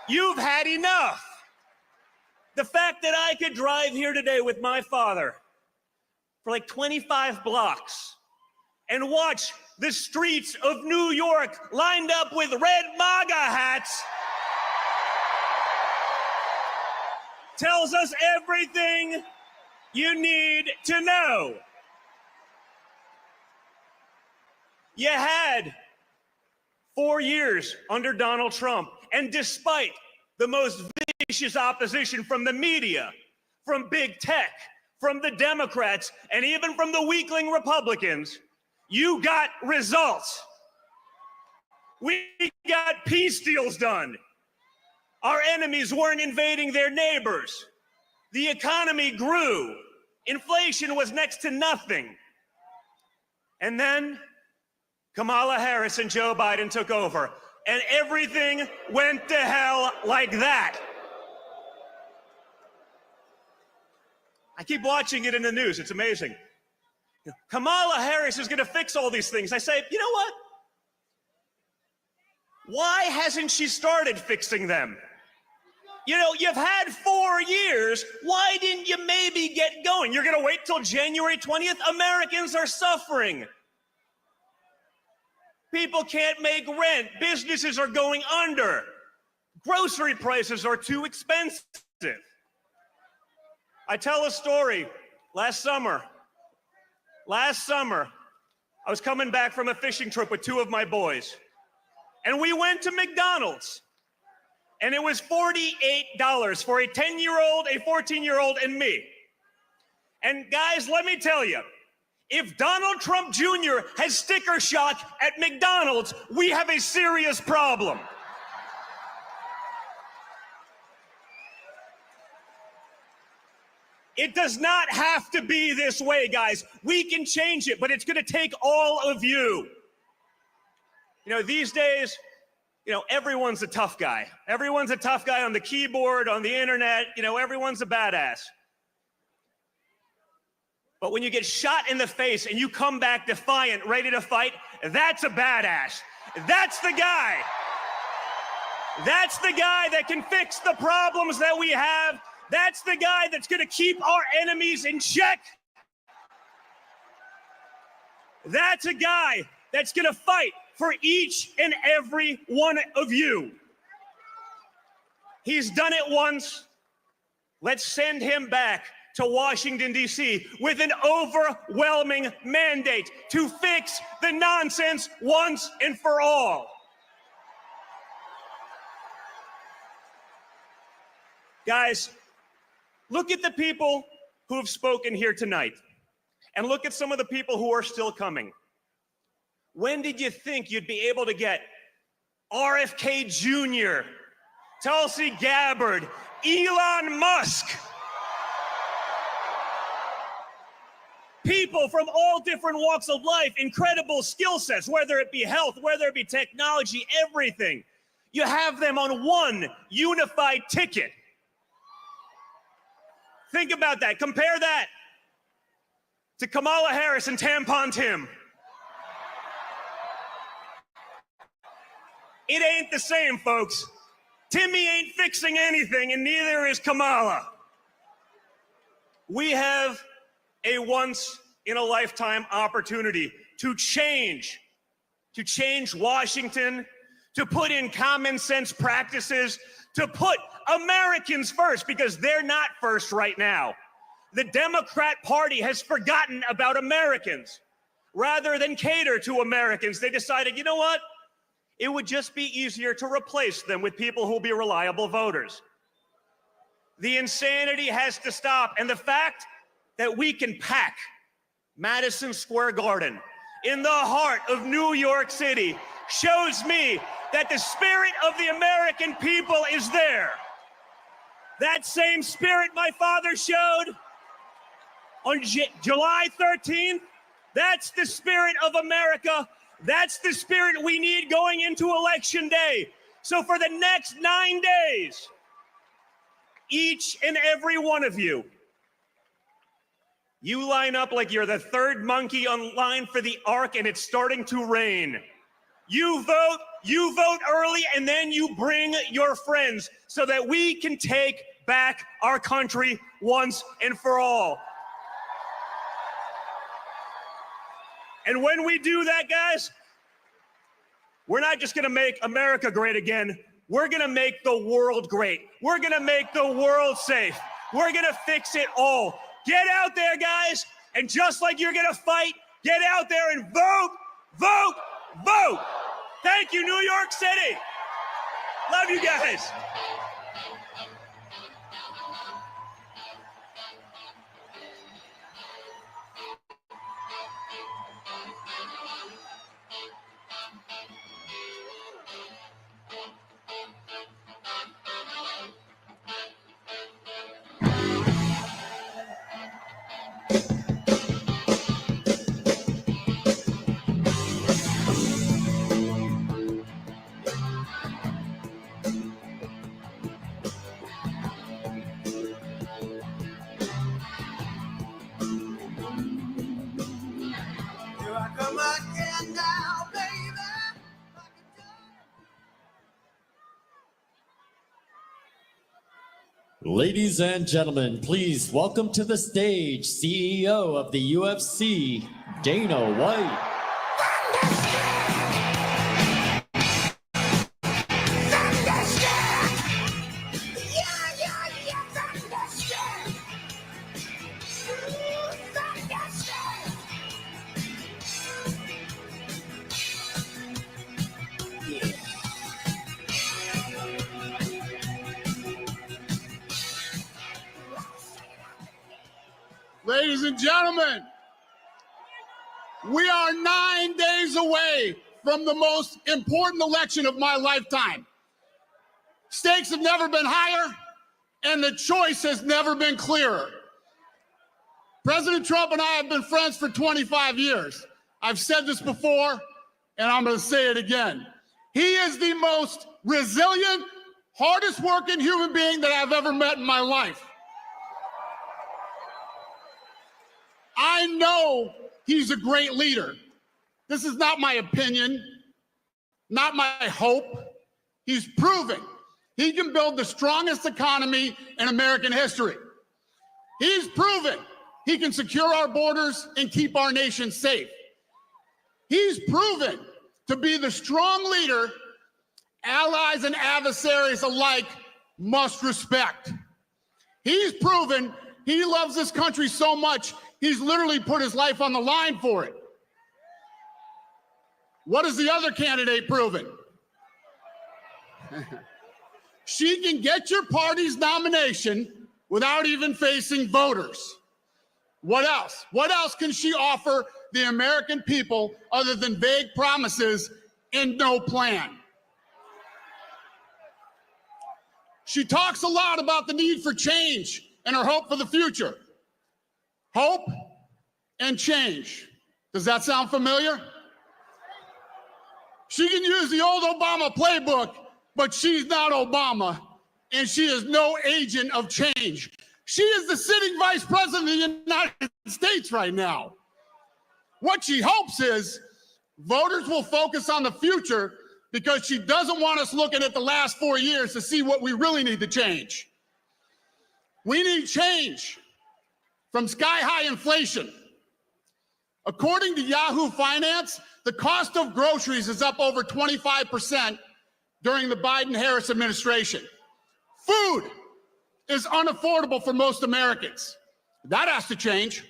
[SPEAKER 4] You've had enough. The fact that I could drive here today with my father for like 25 blocks and watch the streets of New York lined up with red MAGA hats tells us everything you need to know. You had 4 years under Donald Trump, and despite the most vicious opposition from the media, from big tech, from the Democrats, and even from the weakling Republicans, You got results. We got peace deals done. Our enemies weren't invading their neighbors. The economy grew. Inflation was next to nothing. And then Kamala Harris and Joe Biden took over, and everything went to hell like that. I keep watching it in the news. It's amazing. Kamala Harris is going to fix all these things. I say, you know what? Why hasn't she started fixing them? You know, you've had 4 years. Why didn't you maybe get going? You're going to wait till January 20th? Americans are suffering. People can't make rent. Businesses are going under. Grocery prices are too expensive. I tell a story. Last summer, I was coming back from a fishing trip with 2 of my boys. And we went to McDonald's. And it was $48 for a 10-year-old, a 14-year-old, and me. And guys, let me tell you, if Donald Trump Jr. has sticker shock at McDonald's, we have a serious problem. It does not have to be this way, guys. We can change it, but it's going to take all of you. You know, these days, you know, everyone's a tough guy. Everyone's a tough guy on the keyboard, on the internet. You know, everyone's a badass. But when you get shot in the face and you come back defiant, ready to fight, that's a badass. That's the guy. That's the guy that can fix the problems that we have. That's the guy that's going to keep our enemies in check. That's a guy that's going to fight for each and every one of you. He's done it once. Let's send him back to Washington, D.C. with an overwhelming mandate to fix the nonsense once and for all. Guys, look at the people who have spoken here tonight, and look at some of the people who are still coming. When did you think you'd be able to get RFK Jr., Tulsi Gabbard, Elon Musk? People from all different walks of life, incredible skill sets, whether it be health, whether it be technology, everything. You have them on one unified ticket. Think about that. Compare that to Kamala Harris and Tampon Tim. It ain't the same, folks. Timmy ain't fixing anything, and neither is Kamala. We have a once-in-a-lifetime opportunity to change Washington, to put in common sense practices, to put Americans first, because they're not first right now. The Democrat Party has forgotten about Americans. Rather than cater to Americans, they decided, you know what? It would just be easier to replace them with people who will be reliable voters. The insanity has to stop, and the fact that we can pack Madison Square Garden in the heart of New York City shows me that the spirit of the American people is there. That same spirit my father showed on July 13th, that's the spirit of America. That's the spirit we need going into Election Day. So for the next 9 days, each and every one of you, you line up like you're the third monkey on line for the Ark and it's starting to rain. You vote early, and then you bring your friends so that we can take back our country once and for all. And when we do that, guys, we're not just gonna make America great again. We're gonna make the world great. We're gonna make the world safe. We're gonna fix it all. Get out there, guys, and just like you're gonna fight, get out there and vote, vote, vote. Thank you, New York City. Love you guys.
[SPEAKER 8] and now, baby.
[SPEAKER 12] Ladies and gentlemen, please welcome to the stage CEO of the UFC, Dana White.
[SPEAKER 19] Ladies and gentlemen, we are 9 days away from the most important election of my lifetime. Stakes have never been higher, and the choice has never been clearer. President Trump and I have been friends for 25 years. I've said this before, and I'm going to say it again. He is the most resilient, hardest working human being that I've ever met in my life. I know he's a great leader. This is not my opinion, not my hope. He's proven he can build the strongest economy in American history. He's proven he can secure our borders and keep our nation safe. He's proven to be the strong leader allies and adversaries alike must respect. He's proven he loves this country so much, he's literally put his life on the line for it. What has the other candidate proven? She can get your party's nomination without even facing voters. What else? What else can she offer the American people other than vague promises and no plan? She talks a lot about the need for change and her hope for the future. Hope and change. Does that sound familiar? She can use the old Obama playbook, but she's not Obama, and she is no agent of change. She is the sitting vice president of the United States right now. What she hopes is voters will focus on the future because she doesn't want us looking at the last 4 years to see what we really need to change. We need change from sky-high inflation. According to Yahoo Finance, the cost of groceries is up over 25% during the Biden-Harris administration. Food is unaffordable for most Americans. That has to change.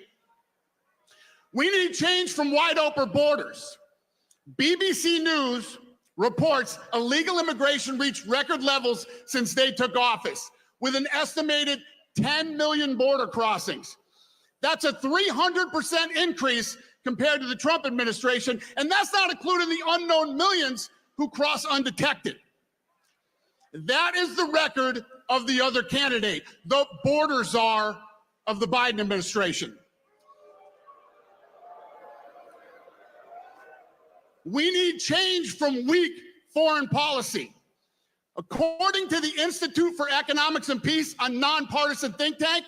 [SPEAKER 19] We need change from wide-open borders. BBC News reports illegal immigration reached record levels since they took office, with an estimated 10 million border crossings. That's a 300% increase compared to the Trump administration, and that's not including the unknown millions who cross undetected. That is the record of the other candidate, the border czar of the Biden administration. We need change from weak foreign policy. According to the Institute for Economics and Peace, a nonpartisan think tank,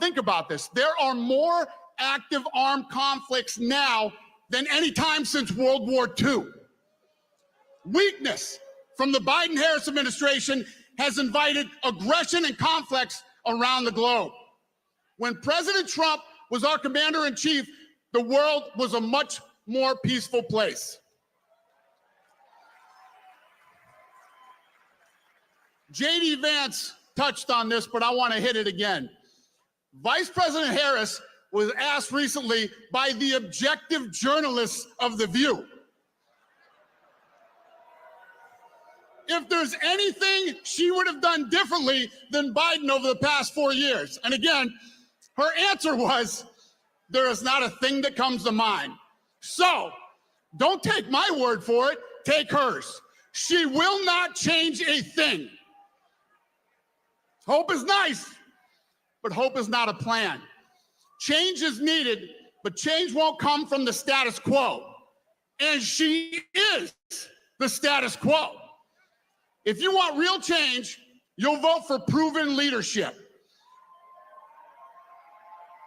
[SPEAKER 19] think about this, there are more active armed conflicts now than any time since World War II. Weakness from the Biden-Harris administration has invited aggression and conflicts around the globe. When President Trump was our commander-in-chief, the world was a much more peaceful place. J.D. Vance touched on this, but I want to hit it again. Vice President Harris was asked recently by the objective journalists of The View if there's anything she would have done differently than Biden over the past 4 years. And again, her answer was, there is not a thing that comes to mind. So don't take my word for it, take hers. She will not change a thing. Hope is nice, but hope is not a plan. Change is needed, but change won't come from the status quo. And she is the status quo. If you want real change, you'll vote for proven leadership.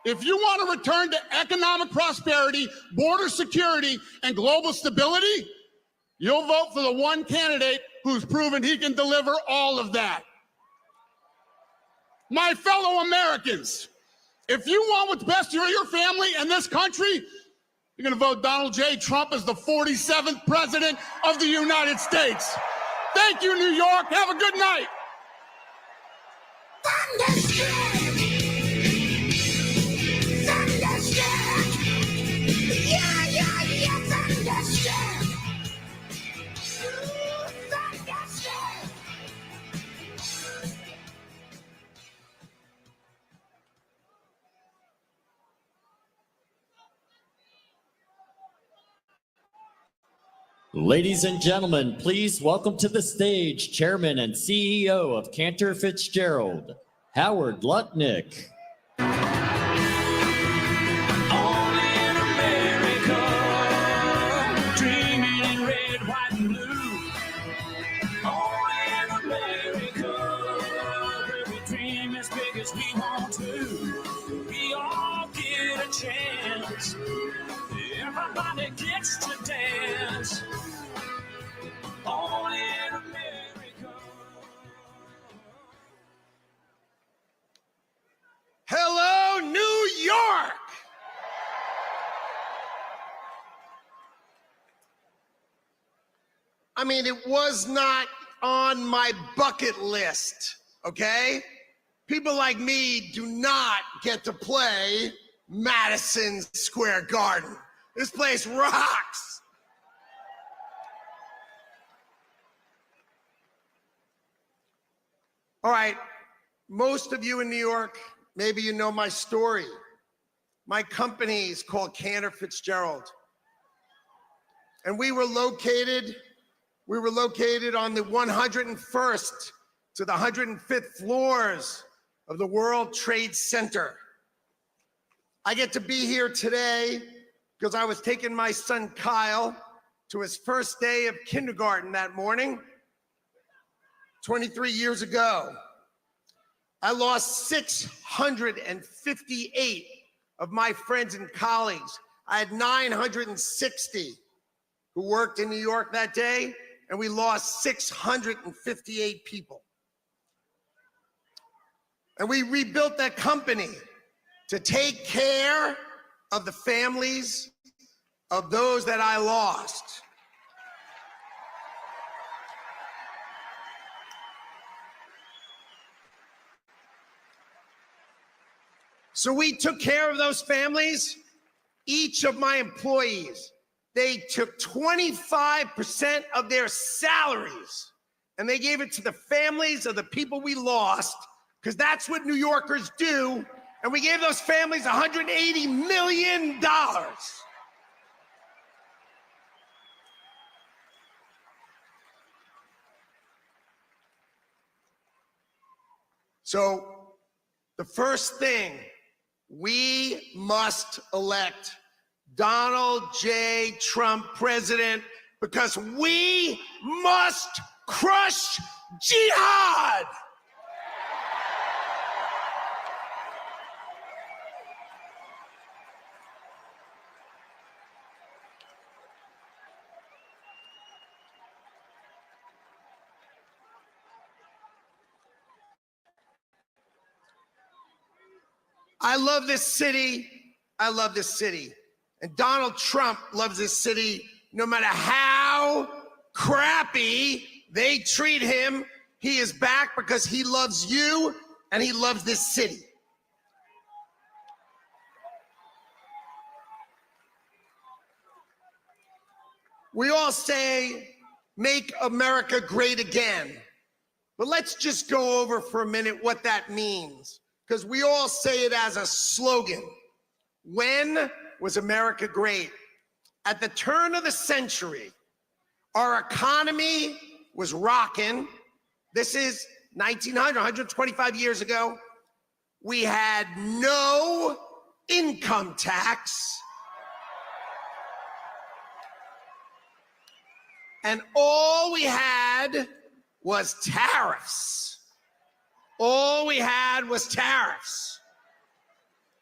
[SPEAKER 19] If you want to return to economic prosperity, border security, and global stability, you'll vote for the one candidate who's proven he can deliver all of that. My fellow Americans, if you want what's best for your family and this country, you're going to vote Donald J. Trump as the 47th president of the United States. Thank you, New York. Have a good night.
[SPEAKER 12] Ladies and gentlemen, please welcome to the stage Chairman and CEO of Cantor Fitzgerald, Howard Lutnick.
[SPEAKER 21] Everybody gets to dance. Only in America.
[SPEAKER 7] Hello, New York! I mean, it was not on my bucket list, okay? People like me do not get to play Madison Square Garden. This place rocks. All right, most of you in New York, maybe you know my story. My company is called Cantor Fitzgerald. And we were located on the 101st to the 105th floors of the World Trade Center. I get to be here today because I was taking my son Kyle to his first day of kindergarten that morning, 23 years ago. I lost 658 of my friends and colleagues. I had 960 who worked in New York that day, and we lost 658 people. And we rebuilt that company to take care of the families of those that I lost. So we took care of those families. Each of my employees, they took 25% of their salaries and they gave it to the families of the people we lost, because that's what New Yorkers do. And we gave those families $180 million. So the first thing, we must elect Donald J. Trump president, because we must crush jihad. I love this city. I love this city. And Donald Trump loves this city no matter how crappy they treat him. He is back because he loves you and he loves this city. We all say, make America great again. But let's just go over for a minute what that means, because we all say it as a slogan. When was America great? At the turn of the century, our economy was rocking. This is 1900, 125 years ago. We had no income tax. And all we had was tariffs. All we had was tariffs.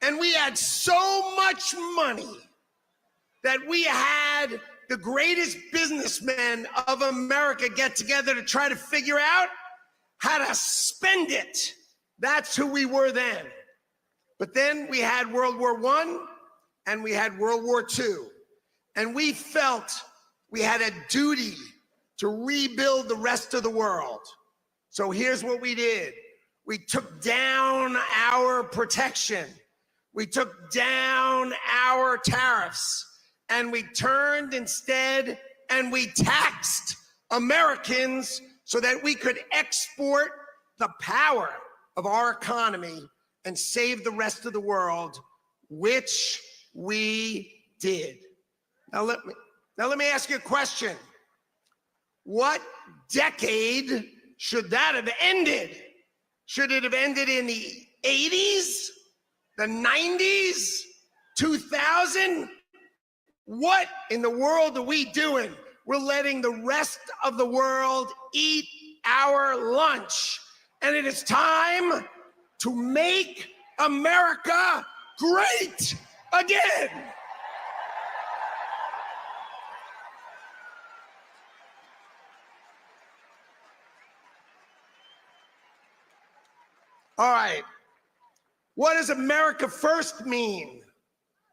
[SPEAKER 7] And we had so much money that we had the greatest businessmen of America get together to try to figure out how to spend it. That's who we were then. But then we had World War I and we had World War II. And we felt we had a duty to rebuild the rest of the world. So here's what we did. We took down our protection. We took down our tariffs. And we turned instead and we taxed Americans so that we could export the power of our economy and save the rest of the world, which we did. Now let me ask you a question. What decade should that have ended? Should it have ended in the 80s, the 90s, 2000? What in the world are we doing? We're letting the rest of the world eat our lunch. And it is time to make America great again. All right. What does America first mean?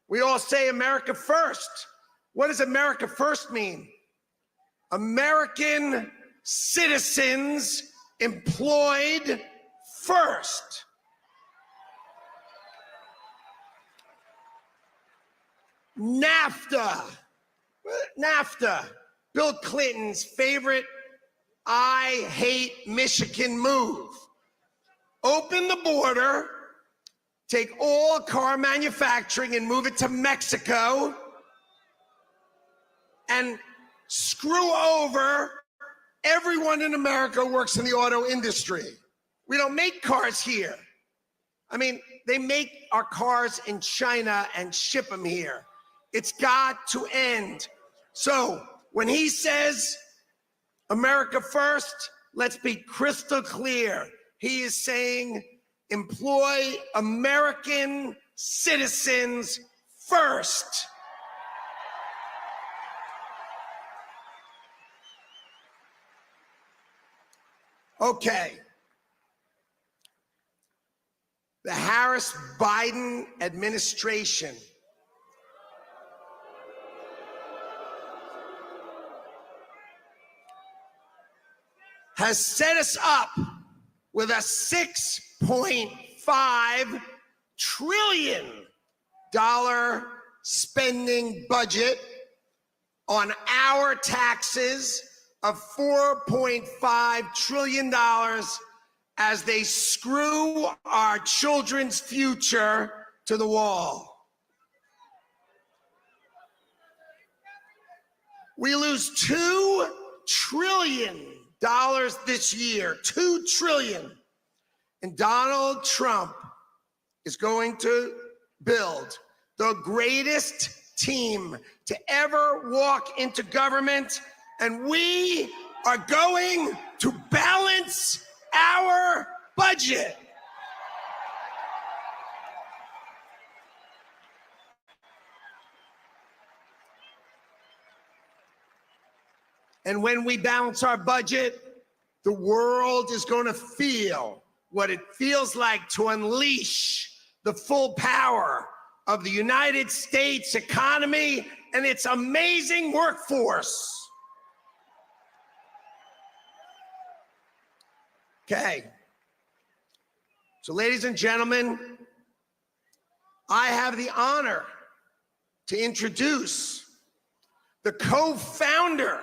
[SPEAKER 7] We all say America first. What does America first mean? American citizens employed first. NAFTA. Bill Clinton's favorite I hate Michigan move. Open the border, take all car manufacturing and move it to Mexico, and screw over everyone in America who works in the auto industry. We don't make cars here. I mean, they make our cars in China and ship them here. It's got to end. So when he says America first, let's be crystal clear. He is saying employ American citizens first. Okay. The Harris-Biden administration has set us up with a $6.5 trillion spending budget on our taxes of $4.5 trillion as they screw our children's future to the wall. We lose $2 trillion this year, $2 trillion. And Donald Trump is going to build the greatest team to ever walk into government, and we are going to balance our budget. And when we balance our budget, the world is going to feel what it feels like to unleash the full power of the United States economy and its amazing workforce. Okay. So, ladies and gentlemen, I have the honor to introduce the co-founder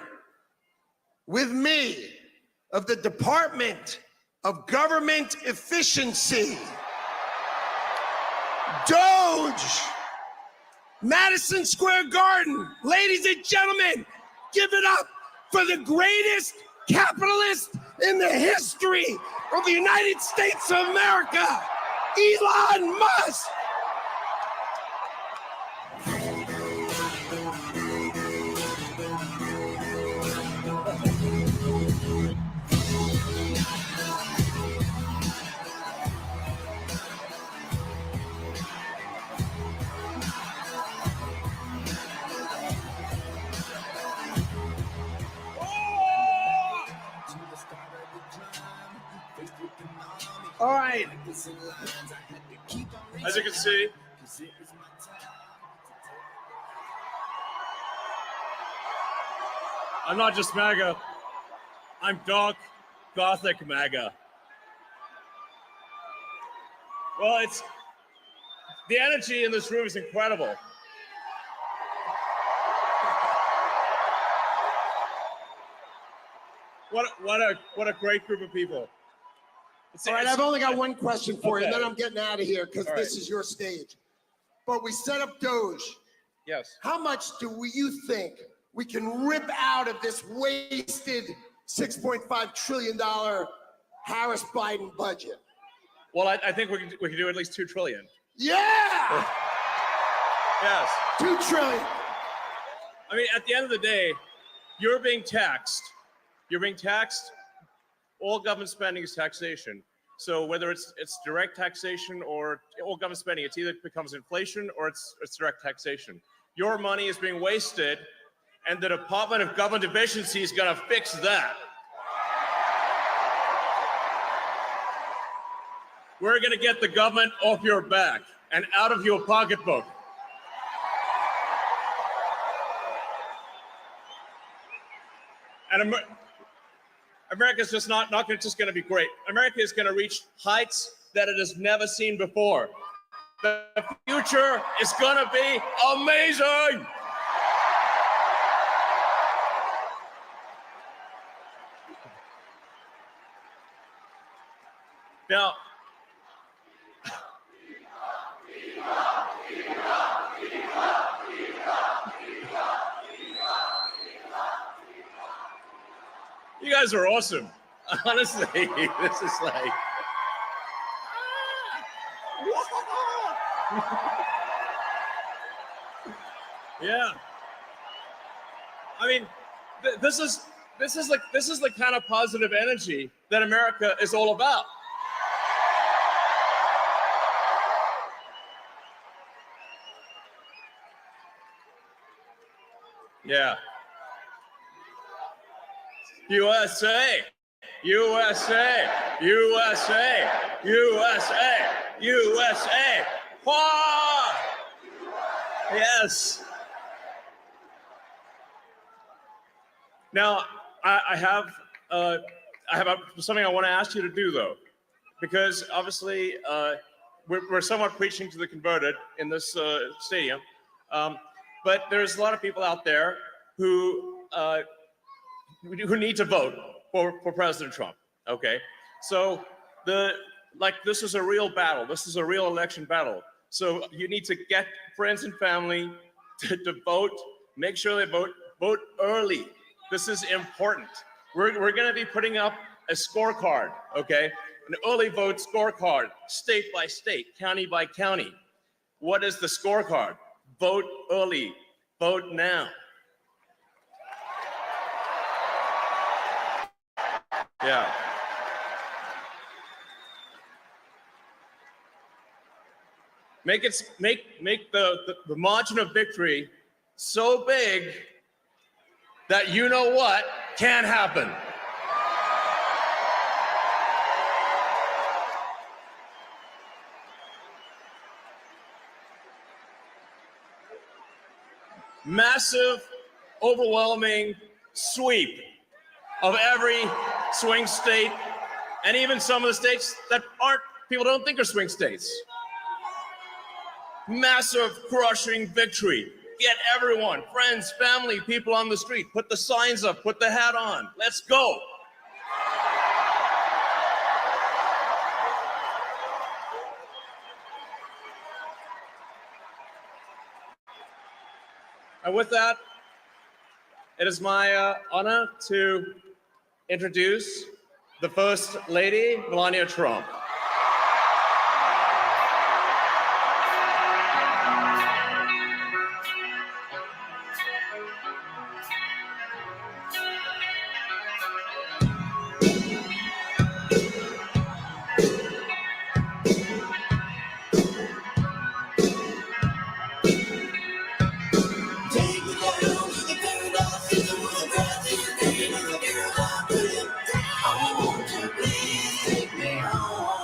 [SPEAKER 7] with me of the Department of Government Efficiency, Doge, Madison Square Garden. Ladies and gentlemen, give it up for the greatest capitalist in the history of the United States of America, Elon Musk.
[SPEAKER 6] As you can see, I'm not just MAGA, I'm dark, gothic MAGA. Well, the energy in this room is incredible. What a great group of people.
[SPEAKER 7] All right, I've only got one question for you, and then
[SPEAKER 6] Okay.
[SPEAKER 7] I'm getting out of here because
[SPEAKER 6] All
[SPEAKER 7] this
[SPEAKER 6] right.
[SPEAKER 7] is your stage. But we set up Doge.
[SPEAKER 6] Yes.
[SPEAKER 7] How much do you think we can rip out of this wasted $6.5 trillion Harris-Biden budget?
[SPEAKER 6] Well, I think we can do at least $2 trillion.
[SPEAKER 7] Yeah!
[SPEAKER 6] Yes.
[SPEAKER 7] $2 trillion.
[SPEAKER 6] I mean, at the end of the day, you're being taxed. You're being taxed. All government spending is taxation. So whether it's direct taxation or all government spending, it either becomes inflation or it's direct taxation. Your money is being wasted, and the Department of Government Efficiency is going to fix that. We're going to get the government off your back and out of your pocketbook. And America's just not just going to be great. America is going to reach heights that it has never seen before. The future is going to be amazing. Now, you guys are awesome. Honestly, this is like, yeah. I mean, this is the kind of positive energy that America is all about. Yeah. USA, USA, USA, USA, USA. Wah! Yes. Now, I have something I want to ask you to do, though, because obviously we're somewhat preaching to the converted in this stadium, but there's a lot of people out there who need to vote for President Trump. Okay, so this is a real battle. This is a real election battle. So you need to get friends and family to vote. Make sure they vote early. This is important. We're going to be putting up a scorecard, okay? An early vote scorecard, state by state, county by county. What is the scorecard? Vote early. Vote now. Yeah. Make the margin of victory so big that you know what can happen. Massive, overwhelming sweep of every swing state, and even some of the states that people don't think are swing states. Massive, crushing victory. Get everyone, friends, family, people on the street. Put the signs up, put the hat on. Let's go. And with that, it is my honor to introduce the First Lady, Melania Trump.
[SPEAKER 21] Take me home.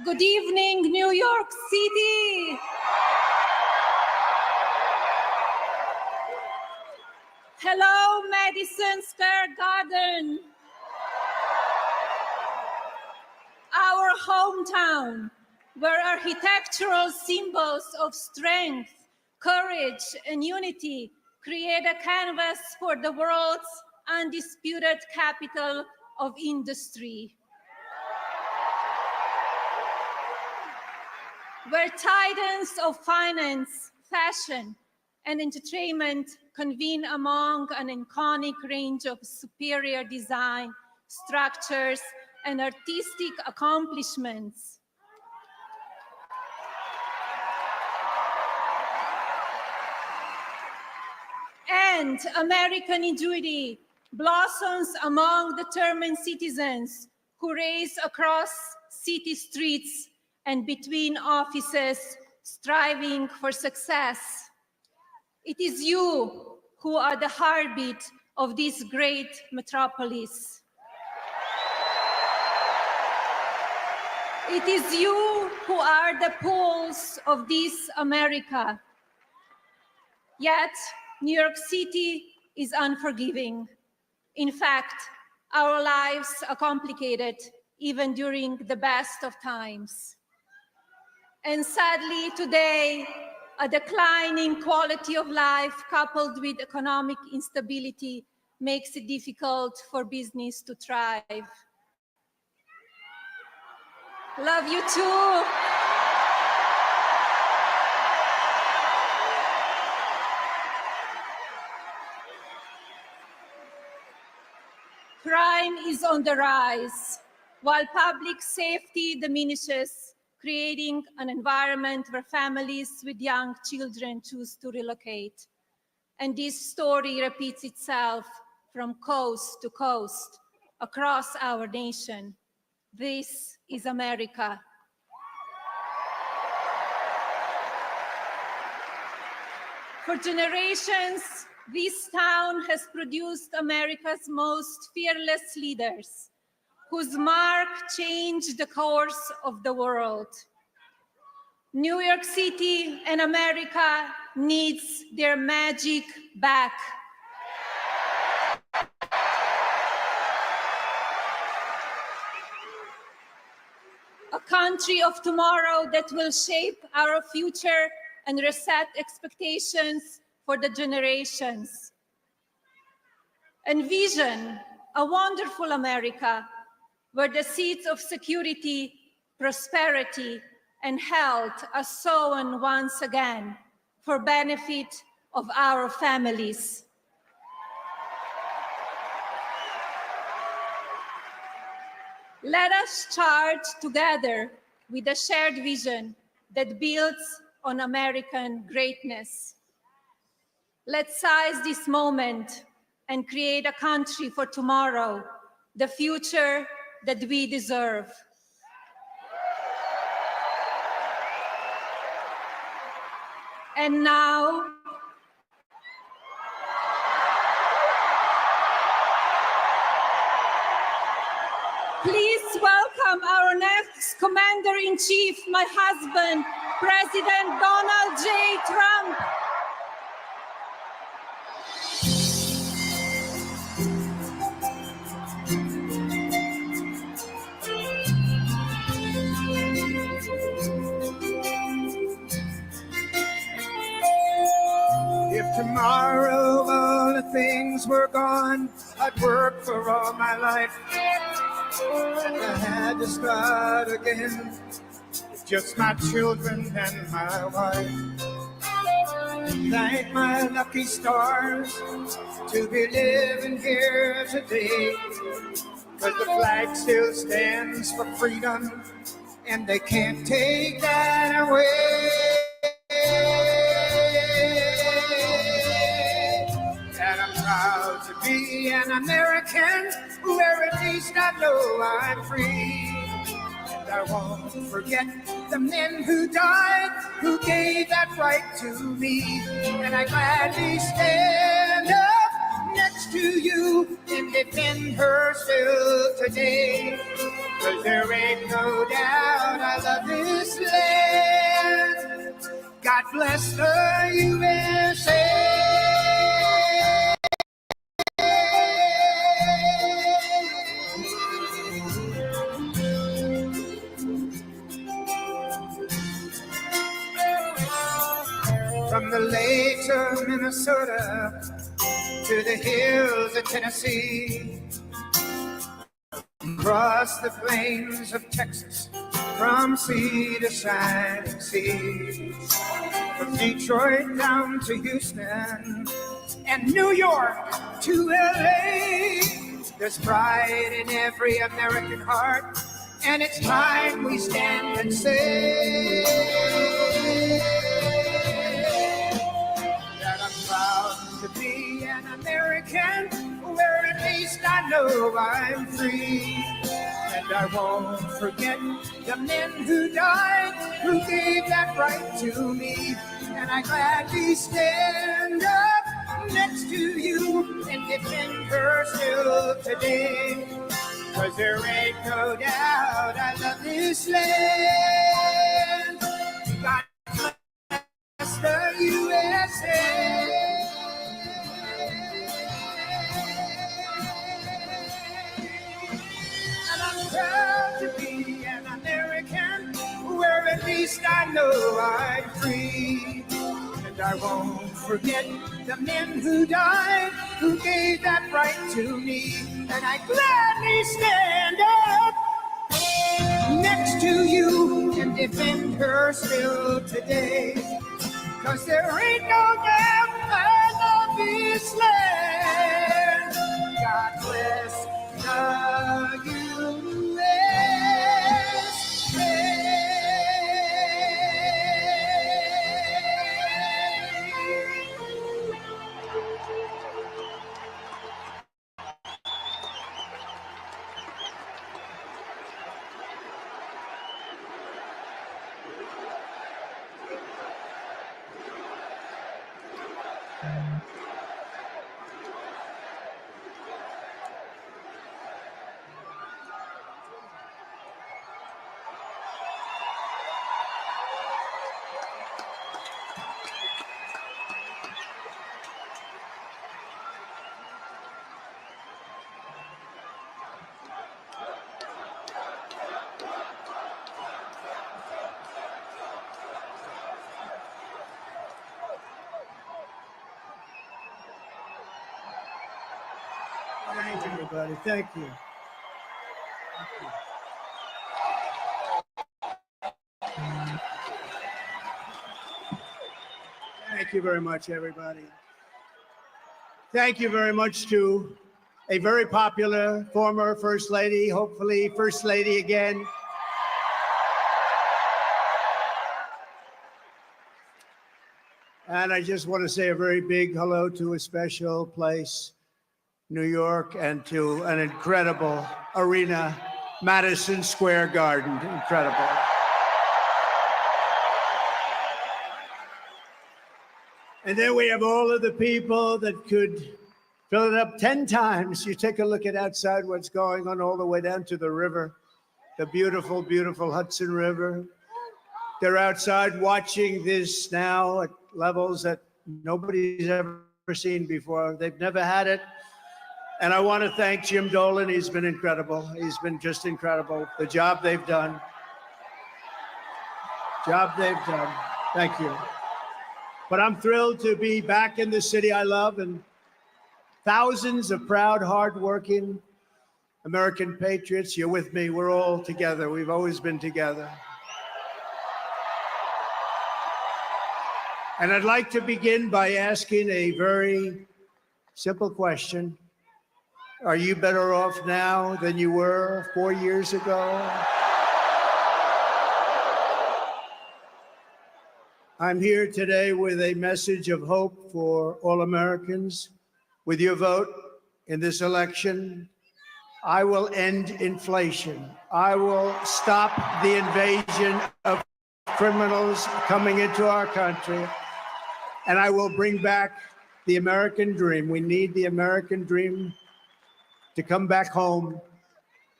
[SPEAKER 15] Good evening, New York City. Hello, Madison Square Garden. Our hometown, where architectural symbols of strength, courage, and unity create a canvas for the world's undisputed capital of industry. Where titans of finance, fashion, and entertainment convene among an iconic range of superior design, structures, and artistic accomplishments. And American ingenuity blossoms among determined citizens who race across city streets and between offices, striving for success. It is you who are the heartbeat of this great metropolis. It is you who are the pulse of this America. Yet, New York City is unforgiving. In fact, our lives are complicated even during the best of times. And sadly, today, a declining quality of life coupled with economic instability makes it difficult for business to thrive. Love you too. Crime is on the rise, while public safety diminishes, creating an environment where families with young children choose to relocate. And this story repeats itself from coast to coast across our nation. This is America. For generations, this town has produced America's most fearless leaders, whose mark changed the course of the world. New York City and America needs their magic back. A country of tomorrow that will shape our future and reset expectations for the generations. Envision a wonderful America where the seeds of security, prosperity, and health are sown once again for benefit of our families. Let us charge together with a shared vision that builds on American greatness. Let's seize this moment and create a country for tomorrow, the future that we deserve. And now, please welcome our next Commander-in-Chief, my husband, President Donald J. Trump.
[SPEAKER 20] If tomorrow all the things were gone, I'd work for all my life. I had to start again, just my children and my wife. Thank my lucky stars to be living here today, 'cause the flag still stands for freedom, and they can't take that away. And I'm proud to be an American, where at least I know I'm free. And I won't forget the men who died, who gave that right to me. And I gladly stand up next to you and defend her still today. 'Cause there ain't no doubt I love this land. God bless the USA. From the lakes of Minnesota to the hills of Tennessee, across the plains of Texas, from sea to shining sea, from Detroit down to Houston and New York to LA, there's pride in every American heart, and it's time we stand and say that I'm proud to be an American, where at least I know I'm free. And I won't forget the men who died, who gave that right to me. And I gladly stand up next to you and defend her still today. 'Cause there ain't no doubt I love this land. God bless the USA. And I'm proud to be an American, where at least I know I'm free. And I won't forget the men who died, who gave that right to me. And I gladly stand up next to you and defend her still today. 'Cause there ain't no doubt I love this land. God bless the Thank you, everybody. Thank you. Thank you very much, everybody. Thank you very much to a very popular former First Lady, hopefully First Lady again. And I just want to say a very big hello to a special place, New York, and to an incredible arena, Madison Square Garden. Incredible. And then we have all of the people that could fill it up 10 times. You take a look at outside what's going on all the way down to the river, the beautiful, beautiful Hudson River. They're outside watching this now at levels that nobody's ever seen before. They've never had it. And I want to thank Jim Dolan. He's been incredible. He's been just incredible. The job they've done. Thank you. But I'm thrilled to be back in the city I love, and thousands of proud, hardworking American patriots. You're with me. We're all together. We've always been together. And I'd like to begin by asking a very simple question. Are you better off now than you were 4 years ago? I'm here today with a message of hope for all Americans. With your vote in this election, I will end inflation. I will stop the invasion of criminals coming into our country, and I will bring back the American dream. We need the American dream to come back home.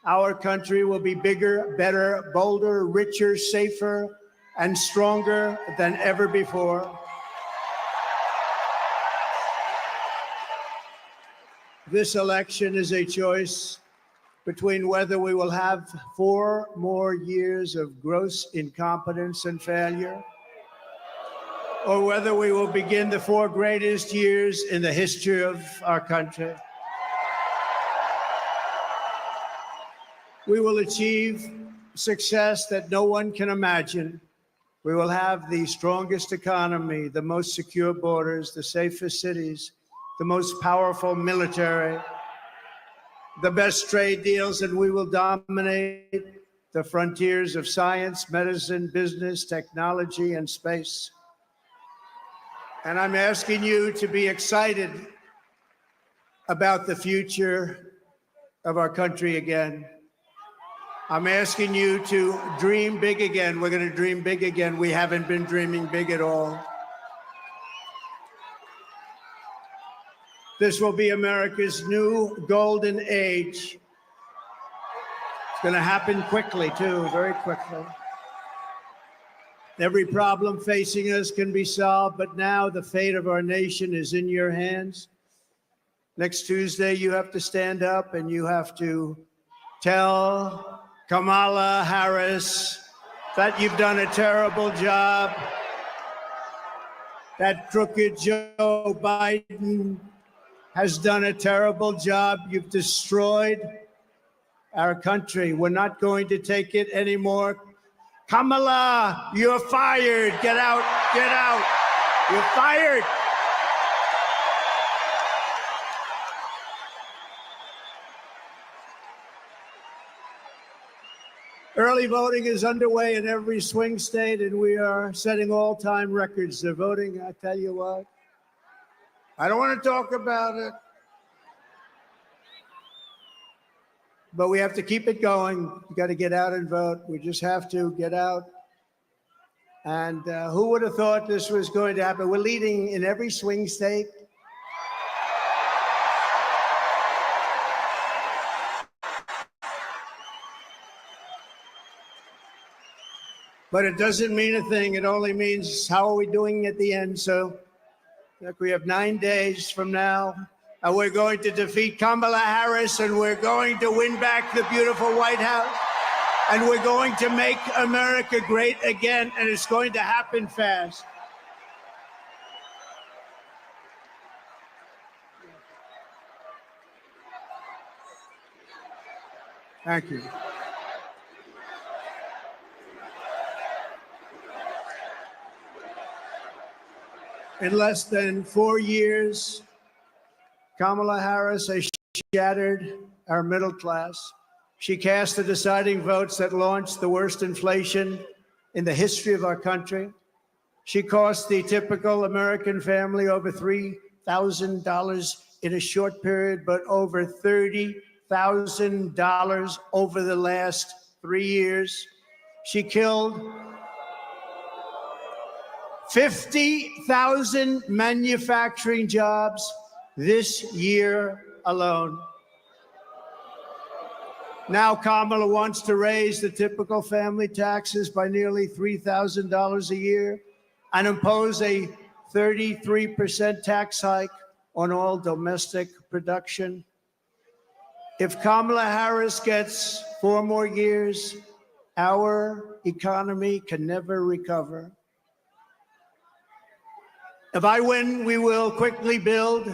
[SPEAKER 11] Our country will be bigger, better, bolder, richer, safer, and stronger than ever before. This election is a choice between whether we will have 4 more years of gross incompetence and failure, or whether we will begin the 4 greatest years in the history of our country. We will achieve success that no one can imagine. We will have the strongest economy, the most secure borders, the safest cities, the most powerful military, the best trade deals, and we will dominate the frontiers of science, medicine, business, technology, and space. And I'm asking you to be excited about the future of our country again. I'm asking you to dream big again. We're going to dream big again. We haven't been dreaming big at all. This will be America's new golden age. It's going to happen quickly, too, very quickly. Every problem facing us can be solved, but now the fate of our nation is in your hands. Next Tuesday, you have to stand up and you have to tell Kamala Harris that you've done a terrible job, that crooked Joe Biden has done a terrible job. You've destroyed our country. We're not going to take it anymore. Kamala, you're fired. Get out, get out. You're fired. Early voting is underway in every swing state, and we are setting all-time records. They're voting, I tell you what. I don't want to talk about it, but we have to keep it going. You got to get out and vote. We just have to get out. And who would have thought this was going to happen? We're leading in every swing state. But it doesn't mean a thing. It only means how are we doing at the end. So look, we have 9 days from now, and we're going to defeat Kamala Harris, and we're going to win back the beautiful White House, and we're going to make America great again, and it's going to happen fast. Thank you. In less than 4 years, Kamala Harris has shattered our middle class. She cast the deciding votes that launched the worst inflation in the history of our country. She cost the typical American family over $3,000 in a short period, but over $30,000 over the last 3 years. She killed 50,000 manufacturing jobs this year alone. Now Kamala wants to raise the typical family taxes by nearly $3,000 a year and impose a 33% tax hike on all domestic production. If Kamala Harris gets 4 more years, our economy can never recover. If I win, we will quickly build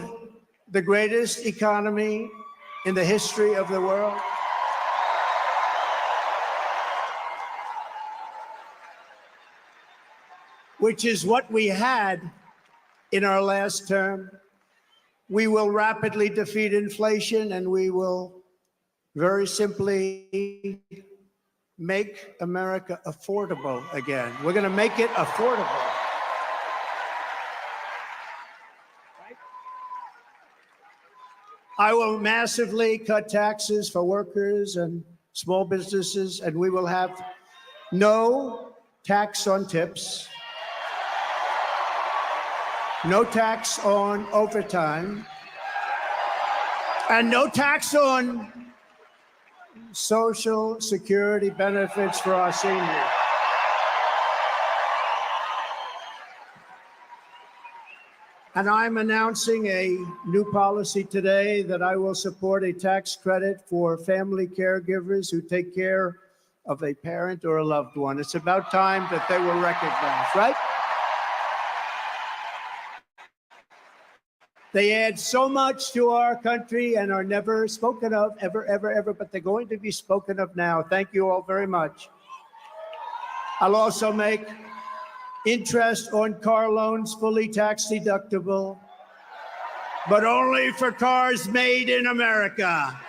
[SPEAKER 11] the greatest economy in the history of the world. Which is what we had in our last term. We will rapidly defeat inflation, and we will very simply make America affordable again. We're going to make it affordable. I will massively cut taxes for workers and small businesses, and we will have no tax on tips, no tax on overtime, and no tax on Social Security benefits for our seniors. And I'm announcing a new policy today that I will support a tax credit for family caregivers who take care of a parent or a loved one. It's about time that they were recognized, right? They add so much to our country and are never spoken of, ever, but they're going to be spoken of now. Thank you all very much. I'll also make interest on car loans fully tax deductible, but only for cars made in America.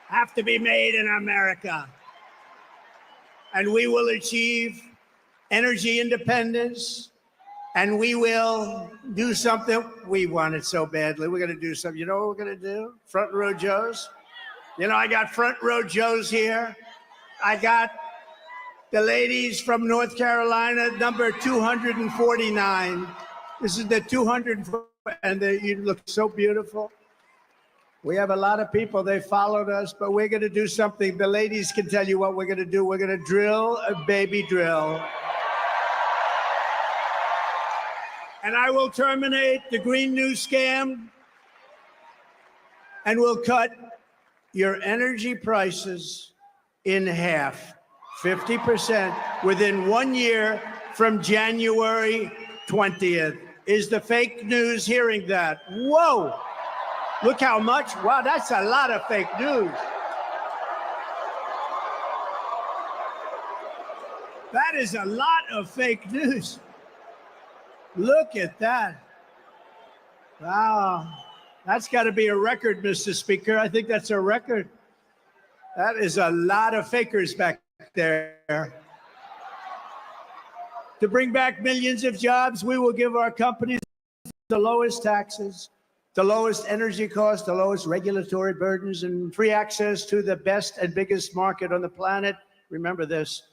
[SPEAKER 11] Have to be made in America. And we will achieve energy independence, and we will do something. We want it so badly. We're going to do something. You know what we're going to do? Front row Joes. You know, I got front row Joes here. I got the ladies from North Carolina, number 249. This is the 200, and you look so beautiful. We have a lot of people, they followed us, but we're going to do something. The ladies can tell you what we're going to do. We're going to drill a baby drill. And I will terminate the Green New Scam, and we'll cut your energy prices in half, 50%, within 1 year from January 20th. Is the fake news hearing that? Whoa, look how much. Wow, that's a lot of fake news. That is a lot of fake news. Look at that. Wow. That's got to be a record, Mr. Speaker. I think that's a record. That is a lot of fakers back there. To bring back millions of jobs, we will give our companies the lowest taxes, the lowest energy costs, the lowest regulatory burdens, and free access to the best and biggest market on the planet. Remember this,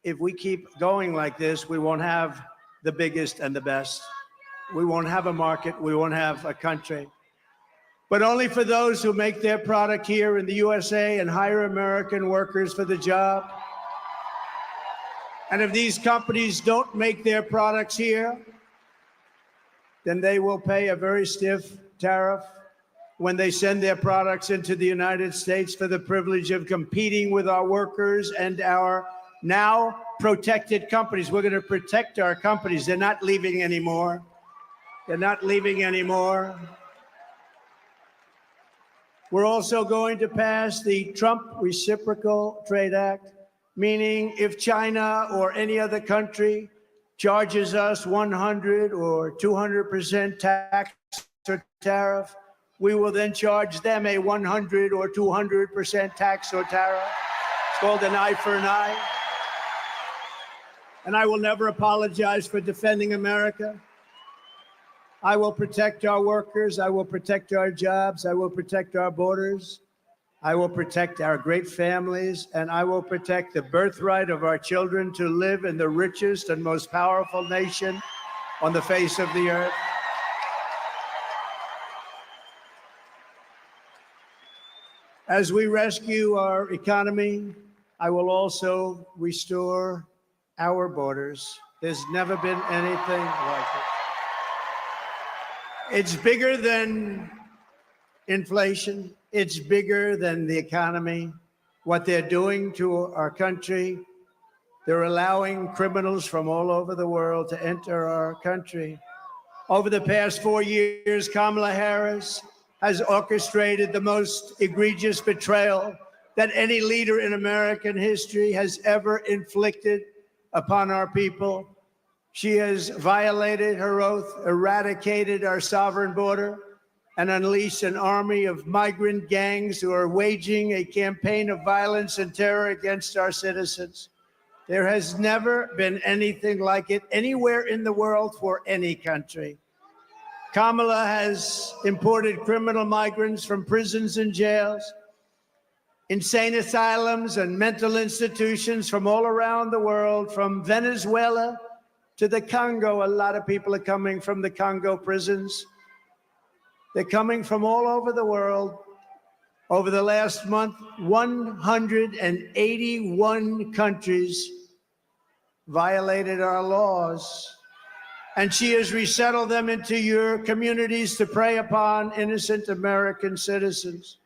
[SPEAKER 11] if we keep going like this, we won't have the biggest and the best. We won't have a market, we won't have a country. But only for those who make their product here in the USA and hire American workers for the job. And if these companies don't make their products here, then they will pay a very stiff tariff when they send their products into the United States for the privilege of competing with our workers and our now protected companies. We're going to protect our companies. They're not leaving anymore. They're not leaving anymore. We're also going to pass the Trump Reciprocal Trade Act, meaning if China or any other country charges us 100 or 200% tax or tariff, we will then charge them a 100 or 200% tax or tariff. It's called an eye for an eye. And I will never apologize for defending America. I will protect our workers. I will protect our jobs. I will protect our borders. I will protect our great families. And I will protect the birthright of our children to live in the richest and most powerful nation on the face of the earth. As we rescue our economy, I will also restore our borders. There's never been anything like it. It's bigger than inflation. It's bigger than the economy. What they're doing to our country, they're allowing criminals from all over the world to enter our country. Over the past 4 years, Kamala Harris has orchestrated the most egregious betrayal that any leader in American history has ever inflicted upon our people. She has violated her oath, eradicated our sovereign border, and unleashed an army of migrant gangs who are waging a campaign of violence and terror against our citizens. There has never been anything like it anywhere in the world for any country. Kamala has imported criminal migrants from prisons and jails, insane asylums and mental institutions from all around the world, from Venezuela to the Congo. A lot of people are coming from the Congo prisons. They're coming from all over the world. Over the last month, 181 countries violated our laws. And she has resettled them into your communities to prey upon innocent American citizens.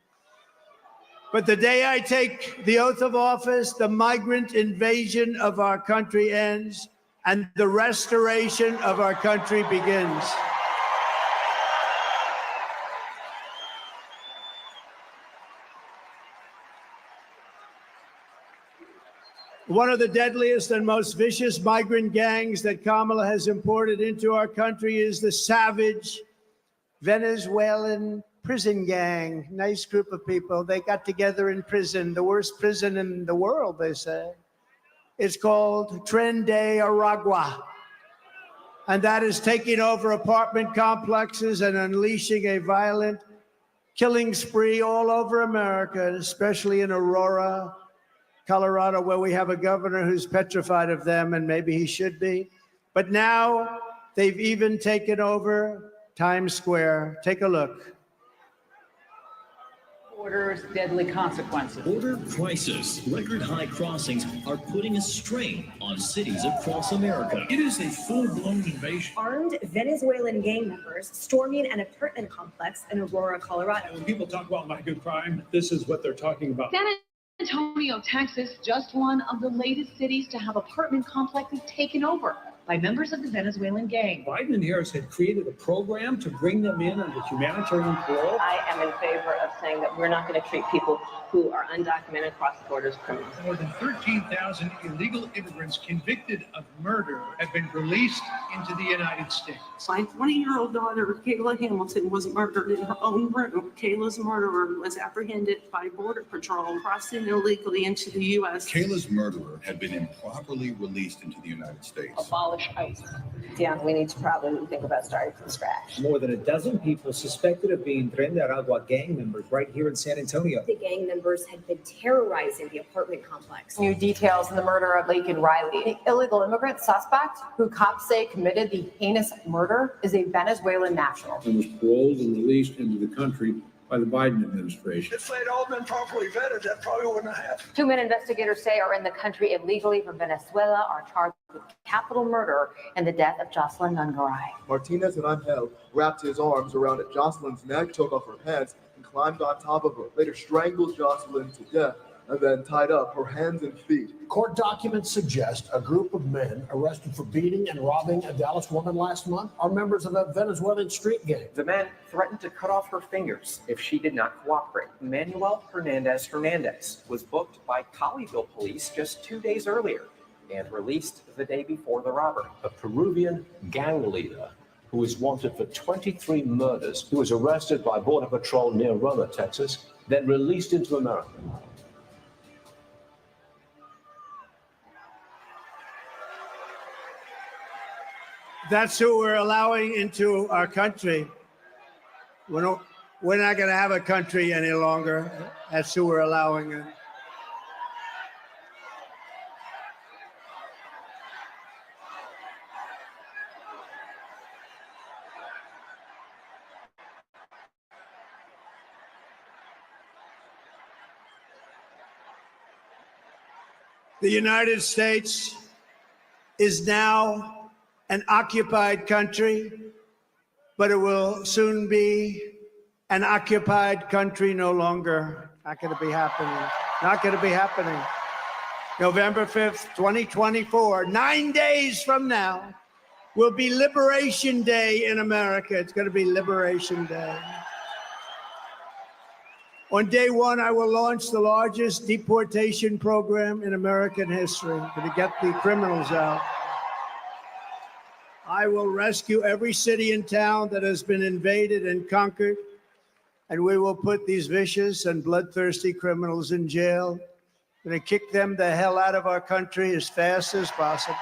[SPEAKER 11] But the day I take the oath of office, the migrant invasion of our country ends and the restoration of our country begins. One of the deadliest and most vicious migrant gangs that Kamala has imported into our country is the savage Venezuelan prison gang. Nice group of people. They got together in prison, the worst prison in the world, they say. It's called Tren de Aragua. And that is taking over apartment complexes and unleashing a violent killing spree all over America, especially in Aurora, Colorado, where we have a governor who's petrified of them, and maybe he should be. But now they've even taken over Times Square. Take a look.
[SPEAKER 1] Border's deadly consequences.
[SPEAKER 12] Border crisis. Record high crossings are putting a strain on cities across America. It is a full-blown invasion.
[SPEAKER 16] Armed Venezuelan gang members storming an apartment complex in Aurora, Colorado.
[SPEAKER 23] When people talk about my good crime, this is what they're talking about.
[SPEAKER 1] San Antonio, Texas, just one of the latest cities to have apartment complexes taken over by members of the Venezuelan gang.
[SPEAKER 23] Biden and Harris had created a program to bring them in under humanitarian parole.
[SPEAKER 24] I am in favor of saying that we're not going to treat people who are undocumented across the border as criminals.
[SPEAKER 23] More than 13,000 illegal immigrants convicted of murder have been released into the United States.
[SPEAKER 25] My 20-year-old daughter, Kayla Hamilton, was murdered in her own room. Kayla's murderer was apprehended by Border Patrol crossing illegally into the U.S.
[SPEAKER 26] Kayla's murderer had been improperly released into the United States.
[SPEAKER 24] Abolish ICE. Yeah, we need to probably think about starting from scratch.
[SPEAKER 27] More than a dozen people suspected of being Tren de Aragua gang members right here in San Antonio.
[SPEAKER 16] The gang members had been terrorizing the apartment complex.
[SPEAKER 24] New details in the murder of Laken Riley. The illegal immigrant suspect who cops say committed the heinous murder is a Venezuelan national.
[SPEAKER 23] And was paroled and released into the country by the Biden administration.
[SPEAKER 28] If they'd all been properly vetted, that probably wouldn't have happened.
[SPEAKER 24] Two men investigators say are in the country illegally from Venezuela are charged with capital murder and the death of Jocelyn Nungaray.
[SPEAKER 29] Martinez and Angel wrapped his arms around Jocelyn's neck, took off her pants, and climbed on top of her. Later strangled Jocelyn to death and then tied up her hands and feet.
[SPEAKER 30] Court documents suggest a group of men arrested for beating and robbing a Dallas woman last month are members of a Venezuelan street gang.
[SPEAKER 31] The men threatened to cut off her fingers if she did not cooperate. Manuel Hernandez was booked by Colleyville police just 2 days earlier and released the day before the robbery.
[SPEAKER 32] A Peruvian gang leader who is wanted for 23 murders, who was arrested by Border Patrol near Roma, Texas, then released into America.
[SPEAKER 11] That's who we're allowing into our country. We're not going to have a country any longer. That's who we're allowing in. The United States is now an occupied country, but it will soon be an occupied country no longer. Not going to be happening. Not going to be happening. November 5th, 2024, 9 days from now, will be Liberation Day in America. It's going to be Liberation Day. On day one, I will launch the largest deportation program in American history to get the criminals out. I will rescue every city and town that has been invaded and conquered, and we will put these vicious and bloodthirsty criminals in jail. We're going to kick them the hell out of our country as fast as possible.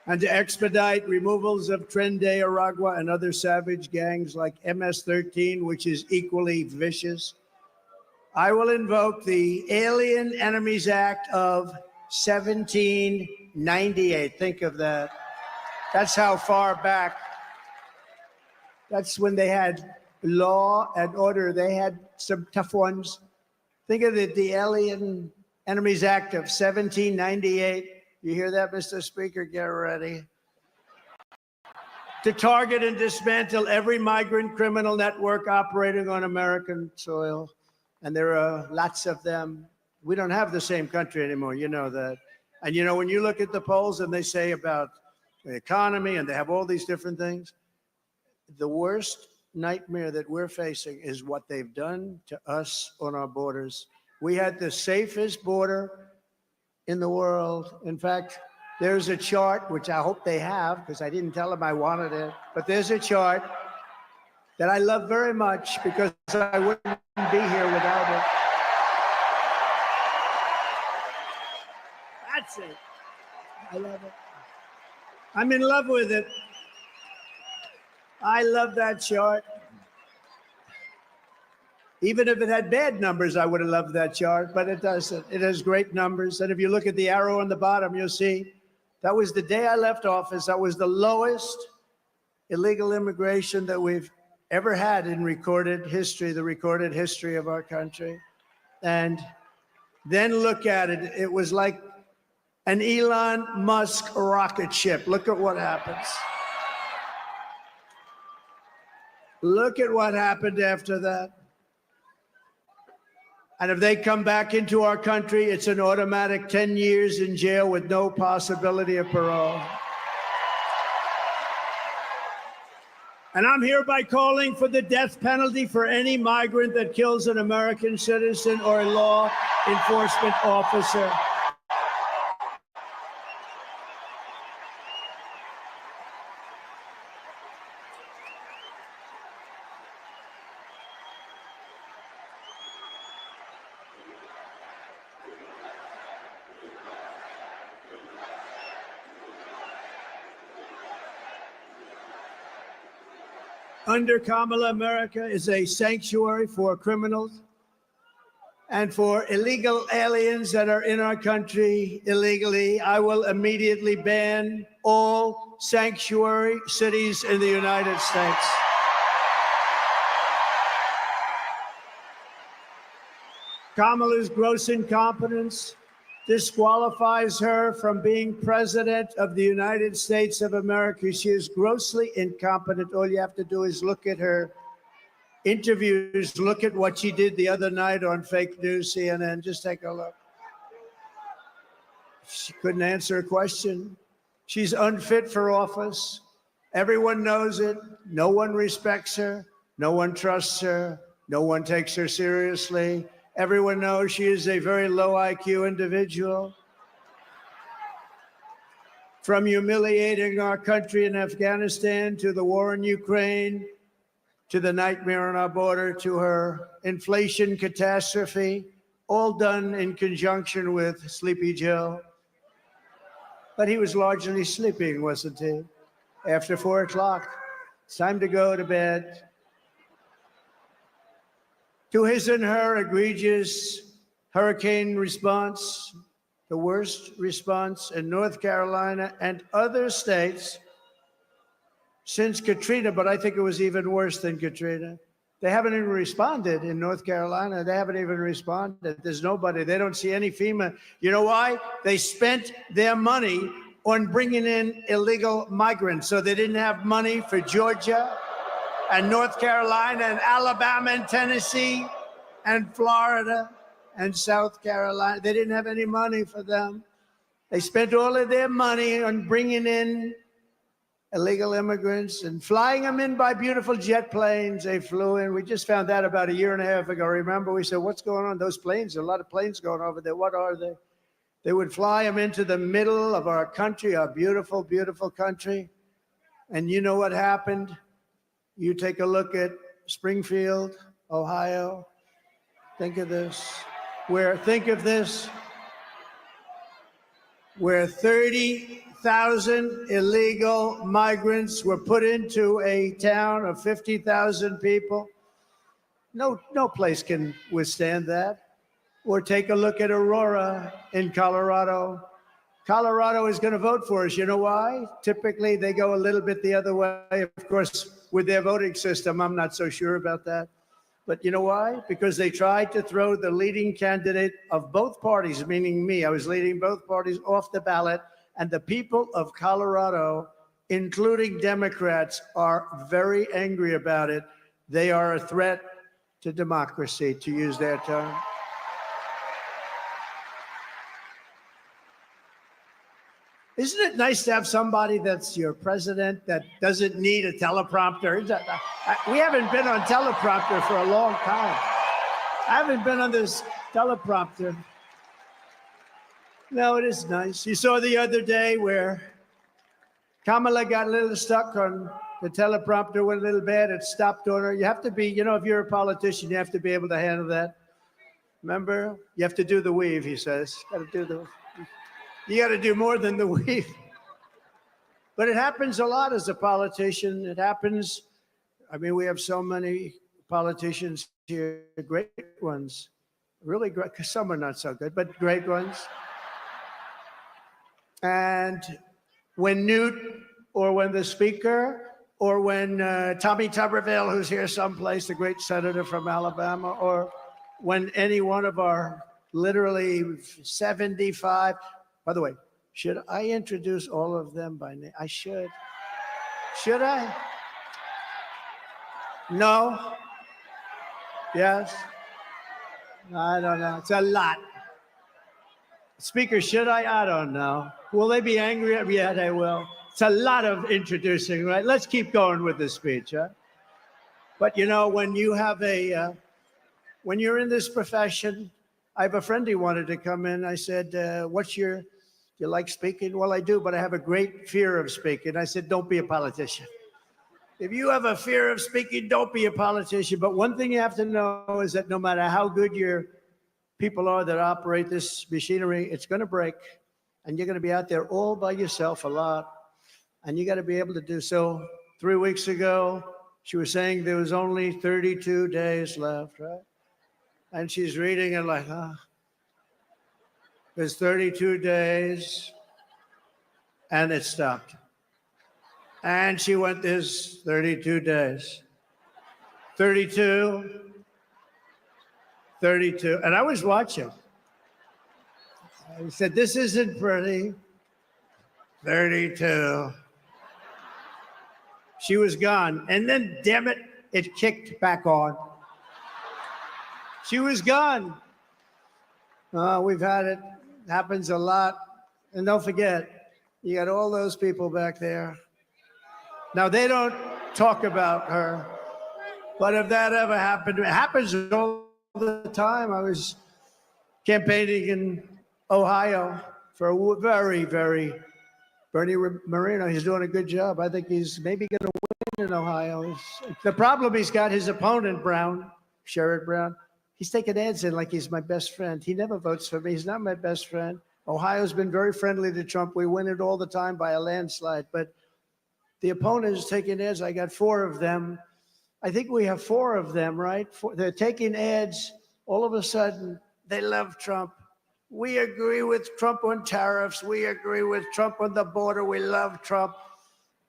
[SPEAKER 11] And to expedite removals of Tren de Aragua and other savage gangs like MS-13, which is equally vicious, I will invoke the Alien Enemies Act of 1798. Think of that. That's how far back That's when they had law and order. They had some tough ones. Think of the Alien Enemies Act of 1798. You hear that, Mr. Speaker? Get ready. To target and dismantle every migrant criminal network operating on American soil. And there are lots of them. We don't have the same country anymore, you know that. And you know, when you look at the polls and they say about the economy and they have all these different things, the worst nightmare that we're facing is what they've done to us on our borders. We had the safest border in the world. In fact, there's a chart, which I hope they have, because I didn't tell them I wanted it, but there's a chart that I love very much because I wouldn't be here without it. That's it. I love it. I'm in love with it. I love that chart. Even if it had bad numbers, I would have loved that chart, but it doesn't. It has great numbers. And if you look at the arrow on the bottom, you'll see that was the day I left office. That was the lowest illegal immigration that we've ever had in recorded history, the recorded history of our country. And then look at it. It was like an Elon Musk rocket ship. Look at what happens. Look at what happened after that. And if they come back into our country, it's an automatic 10 years in jail with no possibility of parole. And I'm hereby calling for the death penalty for any migrant that kills an American citizen or a law enforcement officer. Under Kamala, America is a sanctuary for criminals and for illegal aliens that are in our country illegally. I will immediately ban all sanctuary cities in the United States. Kamala's gross incompetence disqualifies her from being president of the United States of America. She is grossly incompetent. All you have to do is look at her interviews, look at what she did the other night on fake news, CNN. Just take a look. She couldn't answer a question. She's unfit for office. Everyone knows it. No one respects her. No one trusts her. No one takes her seriously. Everyone knows she is a very low IQ individual. From humiliating our country in Afghanistan to the war in Ukraine, to the nightmare on our border, to her inflation catastrophe, all done in conjunction with Sleepy Joe. But he was largely sleeping, wasn't he? After 4 o'clock, it's time to go to bed. To his and her egregious hurricane response, the worst response in North Carolina and other states since Katrina, but I think it was even worse than Katrina. They haven't even responded in North Carolina. They haven't even responded. There's nobody. They don't see any FEMA. You know why? They spent their money on bringing in illegal migrants. So they didn't have money for Georgia and North Carolina and Alabama and Tennessee and Florida and South Carolina. They didn't have any money for them. They spent all of their money on bringing in illegal immigrants and flying them in by beautiful jet planes. They flew in. We just found that about a year and a half ago. Remember, we said, what's going on? Those planes, a lot of planes going over there. What are they? They would fly them into the middle of our country, our beautiful, beautiful country. And you know what happened? You take a look at Springfield, Ohio. Think of this. Where 30,000 illegal migrants were put into a town of 50,000 people. No place can withstand that. Or take a look at Aurora in Colorado. Colorado is going to vote for us. You know why? Typically, they go a little bit the other way. Of course, with their voting system, I'm not so sure about that. But you know why? Because they tried to throw the leading candidate of both parties, meaning me. I was leading both parties off the ballot. And the people of Colorado, including Democrats, are very angry about it. They are a threat to democracy, to use their term. Isn't it nice to have somebody that's your president that doesn't need a teleprompter? We haven't been on teleprompter for a long time. I haven't been on this teleprompter. No, it is nice. You saw the other day where Kamala got a little stuck on the teleprompter, went a little bad. It stopped on her. You have to be, you know, if you're a politician, you have to be able to handle that. Remember? You have to do the weave, he says. You got to do more than the weave. But it happens a lot as a politician. It happens. I mean, we have so many politicians here, great ones, really great. Some are not so good, but great ones. And when Newt, or when the speaker, or when Tommy Tuberville, who's here someplace, the great senator from Alabama, or when any one of our literally 75, by the way, should I introduce all of them by name? I should. Should I? No? Yes? I don't know. It's a lot. Speaker, should I? I don't know. Will they be angry at me? Yeah, they will. It's a lot of introducing, right? Let's keep going with the speech, huh? But you know, when you have when you're in this profession, I have a friend who wanted to come in. I said, do you like speaking? Well, I do, but I have a great fear of speaking. I said, don't be a politician. If you have a fear of speaking, don't be a politician. But one thing you have to know is that no matter how good your people are that operate this machinery, it's going to break. And you're going to be out there all by yourself a lot. And you got to be able to do so. 3 weeks ago, she was saying there was only 32 days left, right? And she's reading it like, there's 32 days, and it stopped. And she went, there's 32 days. 32, 32. And I was watching. I said, this isn't pretty. 32. She was gone. And then, damn it, it kicked back on. She was gone. We've had it. Happens a lot. And don't forget, you got all those people back there. Now, they don't talk about her, but if that ever happened, it happens all the time. I was campaigning in Ohio for a very, very Bernie Moreno. He's doing a good job. I think he's maybe going to win in Ohio. The problem he's got, his opponent, Brown, Sherrod Brown, he's taking ads in like he's my best friend. He never votes for me. He's not my best friend. Ohio's been very friendly to Trump. We win it all the time by a landslide. But the opponent is taking ads. I got 4 of them. I think we have 4 of them, right? They're taking ads. All of a sudden, they love Trump. We agree with Trump on tariffs. We agree with Trump on the border. We love Trump.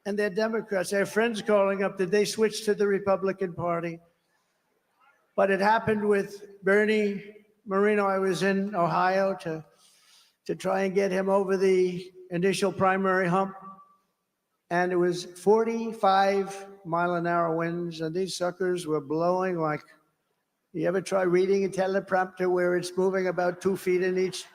[SPEAKER 11] And they're Democrats. They have friends calling up. Did they switch to the Republican Party? But it happened with Bernie Moreno. I was in Ohio to try and get him over the initial primary hump. And it was 45-mile-an-hour winds, and these suckers were blowing like, you ever try reading a teleprompter where it's moving about 2 feet in each?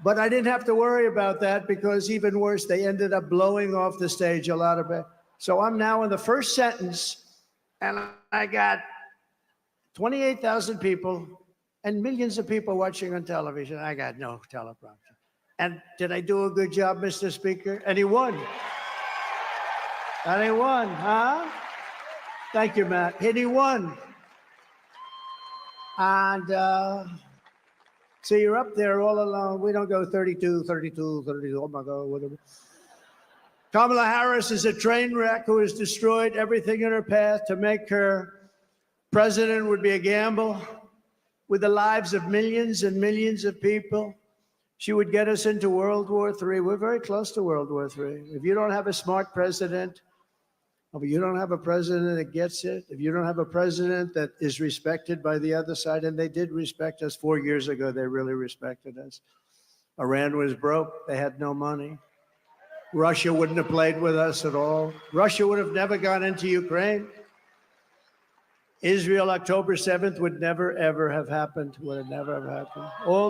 [SPEAKER 11] But I didn't have to worry about that because even worse, they ended up blowing off the stage a lot of it. So I'm now in the first sentence, and I got 28,000 people and millions of people watching on television. I got no teleprompter. And did I do a good job, Mr. Speaker? And he won. And he won, huh? Thank you, Matt. And he won. And so you're up there all alone. We don't go 32, 32, 32. Oh, my God, whatever. Kamala Harris is a train wreck who has destroyed everything in her path. To make her president would be a gamble with the lives of millions and millions of people. She would get us into World War III. We're very close to World War III. If you don't have a smart president, if you don't have a president that gets it, if you don't have a president that is respected by the other side, and they did respect us 4 years ago, they really respected us. Iran was broke. They had no money. Russia wouldn't have played with us at all. Russia would have never gone into Ukraine. Israel, October 7th would never, ever have happened, would have never have happened. All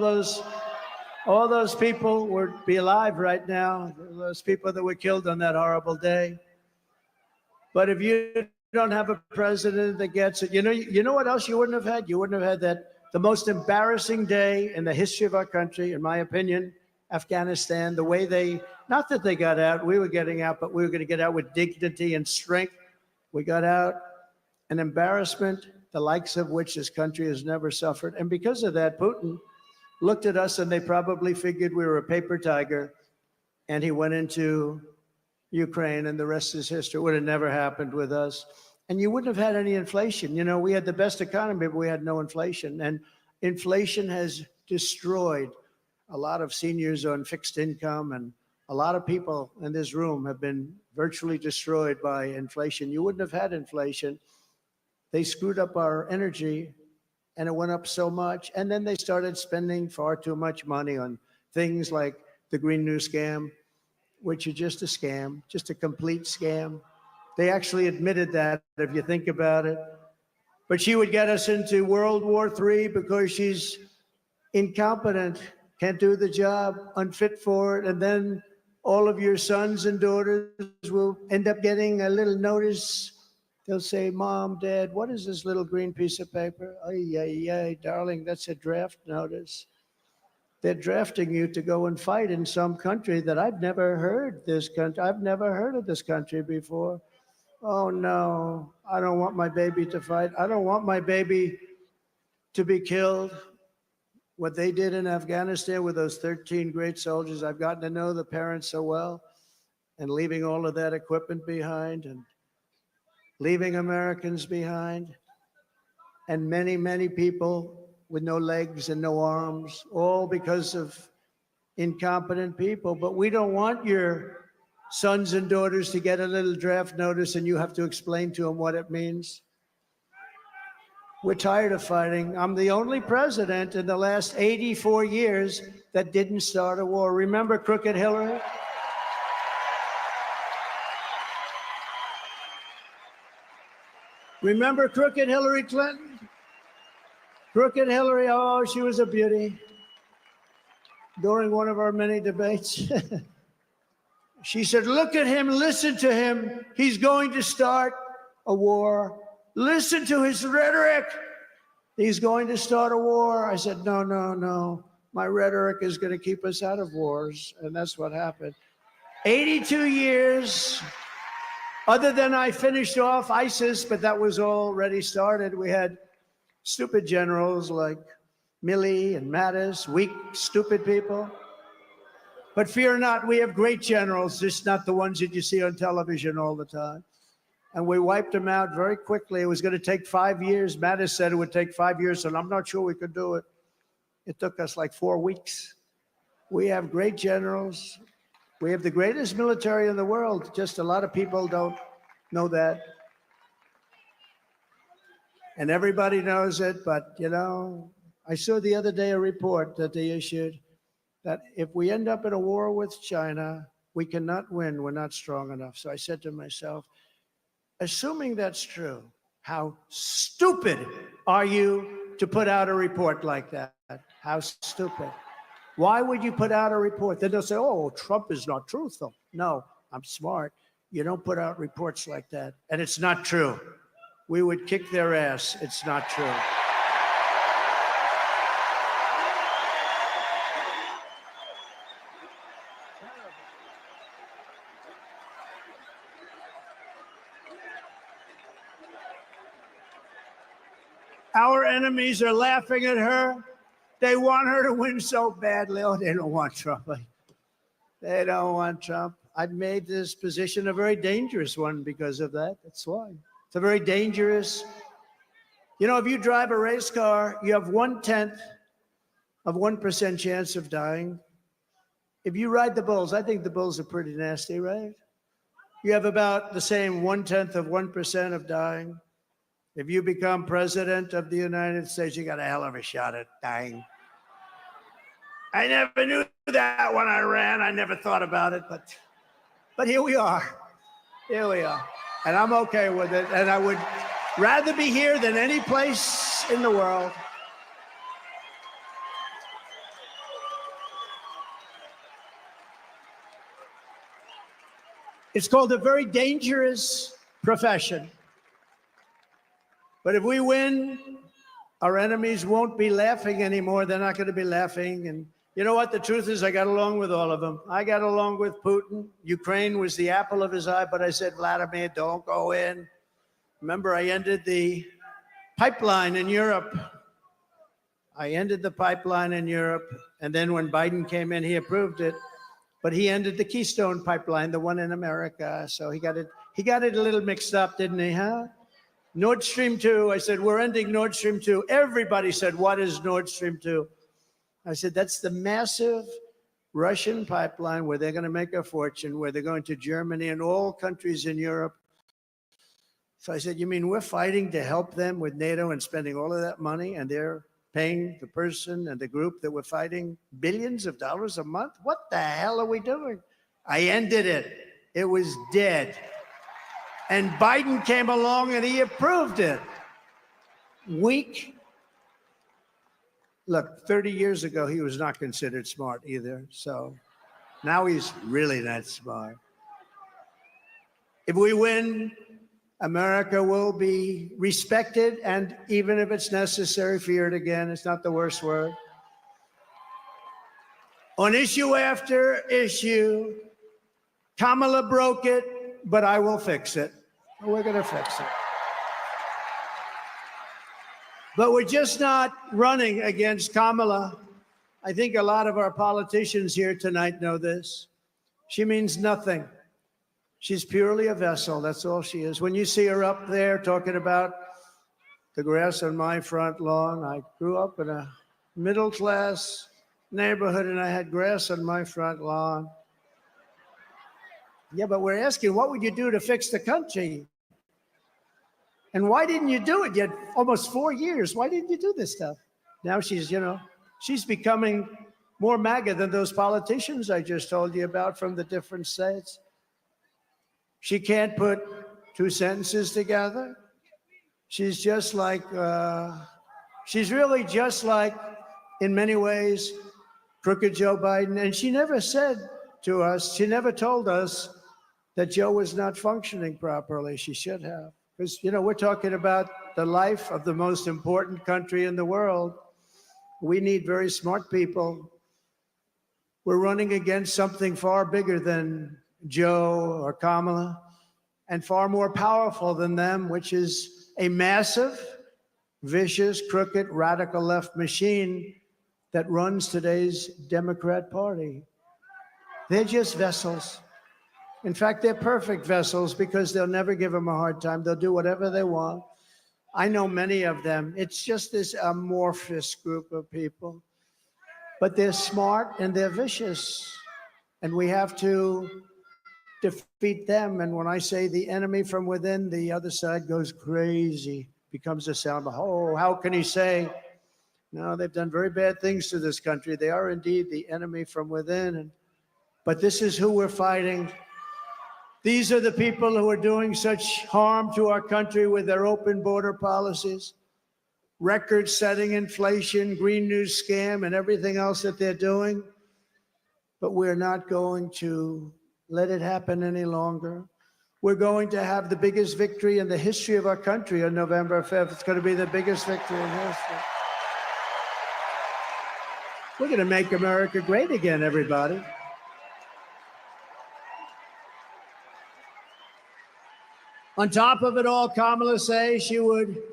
[SPEAKER 11] those people would be alive right now, those people that were killed on that horrible day. But if you don't have a president that gets it, you know what else you wouldn't have had? You wouldn't have had that, the most embarrassing day in the history of our country, in my opinion, Afghanistan, the way they, not that they got out, we were getting out, but we were going to get out with dignity and strength. We got out, an embarrassment, the likes of which this country has never suffered. And because of that, Putin looked at us and they probably figured we were a paper tiger, and he went into Ukraine, and the rest is history. It would have never happened with us. And you wouldn't have had any inflation. You know, we had the best economy, but we had no inflation. And inflation has destroyed a lot of seniors on fixed income, and a lot of people in this room have been virtually destroyed by inflation. You wouldn't have had inflation. They screwed up our energy, and it went up so much. And then they started spending far too much money on things like the Green New Scam, which is just a scam, just a complete scam. They actually admitted that, if you think about it. But she would get us into World War III because she's incompetent, can't do the job, unfit for it. And then all of your sons and daughters will end up getting a little notice. They'll say, Mom, Dad, what is this little green piece of paper? Ay, ay, ay, darling, that's a draft notice. They're drafting you to go and fight in some country that I've never heard this country. I've never heard of this country before. Oh no, I don't want my baby to fight. I don't want my baby to be killed. What they did in Afghanistan with those 13 great soldiers, I've gotten to know the parents so well, and leaving all of that equipment behind and leaving Americans behind, and many, many people with no legs and no arms, all because of incompetent people. But we don't want your sons and daughters to get a little draft notice and you have to explain to them what it means. We're tired of fighting. I'm the only president in the last 84 years that didn't start a war. Remember Crooked Hillary? Remember Crooked Hillary Clinton? Crooked Hillary, oh, she was a beauty. During one of our many debates, she said, look at him, listen to him. He's going to start a war. Listen to his rhetoric. He's going to start a war. I said, no, no, no. My rhetoric is going to keep us out of wars. And that's what happened. 82 years, other than I finished off ISIS, but that was already started. We had stupid generals like Milley and Mattis, weak, stupid people. But fear not, we have great generals, just not the ones that you see on television all the time. And we wiped them out very quickly. It was going to take 5 years. Mattis said it would take 5 years, and I'm not sure we could do it. It took us like 4 weeks. We have great generals. We have the greatest military in the world. Just a lot of people don't know that. And everybody knows it, but, you know, I saw the other day a report that they issued that if we end up in a war with China, we cannot win. We're not strong enough. So I said to myself, assuming that's true, how stupid are you to put out a report like that? How stupid. Why would you put out a report? Then they'll say, oh, Trump is not truthful. No, I'm smart. You don't put out reports like that. And it's not true. We would kick their ass. It's not true. Our enemies are laughing at her. They want her to win so badly. Oh, they don't want Trump. They don't want Trump. I've made this position a very dangerous one because of that. That's why. It's a very dangerous. You know, if you drive a race car, you have 1/10 of 1% chance of dying. if you ride the bulls, I think the bulls are pretty nasty, right? You have about the same 0.1% of dying. If you become president of the United States, you got a hell of a shot at dying. I never knew that when I ran. I never thought about it, but here we are. Here we are. And I'm okay with it. And I would rather be here than any place in the world. It's called a very dangerous profession. But if we win, our enemies won't be laughing anymore. They're not going to be laughing. And you know what? The truth is, I got along with all of them. I got along with Putin. Ukraine was the apple of his eye, but I said, Vladimir, don't go in. Remember, I ended the pipeline in Europe. I ended the pipeline in Europe. And then when Biden came in, he approved it. But he ended the Keystone pipeline, the one in America. So he got it a little mixed up, didn't he, huh? Nord Stream 2, I said, we're ending Nord Stream 2. Everybody said, what is Nord Stream 2? I said, that's the massive Russian pipeline where they're going to make a fortune, where they're going to Germany and all countries in Europe. So I said, you mean we're fighting to help them with NATO and spending all of that money, and they're paying the person and the group that we're fighting billions of dollars a month? What the hell are we doing? I ended it. It was dead. And Biden came along and he approved it. Weak. Look, 30 years ago, he was not considered smart either. So now he's really not smart. If we win, America will be respected, and even if it's necessary, feared again. It's not the worst word. On issue after issue, Kamala broke it, but I will fix it. We're going to fix it. But we're just not running against Kamala. I think a lot of our politicians here tonight know this. She means nothing. She's purely a vessel. That's all she is. When you see her up there talking about the grass on my front lawn, I grew up in a middle-class neighborhood and I had grass on my front lawn. Yeah, but we're asking, what would you do to fix the country? And why didn't you do it? You had almost 4 years. Why didn't you do this stuff? Now she's, she's becoming more MAGA than those politicians I just told you about from the different states. She can't put two sentences together. She's just like, she's really just like, in many ways, crooked Joe Biden. And she never said to us, she never told us that Joe was not functioning properly. She should have. Because, we're talking about the life of the most important country in the world. We need very smart people. We're running against something far bigger than Joe or Kamala, and far more powerful than them, which is a massive, vicious, crooked, radical left machine that runs today's Democrat Party. They're just vessels. In fact, they're perfect vessels because they'll never give them a hard time. They'll do whatever they want. I know many of them. It's just this amorphous group of people. But they're smart and they're vicious. And we have to defeat them. And when I say the enemy from within, the other side goes crazy, becomes a sound. Oh, how can he say? No, they've done very bad things to this country. They are indeed the enemy from within. But this is who we're fighting. These are the people who are doing such harm to our country with their open border policies, record-setting inflation, Green New scam, and everything else that they're doing. But we're not going to let it happen any longer. We're going to have the biggest victory in the history of our country on November 5th. It's going to be the biggest victory in history. We're going to make America great again, everybody. On top of it all, Kamala says she would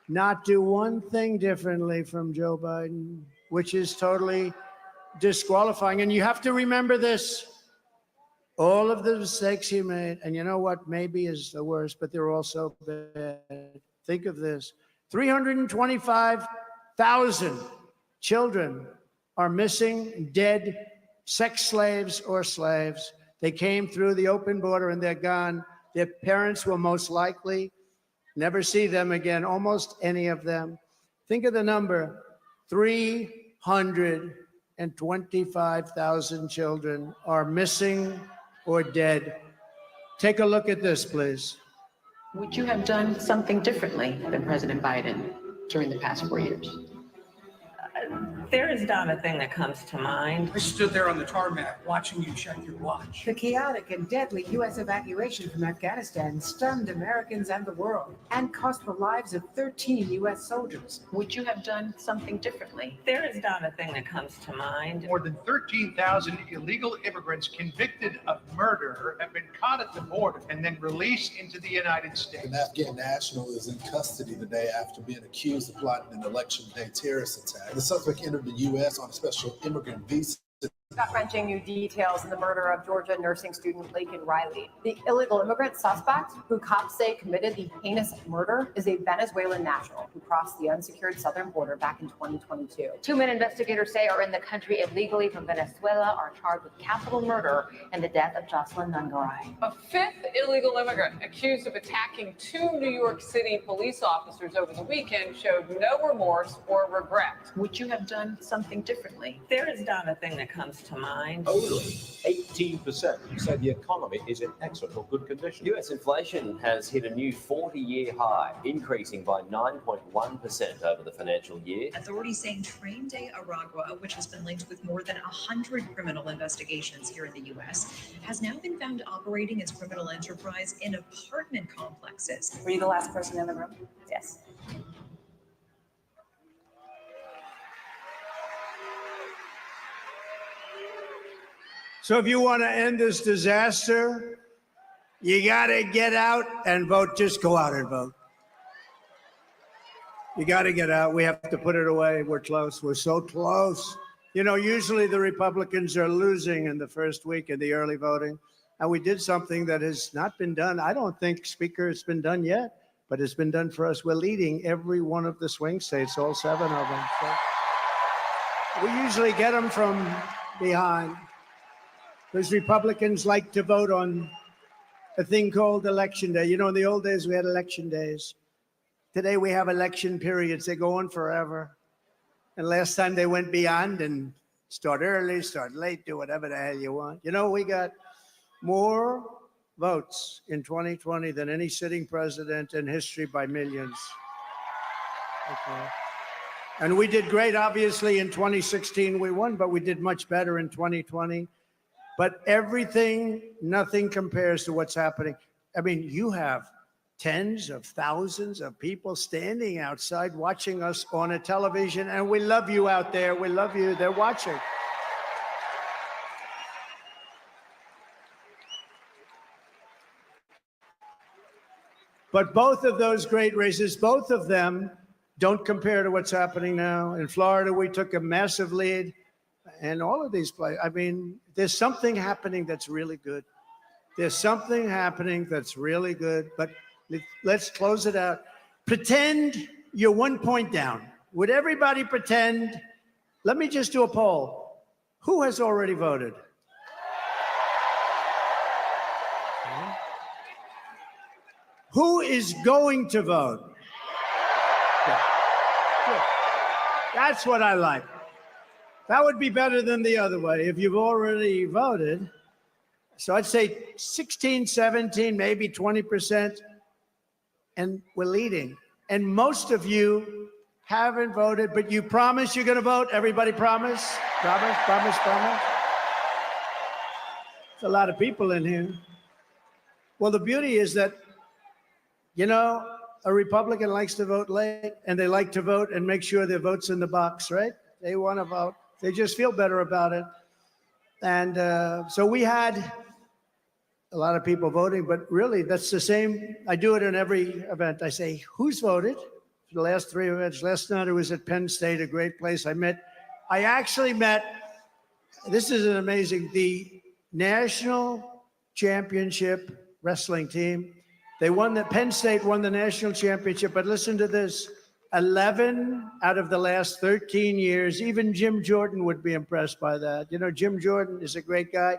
[SPEAKER 11] not do one thing differently from Joe Biden, which is totally disqualifying. And you have to remember this. All of the mistakes he made, and you know what maybe is the worst, but they're also bad. Think of this. 325,000 children are missing, dead sex slaves or slaves. They came through the open border and they're gone. Their parents will most likely never see them again, almost any of them. Think of the number, 325,000 children are missing or dead. Take a look at this, please.
[SPEAKER 1] Would you have done something differently than President Biden during the past 4 years?
[SPEAKER 2] There is not a thing that comes to mind.
[SPEAKER 23] I stood there on the tarmac watching you check your watch.
[SPEAKER 3] The chaotic and deadly U.S. evacuation from Afghanistan stunned Americans and the world and cost the lives of 13 U.S. soldiers.
[SPEAKER 1] Would you have done something differently?
[SPEAKER 2] There is not a thing that comes to mind.
[SPEAKER 23] More than 13,000 illegal immigrants convicted of murder have been caught at the border and then released into the United States.
[SPEAKER 4] An Afghan national is in custody today after being accused of plotting an election day terrorist attack. The suspect entered the U.S. on a special immigrant visa.
[SPEAKER 24] Gut-wrenching new details in the murder of Georgia nursing student Laken Riley. The illegal immigrant suspect, who cops say committed the heinous murder, is a Venezuelan national who crossed the unsecured southern border back in 2022. Two men investigators say are in the country illegally from Venezuela are charged with capital murder and the death of Jocelyn Nungaray.
[SPEAKER 5] A fifth illegal immigrant accused of attacking two New York City police officers over the weekend showed no remorse or regret.
[SPEAKER 1] Would you have done something differently?
[SPEAKER 2] There is not a thing that comes to mind.
[SPEAKER 32] Only 18% say the economy is in excellent or good condition.
[SPEAKER 8] US inflation has hit a new 40-year high, increasing by 9.1% over the financial year.
[SPEAKER 9] Authorities saying Train de Aragua, which has been linked with more than 100 criminal investigations here in the U.S., has now been found operating its criminal enterprise in apartment complexes.
[SPEAKER 16] Were you the last person in the room? Yes.
[SPEAKER 11] So if you want to end this disaster, you got to get out and vote. Just go out and vote. You got to get out. We have to put it away. We're close. We're so close. You know, usually the Republicans are losing in the first week of the early voting. And we did something that has not been done. I don't think, Speaker, it's been done yet, but it's been done for us. We're leading every one of the swing states, all 7 of them. So we usually get them from behind. Because Republicans like to vote on a thing called Election Day. You know, in the old days, we had election days. Today, we have election periods. They go on forever. And last time they went beyond and start early, start late, do whatever the hell you want. You know, we got more votes in 2020 than any sitting president in history by millions. Okay. And we did great, obviously, in 2016. We won, but we did much better in 2020. But everything, nothing compares to what's happening. I mean, you have tens of thousands of people standing outside watching us on a television, and we love you out there. We love you. They're watching. But both of those great races, both of them don't compare to what's happening now. In Florida, we took a massive lead. And all of these places, I mean, there's something happening that's really good. There's something happening that's really good, but let's close it out. Pretend you're 1 point down. Would everybody pretend? Let me just do a poll. Who has already voted? Who is going to vote? Yeah. Good. That's what I like. That would be better than the other way if you've already voted. So I'd say 16, 17, maybe 20%, and we're leading. And most of you haven't voted, but you promise you're going to vote? Everybody promise? Promise, promise, promise? There's a lot of people in here. Well, the beauty is that, you know, a Republican likes to vote late, and they like to vote and make sure their vote's in the box, right? They want to vote. They just feel better about it. And so we had a lot of people voting, but really that's the same. I do it in every event. I say, who's voted for the last 3 events? Last night I was at Penn State, a great place. I actually met, this is an amazing, the national championship wrestling team. Penn State won the national championship, but listen to this. 11 out of the last 13 years, even Jim Jordan would be impressed by that. You know, Jim Jordan is a great guy.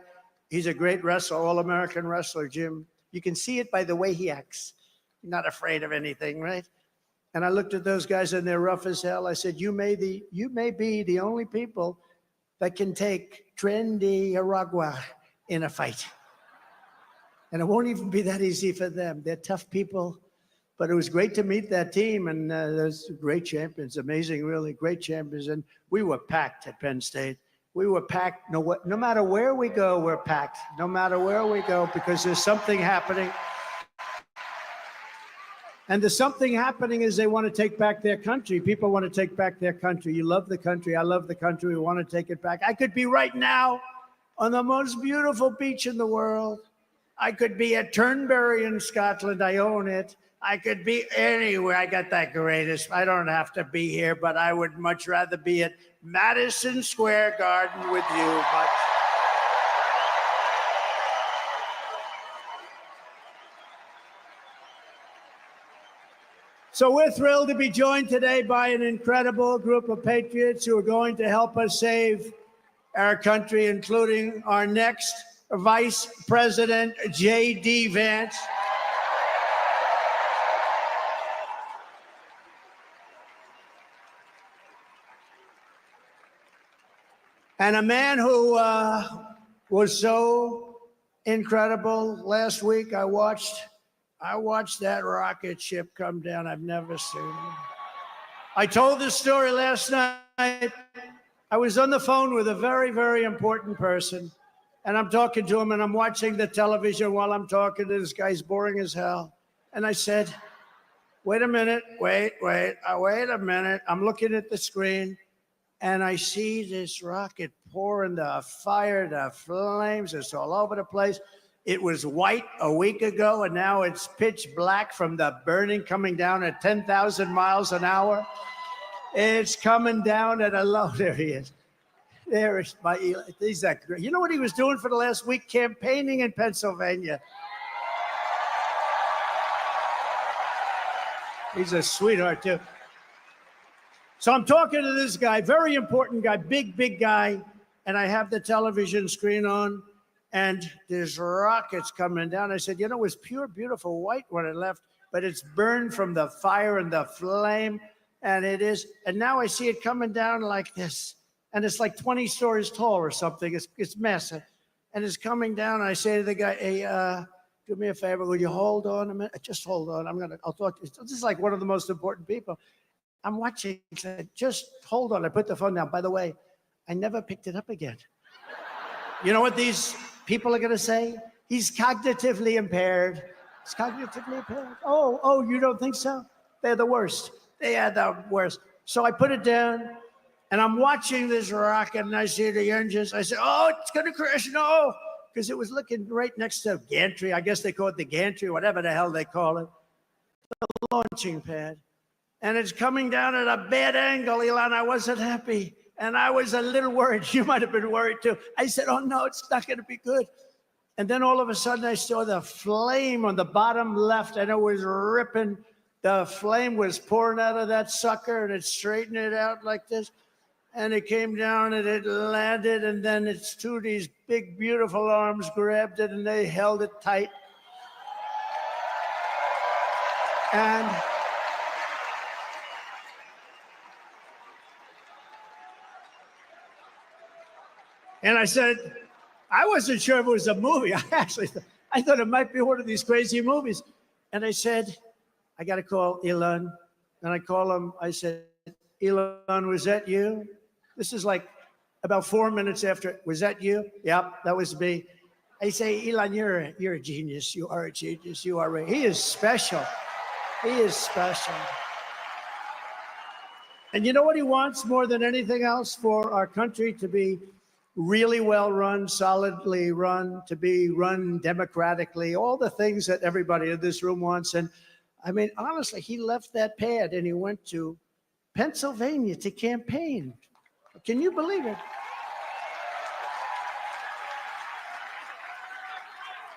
[SPEAKER 11] He's a great wrestler, all-American wrestler, Jim. You can see it by the way he acts. Not afraid of anything, right? And I looked at those guys and they're rough as hell. I said, you may be the only people that can take trendy Aragua in a fight. And it won't even be that easy for them. They're tough people. But it was great to meet that team, and those great champions, amazing, really great champions. And we were packed at Penn State. We were packed. No matter where we go, we're packed. No matter where we go, because there's something happening. And the something happening is they want to take back their country. People want to take back their country. You love the country. I love the country. We want to take it back. I could be right now on the most beautiful beach in the world. I could be at Turnberry in Scotland. I own it. I could be anywhere. I got that greatest. I don't have to be here, but I would much rather be at Madison Square Garden with you. So we're thrilled to be joined today by an incredible group of patriots who are going to help us save our country, including our next Vice President, J.D. Vance. And a man who was so incredible. Last week, I watched that rocket ship come down. I've never seen it. I told this story last night. I was on the phone with a very, very important person, and I'm talking to him, and I'm watching the television while I'm talking to this guy's boring as hell. And I said, wait a minute, wait a minute. I'm looking at the screen. And I see this rocket pouring the fire, the flames. It's all over the place. It was white a week ago, and now it's pitch black from the burning coming down at 10,000 miles an hour. It's coming down at a low. There he is. There is my Eli. He's that great. You know what he was doing for the last week? Campaigning in Pennsylvania. He's a sweetheart, too. So I'm talking to this guy, very important guy, big guy, and I have the television screen on, and there's rockets coming down. I said, you know, it was pure, beautiful white when it left, but it's burned from the fire and the flame, and it is. And now I see it coming down like this, and it's like 20 stories tall or something. It's massive, and it's coming down. And I say to the guy, hey, do me a favor, will you hold on a minute? Just hold on. I'll talk to you. This is like one of the most important people. I'm watching. I said, just hold on. I put the phone down. By the way, I never picked it up again. You know what these people are going to say? He's cognitively impaired. He's cognitively impaired. Oh, you don't think so? They're the worst. They are the worst. So I put it down, and I'm watching this rocket, and I see the engines. I said, oh, it's going to crash. No, because it was looking right next to gantry. I guess they call it the gantry, whatever the hell they call it. The launching pad. And it's coming down at a bad angle, Elon. I wasn't happy. And I was a little worried. You might have been worried too. I said, oh no, it's not going to be good. And then all of a sudden I saw the flame on the bottom left, and it was ripping. The flame was pouring out of that sucker, and it straightened it out like this. And it came down and it landed, and then it's two of these big, beautiful arms grabbed it, and they held it tight. And I said, I wasn't sure if it was a movie. I thought it might be one of these crazy movies. And I said, I got to call Elon. And I call him. I said, Elon, was that you? This is like about 4 minutes after. Was that you? Yep, that was me. I say, Elon, you're a genius. You are a genius. You are. He is special. He is special. And you know what he wants more than anything else? For our country to be really well run, solidly run, to be run democratically, all the things that everybody in this room wants. And I mean, honestly, he left that pad and he went to Pennsylvania to campaign. Can you believe it?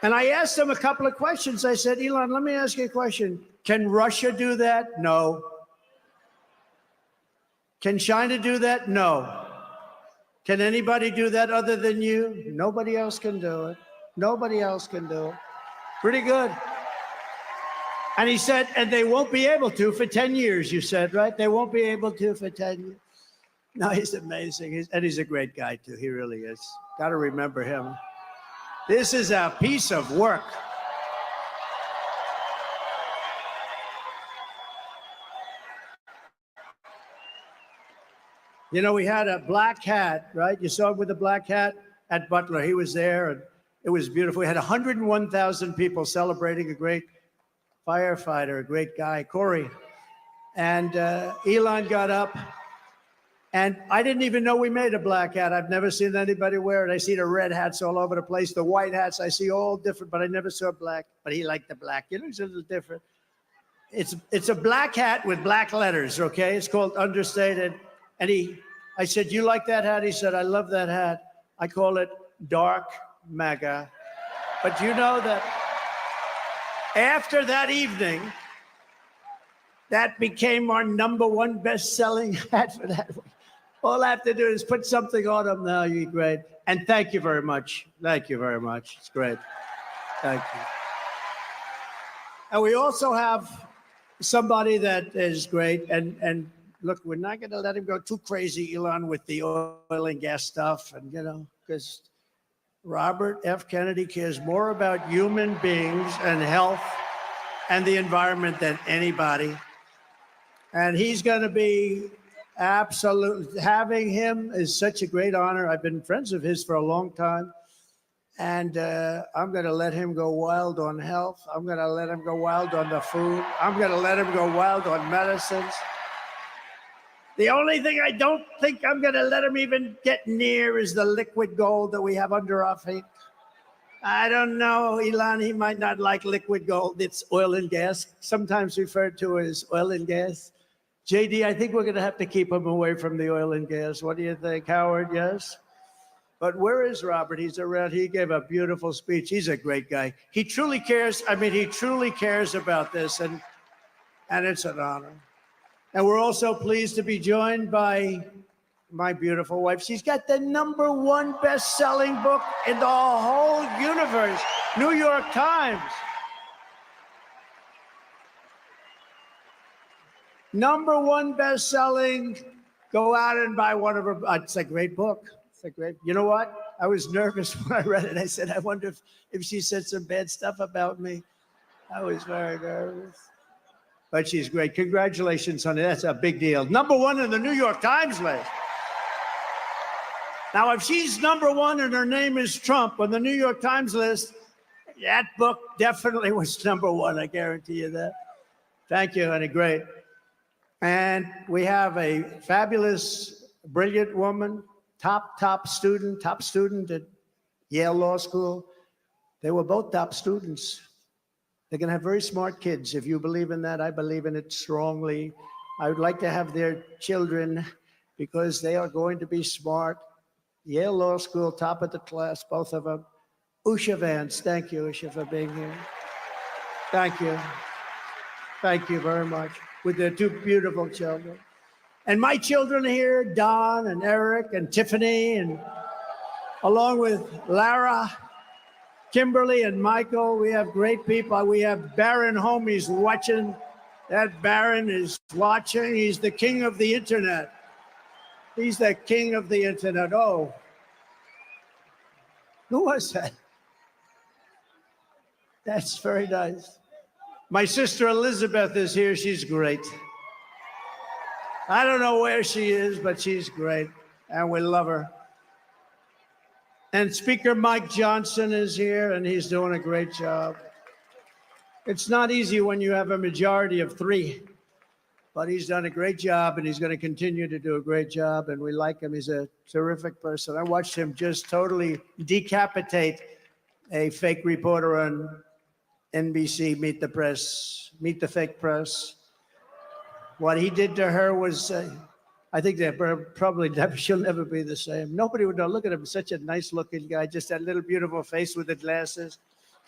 [SPEAKER 11] And I asked him a couple of questions. I said, Elon, let me ask you a question. Can Russia do that? No. Can China do that? No. Can anybody do that other than you? Nobody else can do it. Nobody else can do it. Pretty good. And he said, and they won't be able to for 10 years, you said, right? They won't be able to for 10 years. No, he's amazing. And he's a great guy, too. He really is. Got to remember him. This is a piece of work. You know, we had a black hat, right? You saw him with a black hat at Butler. He was there, and it was beautiful. We had 101,000 people celebrating a great firefighter, a great guy, Corey. And Elon got up, and I didn't even know we made a black hat. I've never seen anybody wear it. I see the red hats all over the place, the white hats. I see all different, but I never saw black. But he liked the black. You know, it's a little different. It's a black hat with black letters, okay? It's called Understated. And I said, you like that hat? He said, I love that hat. I call it Dark MAGA. But you know that after that evening, that became our #1 best-selling hat for that week. All I have to do is put something on them now. You're great. And thank you very much. Thank you very much. It's great. Thank you. And we also have somebody that is great. And look, we're not going to let him go too crazy, Elon, with the oil and gas stuff. And, you know, because Robert F. Kennedy cares more about human beings and health and the environment than anybody. And he's going to be absolutely, having him is such a great honor. I've been friends of his for a long time. And I'm going to let him go wild on health. I'm going to let him go wild on the food. I'm going to let him go wild on medicines. The only thing I don't think I'm going to let him even get near is the liquid gold that we have under our feet. I don't know, Elon, he might not like liquid gold. It's oil and gas, sometimes referred to as oil and gas. JD, I think we're going to have to keep him away from the oil and gas. What do you think, Howard? Yes? But where is Robert? He's around. He gave a beautiful speech. He's a great guy. He truly cares. I mean, he truly cares about this, and it's an honor. And we're also pleased to be joined by my beautiful wife. She's got the #1 best-selling book in the whole universe, New York Times. #1 best-selling. Go out and buy one of her. It's a great book. It's a great. You know what? I was nervous when I read it. I said, I wonder if she said some bad stuff about me. I was very nervous. But she's great. Congratulations, honey. That's a big deal. #1 in the New York Times list. Now, if she's #1 and her name is Trump on the New York Times list, that book definitely was #1. I guarantee you that. Thank you, honey. Great. And we have a fabulous, brilliant woman, top student at Yale Law School. They were both top students. They're going to have very smart kids. If you believe in that, I believe in it strongly. I would like to have their children because they are going to be smart. Yale Law School, top of the class, both of them. Usha Vance, thank you, Usha, for being here. Thank you. Thank you very much. With their 2 beautiful children. And my children here, Don and Eric and Tiffany, and along with Lara, Kimberly and Michael. We have great people. We have Baron Homies watching. That Baron is watching. He's the king of the internet. He's the king of the internet. Oh, who was that? That's very nice. My sister Elizabeth is here. She's great. I don't know where she is, but she's great, and we love her. And Speaker Mike Johnson is here, and he's doing a great job. It's not easy when you have a majority of 3, but he's done a great job, and he's going to continue to do a great job, and we like him. He's a terrific person. I watched him just totally decapitate a fake reporter on NBC, Meet the Fake Press. What he did to her was, I think that probably she'll never be the same. Nobody would know. Look at him, such a nice looking guy, just that little beautiful face with the glasses.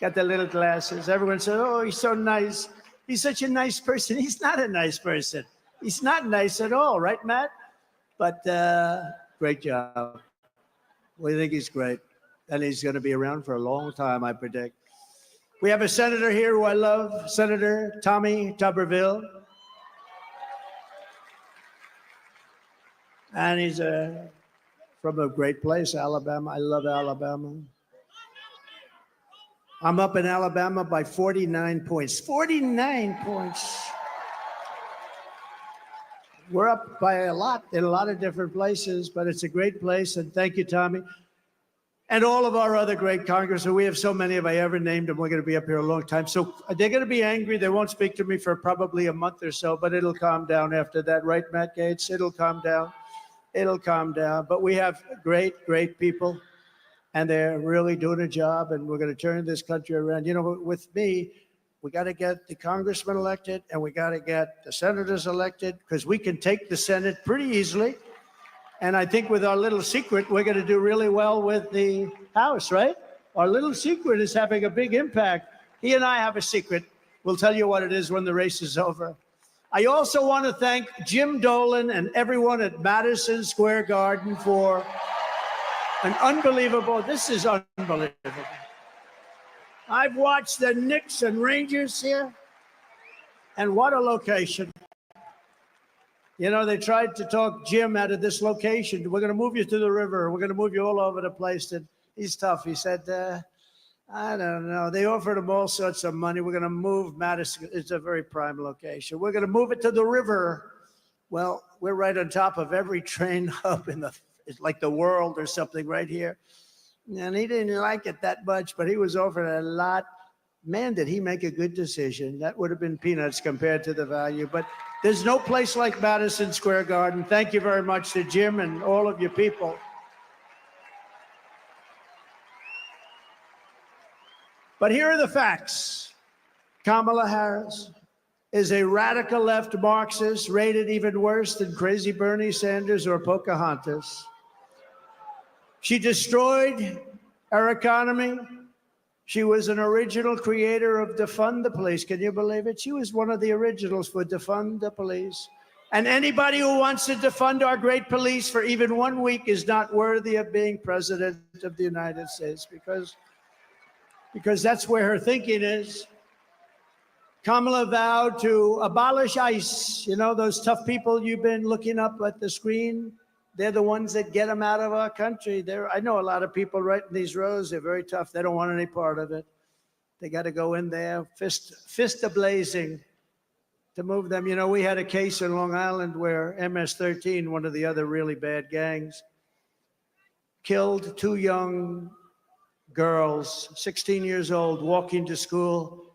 [SPEAKER 11] Got the little glasses. Everyone said, oh, he's so nice. He's such a nice person. He's not a nice person. He's not nice at all, right, Matt? But great job. We think he's great. And he's going to be around for a long time, I predict. We have a senator here who I love, Senator Tommy Tuberville. And he's from a great place, Alabama. I love Alabama. I'm up in Alabama by 49 points. 49 points. We're up by a lot in a lot of different places, but it's a great place. And thank you, Tommy. And all of our other great congressmen. We have so many, if I ever named them, we're going to be up here a long time. So they're going to be angry. They won't speak to me for probably a month or so, but it'll calm down after that. Right, Matt Gaetz? It'll calm down. It'll calm down. But we have great, great people, and they're really doing a job, and we're going to turn this country around. You know, with me, we got to get the congressmen elected, and we got to get the senators elected, because we can take the Senate pretty easily. And I think with our little secret, we're going to do really well with the House, right? Our little secret is having a big impact. He and I have a secret. We'll tell you what it is when the race is over. I also want to thank Jim Dolan and everyone at Madison Square Garden for an unbelievable, this is unbelievable. I've watched the Knicks and Rangers here, and what a location. You know, they tried to talk Jim out of this location. We're going to move you to the river. We're going to move you all over the place. And he's tough. He said, I don't know. They offered him all sorts of money. We're going to move Madison. It's a very prime location. We're going to move it to the river. Well, we're right on top of every train hub it's like the world or something right here. And he didn't like it that much, but he was offered a lot. Man, did he make a good decision. That would have been peanuts compared to the value. But there's no place like Madison Square Garden. Thank you very much to Jim and all of you people. But here are the facts. Kamala Harris is a radical left Marxist, rated even worse than crazy Bernie Sanders or Pocahontas. She destroyed our economy. She was an original creator of Defund the Police. Can you believe it? She was one of the originals for Defund the Police. And anybody who wants to defund our great police for even 1 week is not worthy of being president of the United States, because that's where her thinking is. Kamala vowed to abolish ICE. You know, those tough people you've been looking up at the screen? They're the ones that get them out of our country. I know a lot of people right in these rows. They're very tough. They don't want any part of it. They got to go in there, fist a-blazing to move them. You know, we had a case in Long Island where MS-13, one of the other really bad gangs, killed 2 young girls, 16 years old, walking to school.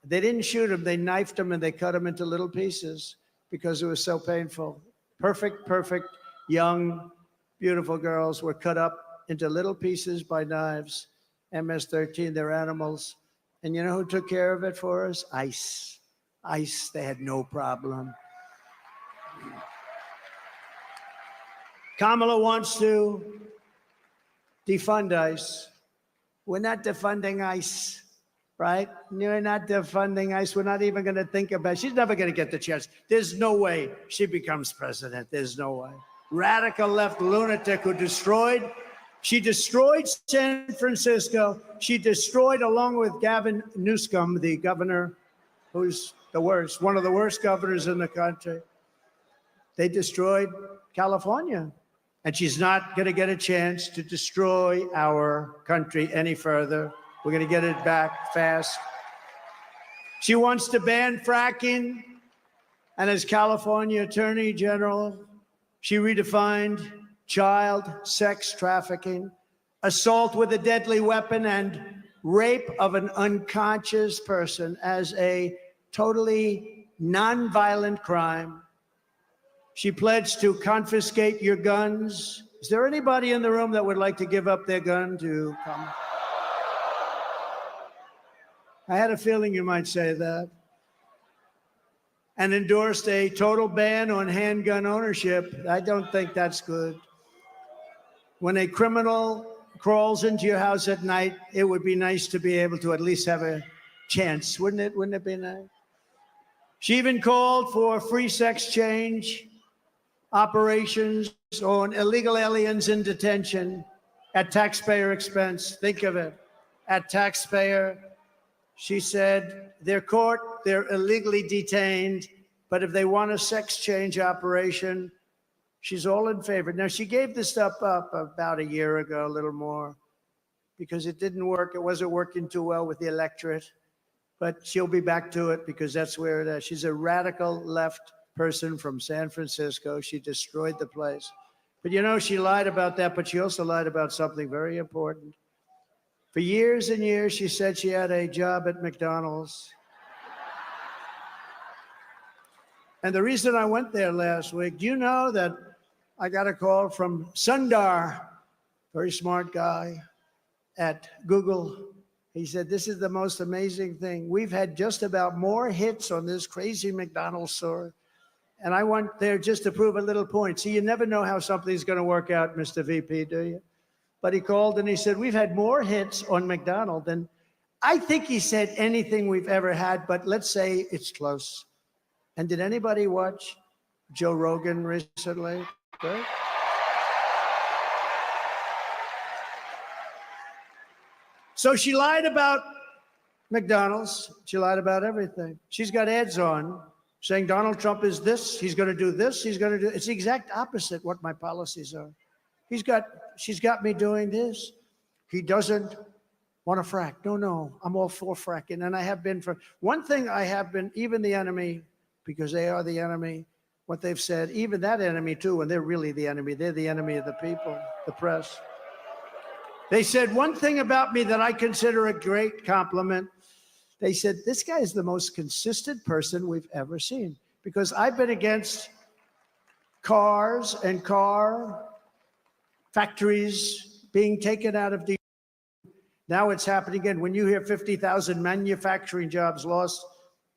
[SPEAKER 11] They didn't shoot them. They knifed them and they cut them into little pieces because it was so painful. Perfect young, beautiful girls were cut up into little pieces by knives. MS-13, they're animals. And you know who took care of it for us? ICE. ICE, they had no problem. Kamala wants to defund ICE. We're not defunding ICE, right? We're not defunding ICE. We're not even going to think about it. She's never going to get the chance. There's no way she becomes president. There's no way. Radical left lunatic who destroyed San Francisco. She destroyed, along with Gavin Newsom, the governor, who's the worst, one of the worst governors in the country. They destroyed California. And she's not going to get a chance to destroy our country any further. We're going to get it back fast. She wants to ban fracking. And as California Attorney General, she redefined child sex trafficking, assault with a deadly weapon, and rape of an unconscious person as a totally nonviolent crime. She pledged to confiscate your guns. Is there anybody in the room that would like to give up their gun to come? I had a feeling you might say that. And endorsed a total ban on handgun ownership. I don't think that's good. When a criminal crawls into your house at night, it would be nice to be able to at least have a chance, wouldn't it? Wouldn't it be nice? She even called for free sex change operations on illegal aliens in detention at taxpayer expense. Think of it, at taxpayer. She said they're caught, they're illegally detained, but if they want a sex change operation, she's all in favor. Now, she gave this stuff up about a year ago, a little more, because it didn't work. It wasn't working too well with the electorate, but she'll be back to it because that's where it is. She's a radical left person from San Francisco. She destroyed the place. But you know, she lied about that, but she also lied about something very important. For years and years, she said she had a job at McDonald's. And the reason I went there last week, do you know that I got a call from Sundar, very smart guy at Google. He said, this is the most amazing thing. We've had just about more hits on this crazy McDonald's store. And I went there just to prove a little point. See, you never know how something's going to work out, Mr. VP, do you? But he called and he said, we've had more hits on McDonald's than, I think he said, anything we've ever had, but let's say it's close. And did anybody watch Joe Rogan recently? Right? So she lied about McDonald's. She lied about everything. She's got ads on saying Donald Trump is this, he's going to do this, he's going to do. It's the exact opposite what my policies are. She's got me doing this. He doesn't want to frack. No, I'm all for fracking. And I have been for one thing. I have been, even the enemy, because they are the enemy, what they've said, even that enemy too, and they're really the enemy. They're the enemy of the people, the press. They said one thing about me that I consider a great compliment. They said, this guy is the most consistent person we've ever seen, because I've been against cars and car factories being taken out of the. Now it's happening again. When you hear 50,000 manufacturing jobs lost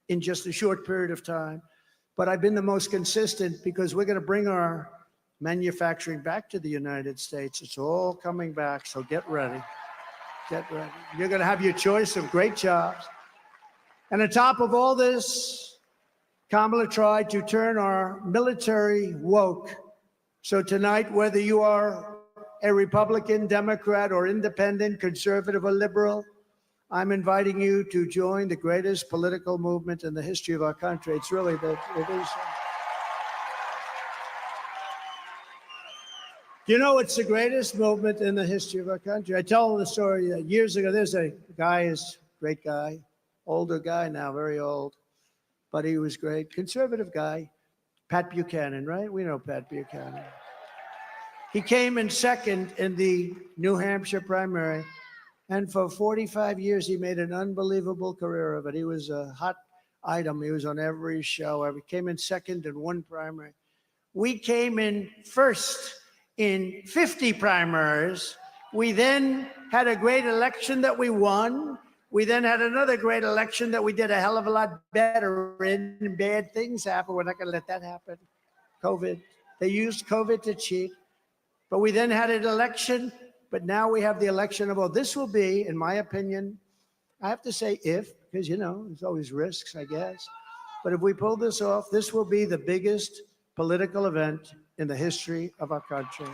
[SPEAKER 11] in just a short period of time. But I've been the most consistent because we're going to bring our manufacturing back to the United States. It's all coming back, so get ready. Get ready. You're going to have your choice of great jobs. And on top of all this, Kamala tried to turn our military woke. So tonight, whether you are a Republican, Democrat, or independent, conservative, or liberal, I'm inviting you to join the greatest political movement in the history of our country. It's really that it is. You know, it's the greatest movement in the history of our country. I tell the story years ago. There's a guy, is great guy, older guy now, very old, but he was great, conservative guy, Pat Buchanan, right? We know Pat Buchanan. He came in second in the New Hampshire primary. And for 45 years, he made an unbelievable career of it. He was a hot item. He was on every show. He came in second in one primary. We came in first in 50 primaries. We then had a great election that we won. We then had another great election that we did a hell of a lot better in, and bad things happen. We're not going to let that happen. COVID. They used COVID to cheat. But we then had an election. But now we have the election of, well, this will be, in my opinion, I have to say if, because, you know, there's always risks, I guess. But if we pull this off, this will be the biggest political event in the history of our country.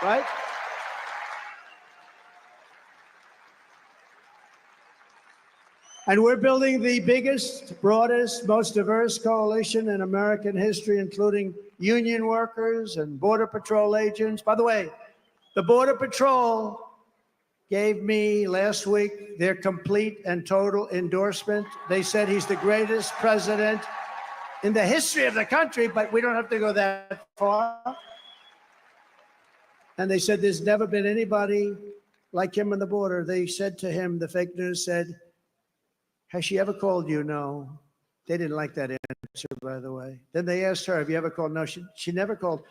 [SPEAKER 11] Right? And we're building the biggest, broadest, most diverse coalition in American history, including union workers and Border Patrol agents. By the way, the Border Patrol gave me last week their complete and total endorsement. They said he's the greatest president in the history of the country, but we don't have to go that far. And they said there's never been anybody like him on the border. They said to him, the fake news said, has she ever called you? No. They didn't like that answer, by the way. Then they asked her, have you ever called? No, she never called.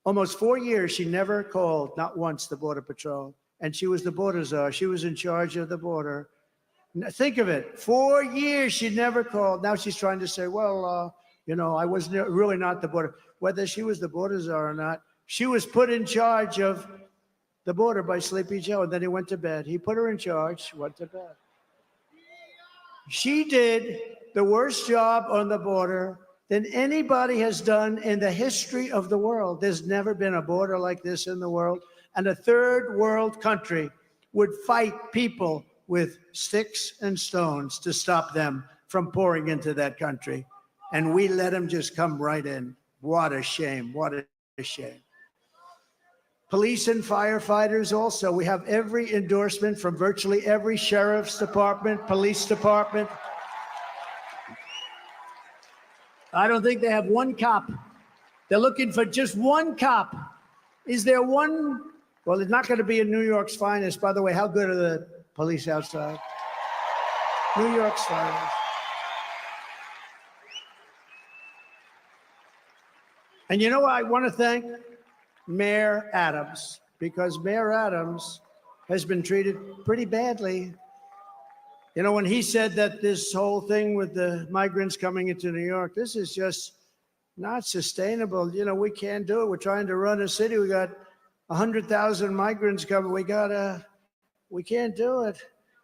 [SPEAKER 11] Almost 4 years, she never called, not once, the Border Patrol. And she was the border czar. She was in charge of the border. Think of it. 4 years, she never called. Now she's trying to say, well, you know, I was really not the border. Whether she was the border czar or not, she was put in charge of the border by Sleepy Joe. And then he went to bed. He put her in charge. She went to bed. She did the worst job on the border than anybody has done in the history of the world. There's never been a border like this in the world. And a third world country would fight people with sticks and stones to stop them from pouring into that country. And we let them just come right in. What a shame. What a shame. Police and firefighters also. We have every endorsement from virtually every sheriff's department, police department. I don't think they have one cop. They're looking for just one cop. Is there one? Well, it's not going to be in New York's finest. By the way, how good are the police outside? New York's finest. And you know, I want to thank Mayor Adams, because Mayor Adams has been treated pretty badly. You know, when he said that this whole thing with the migrants coming into New York, this is just not sustainable. You know, we can't do it. We're trying to run a city. We got 100,000 migrants coming. We can't do it.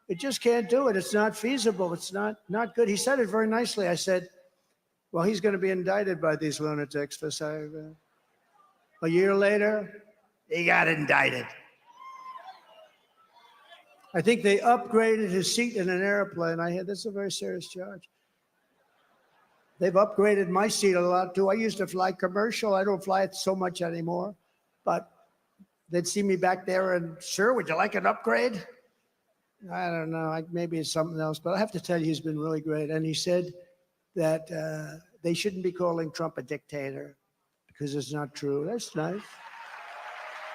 [SPEAKER 11] We just can't do it. It's not feasible. It's not good. He said it very nicely. I said, well, he's going to be indicted by these lunatics for saying that. A year later, he got indicted. I think they upgraded his seat in an airplane. I heard that's a very serious charge. They've upgraded my seat a lot too. I used to fly commercial. I don't fly it so much anymore, but they'd see me back there and, sir, would you like an upgrade? I don't know. Maybe it's something else, but I have to tell you, he's been really great. And he said that they shouldn't be calling Trump a dictator because it's not true. That's nice.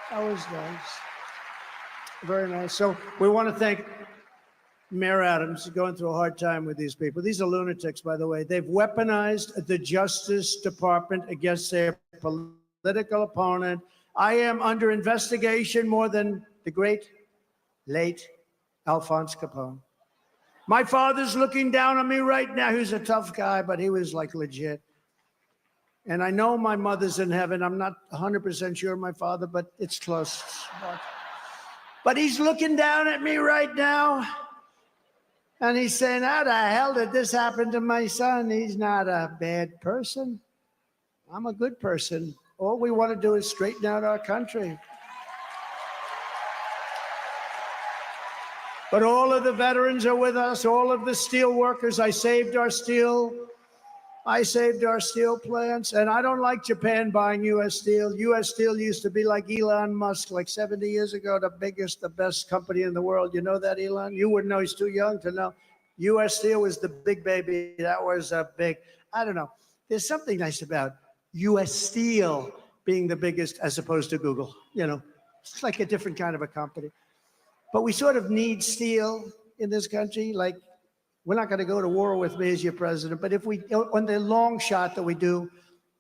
[SPEAKER 11] That was nice. Very nice. So we want to thank Mayor Adams. He's going through a hard time with these people. These are lunatics, by the way. They've weaponized the Justice Department against their political opponent. I am under investigation more than the great, late Alphonse Capone. My father's looking down on me right now. He was a tough guy, but he was like legit. And I know my mother's in heaven. I'm not 100% sure my father, but it's close. But he's looking down at me right now. And he's saying, how the hell did this happen to my son? He's not a bad person. I'm a good person. All we want to do is straighten out our country. But all of the veterans are with us, all of the steel workers. I saved our steel plants. And I don't like Japan buying U.S. Steel. U.S. Steel used to be like Elon Musk, like 70 years ago, the biggest, the best company in the world. You know that, Elon? You wouldn't know. He's too young to know. U.S. Steel was the big baby. That was a big, I don't know. There's something nice about U.S. Steel being the biggest as opposed to Google. You know, it's like a different kind of a company. But we sort of need steel in this country. Like, we're not going to go to war with me as your president, but if we, on the long shot that we do,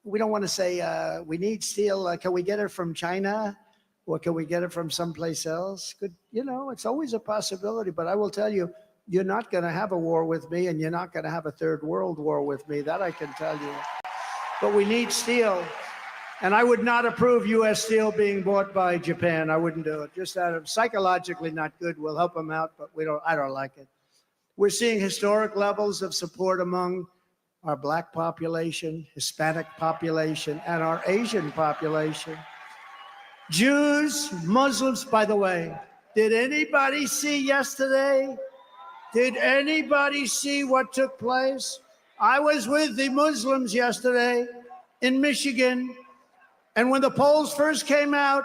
[SPEAKER 11] we don't want to say we need steel. Can we get it from China, or can we get it from someplace else? Good, you know, it's always a possibility. But I will tell you, you're not going to have a war with me, and you're not going to have a third world war with me. That I can tell you. But we need steel, and I would not approve U.S. Steel being bought by Japan. I wouldn't do it. Just out of psychologically not good. We'll help them out, but I don't like it. We're seeing historic levels of support among our Black population, Hispanic population, and our Asian population. Jews, Muslims, by the way, did anybody see yesterday? Did anybody see what took place? I was with the Muslims yesterday in Michigan, and when the polls first came out,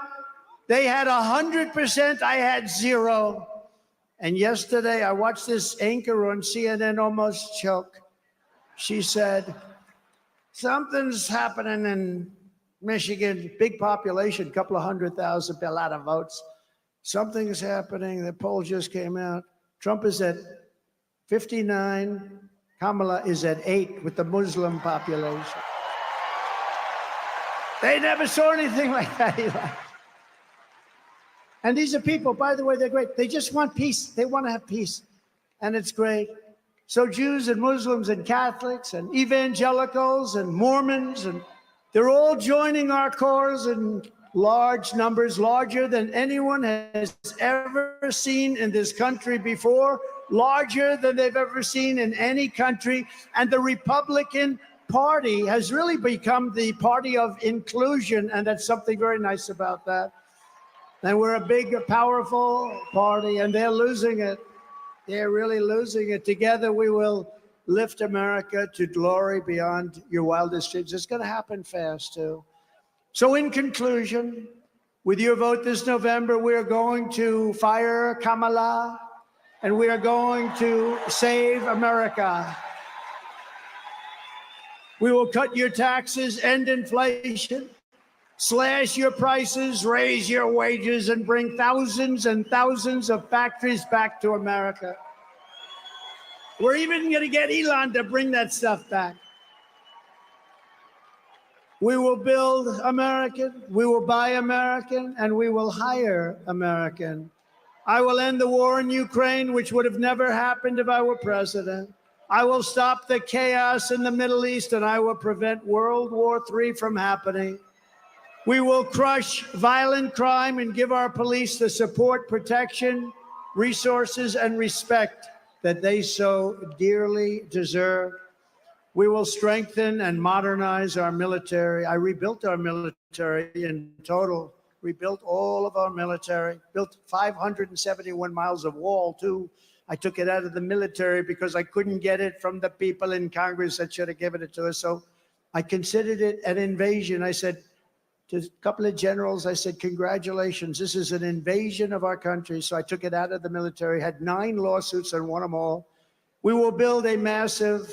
[SPEAKER 11] they had 100%, I had 0%. And yesterday, I watched this anchor on CNN almost choke. She said, something's happening in Michigan, big population, couple of 100,000, a lot of votes. Something's happening. The poll just came out. Trump is at 59. Kamala is at 8 with the Muslim population. They never saw anything like that, Eli. And these are people, by the way, they're great. They just want peace. They want to have peace. And it's great. So Jews and Muslims and Catholics and evangelicals and Mormons, and they're all joining our cause in large numbers, larger than anyone has ever seen in this country before, larger than they've ever seen in any country. And the Republican party has really become the party of inclusion, and that's something very nice about that. And we're a big, powerful party, and they're losing it. They're really losing it. Together, we will lift America to glory beyond your wildest dreams. It's going to happen fast, too. So in conclusion, with your vote this November, we are going to fire Kamala, and we are going to save America. We will cut your taxes, end inflation, slash your prices, raise your wages, and bring thousands and thousands of factories back to America. We're even going to get Elon to bring that stuff back. We will build American, we will buy American, and we will hire American. I will end the war in Ukraine, which would have never happened if I were president. I will stop the chaos in the Middle East, and I will prevent World War III from happening. We will crush violent crime and give our police the support, protection, resources, and respect that they so dearly deserve. We will strengthen and modernize our military. I rebuilt our military in total, rebuilt all of our military, built 571 miles of wall, too. I took it out of the military because I couldn't get it from the people in Congress that should have given it to us. So I considered it an invasion. I said to a couple of generals, I said, congratulations, this is an invasion of our country. So I took it out of the military, had 9 lawsuits and won them all. We will build a massive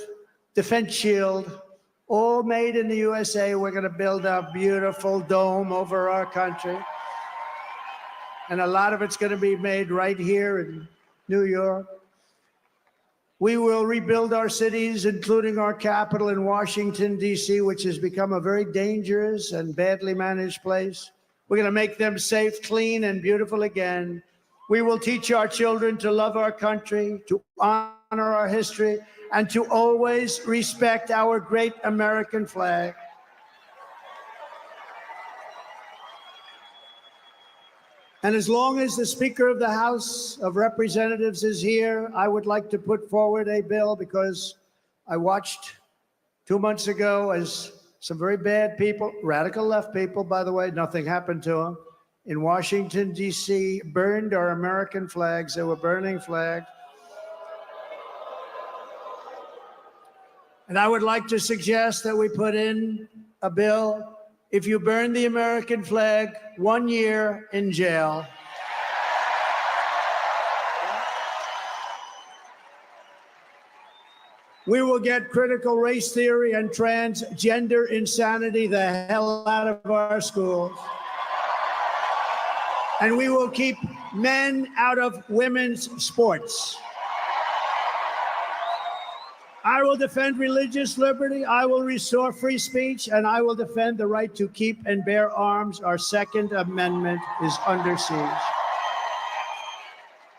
[SPEAKER 11] defense shield, all made in the USA. We're going to build a beautiful dome over our country. And a lot of it's going to be made right here in New York. We will rebuild our cities, including our capital in Washington, D.C., which has become a very dangerous and badly managed place. We're going to make them safe, clean, and beautiful again. We will teach our children to love our country, to honor our history, and to always respect our great American flag. And as long as the Speaker of the House of Representatives is here, I would like to put forward a bill, because I watched 2 months ago as some very bad people, radical left people, by the way, nothing happened to them, in Washington, D.C., burned our American flags. They were burning flags. And I would like to suggest that we put in a bill, if you burn the American flag, 1 year in jail. We will get critical race theory and transgender insanity the hell out of our schools. And we will keep men out of women's sports. I will defend religious liberty, I will restore free speech, and I will defend the right to keep and bear arms. Our Second Amendment is under siege.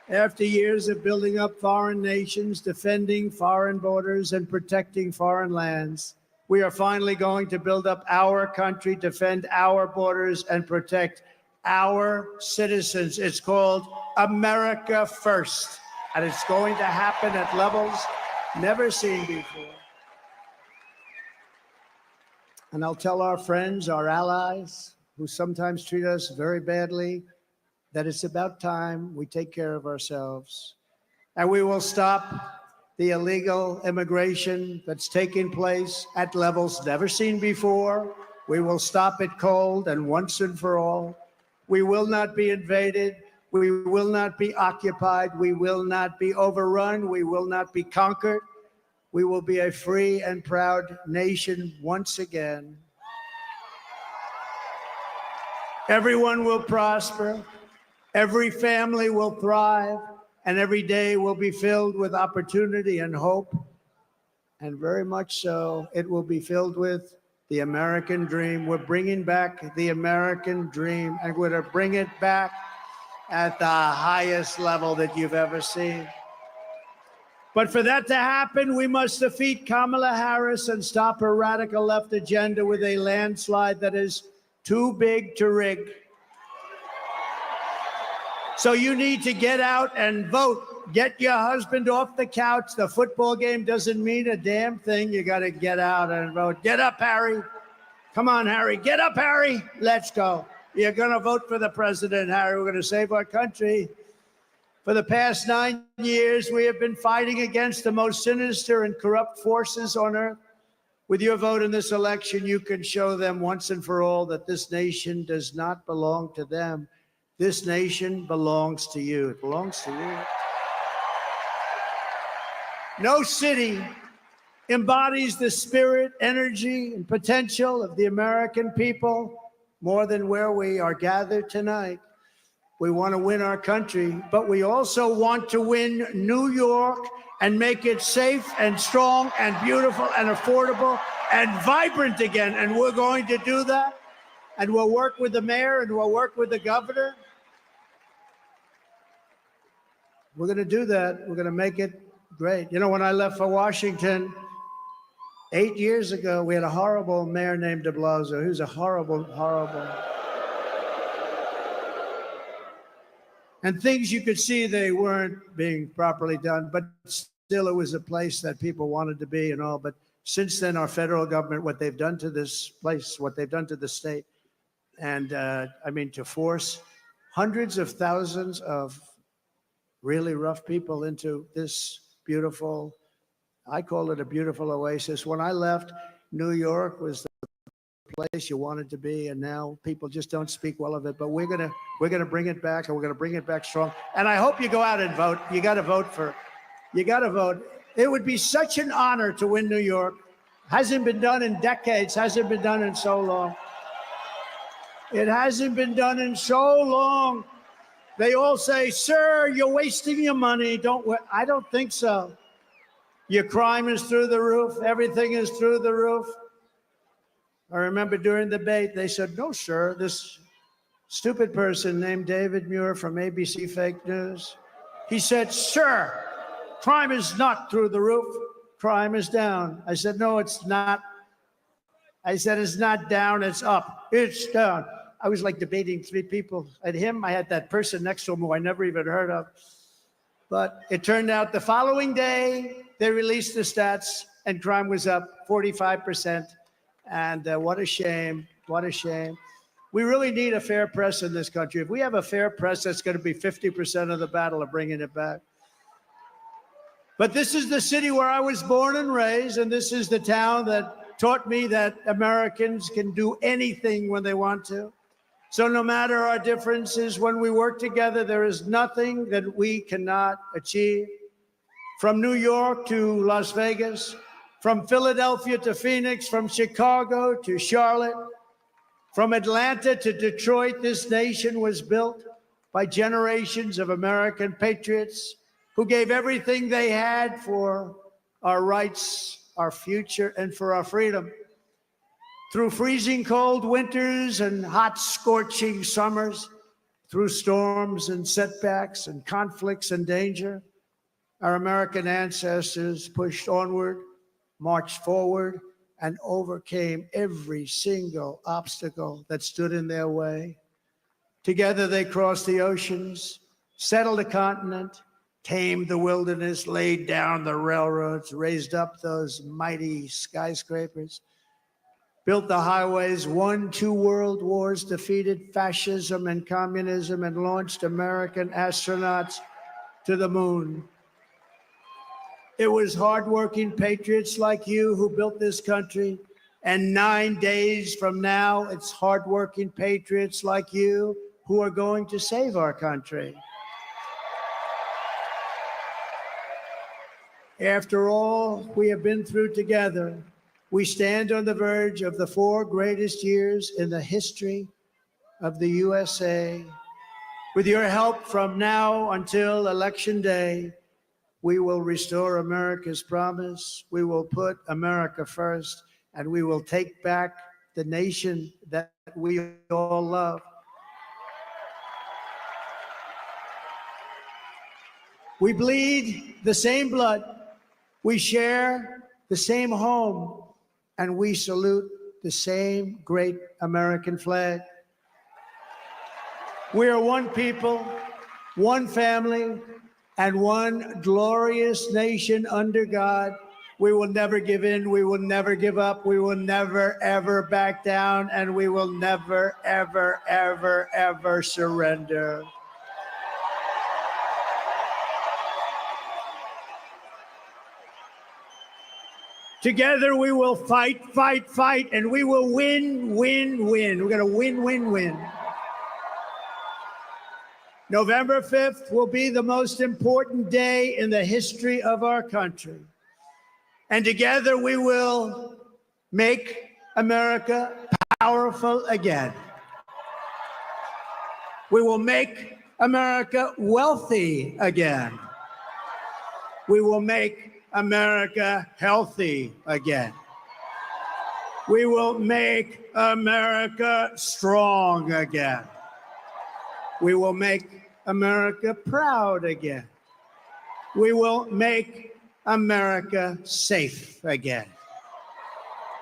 [SPEAKER 11] After years of building up foreign nations, defending foreign borders, and protecting foreign lands, we are finally going to build up our country, defend our borders, and protect our citizens. It's called America First, and it's going to happen at levels never seen before. And I'll tell our friends, our allies, who sometimes treat us very badly, that it's about time we take care of ourselves. And we will stop the illegal immigration that's taking place at levels never seen before. We will stop it cold and once and for all. We will not be invaded. We will not be occupied. We will not be overrun. We will not be conquered. We will be a free and proud nation once again. Everyone will prosper. Every family will thrive. And every day will be filled with opportunity and hope. And very much so, it will be filled with the American dream. We're bringing back the American dream, and we're going to bring it back at the highest level that you've ever seen. But for that to happen, we must defeat Kamala Harris and stop her radical left agenda with a landslide that is too big to rig. So you need to get out and vote. Get your husband off the couch. The football game doesn't mean a damn thing. You got to get out and vote. Get up, Harry. Come on, Harry. Get up, Harry. Let's go. You're going to vote for the president, Harry. We're going to save our country. For the past 9 years, we have been fighting against the most sinister and corrupt forces on earth. With your vote in this election, you can show them once and for all that this nation does not belong to them. This nation belongs to you. It belongs to you. No city embodies the spirit, energy, and potential of the American people more than where we are gathered tonight. We want to win our country, but we also want to win New York and make it safe and strong and beautiful and affordable and vibrant again. And we're going to do that. And we'll work with the mayor and we'll work with the governor. We're going to do that. We're going to make it great. You know, when I left for Washington 8 years ago, we had a horrible mayor named de Blasio. He was a horrible. And things you could see they weren't being properly done, but still it was a place that people wanted to be and all. But since then, our federal government, what they've done to this place, what they've done to the state, and I mean, to force hundreds of thousands of really rough people into this beautiful, I call it a beautiful oasis. When I left, New York was the place you wanted to be, and now people just don't speak well of it. But we're gonna bring it back, and we're gonna bring it back strong. And I hope you go out and vote. You got to vote. It would be such an honor to win New York. Hasn't been done in decades. Hasn't been done in so long. It hasn't been done in so long. They all say, "Sir, you're wasting your money." I don't think so. Your crime is through the roof. Everything is through the roof. I remember during the debate, they said, "No, sir, this stupid person named David Muir from ABC Fake News." He said, "Sir, crime is not through the roof. Crime is down." I said, "No, it's not." I said, "It's not down, it's up. It's down." I was like debating three people. At him, I had that person next to him who I never even heard of. But it turned out the following day, they released the stats, and crime was up 45%. And what a shame. What a shame. We really need a fair press in this country. If we have a fair press, that's going to be 50% of the battle of bringing it back. But this is the city where I was born and raised, and this is the town that taught me that Americans can do anything when they want to. So no matter our differences, when we work together, there is nothing that we cannot achieve. From New York to Las Vegas, from Philadelphia to Phoenix, from Chicago to Charlotte, from Atlanta to Detroit, this nation was built by generations of American patriots who gave everything they had for our rights, our future, and for our freedom. Through freezing cold winters and hot scorching summers, through storms and setbacks and conflicts and danger, our American ancestors pushed onward, marched forward, and overcame every single obstacle that stood in their way. Together they crossed the oceans, settled a continent, tamed the wilderness, laid down the railroads, raised up those mighty skyscrapers, built the highways, won 2 world wars, defeated fascism and communism, and launched American astronauts to the moon. It was hardworking patriots like you who built this country. And 9 days from now, it's hardworking patriots like you who are going to save our country. After all we have been through together, we stand on the verge of the 4 greatest years in the history of the USA. With your help from now until Election Day, we will restore America's promise. We will put America first, and we will take back the nation that we all love. We bleed the same blood. We share the same home, and we salute the same great American flag. We are one people, one family, and one glorious nation under God. We will never give in. We will never give up. We will never, ever back down. And we will never, ever, ever, ever surrender. Together we will fight, fight, fight, and we will win, win, win. We're going to win, win, win. November 5th will be the most important day in the history of our country. And together we will make America powerful again. We will make America wealthy again. We will make America healthy again. We will make America strong again. We will make America proud again. We will make America safe again.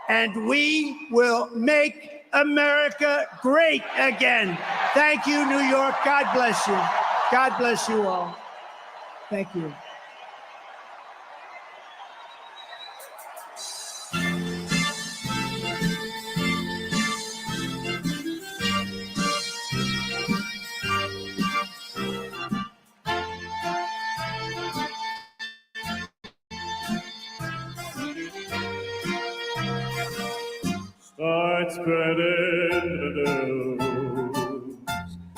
[SPEAKER 11] And we will make America great again. Thank you, New York. God bless you. God bless you all. Thank you.
[SPEAKER 6] Start spreading the news.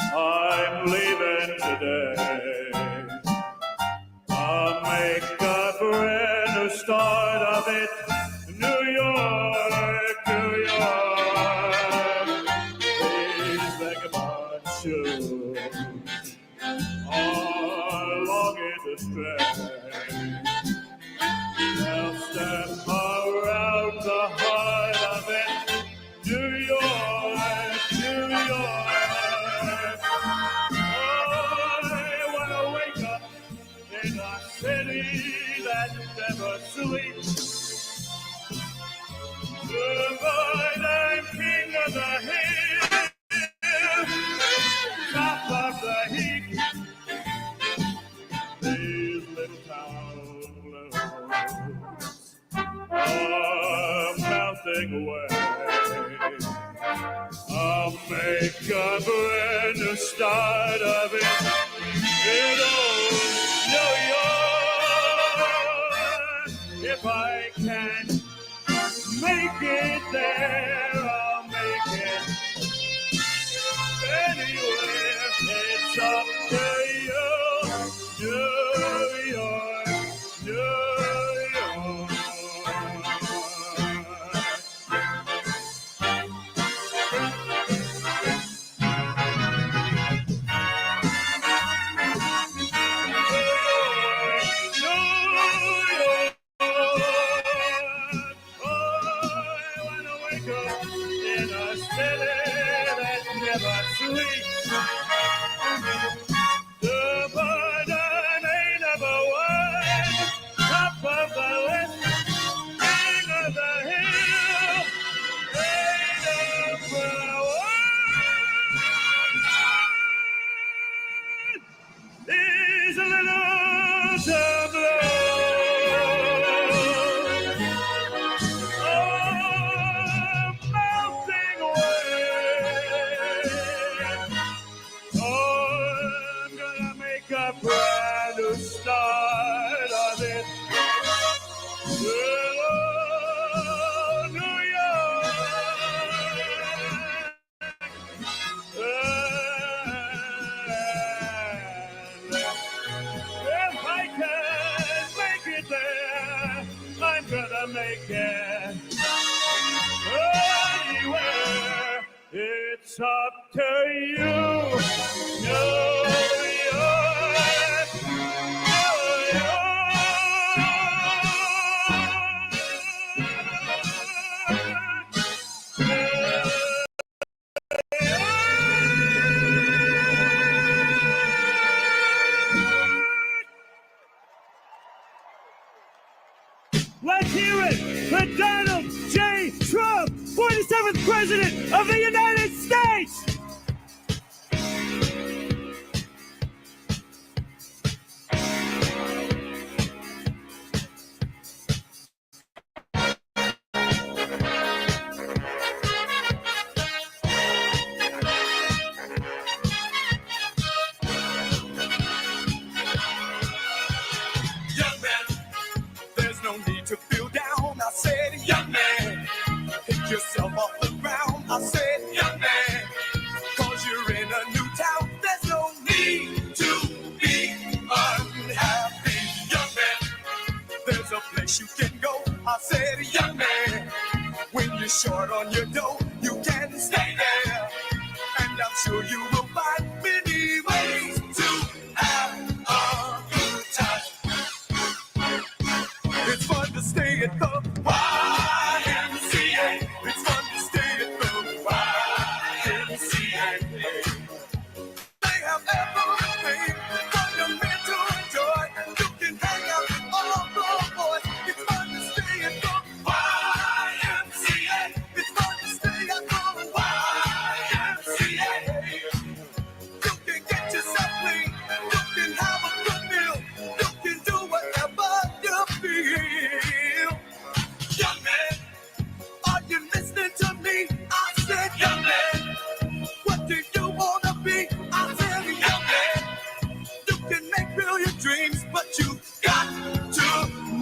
[SPEAKER 6] I'm leaving today. I'll make a brand new start of it. New York, New York. These vagabond shoes are long in distress. They'll step around the heart of it. New York, New York. I want to wake up in a city that never sleeps. But I'm king of the hill, top of the heap. These little town blues are melting away. I'll make a brand new start of it in old New York. If I can make it there, I'll make it anywhere. It's up to you, New York, New York. It's up to you, New York, New Let's hear it for Donald J. Trump, 47th President of the United States. no need to feel down. I said, young man, pick yourself off the ground. I said, young man, cause you're in a new town. There's no need to be unhappy, young man. There's a place you can go. I said, young man, when you're short on your dough, you can stay there. And I'm sure you will find many ways to have a good time. It's fun to stay at the YMCA. It's fun to stay at the YMCA. They have everything for your men to enjoy. You can hang out with all the boys. It's fun to stay at the YMCA. It's fun to stay at the YMCA. You can get yourself clean. You can have a good meal. You can do whatever you feel. Young man, are you listening to me? I said, young man, what do you wanna be? I said, young man, you can make real your dreams, but you got to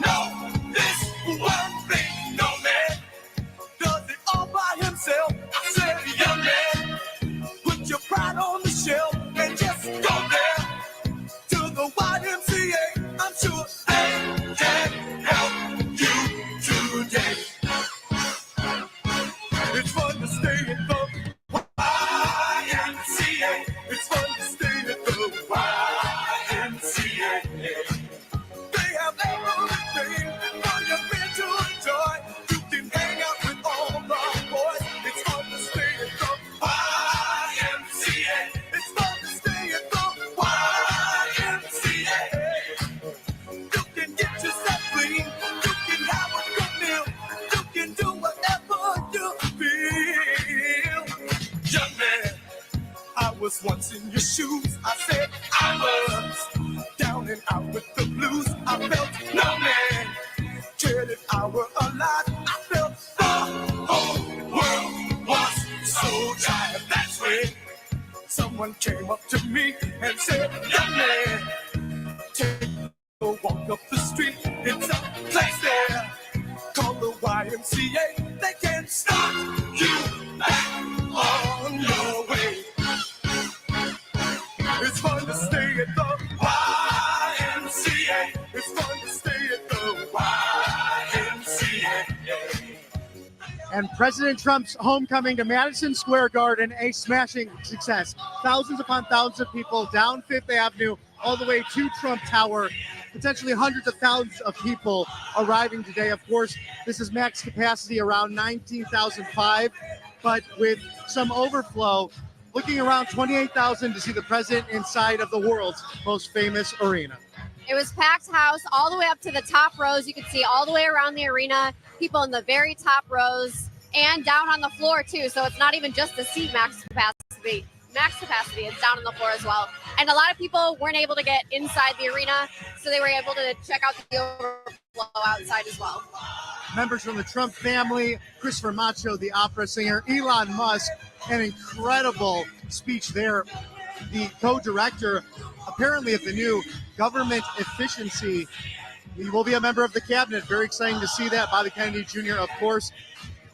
[SPEAKER 6] know this one thing. No man does it all by himself. I said, young man, put your pride on the shelf and just go there to the YMCA. I'm sure they can help you today. It's fun to stay at the YMCA. It's fun to stay at the YMCA. They have everything for your men to enjoy. You can hang out with all the boys. It's fun to stay at the YMCA. It's fun to stay at the YMCA. You can get yourself clean. You can have a good meal. You can do whatever you feel. Young man, I was once in your shoes. I said I was down and out with the blues. I felt no man cared if I were alive. I felt the whole world was so tired. That's when someone came up to me and said, young man, take a walk up the street. It's a place there called the YMCA. They can start you back on your way. It's fun to stay at the YMCA. It's fun to stay at the YMCA.
[SPEAKER 7] And President Trump's homecoming to Madison Square Garden, a smashing success. Thousands upon thousands of people down Fifth Avenue, all the way to Trump Tower. Potentially hundreds of thousands of people arriving today. Of course, this is max capacity around 19,005, but with some overflow, looking around 28,000 to see the president inside of the world's most famous arena.
[SPEAKER 10] It was packed house all the way up to the top rows. You could see all the way around the arena, people in the very top rows and down on the floor too. So it's not even just the seat max capacity. Max capacity is down on the floor as well. And a lot of people weren't able to get inside the arena, so they were able to check out the overflow outside as well.
[SPEAKER 7] Members from the Trump family, Christopher Macho, the opera singer, Elon Musk, an incredible speech there. The co-director, apparently, of the new government efficiency. He will be a member of the cabinet. Very exciting to see that. Bobby Kennedy Jr., of course.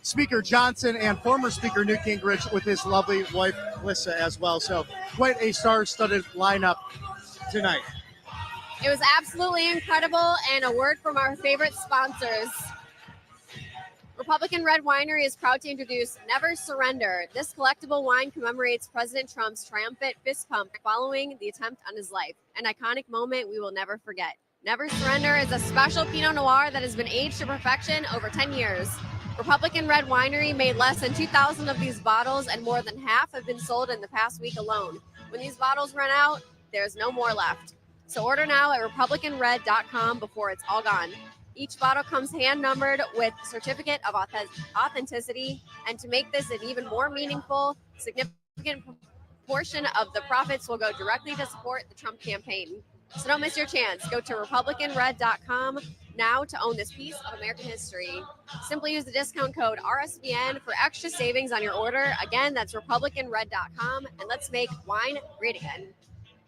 [SPEAKER 7] Speaker Johnson and former Speaker Newt Gingrich with his lovely wife, Lissa, as well. So quite a star-studded lineup tonight.
[SPEAKER 10] It was absolutely incredible, and a word from our favorite sponsors. Republican Red Winery is proud to introduce Never Surrender. This collectible wine commemorates President Trump's triumphant fist pump following the attempt on his life, an iconic moment we will never forget. Never Surrender is a special Pinot Noir that has been aged to perfection over 10 years. Republican Red Winery made less than 2,000 of these bottles, and more than half have been sold in the past week alone. When these bottles run out, there's no more left. So order now at republicanred.com before it's all gone. Each bottle comes hand-numbered with certificate of authenticity, and to make this an even more meaningful, significant portion of the profits will go directly to support the Trump campaign. So don't miss your chance. Go to republicanred.com now to own this piece of American history. Simply use the discount code RSBN for extra savings on your order. Again, that's republicanred.com, and let's make wine great again.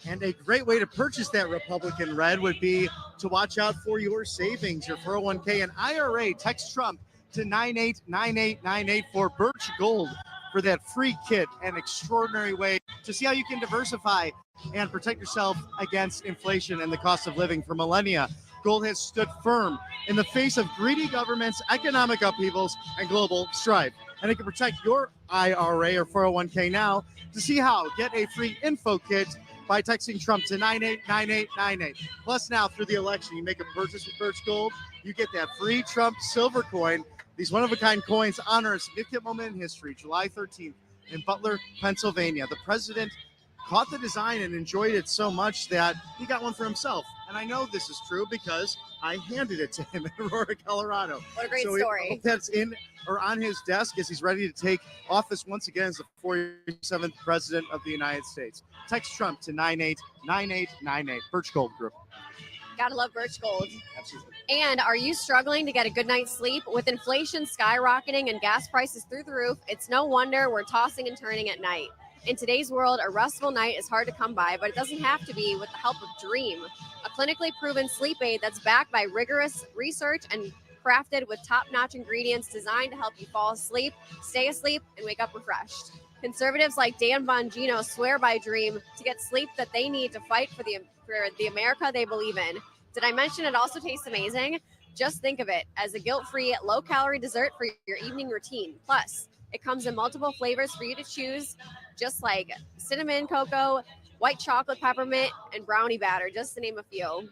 [SPEAKER 7] And a great way to purchase that Republican red would be to watch out for your savings, your 401k and IRA. Text Trump to 989898 for Birch Gold for that free kit, an extraordinary way to see how you can diversify and protect yourself against inflation and the cost of living for millennia. Gold has stood firm in the face of greedy governments, economic upheavals, and global strife. And it can protect your IRA or 401k now. To see how, get a free info kit by texting Trump to 989898. Plus now through the election, you make a purchase with Birch Gold, you get that free Trump silver coin. These one-of-a-kind coins honor a significant moment in history, July 13th in Butler, Pennsylvania. The president caught the design and enjoyed it so much that he got one for himself. And I know this is true because I handed it to him in Aurora, Colorado.
[SPEAKER 10] What a great
[SPEAKER 7] So
[SPEAKER 10] story.
[SPEAKER 7] hope that's in or on his desk as he's ready to take office once again as the 47th president of the United States. Text Trump to 989898. Birch Gold Group.
[SPEAKER 10] Gotta love Birch Gold.
[SPEAKER 7] Absolutely.
[SPEAKER 10] And are you struggling to get a good night's sleep? With inflation skyrocketing and gas prices through the roof, it's no wonder we're tossing and turning at night. In today's world, a restful night is hard to come by, but it doesn't have to be with the help of Dream, a clinically proven sleep aid that's backed by rigorous research and crafted with top-notch ingredients designed to help you fall asleep, stay asleep, and wake up refreshed. Conservatives like Dan Bongino swear by Dream to get sleep that they need to fight for the America they believe in. Did I mention it also tastes amazing? Just think of it as a guilt-free, low-calorie dessert for your evening routine. Plus, it comes in multiple flavors for you to choose, just like cinnamon cocoa, white chocolate peppermint, and brownie batter, just to name a few.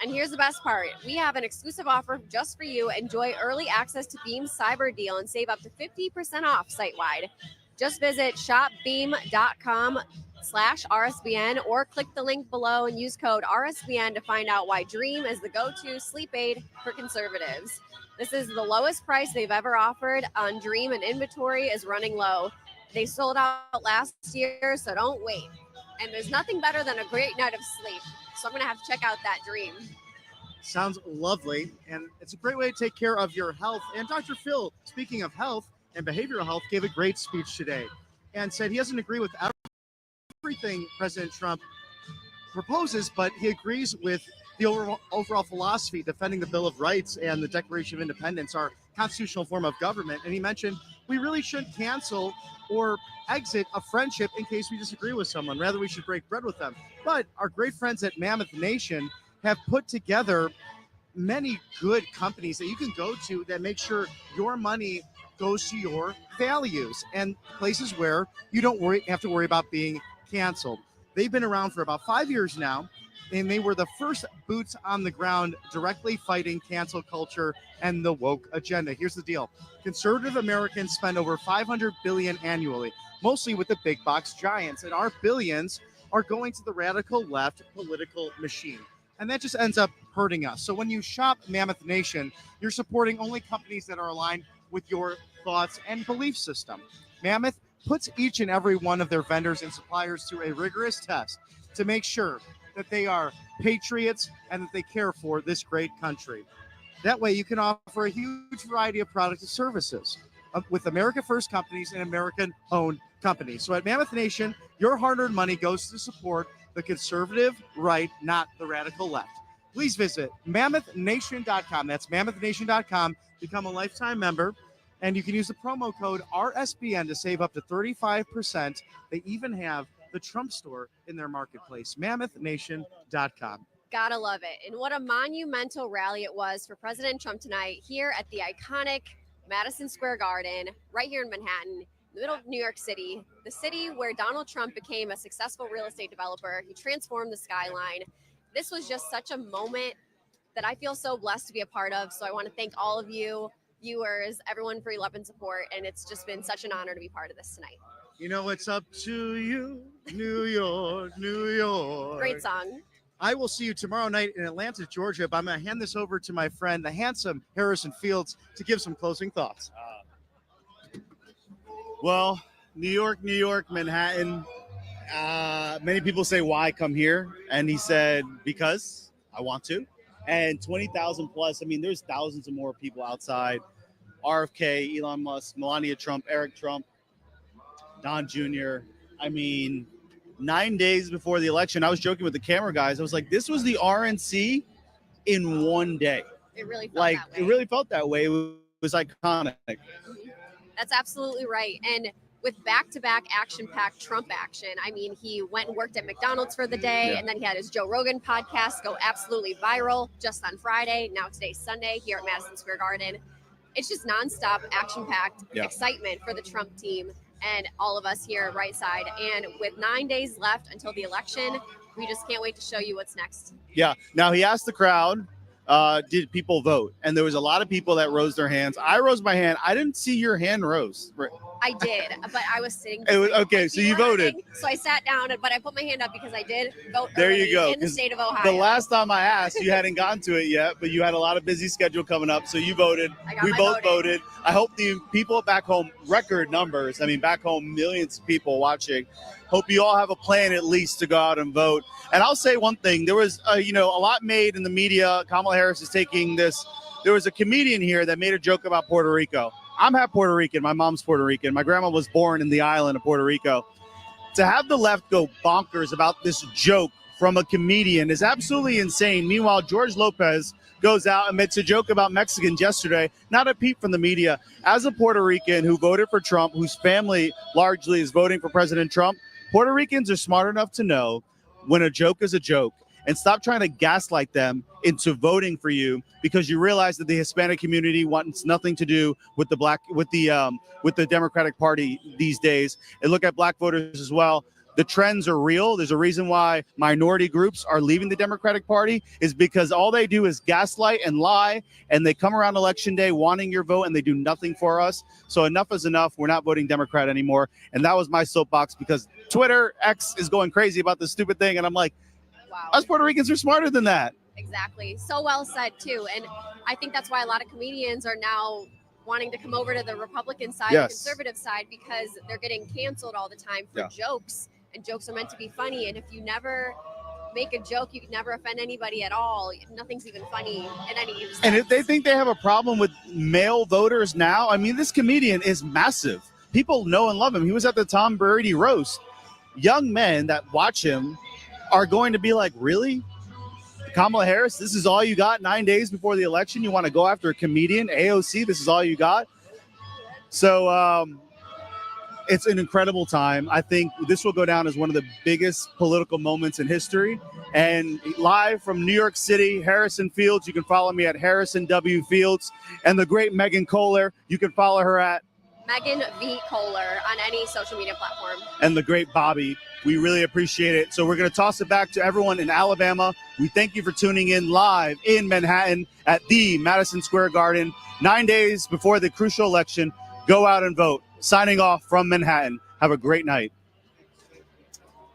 [SPEAKER 10] And here's the best part. We have an exclusive offer just for you. Enjoy early access to Beam's Cyber Deal and save up to 50% off site-wide. Just visit shopbeam.com/RSBN or click the link below and use code RSBN to find out why Dream is the go-to sleep aid for conservatives. This is the lowest price they've ever offered on Dream, and inventory is running low. They sold out last year, so don't wait. And there's nothing better than a great night of sleep. So I'm going to have to check out that Dream.
[SPEAKER 7] Sounds lovely, and it's a great way to take care of your health. And Dr. Phil, speaking of health and behavioral health, gave a great speech today and said he doesn't agree with everything President Trump proposes, but he agrees with the overall philosophy defending the Bill of Rights and the Declaration of Independence, our constitutional form of government. And he mentioned we really shouldn't cancel or exit a friendship in case we disagree with someone. Rather, we should break bread with them. But our great friends at Mammoth Nation have put together many good companies that you can go to that make sure your money goes to your values and places where you don't have to worry about being canceled. They've been around for about 5 years now, and they were the first boots on the ground directly fighting cancel culture and the woke agenda. Here's the deal. Conservative Americans spend over $500 billion annually, mostly with the big box giants, and our billions are going to the radical left political machine. And that just ends up hurting us. So when you shop Mammoth Nation, you're supporting only companies that are aligned with your thoughts and belief system. Mammoth puts each and every one of their vendors and suppliers through a rigorous test to make sure that they are patriots and that they care for this great country. That way you can offer a huge variety of products and services with America First companies and American-owned companies. So at Mammoth Nation, your hard-earned money goes to support the conservative right, not the radical left. Please visit mammothnation.com. That's mammothnation.com. Become a lifetime member, and you can use the promo code RSBN to save up to 35%. They even have the Trump store in their marketplace, mammothnation.com.
[SPEAKER 10] Gotta love it. And what a monumental rally it was for President Trump tonight here at the iconic Madison Square Garden, right here in Manhattan, the middle of New York City, the city where Donald Trump became a successful real estate developer. He transformed the skyline. This was just such a moment that I feel so blessed to be a part of. So I want to thank all of you, viewers, everyone for your love and support. And it's just been such an honor to be part of this tonight.
[SPEAKER 7] You know, it's up to you, New York, New York.
[SPEAKER 10] Great song.
[SPEAKER 7] I will see you tomorrow night in Atlanta, Georgia, but I'm going to hand this over to my friend, the handsome Harrison Fields, to give some closing thoughts.
[SPEAKER 12] Well, New York, Manhattan. Many people say, why come here? And he said, because I want to. And 20,000 plus, I mean, there's thousands of more people outside. RFK, Elon Musk, Melania Trump, Eric Trump, Don Jr. I mean, 9 days before the election, I was joking with the camera guys. I was like, this was the RNC in one day.
[SPEAKER 10] It really felt
[SPEAKER 12] Like,
[SPEAKER 10] that way.
[SPEAKER 12] it really felt that way. It was iconic.
[SPEAKER 10] That's absolutely right. And with back-to-back action-packed Trump action, I mean, he went and worked at McDonald's for the day,
[SPEAKER 12] Yeah.
[SPEAKER 10] and then he had his Joe Rogan podcast go absolutely viral just on Friday. Now today's Sunday here at Madison Square Garden. It's just nonstop action-packed excitement for the Trump team and all of us here at Right Side. And with 9 days left until the election, we just can't wait to show you what's next.
[SPEAKER 12] Yeah. Now, he asked the crowd, did people vote? And there was a lot of people that rose their hands. I rose my hand. I didn't see your hand rose.
[SPEAKER 10] I did, but I was sitting.
[SPEAKER 12] It was, okay, so you voted.
[SPEAKER 10] So I sat down, but I put my hand up because I did vote.
[SPEAKER 12] There
[SPEAKER 10] early
[SPEAKER 12] you go.
[SPEAKER 10] in the state of Ohio.
[SPEAKER 12] The last time I asked, you hadn't gotten to it yet, but you had a lot of busy schedule coming up, so you voted. We both voted. I hope the people back home, record numbers. I mean, back home, millions of people watching. Hope you all have a plan at least to go out and vote. And I'll say one thing: there was, a lot made in the media. Kamala Harris is taking this. There was a comedian here that made a joke about Puerto Rico. I'm half Puerto Rican. My mom's Puerto Rican. My grandma was born in the island of Puerto Rico. To have the left go bonkers about this joke from a comedian is absolutely insane. Meanwhile, George Lopez goes out and makes a joke about Mexicans yesterday. Not a peep from the media. As a Puerto Rican who voted for Trump, whose family largely is voting for President Trump, Puerto Ricans are smart enough to know when a joke is a joke. And stop trying to gaslight them into voting for you because you realize that the Hispanic community wants nothing to do with the Democratic Party these days. And look at black voters as well. The trends are real. There's a reason why minority groups are leaving the Democratic Party is because all they do is gaslight and lie, and they come around Election Day wanting your vote, and they do nothing for us. So enough is enough. We're not voting Democrat anymore. And that was my soapbox because Twitter, X, is going crazy about this stupid thing. And I'm like,
[SPEAKER 10] wow.
[SPEAKER 12] Us Puerto Ricans are smarter than that.
[SPEAKER 10] Exactly. So well said, too. And I think that's why a lot of comedians are now wanting to come over to the Republican side, the conservative side, because they're getting canceled all the time for jokes. And jokes are meant to be funny. And if you never make a joke, you can never offend anybody at all. Nothing's even funny in any sense.
[SPEAKER 12] And if they think they have a problem with male voters now, I mean, this comedian is massive. People know and love him. He was at the Tom Brady roast. Young men that watch him are going to be like, really? Kamala Harris, this is all you got 9 days before the election? You want to go after a comedian? AOC, this is all you got? So it's an incredible time. I think this will go down as one of the biggest political moments in history. And live from New York City, Harrison Fields, you can follow me at Harrison W. Fields. And the great Megan Kohler, you can follow her at
[SPEAKER 10] Megan V. Kohler on any social media platform.
[SPEAKER 12] And the great Bobby. We really appreciate it. So we're going to toss it back to everyone in Alabama. We thank you for tuning in live in Manhattan at the Madison Square Garden. 9 days before the crucial election, go out and vote. Signing off from Manhattan. Have a great night.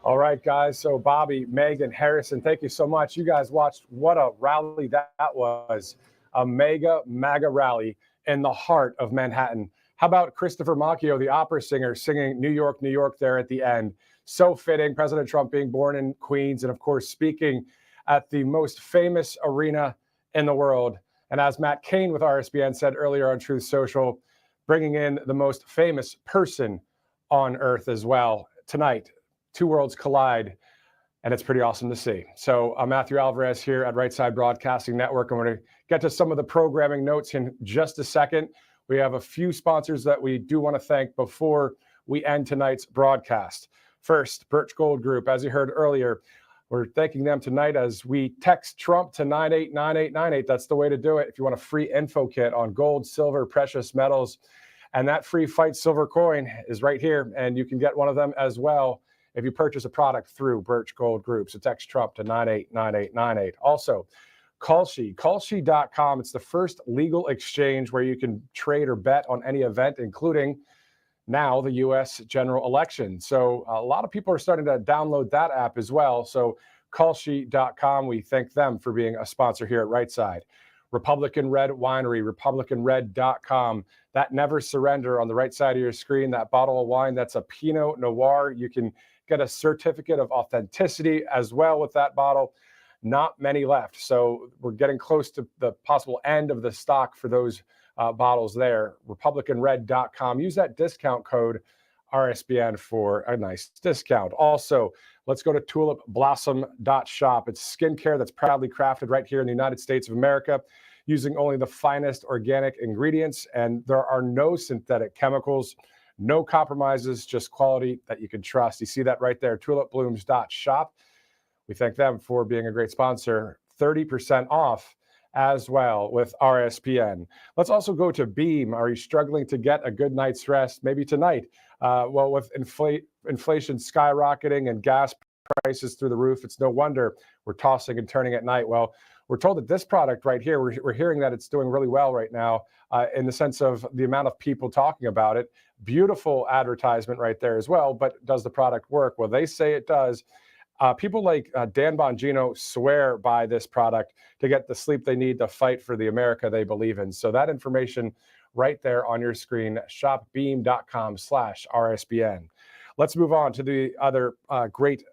[SPEAKER 13] All right, guys. So Bobby, Megan, Harrison, thank you so much. You guys watched what a rally that was. A MAGA rally in the heart of Manhattan. How about Christopher Macchio, the opera singer, singing New York, New York there at the end? So fitting, President Trump being born in Queens and, of course, speaking at the most famous arena in the world. And as Matt Cain with RSBN said earlier on Truth Social, bringing in the most famous person on earth as well. Tonight, two worlds collide, and it's pretty awesome to see. So I'm Matthew Alvarez here at Right Side Broadcasting Network. I'm going to get to some of the programming notes in just a second. We have a few sponsors that we do want to thank before we end tonight's broadcast. First, Birch Gold Group. As you heard earlier, we're thanking them tonight as we text Trump to 989898. That's the way to do it if you want a free info kit on gold, silver, precious metals. And that free Fight Silver coin is right here, and you can get one of them as well if you purchase a product through Birch Gold Group. So text Trump to 989898. Also, Kalshi.com. It's the first legal exchange where you can trade or bet on any event, including now the U.S. general election. So a lot of people are starting to download that app as well. So Kalshi.com, we thank them for being a sponsor here at Right Side. Republican Red Winery, RepublicanRed.com. That Never Surrender on the right side of your screen, that bottle of wine, that's a Pinot Noir. You can get a certificate of authenticity as well with that bottle. Not many left. So we're getting close to the possible end of the stock for those bottles there. RepublicanRed.com. Use that discount code RSBN for a nice discount. Also, let's go to tulipblossom.shop. It's skincare that's proudly crafted right here in the United States of America using only the finest organic ingredients, and there are no synthetic chemicals, no compromises, just quality that you can trust. You see that right there, tulipblooms.shop. We thank them for being a great sponsor. 30% off as well with RSPN. Let's also go to Beam. Are you struggling to get a good night's rest? Maybe tonight. Well, with inflation skyrocketing and gas prices through the roof, it's no wonder we're tossing and turning at night. Well, we're told that this product right here, we're hearing that it's doing really well right now in the sense of the amount of people talking about it. Beautiful advertisement right there as well, but does the product work? Well, they say it does. People like Dan Bongino swear by this product to get the sleep they need to fight for the America they believe in. So that information right there on your screen, shopbeam.com/RSBN. Let's move on to the other great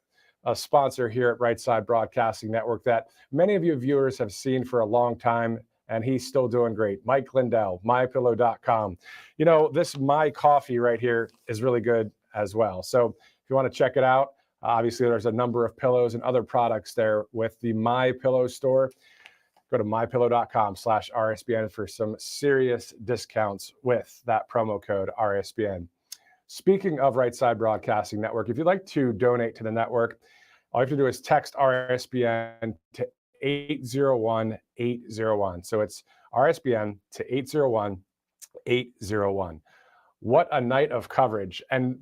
[SPEAKER 13] sponsor here at Right Side Broadcasting Network that many of you viewers have seen for a long time, and he's still doing great. Mike Lindell, mypillow.com. You know, this My Coffee right here is really good as well. So if you want to check it out, obviously there's a number of pillows and other products there with the My Pillow store. Go to mypillow.com/RSBN for some serious discounts with that promo code RSBN. Speaking of Right Side Broadcasting Network, if you'd like to donate to the network, all you have to do is text RSBN to 801-801. So it's RSBN to 801-801. What a night of coverage. And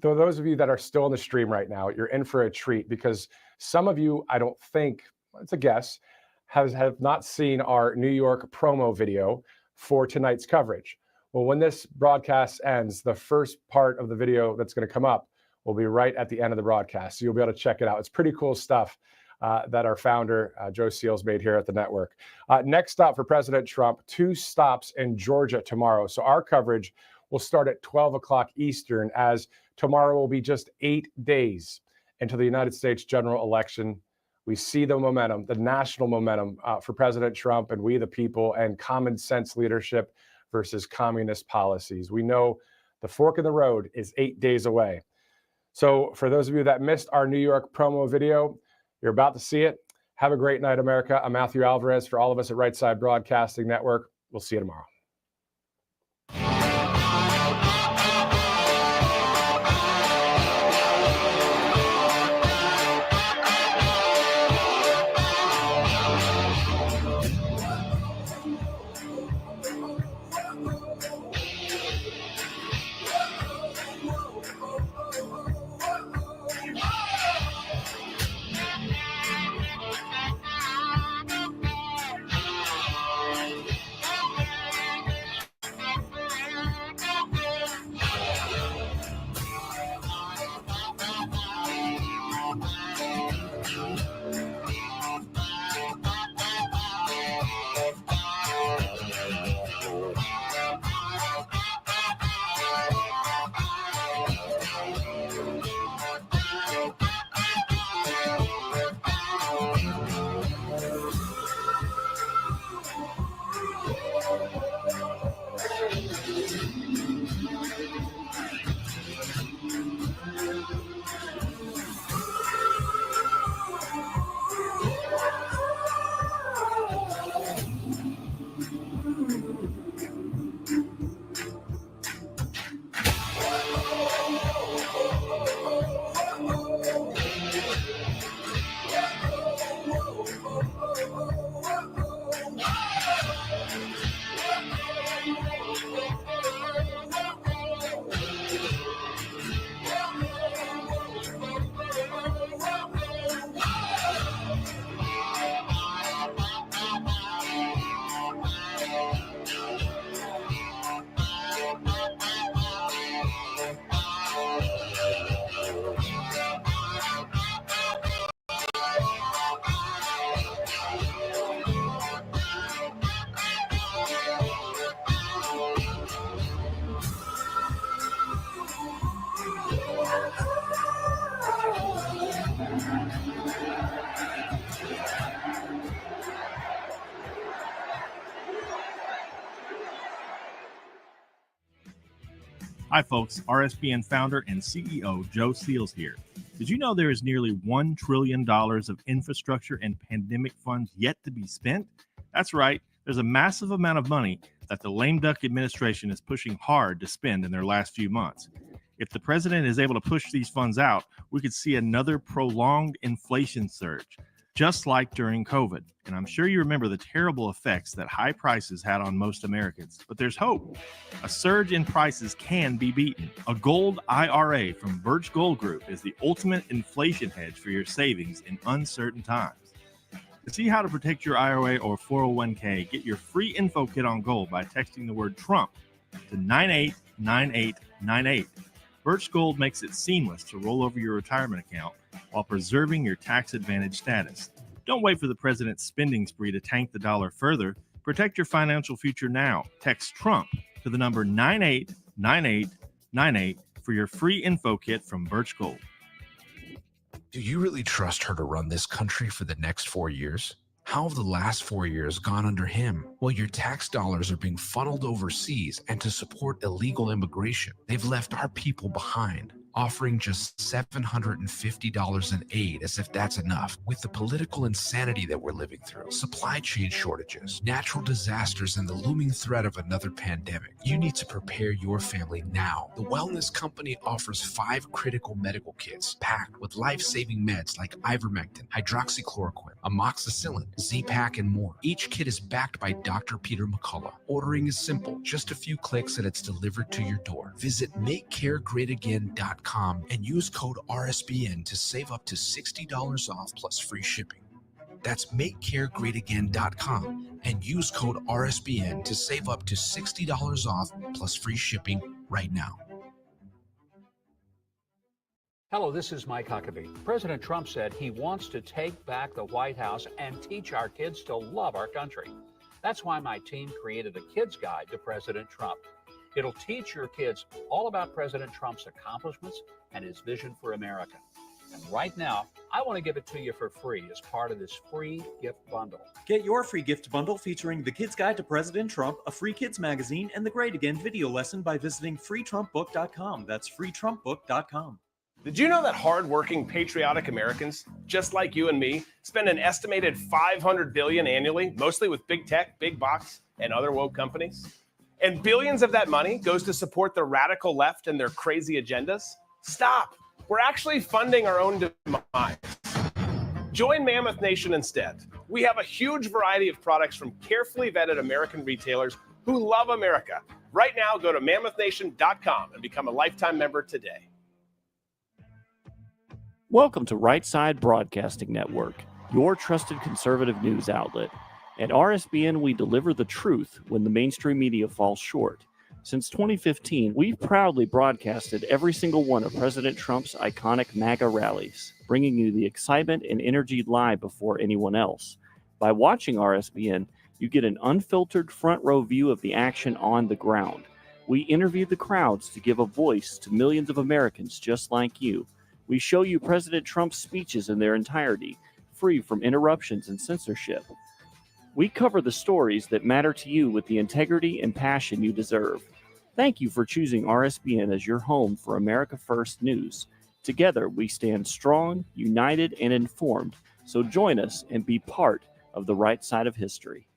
[SPEAKER 13] for those of you that are still in the stream right now, you're in for a treat because some of you, I don't think, it's a guess, have not seen our New York promo video for tonight's coverage. Well, when this broadcast ends, the first part of the video that's going to come up will be right at the end of the broadcast. So you'll be able to check it out. It's pretty cool stuff that our founder, Joe Seals, made here at the network. Next stop for President Trump, 2 stops in Georgia tomorrow. So our coverage will start at 12 o'clock Eastern, as tomorrow will be just 8 days into the United States general election. We see the momentum, the national momentum for President Trump and we the people, and common sense leadership versus communist policies. We know the fork in the road is 8 days away. So for those of you that missed our New York promo video, you're about to see it. Have a great night, America. I'm Matthew Alvarez. For all of us at Right Side Broadcasting Network, we'll see you tomorrow.
[SPEAKER 14] Hi, folks. RSBN founder and CEO Joe Seals here. Did you know there is nearly $1 trillion of infrastructure and pandemic funds yet to be spent? That's right. There's a massive amount of money that the lame duck administration is pushing hard to spend in their last few months. If the president is able to push these funds out, we could see another prolonged inflation surge, just like during COVID. And I'm sure you remember the terrible effects that high prices had on most Americans. But there's hope. A surge in prices can be beaten. A gold IRA from Birch Gold Group is the ultimate inflation hedge for your savings in uncertain times. To see how to protect your IRA or 401k, get your free info kit on gold by texting the word Trump to 989898. Birch Gold makes it seamless to roll over your retirement account while preserving your tax advantage status. Don't wait for the president's spending spree to tank the dollar further. Protect your financial future now. Text Trump to the number 989898 for your free info kit from Birch Gold.
[SPEAKER 15] Do you really trust her to run this country for the next 4 years? How have the last 4 years gone under him? Well, your tax dollars are being funneled overseas and to support illegal immigration. They've left our people behind, offering just $750 in aid as if that's enough. With the political insanity that we're living through, supply chain shortages, natural disasters, and the looming threat of another pandemic, you need to prepare your family now. The Wellness Company offers 5 critical medical kits packed with life-saving meds like ivermectin, hydroxychloroquine, amoxicillin, Z-Pak, and more. Each kit is backed by Dr. Peter McCullough. Ordering is simple, just a few clicks and it's delivered to your door. Visit MakeCareGreatAgain.com and use code RSBN to save up to $60 off plus free shipping. That's MakeCareGreatAgain.com and use code RSBN to save up to $60 off plus free shipping right now.
[SPEAKER 17] Hello, this is Mike Huckabee. President Trump said he wants to take back the White House and teach our kids to love our country. That's why my team created a kids guide to President Trump. It'll teach your kids all about President Trump's accomplishments and his vision for America. And right now, I want to give it to you for free as part of this free gift bundle.
[SPEAKER 18] Get your free gift bundle featuring The Kids Guide to President Trump, a free kids magazine, and the Great Again video lesson by visiting freetrumpbook.com. That's freetrumpbook.com.
[SPEAKER 19] Did you know that hardworking, patriotic Americans, just like you and me, spend an estimated $500 billion annually, mostly with big tech, big box, and other woke companies? And billions of that money goes to support the radical left and their crazy agendas? Stop. We're actually funding our own demise. Join Mammoth Nation instead. We have a huge variety of products from carefully vetted American retailers who love America. Right now, go to mammothnation.com and become a lifetime member today.
[SPEAKER 20] Welcome to Right Side Broadcasting Network, your trusted conservative news outlet. At RSBN, we deliver the truth when the mainstream media falls short. Since 2015, we've proudly broadcasted every single one of President Trump's iconic MAGA rallies, bringing you the excitement and energy live before anyone else. By watching RSBN, you get an unfiltered front row view of the action on the ground. We interview the crowds to give a voice to millions of Americans just like you. We show you President Trump's speeches in their entirety, free from interruptions and censorship. We cover the stories that matter to you with the integrity and passion you deserve. Thank you for choosing RSBN as your home for America First News. Together, we stand strong, united, and informed. So join us and be part of the right side of history.